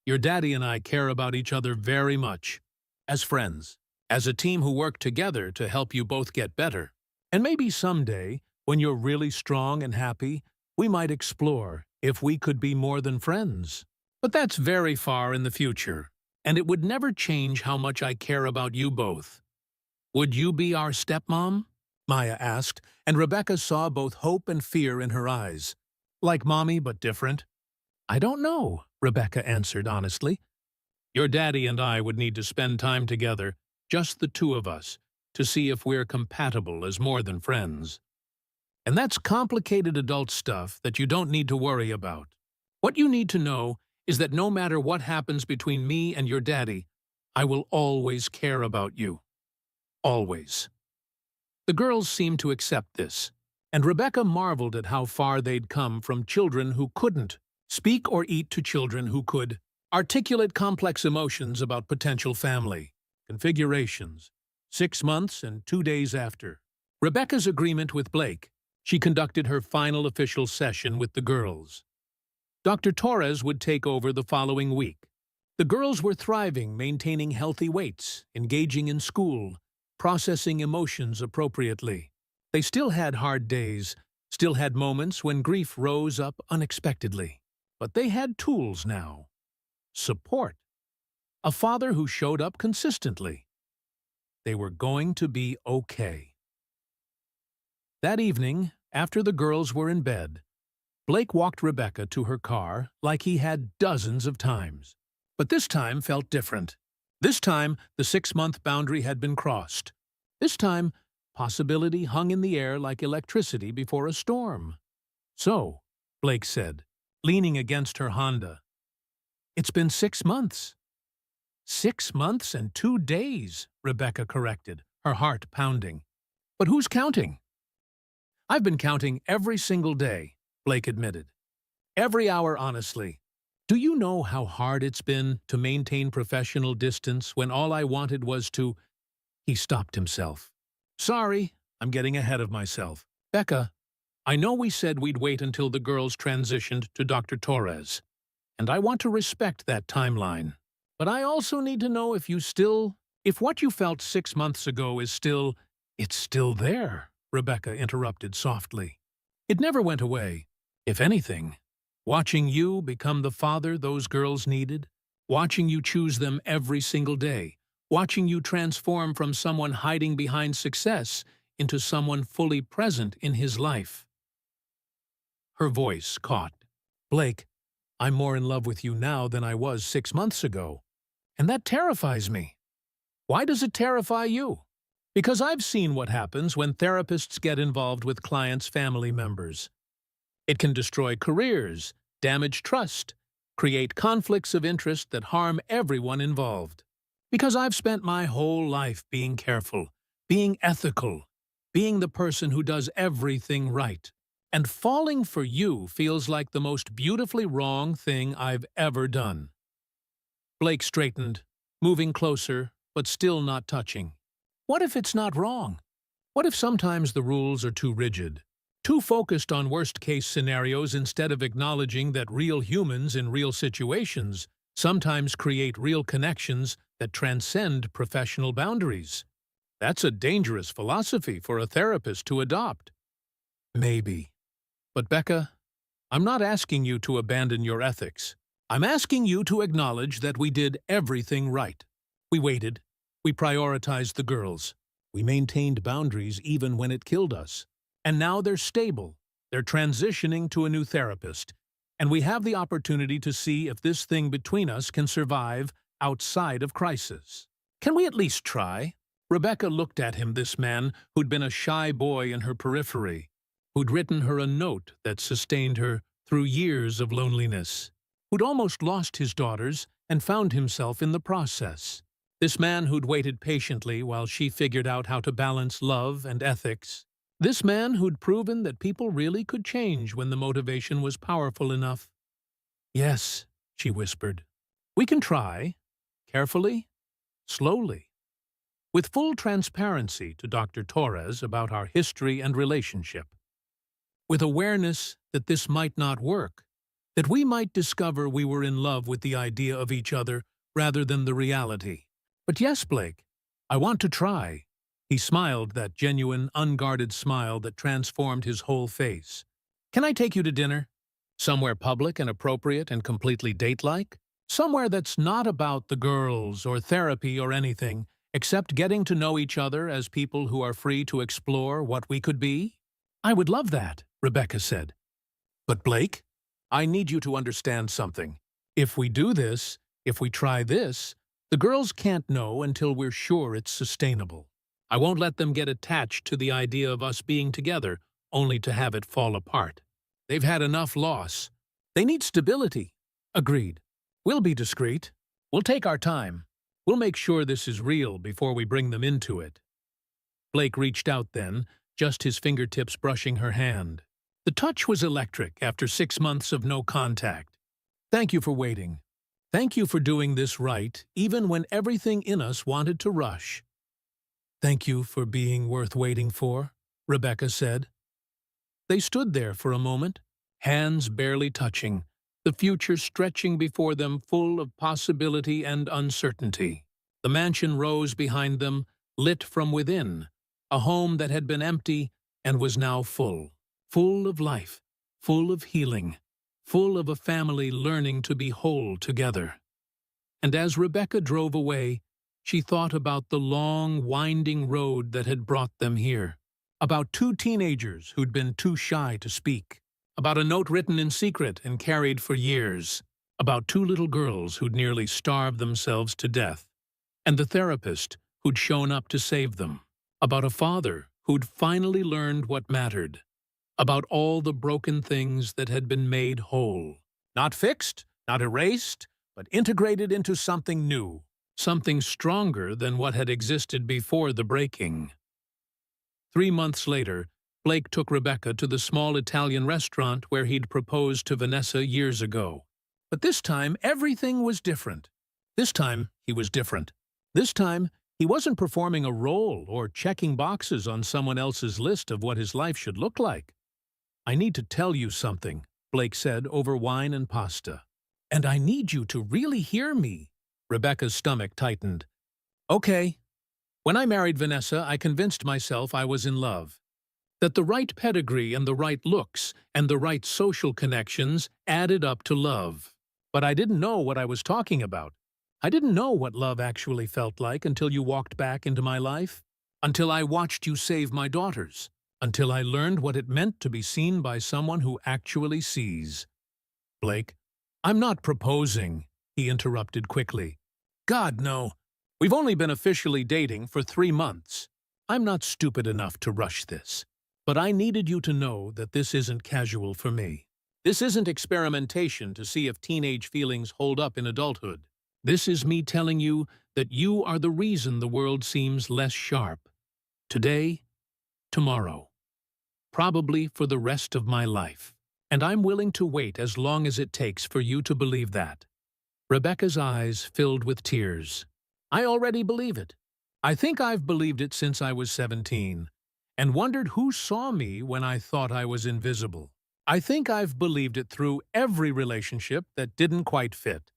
Speaker 1: Your daddy and I care about each other very much. As friends, as a team who work together to help you both get better. And maybe someday, when you're really strong and happy, we might explore if we could be more than friends. But that's very far in the future. and it would never change how much I care about you both. Would you be our stepmom? Maya asked, and Rebecca saw both hope and fear in her eyes. Like Mommy, but different? I don't know, Rebecca answered honestly. Your daddy and I would need to spend time together, just the two of us, to see if we're compatible as more than friends. And that's complicated adult stuff that you don't need to worry about. What you need to know is that no matter what happens between me and your daddy, I will always care about you. Always. The girls seemed to accept this, and Rebecca marveled at how far they'd come from children who couldn't speak or eat to children who could articulate complex emotions about potential family configurations. 6 months and 2 days after Rebecca's agreement with Blake, she conducted her final official session with the girls. Dr. Torres would take over the following week. The girls were thriving, maintaining healthy weights, engaging in school, processing emotions appropriately. They still had hard days, still had moments when grief rose up unexpectedly. But they had tools now. Support. A father who showed up consistently. They were going to be okay. That evening, after the girls were in bed, Blake walked Rebecca to her car like he had dozens of times. But this time felt different. This time, the 6-month boundary had been crossed. This time, possibility hung in the air like electricity before a storm. So, Blake said, leaning against her Honda, it's been 6 months. 6 months and 2 days, Rebecca corrected, her heart pounding. But who's counting? I've been counting every single day, Blake admitted. Every hour, honestly. Do you know how hard it's been to maintain professional distance when all I wanted was to... He stopped himself. Sorry, I'm getting ahead of myself. Becca, I know we said we'd wait until the girls transitioned to Dr. Torres, and I want to respect that timeline. But I also need to know if what you felt 6 months ago is still... It's still there, Rebecca interrupted softly. It never went away. If anything, watching you become the father those girls needed, watching you choose them every single day, watching you transform from someone hiding behind success into someone fully present in his life. Her voice caught. Blake, I'm more in love with you now than I was 6 months ago, and that terrifies me. Why does it terrify you? Because I've seen what happens when therapists get involved with clients' family members. It can destroy careers, damage trust, create conflicts of interest that harm everyone involved. Because I've spent my whole life being careful, being ethical, being the person who does everything right. And falling for you feels like the most beautifully wrong thing I've ever done. Blake straightened, moving closer, but still not touching. What if it's not wrong? What if sometimes the rules are too rigid, too focused on worst-case scenarios instead of acknowledging that real humans in real situations sometimes create real connections that transcend professional boundaries? That's a dangerous philosophy for a therapist to adopt. Maybe. But Becca, I'm not asking you to abandon your ethics. I'm asking you to acknowledge that we did everything right. We waited. We prioritized the girls. We maintained boundaries even when it killed us. And now they're stable. They're transitioning to a new therapist. And we have the opportunity to see if this thing between us can survive outside of crisis. Can we at least try? Rebecca looked at him, this man who'd been a shy boy in her periphery, who'd written her a note that sustained her through years of loneliness, who'd almost lost his daughters and found himself in the process. This man who'd waited patiently while she figured out how to balance love and ethics. This man who'd proven that people really could change when the motivation was powerful enough. Yes, she whispered. We can try. Carefully. Slowly. With full transparency to Dr. Torres about our history and relationship. With awareness that this might not work. That we might discover we were in love with the idea of each other rather than the reality. But yes, Blake, I want to try. He smiled, that genuine, unguarded smile that transformed his whole face. Can I take you to dinner? Somewhere public and appropriate and completely date-like? Somewhere that's not about the girls or therapy or anything, except getting to know each other as people who are free to explore what we could be? I would love that, Rebecca said. But Blake, I need you to understand something. If we do this, if we try this, the girls can't know until we're sure it's sustainable. I won't let them get attached to the idea of us being together, only to have it fall apart. They've had enough loss. They need stability. Agreed. We'll be discreet. We'll take our time. We'll make sure this is real before we bring them into it. Blake reached out then, just his fingertips brushing her hand. The touch was electric after 6 months of no contact. Thank you for waiting. Thank you for doing this right, even when everything in us wanted to rush. Thank you for being worth waiting for, Rebecca said. They stood there for a moment, hands barely touching, the future stretching before them full of possibility and uncertainty. The mansion rose behind them, lit from within, a home that had been empty and was now full of life, full of healing, full of a family learning to be whole together. And as Rebecca drove away, she thought about the long, winding road that had brought them here, about 2 teenagers who'd been too shy to speak, about a note written in secret and carried for years, about 2 little girls who'd nearly starved themselves to death, and the therapist who'd shown up to save them, about a father who'd finally learned what mattered, about all the broken things that had been made whole, not fixed, not erased, but integrated into something new, something stronger than what had existed before the breaking. 3 months later, Blake took Rebecca to the small Italian restaurant where he'd proposed to Vanessa years ago. But this time, everything was different. This time, he was different. This time, he wasn't performing a role or checking boxes on someone else's list of what his life should look like. I need to tell you something, Blake said over wine and pasta. And I need you to really hear me. Rebecca's stomach tightened. Okay. When I married Vanessa, I convinced myself I was in love. That the right pedigree and the right looks and the right social connections added up to love. But I didn't know what I was talking about. I didn't know what love actually felt like until you walked back into my life, until I watched you save my daughters, until I learned what it meant to be seen by someone who actually sees. Blake, I'm not proposing, he interrupted quickly. God, no. We've only been officially dating for 3 months. I'm not stupid enough to rush this. But I needed you to know that this isn't casual for me. This isn't experimentation to see if teenage feelings hold up in adulthood. This is me telling you that you are the reason the world seems less sharp. Today, tomorrow. Probably for the rest of my life. And I'm willing to wait as long as it takes for you to believe that. Rebecca's eyes filled with tears. I already believe it. I think I've believed it since I was 17, and wondered who saw me when I thought I was invisible. I think I've believed it through every relationship that didn't quite fit.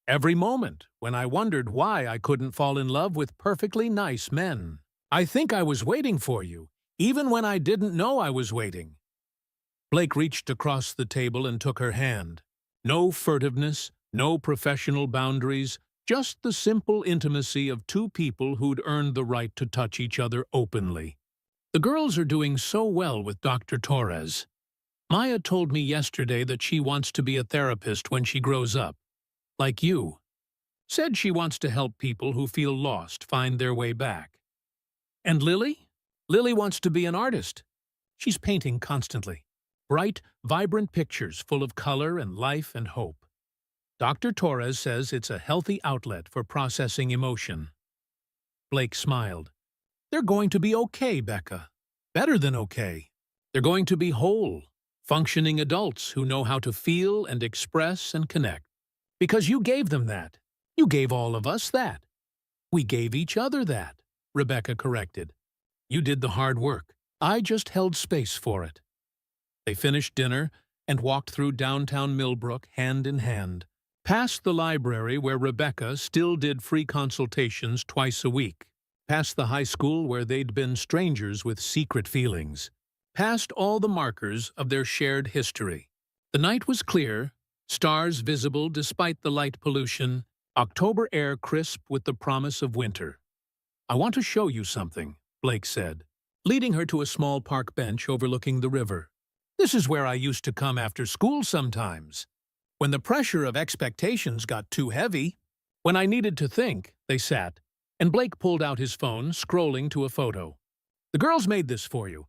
Speaker 1: Every moment when I wondered why I couldn't fall in love with perfectly nice men. I think I was waiting for you, even when I didn't know I was waiting. Blake reached across the table and took her hand. No furtiveness, no professional boundaries, just the simple intimacy of 2 people who'd earned the right to touch each other openly. The girls are doing so well with Dr. Torres. Maya told me yesterday that she wants to be a therapist when she grows up. Like you. Said she wants to help people who feel lost find their way back. And Lily? Lily wants to be an artist. She's painting constantly. Bright, vibrant pictures full of color and life and hope. Dr. Torres says it's a healthy outlet for processing emotion. Blake smiled. They're going to be okay, Becca. Better than okay. They're going to be whole, functioning adults who know how to feel and express and connect. Because you gave them that. You gave all of us that. We gave each other that, Rebecca corrected. You did the hard work. I just held space for it. They finished dinner and walked through downtown Millbrook hand in hand, past the library where Rebecca still did free consultations twice a week, past the high school where they'd been strangers with secret feelings, past all the markers of their shared history. The night was clear, Stars visible despite the light pollution, October air crisp with the promise of winter. "I want to show you something," Blake said, leading her to a small park bench overlooking the river. "This is where I used to come after school sometimes. When the pressure of expectations got too heavy, when I needed to think," they sat, and Blake pulled out his phone, scrolling to a photo. "The girls made this for you.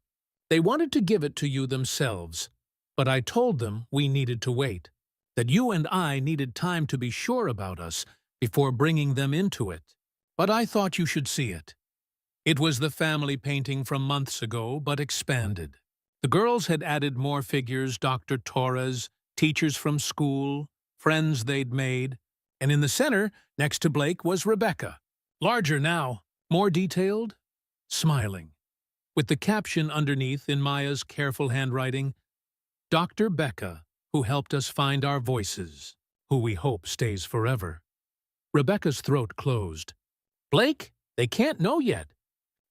Speaker 1: They wanted to give it to you themselves, but I told them we needed to wait, that you and I needed time to be sure about us before bringing them into it. But I thought you should see it." It was the family painting from months ago, but expanded. The girls had added more figures: Dr. Torres, teachers from school, friends they'd made, and in the center, next to Blake, was Rebecca. Larger now, more detailed, smiling, with the caption underneath in Maya's careful handwriting, "Dr. Becca, who helped us find our voices, who we hope stays forever." Rebecca's throat closed. "Blake, they can't know yet.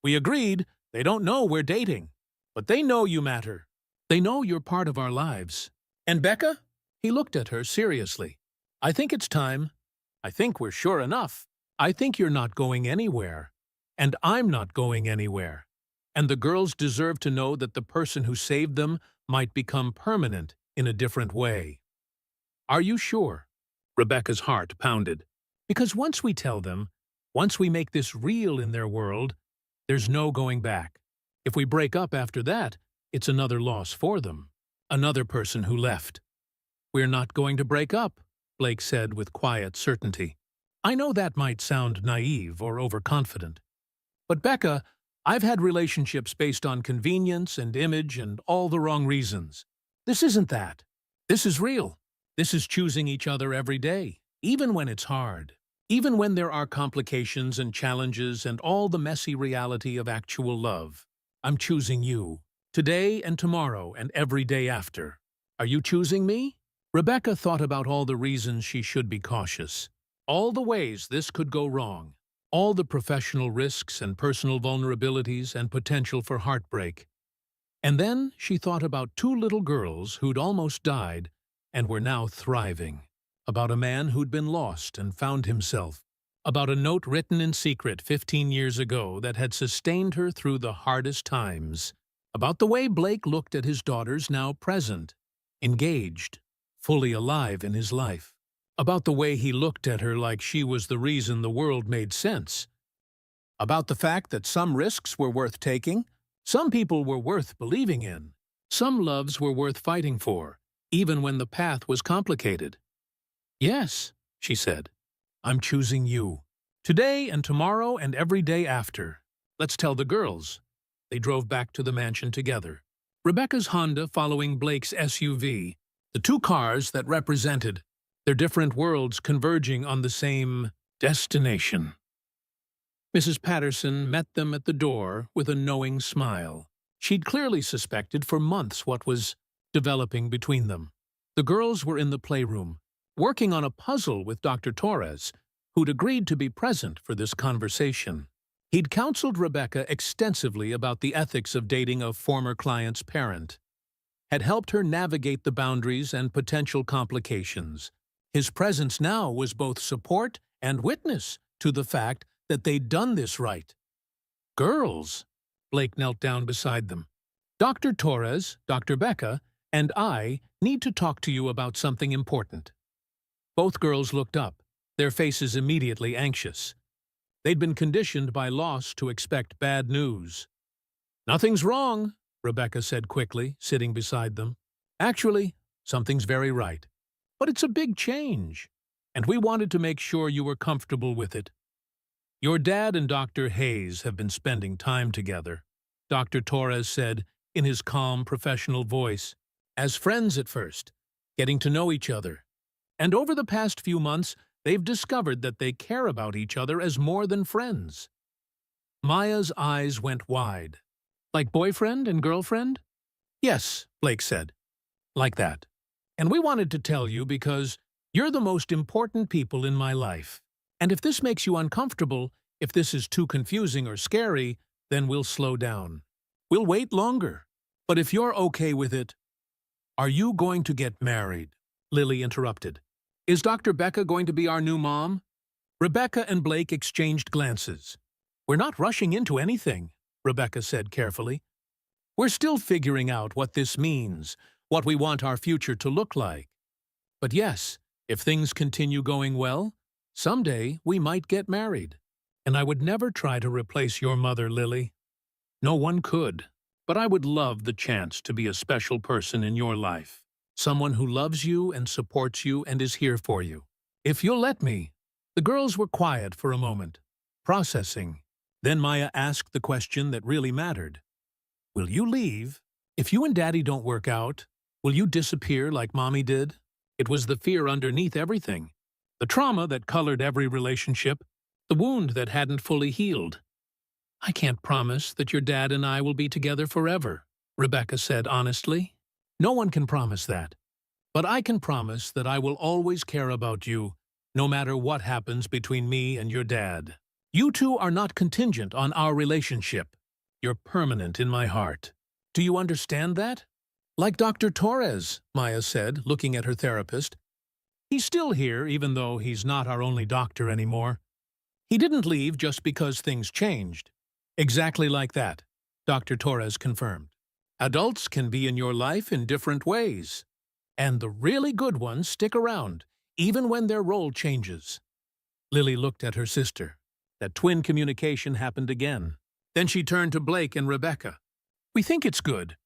Speaker 1: We agreed, they don't know we're dating. But they know you matter. They know you're part of our lives. And Becca?" He looked at her seriously. "I think it's time. I think we're sure enough. I think you're not going anywhere. And I'm not going anywhere. And the girls deserve to know that the person who saved them might become permanent in a different way." "Are you sure?" Rebecca's heart pounded. "Because once we tell them, once we make this real in their world, there's no going back. If we break up after that, it's another loss for them. Another person who left." "We're not going to break up," Blake said with quiet certainty. "I know that might sound naive or overconfident. But Becca, I've had relationships based on convenience and image and all the wrong reasons. This isn't that. This is real. This is choosing each other every day, even when it's hard. Even when there are complications and challenges and all the messy reality of actual love. I'm choosing you, today and tomorrow and every day after. Are you choosing me?" Rebecca thought about all the reasons she should be cautious, all the ways this could go wrong, all the professional risks and personal vulnerabilities and potential for heartbreak. And then she thought about two little girls who'd almost died and were now thriving, about a man who'd been lost and found himself, about a note written in secret 15 years ago that had sustained her through the hardest times, about the way Blake looked at his daughters now present, engaged, fully alive in his life, about the way he looked at her like she was the reason the world made sense, about the fact that some risks were worth taking, some people were worth believing in, some loves were worth fighting for, even when the path was complicated. "Yes," she said. "I'm choosing you. Today and tomorrow and every day after. Let's tell the girls." They drove back to the mansion together. Rebecca's Honda following Blake's SUV, the two cars that represented their different worlds converging on the same destination. Mrs. Patterson met them at the door with a knowing smile. She'd clearly suspected for months what was developing between them. The girls were in the playroom, working on a puzzle with Dr. Torres, who'd agreed to be present for this conversation. He'd counseled Rebecca extensively about the ethics of dating a former client's parent, had helped her navigate the boundaries and potential complications. His presence now was both support and witness to the fact that they'd done this right. "Girls," Blake knelt down beside them. "Dr. Torres, Dr. Becca, and I need to talk to you about something important." Both girls looked up, their faces immediately anxious. They'd been conditioned by loss to expect bad news. "Nothing's wrong," Rebecca said quickly, sitting beside them. "Actually, something's very right. But it's a big change, and we wanted to make sure you were comfortable with it. Your dad and Dr. Hayes have been spending time together," Dr. Torres said in his calm, professional voice, "as friends at first, getting to know each other. And over the past few months, they've discovered that they care about each other as more than friends." Maya's eyes went wide. "Like boyfriend and girlfriend?" "Yes," Blake said. "Like that. And we wanted to tell you because you're the most important people in my life. And if this makes you uncomfortable, if this is too confusing or scary, then we'll slow down. We'll wait longer. But if you're okay with it, are you going to get married?" Lily interrupted. Is Dr. Becca going to be our new mom? Rebecca and Blake exchanged glances. We're not rushing into anything, Rebecca said carefully. We're still figuring out what this means, what we want our future to look like. But yes, if things continue going well, someday we might get married. And I would never try to replace your mother, Lily. No one could, but I would love the chance to be a special person in your life. Someone who loves you and supports you and is here for you. If you'll let me. The girls were quiet for a moment, processing. Then Maya asked the question that really mattered. Will you leave? If you and Daddy don't work out, will you disappear like Mommy did? It was the fear underneath everything. The trauma that colored every relationship, the wound that hadn't fully healed. I can't promise that your dad and I will be together forever, Rebecca said honestly. No one can promise that. But I can promise that I will always care about you, no matter what happens between me and your dad. You two are not contingent on our relationship. You're permanent in my heart. Do you understand that? Like Dr. Torres, Maya said, looking at her therapist. He's still here, even though he's not our only doctor anymore. He didn't leave just because things changed. Exactly like that, Dr. Torres confirmed. Adults can be in your life in different ways. And the really good ones stick around, even when their role changes. Lily looked at her sister. That twin communication happened again. Then she turned to Blake and Rebecca. We think it's good.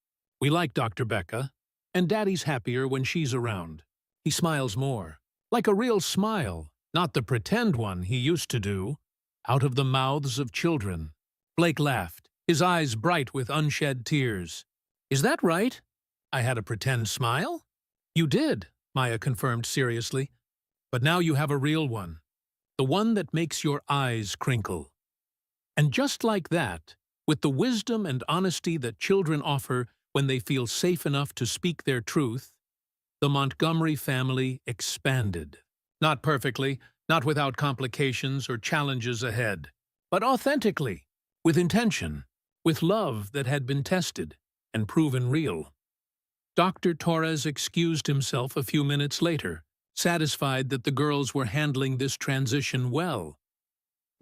Speaker 1: We like Dr. Becca, and Daddy's happier when she's around. He smiles more, like a real smile, not the pretend one he used to do, out of the mouths of children. Blake laughed, his eyes bright with unshed tears. Is that right? I had a pretend smile? You did, Maya confirmed seriously. But now you have a real one, the one that makes your eyes crinkle. And just like that, with the wisdom and honesty that children offer when they feel safe enough to speak their truth, the Montgomery family expanded. Not perfectly, not without complications or challenges ahead, but authentically, with intention, with love that had been tested and proven real. Dr. Torres excused himself a few minutes later, satisfied that the girls were handling this transition well.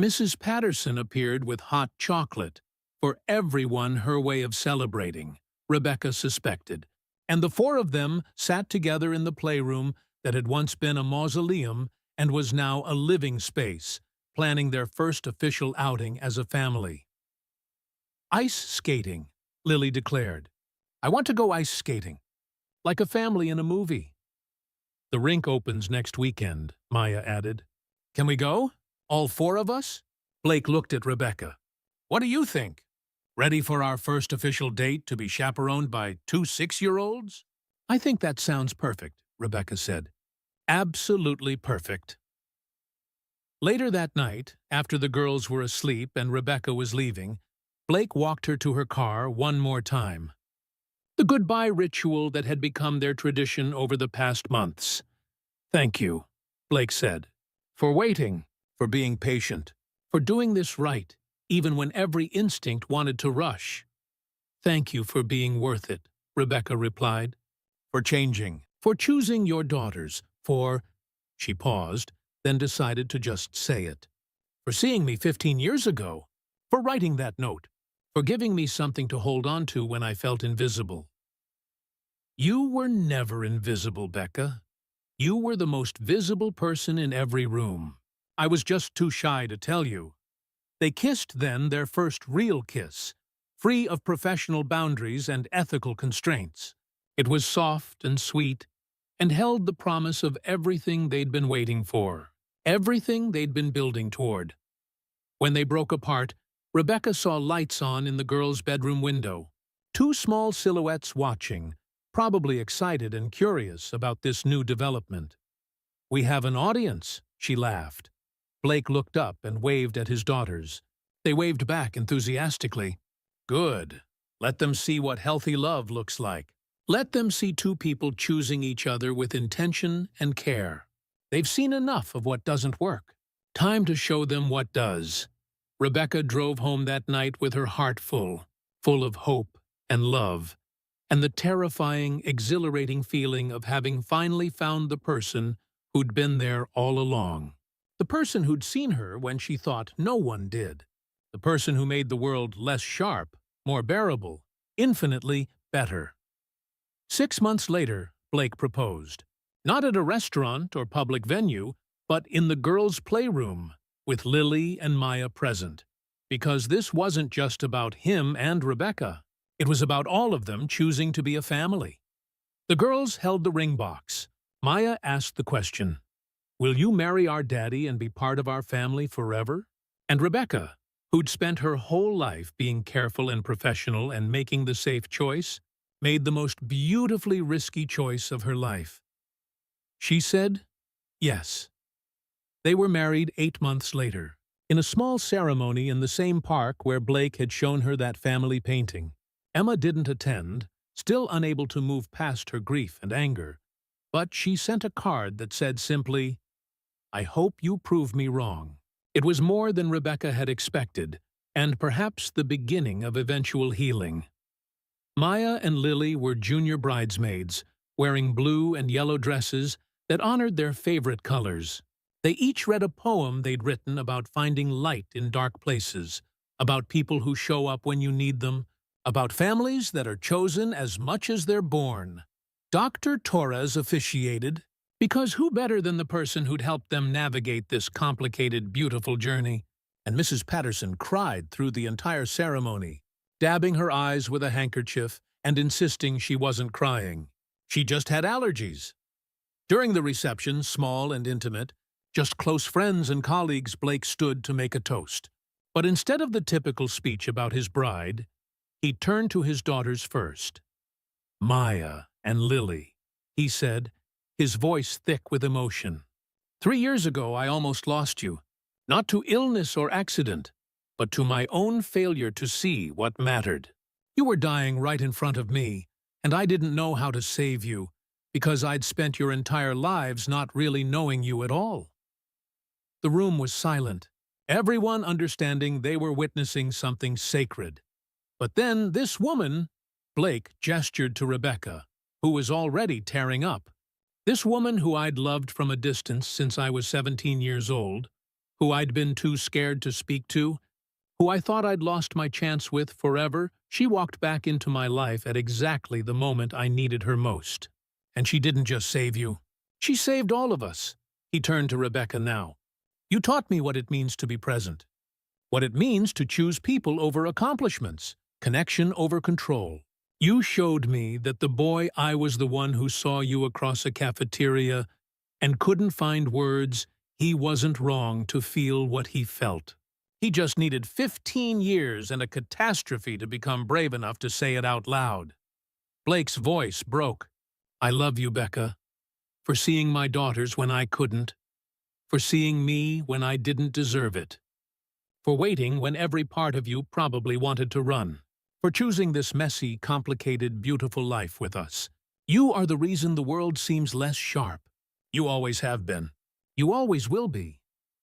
Speaker 1: Mrs. Patterson appeared with hot chocolate, for everyone her way of celebrating, Rebecca suspected, and the four of them sat together in the playroom that had once been a mausoleum and was now a living space, planning their first official outing as a family. Ice skating, Lily declared. I want to go ice skating, like a family in a movie. The rink opens next weekend, Maya added. Can we go? All four of us? Blake looked at Rebecca. What do you think? Ready for our first official date to be chaperoned by 2 6-year-olds? I think that sounds perfect, Rebecca said. Absolutely perfect. Later that night, after the girls were asleep and Rebecca was leaving, Blake walked her to her car one more time. The goodbye ritual that had become their tradition over the past months. Thank you, Blake said, for waiting, for being patient, for doing this right, even when every instinct wanted to rush. Thank you for being worth it, Rebecca replied. For changing, for choosing your daughters, for... She paused, then decided to just say it. For seeing me 15 years ago, for writing that note, for giving me something to hold on to when I felt invisible. You were never invisible, Becca. You were the most visible person in every room. I was just too shy to tell you. They kissed then their first real kiss, free of professional boundaries and ethical constraints. It was soft and sweet, and held the promise of everything they'd been waiting for, everything they'd been building toward. When they broke apart, Rebecca saw lights on in the girls' bedroom window, 2 small silhouettes watching, probably excited and curious about this new development. We have an audience, she laughed. Blake looked up and waved at his daughters. They waved back enthusiastically. Good. Let them see what healthy love looks like. Let them see 2 people choosing each other with intention and care. They've seen enough of what doesn't work. Time to show them what does. Rebecca drove home that night with her heart full of hope and love. and the terrifying, exhilarating feeling of having finally found the person who'd been there all along. The person who'd seen her when she thought no one did. The person who made the world less sharp, more bearable, infinitely better. 6 months later, Blake proposed. Not at a restaurant or public venue, but in the girls' playroom, with Lily and Maya present. Because this wasn't just about him and Rebecca. It was about all of them choosing to be a family. The girls held the ring box. Maya asked the question, "Will you marry our daddy and be part of our family forever?" And Rebecca, who'd spent her whole life being careful and professional and making the safe choice, made the most beautifully risky choice of her life. She said, yes. They were married 8 months later, in a small ceremony in the same park where Blake had shown her that family painting. Emma didn't attend, still unable to move past her grief and anger, but she sent a card that said simply, "I hope you prove me wrong." It was more than Rebecca had expected, and perhaps the beginning of eventual healing. Maya and Lily were junior bridesmaids, wearing blue and yellow dresses that honored their favorite colors. They each read a poem they'd written about finding light in dark places, about people who show up when you need them, about families that are chosen as much as they're born. Dr. Torres officiated, because who better than the person who'd helped them navigate this complicated, beautiful journey? And Mrs. Patterson cried through the entire ceremony, dabbing her eyes with a handkerchief and insisting she wasn't crying. She just had allergies. During the reception, small and intimate, just close friends and colleagues, Blake stood to make a toast. But instead of the typical speech about his bride, he turned to his daughters first. "Maya and Lily," he said, his voice thick with emotion. "3 years ago I almost lost you, not to illness or accident, but to my own failure to see what mattered. You were dying right in front of me, and I didn't know how to save you, because I'd spent your entire lives not really knowing you at all." The room was silent, everyone understanding they were witnessing something sacred. But then this woman, Blake gestured to Rebecca, who was already tearing up. This woman who I'd loved from a distance since I was 17 years old, who I'd been too scared to speak to, who I thought I'd lost my chance with forever, she walked back into my life at exactly the moment I needed her most. And she didn't just save you. She saved all of us. He turned to Rebecca now. You taught me what it means to be present. What it means to choose people over accomplishments, connection over control. You showed me that the boy I was the one who saw you across a cafeteria and couldn't find words, he wasn't wrong to feel what he felt. He just needed 15 years and a catastrophe to become brave enough to say it out loud. Blake's voice broke. I love you, Becca, for seeing my daughters when I couldn't, for seeing me when I didn't deserve it, for waiting when every part of you probably wanted to run, for choosing this messy, complicated, beautiful life with us. You are the reason the world seems less sharp. You always have been. You always will be.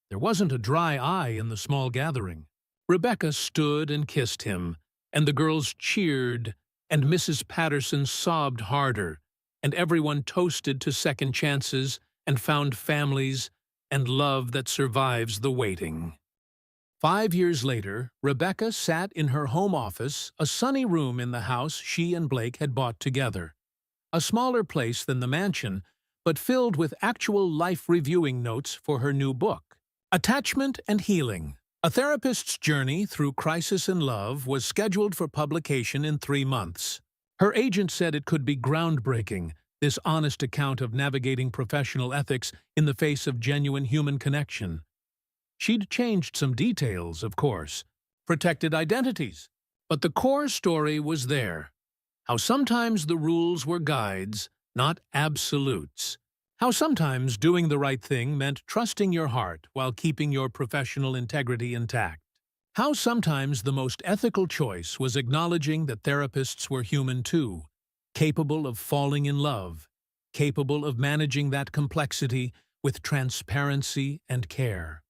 Speaker 1: There wasn't a dry eye in the small gathering. Rebecca stood and kissed him, and the girls cheered, and Mrs. Patterson sobbed harder, and everyone toasted to second chances and found families and love that survives the waiting. 5 years later, Rebecca sat in her home office, a sunny room in the house she and Blake had bought together. A smaller place than the mansion, but filled with actual life reviewing notes for her new book. Attachment and Healing. A therapist's journey through crisis and love was scheduled for publication in 3 months. Her agent said it could be groundbreaking, this honest account of navigating professional ethics in the face of genuine human connection. She'd changed some details, of course, protected identities, but the core story was there. How sometimes the rules were guides, not absolutes. How sometimes doing the right thing meant trusting your heart while keeping your professional integrity intact. How sometimes the most ethical choice was acknowledging that therapists were human too, capable of falling in love, capable of managing that complexity with transparency and care.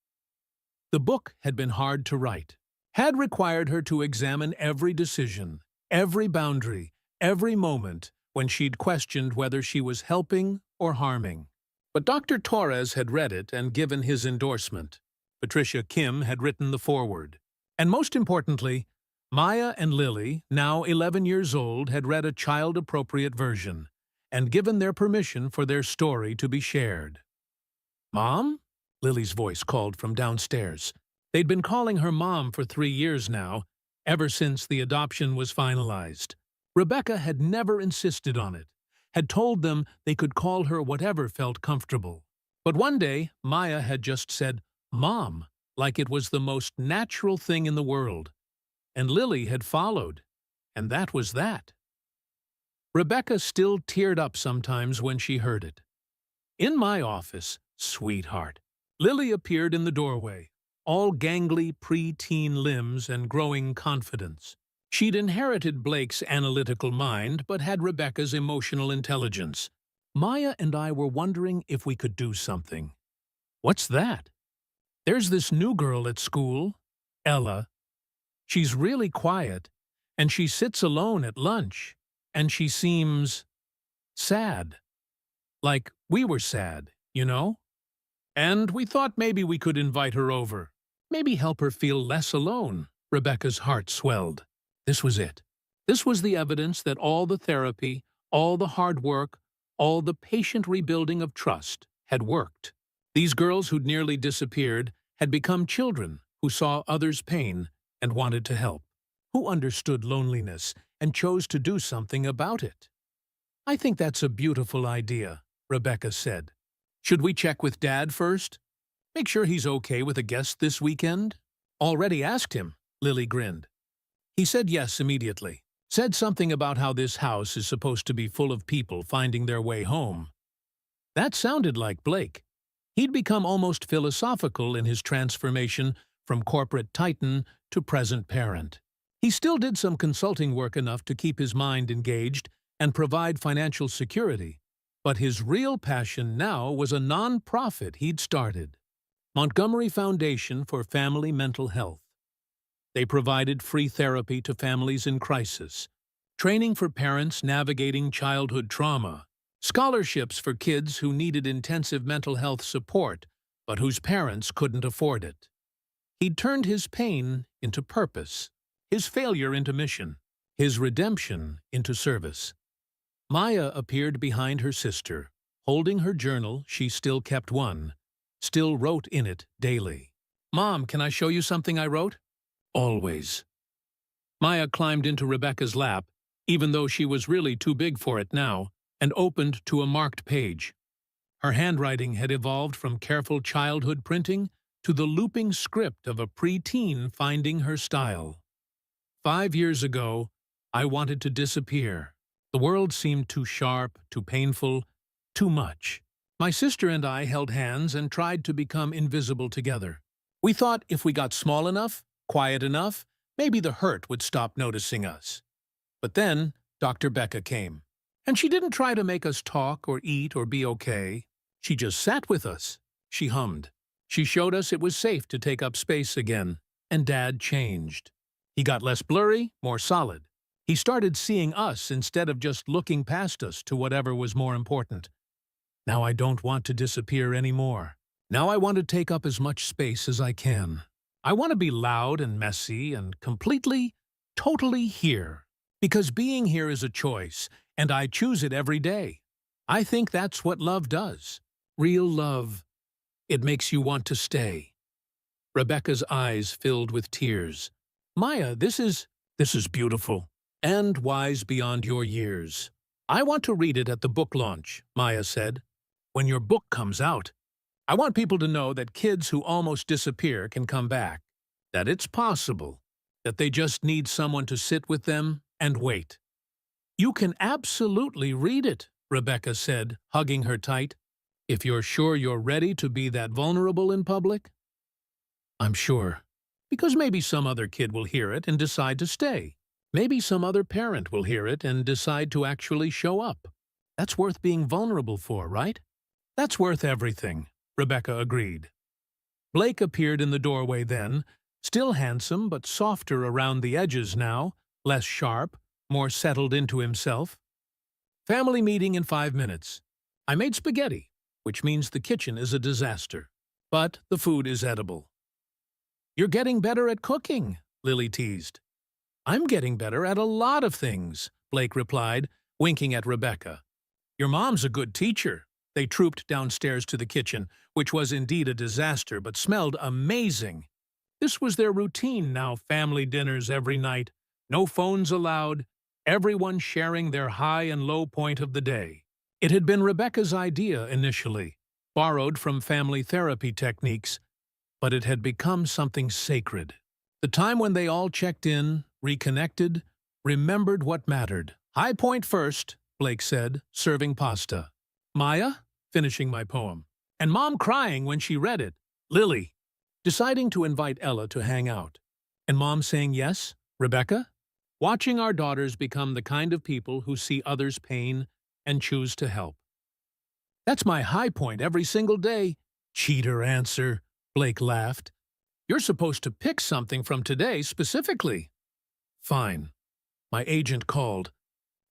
Speaker 1: The book had been hard to write, had required her to examine every decision, every boundary, every moment when she'd questioned whether she was helping or harming. But Dr. Torres had read it and given his endorsement. Patricia Kim had written the foreword. And most importantly, Maya and Lily, now 11 years old, had read a child-appropriate version and given their permission for their story to be shared. "Mom?" Lily's voice called from downstairs. They'd been calling her Mom for 3 years now, ever since the adoption was finalized. Rebecca had never insisted on it, had told them they could call her whatever felt comfortable. But one day, Maya had just said, "Mom," like it was the most natural thing in the world. And Lily had followed, and that was that. Rebecca still teared up sometimes when she heard it. In my office, sweetheart, Lily appeared in the doorway, all gangly pre-teen limbs and growing confidence. She'd inherited Blake's analytical mind, but had Rebecca's emotional intelligence. Maya and I were wondering if we could do something. "What's that?" "There's this new girl at school, Ella. She's really quiet, and she sits alone at lunch, and she seems sad. Like we were sad, you know? And we thought maybe we could invite her over. Maybe help her feel less alone." Rebecca's heart swelled. This was it. This was the evidence that all the therapy, all the hard work, all the patient rebuilding of trust had worked. These girls who'd nearly disappeared had become children who saw others' pain and wanted to help, who understood loneliness and chose to do something about it. "I think that's a beautiful idea," Rebecca said. "Should we check with Dad first? Make sure he's okay with a guest this weekend?" "Already asked him," Lily grinned. "He said yes immediately. Said something about how this house is supposed to be full of people finding their way home." That sounded like Blake. He'd become almost philosophical in his transformation from corporate titan to present parent. He still did some consulting work enough to keep his mind engaged and provide financial security, but his real passion now was a non-profit he'd started, Montgomery Foundation for Family Mental Health. They provided free therapy to families in crisis, training for parents navigating childhood trauma, scholarships for kids who needed intensive mental health support but whose parents couldn't afford it. He'd turned his pain into purpose, his failure into mission, his redemption into service. Maya appeared behind her sister, holding her journal. She still kept one, still wrote in it daily. "Mom, can I show you something I wrote?" "Always." Maya climbed into Rebecca's lap, even though she was really too big for it now, and opened to a marked page. Her handwriting had evolved from careful childhood printing to the looping script of a preteen finding her style. "5 years ago, I wanted to disappear. The world seemed too sharp, too painful, too much. My sister and I held hands and tried to become invisible together. We thought if we got small enough, quiet enough, maybe the hurt would stop noticing us. But then Dr. Becca came, and she didn't try to make us talk or eat or be okay. She just sat with us." She hummed. "She showed us it was safe to take up space again, and Dad changed. He got less blurry, more solid. He started seeing us instead of just looking past us to whatever was more important. Now I don't want to disappear anymore. Now I want to take up as much space as I can. I want to be loud and messy and completely, totally here. Because being here is a choice, and I choose it every day. I think that's what love does. Real love. It makes you want to stay." Rebecca's eyes filled with tears. "Maya, this is beautiful, and wise beyond your years. I want to read it at the book launch," Maya said. "When your book comes out, I want people to know that kids who almost disappear can come back, that it's possible, that they just need someone to sit with them and wait." "You can absolutely read it," Rebecca said, hugging her tight. "If you're sure you're ready to be that vulnerable in public." "I'm sure. Because maybe some other kid will hear it and decide to stay. Maybe some other parent will hear it and decide to actually show up. That's worth being vulnerable for, right?" "That's worth everything," Rebecca agreed. Blake appeared in the doorway then, still handsome but softer around the edges now, less sharp, more settled into himself. Family meeting in 5 minutes. I made spaghetti, which means the kitchen is a disaster. But the food is edible. You're getting better at cooking, Lily teased. I'm getting better at a lot of things, Blake replied, winking at Rebecca. Your mom's a good teacher. They trooped downstairs to the kitchen, which was indeed a disaster but smelled amazing. This was their routine now, family dinners every night. No phones allowed, everyone sharing their high and low point of the day. It had been Rebecca's idea initially, borrowed from family therapy techniques, but it had become something sacred. The time when they all checked in, reconnected, remembered what mattered. High point first, Blake said, serving pasta. Maya, finishing my poem. And Mom crying when she read it. Lily, deciding to invite Ella to hang out. And Mom saying yes, Rebecca? Watching our daughters become the kind of people who see others' pain and choose to help. That's my high point every single day. Cheater answer, Blake laughed. You're supposed to pick something from today specifically. Fine. My agent called.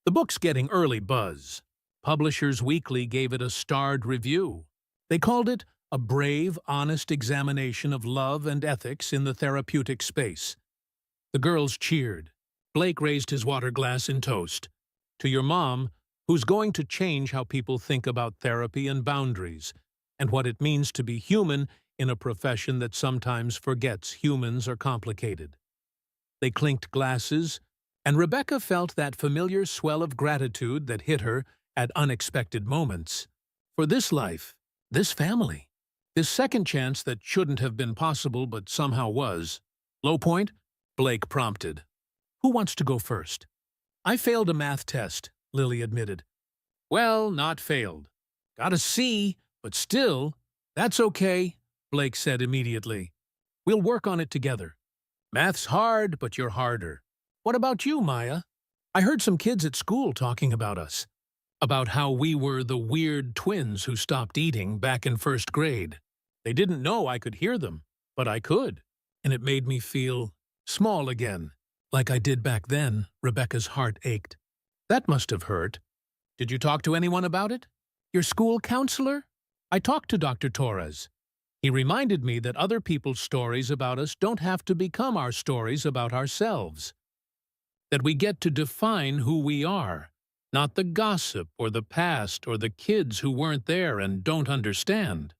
Speaker 1: The book's getting early buzz. Publishers Weekly gave it a starred review. They called it a brave, honest examination of love and ethics in the therapeutic space. The girls cheered. Blake raised his water glass in toast. To your mom, who's going to change how people think about therapy and boundaries, and what it means to be human in a profession that sometimes forgets humans are complicated. They clinked glasses, and Rebecca felt that familiar swell of gratitude that hit her at unexpected moments. For this life, this family, this second chance that shouldn't have been possible but somehow was. Low point? Blake prompted. Who wants to go first? I failed a math test, Lily admitted. Well, not failed. Got a C, but still, that's okay, Blake said immediately. We'll work on it together. Math's hard, but you're harder. What about you, Maya? I heard some kids at school talking about us. About how we were the weird twins who stopped eating back in first grade. They didn't know I could hear them, but I could. And it made me feel small again. Like I did back then, Rebecca's heart ached. That must have hurt. Did you talk to anyone about it? Your school counselor? I talked to Dr. Torres. He reminded me that other people's stories about us don't have to become our stories about ourselves. That we get to define who we are, not the gossip or the past or the kids who weren't there and don't understand.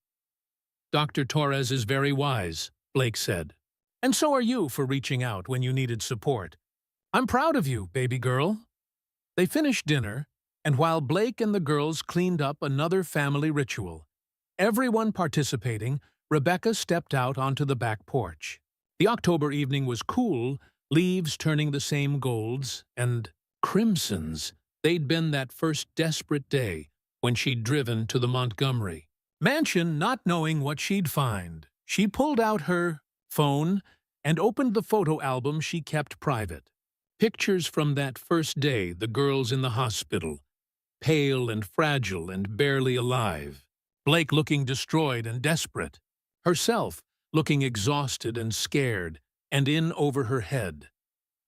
Speaker 1: Dr. Torres is very wise, Blake said. And so are you for reaching out when you needed support. I'm proud of you, baby girl. They finished dinner, and while Blake and the girls cleaned up another family ritual, everyone participating, Rebecca stepped out onto the back porch. The October evening was cool, leaves turning the same golds and crimsons they'd been that first desperate day when she'd driven to the Montgomery mansion not knowing what she'd find. She pulled out her phone and opened the photo album she kept private. Pictures from that first day, the girls in the hospital, pale and fragile and barely alive. Blake looking destroyed and desperate. Herself looking exhausted and scared and in over her head.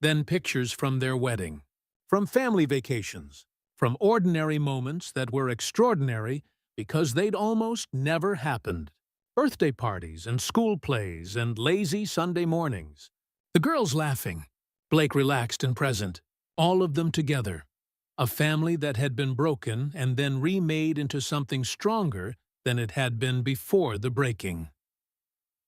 Speaker 1: Then pictures from their wedding, from family vacations, from ordinary moments that were extraordinary because they'd almost never happened. Birthday parties and school plays and lazy Sunday mornings. The girls laughing, Blake relaxed and present, all of them together. A family that had been broken and then remade into something stronger than it had been before the breaking.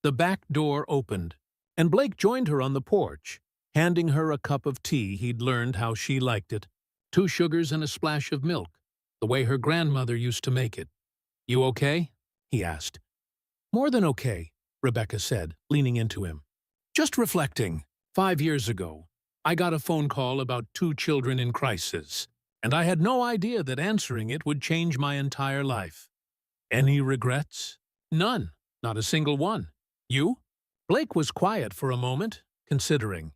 Speaker 1: The back door opened, and Blake joined her on the porch, handing her a cup of tea he'd learned how she liked it, 2 sugars and a splash of milk, the way her grandmother used to make it. You okay? He asked. More than okay, Rebecca said, leaning into him. Just reflecting. 5 years ago, I got a phone call about 2 children in crisis, and I had no idea that answering it would change my entire life. Any regrets? None, not a single one. You? Blake was quiet for a moment, considering.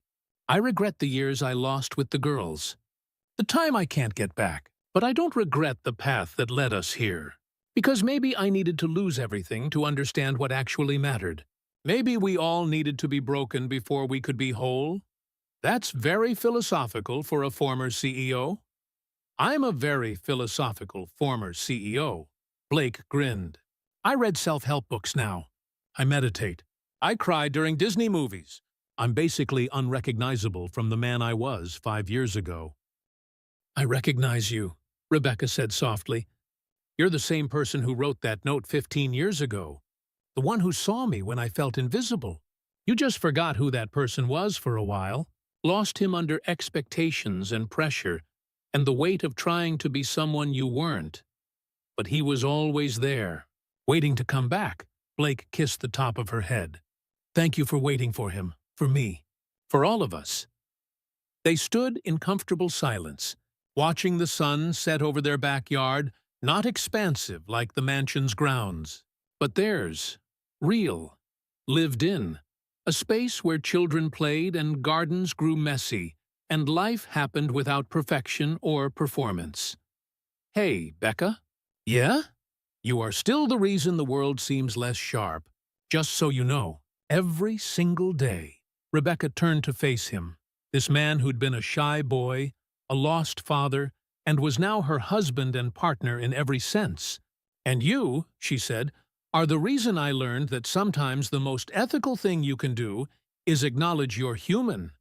Speaker 1: I regret the years I lost with the girls. The time I can't get back, but I don't regret the path that led us here. Because maybe I needed to lose everything to understand what actually mattered. Maybe we all needed to be broken before we could be whole. That's very philosophical for a former CEO. I'm a very philosophical former CEO. Blake grinned. I read self-help books now. I meditate. I cry during Disney movies. I'm basically unrecognizable from the man I was 5 years ago. I recognize you, Rebecca said softly. You're the same person who wrote that note 15 years ago. The one who saw me when I felt invisible. You just forgot who that person was for a while, lost him under expectations and pressure, and the weight of trying to be someone you weren't. But he was always there, waiting to come back. Blake kissed the top of her head. Thank you for waiting for him, for me, for all of us. They stood in comfortable silence, watching the sun set over their backyard, not expansive like the mansion's grounds, but theirs, real, lived in, a space where children played and gardens grew messy, and life happened without perfection or performance. Hey, Becca? Yeah? You are still the reason the world seems less sharp. Just so you know, every single day. Rebecca turned to face him, this man who'd been a shy boy, a lost father, and was now her husband and partner in every sense. And you, she said, are the reason I learned that sometimes the most ethical thing you can do is acknowledge you're human.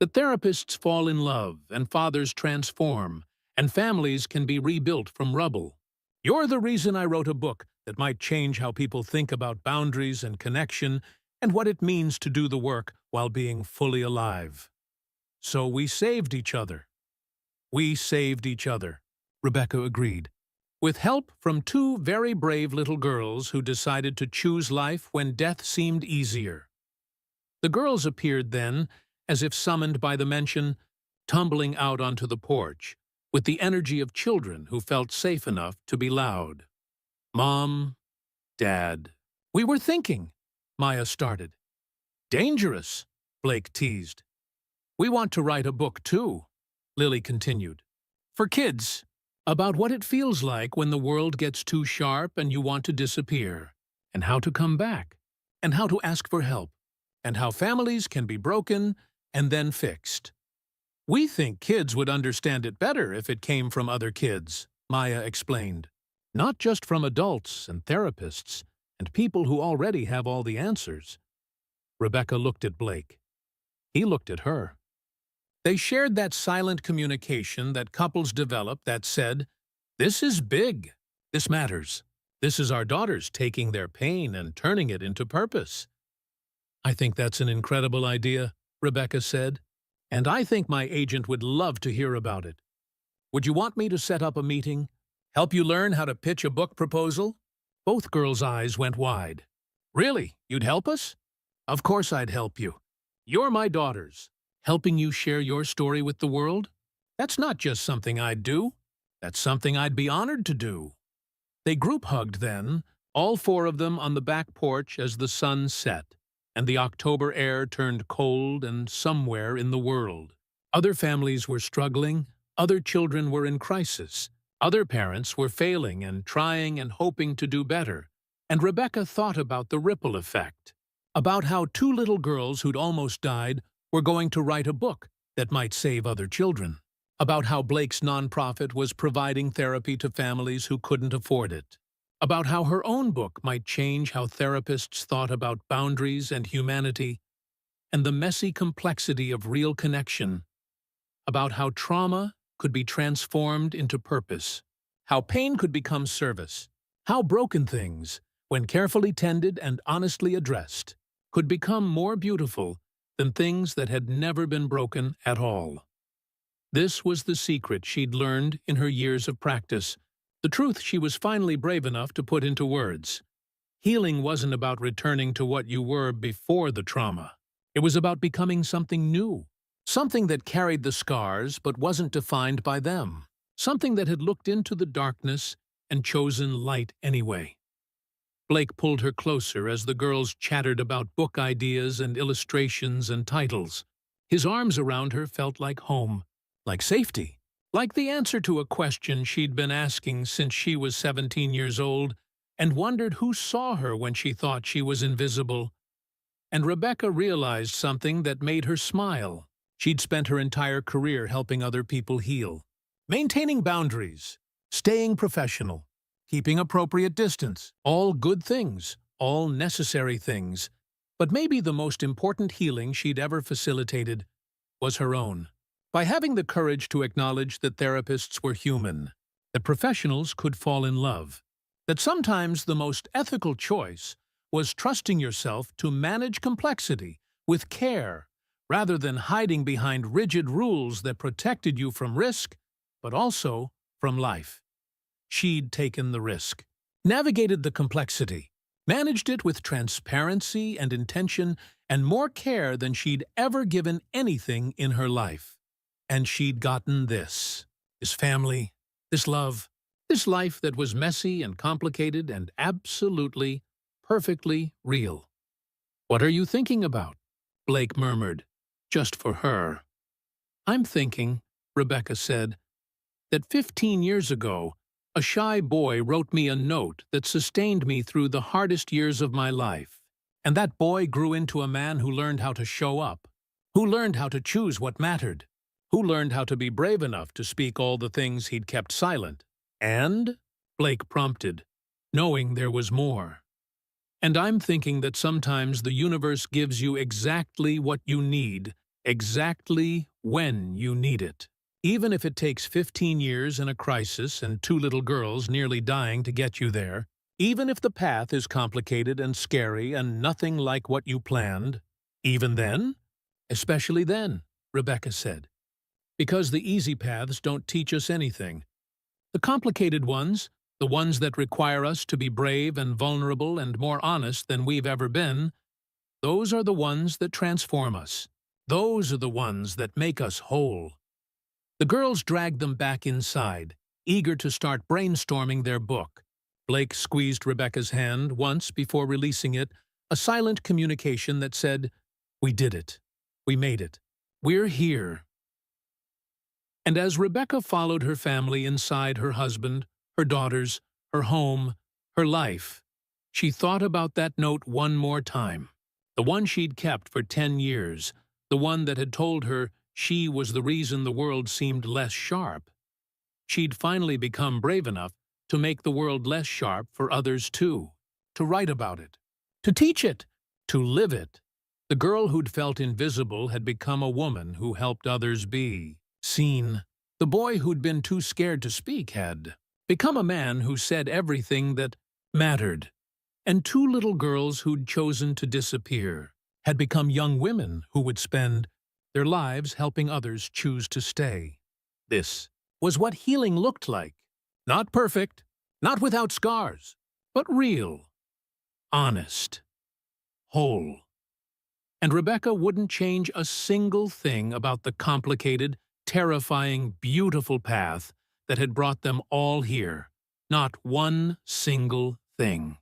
Speaker 1: That therapists fall in love, and fathers transform, and families can be rebuilt from rubble. You're the reason I wrote a book that might change how people think about boundaries and connection and what it means to do the work while being fully alive. So we saved each other. We saved each other, Rebecca agreed. With help from two very brave little girls who decided to choose life when death seemed easier. The girls appeared then, as if summoned by the mention, tumbling out onto the porch, with the energy of children who felt safe enough to be loud. Mom, Dad, we were thinking, Maya started. Dangerous, Blake teased. We want to write a book too, Lily continued. For kids, about what it feels like when the world gets too sharp and you want to disappear, and how to come back, and how to ask for help, and how families can be broken and then fixed. We think kids would understand it better if it came from other kids, Maya explained. Not just from adults and therapists and people who already have all the answers. Rebecca looked at Blake. He looked at her. They shared that silent communication that couples develop that said, this is big. This matters. This is our daughters taking their pain and turning it into purpose. I think that's an incredible idea, Rebecca said, and I think my agent would love to hear about it. Would you want me to set up a meeting? Help you learn how to pitch a book proposal? Both girls' eyes went wide. Really? You'd help us? Of course I'd help you. You're my daughters. Helping you share your story with the world? That's not just something I'd do. That's something I'd be honored to do. They group-hugged then, all four of them on the back porch as the sun set, and the October air turned cold and somewhere in the world. Other families were struggling, other children were in crisis, other parents were failing and trying and hoping to do better, and Rebecca thought about the ripple effect, about how two little girls who'd almost died were going to write a book that might save other children, about how Blake's nonprofit was providing therapy to families who couldn't afford it, about how her own book might change how therapists thought about boundaries and humanity, and the messy complexity of real connection, about how trauma could be transformed into purpose, how pain could become service, how broken things, when carefully tended and honestly addressed, could become more beautiful than things that had never been broken at all. This was the secret she'd learned in her years of practice, the truth she was finally brave enough to put into words. Healing wasn't about returning to what you were before the trauma. It was about becoming something new, something that carried the scars but wasn't defined by them, something that had looked into the darkness and chosen light anyway. Blake pulled her closer as the girls chattered about book ideas and illustrations and titles. His arms around her felt like home, like safety, like the answer to a question she'd been asking since she was 17 years old and wondered who saw her when she thought she was invisible. And Rebecca realized something that made her smile. She'd spent her entire career helping other people heal, maintaining boundaries, staying professional, keeping appropriate distance, all good things, all necessary things. But maybe the most important healing she'd ever facilitated was her own. By having the courage to acknowledge that therapists were human, that professionals could fall in love, that sometimes the most ethical choice was trusting yourself to manage complexity with care rather than hiding behind rigid rules that protected you from risk, but also from life. She'd taken the risk, navigated the complexity, managed it with transparency and intention and more care than she'd ever given anything in her life. And she'd gotten this family, this love, this life that was messy and complicated and absolutely, perfectly real. "What are you thinking about?" Blake murmured, just for her. "I'm thinking," Rebecca said, "that 15 years ago, a shy boy wrote me a note that sustained me through the hardest years of my life. And that boy grew into a man who learned how to show up, who learned how to choose what mattered, who learned how to be brave enough to speak all the things he'd kept silent. And," Blake prompted, knowing there was more. "And I'm thinking that sometimes the universe gives you exactly what you need, exactly when you need it. Even if it takes 15 years and a crisis and 2 little girls nearly dying to get you there, even if the path is complicated and scary and nothing like what you planned, even then, especially then," Rebecca said. "Because the easy paths don't teach us anything. The complicated ones, the ones that require us to be brave and vulnerable and more honest than we've ever been, those are the ones that transform us. Those are the ones that make us whole." The girls dragged them back inside, eager to start brainstorming their book. Blake squeezed Rebecca's hand once before releasing it, a silent communication that said, "We did it. We made it. We're here." And as Rebecca followed her family inside her husband, her daughters, her home, her life, she thought about that note one more time, the one she'd kept for 10 years, the one that had told her she was the reason the world seemed less sharp. She'd finally become brave enough to make the world less sharp for others too, to write about it, to teach it, to live it. The girl who'd felt invisible had become a woman who helped others be seen. The boy who'd been too scared to speak had become a man who said everything that mattered. And 2 little girls who'd chosen to disappear had become young women who would spend their lives helping others choose to stay. This was what healing looked like. Not perfect, not without scars, but real, honest, whole. And Rebecca wouldn't change a single thing about the complicated, terrifying, beautiful path that had brought them all here. Not one single thing.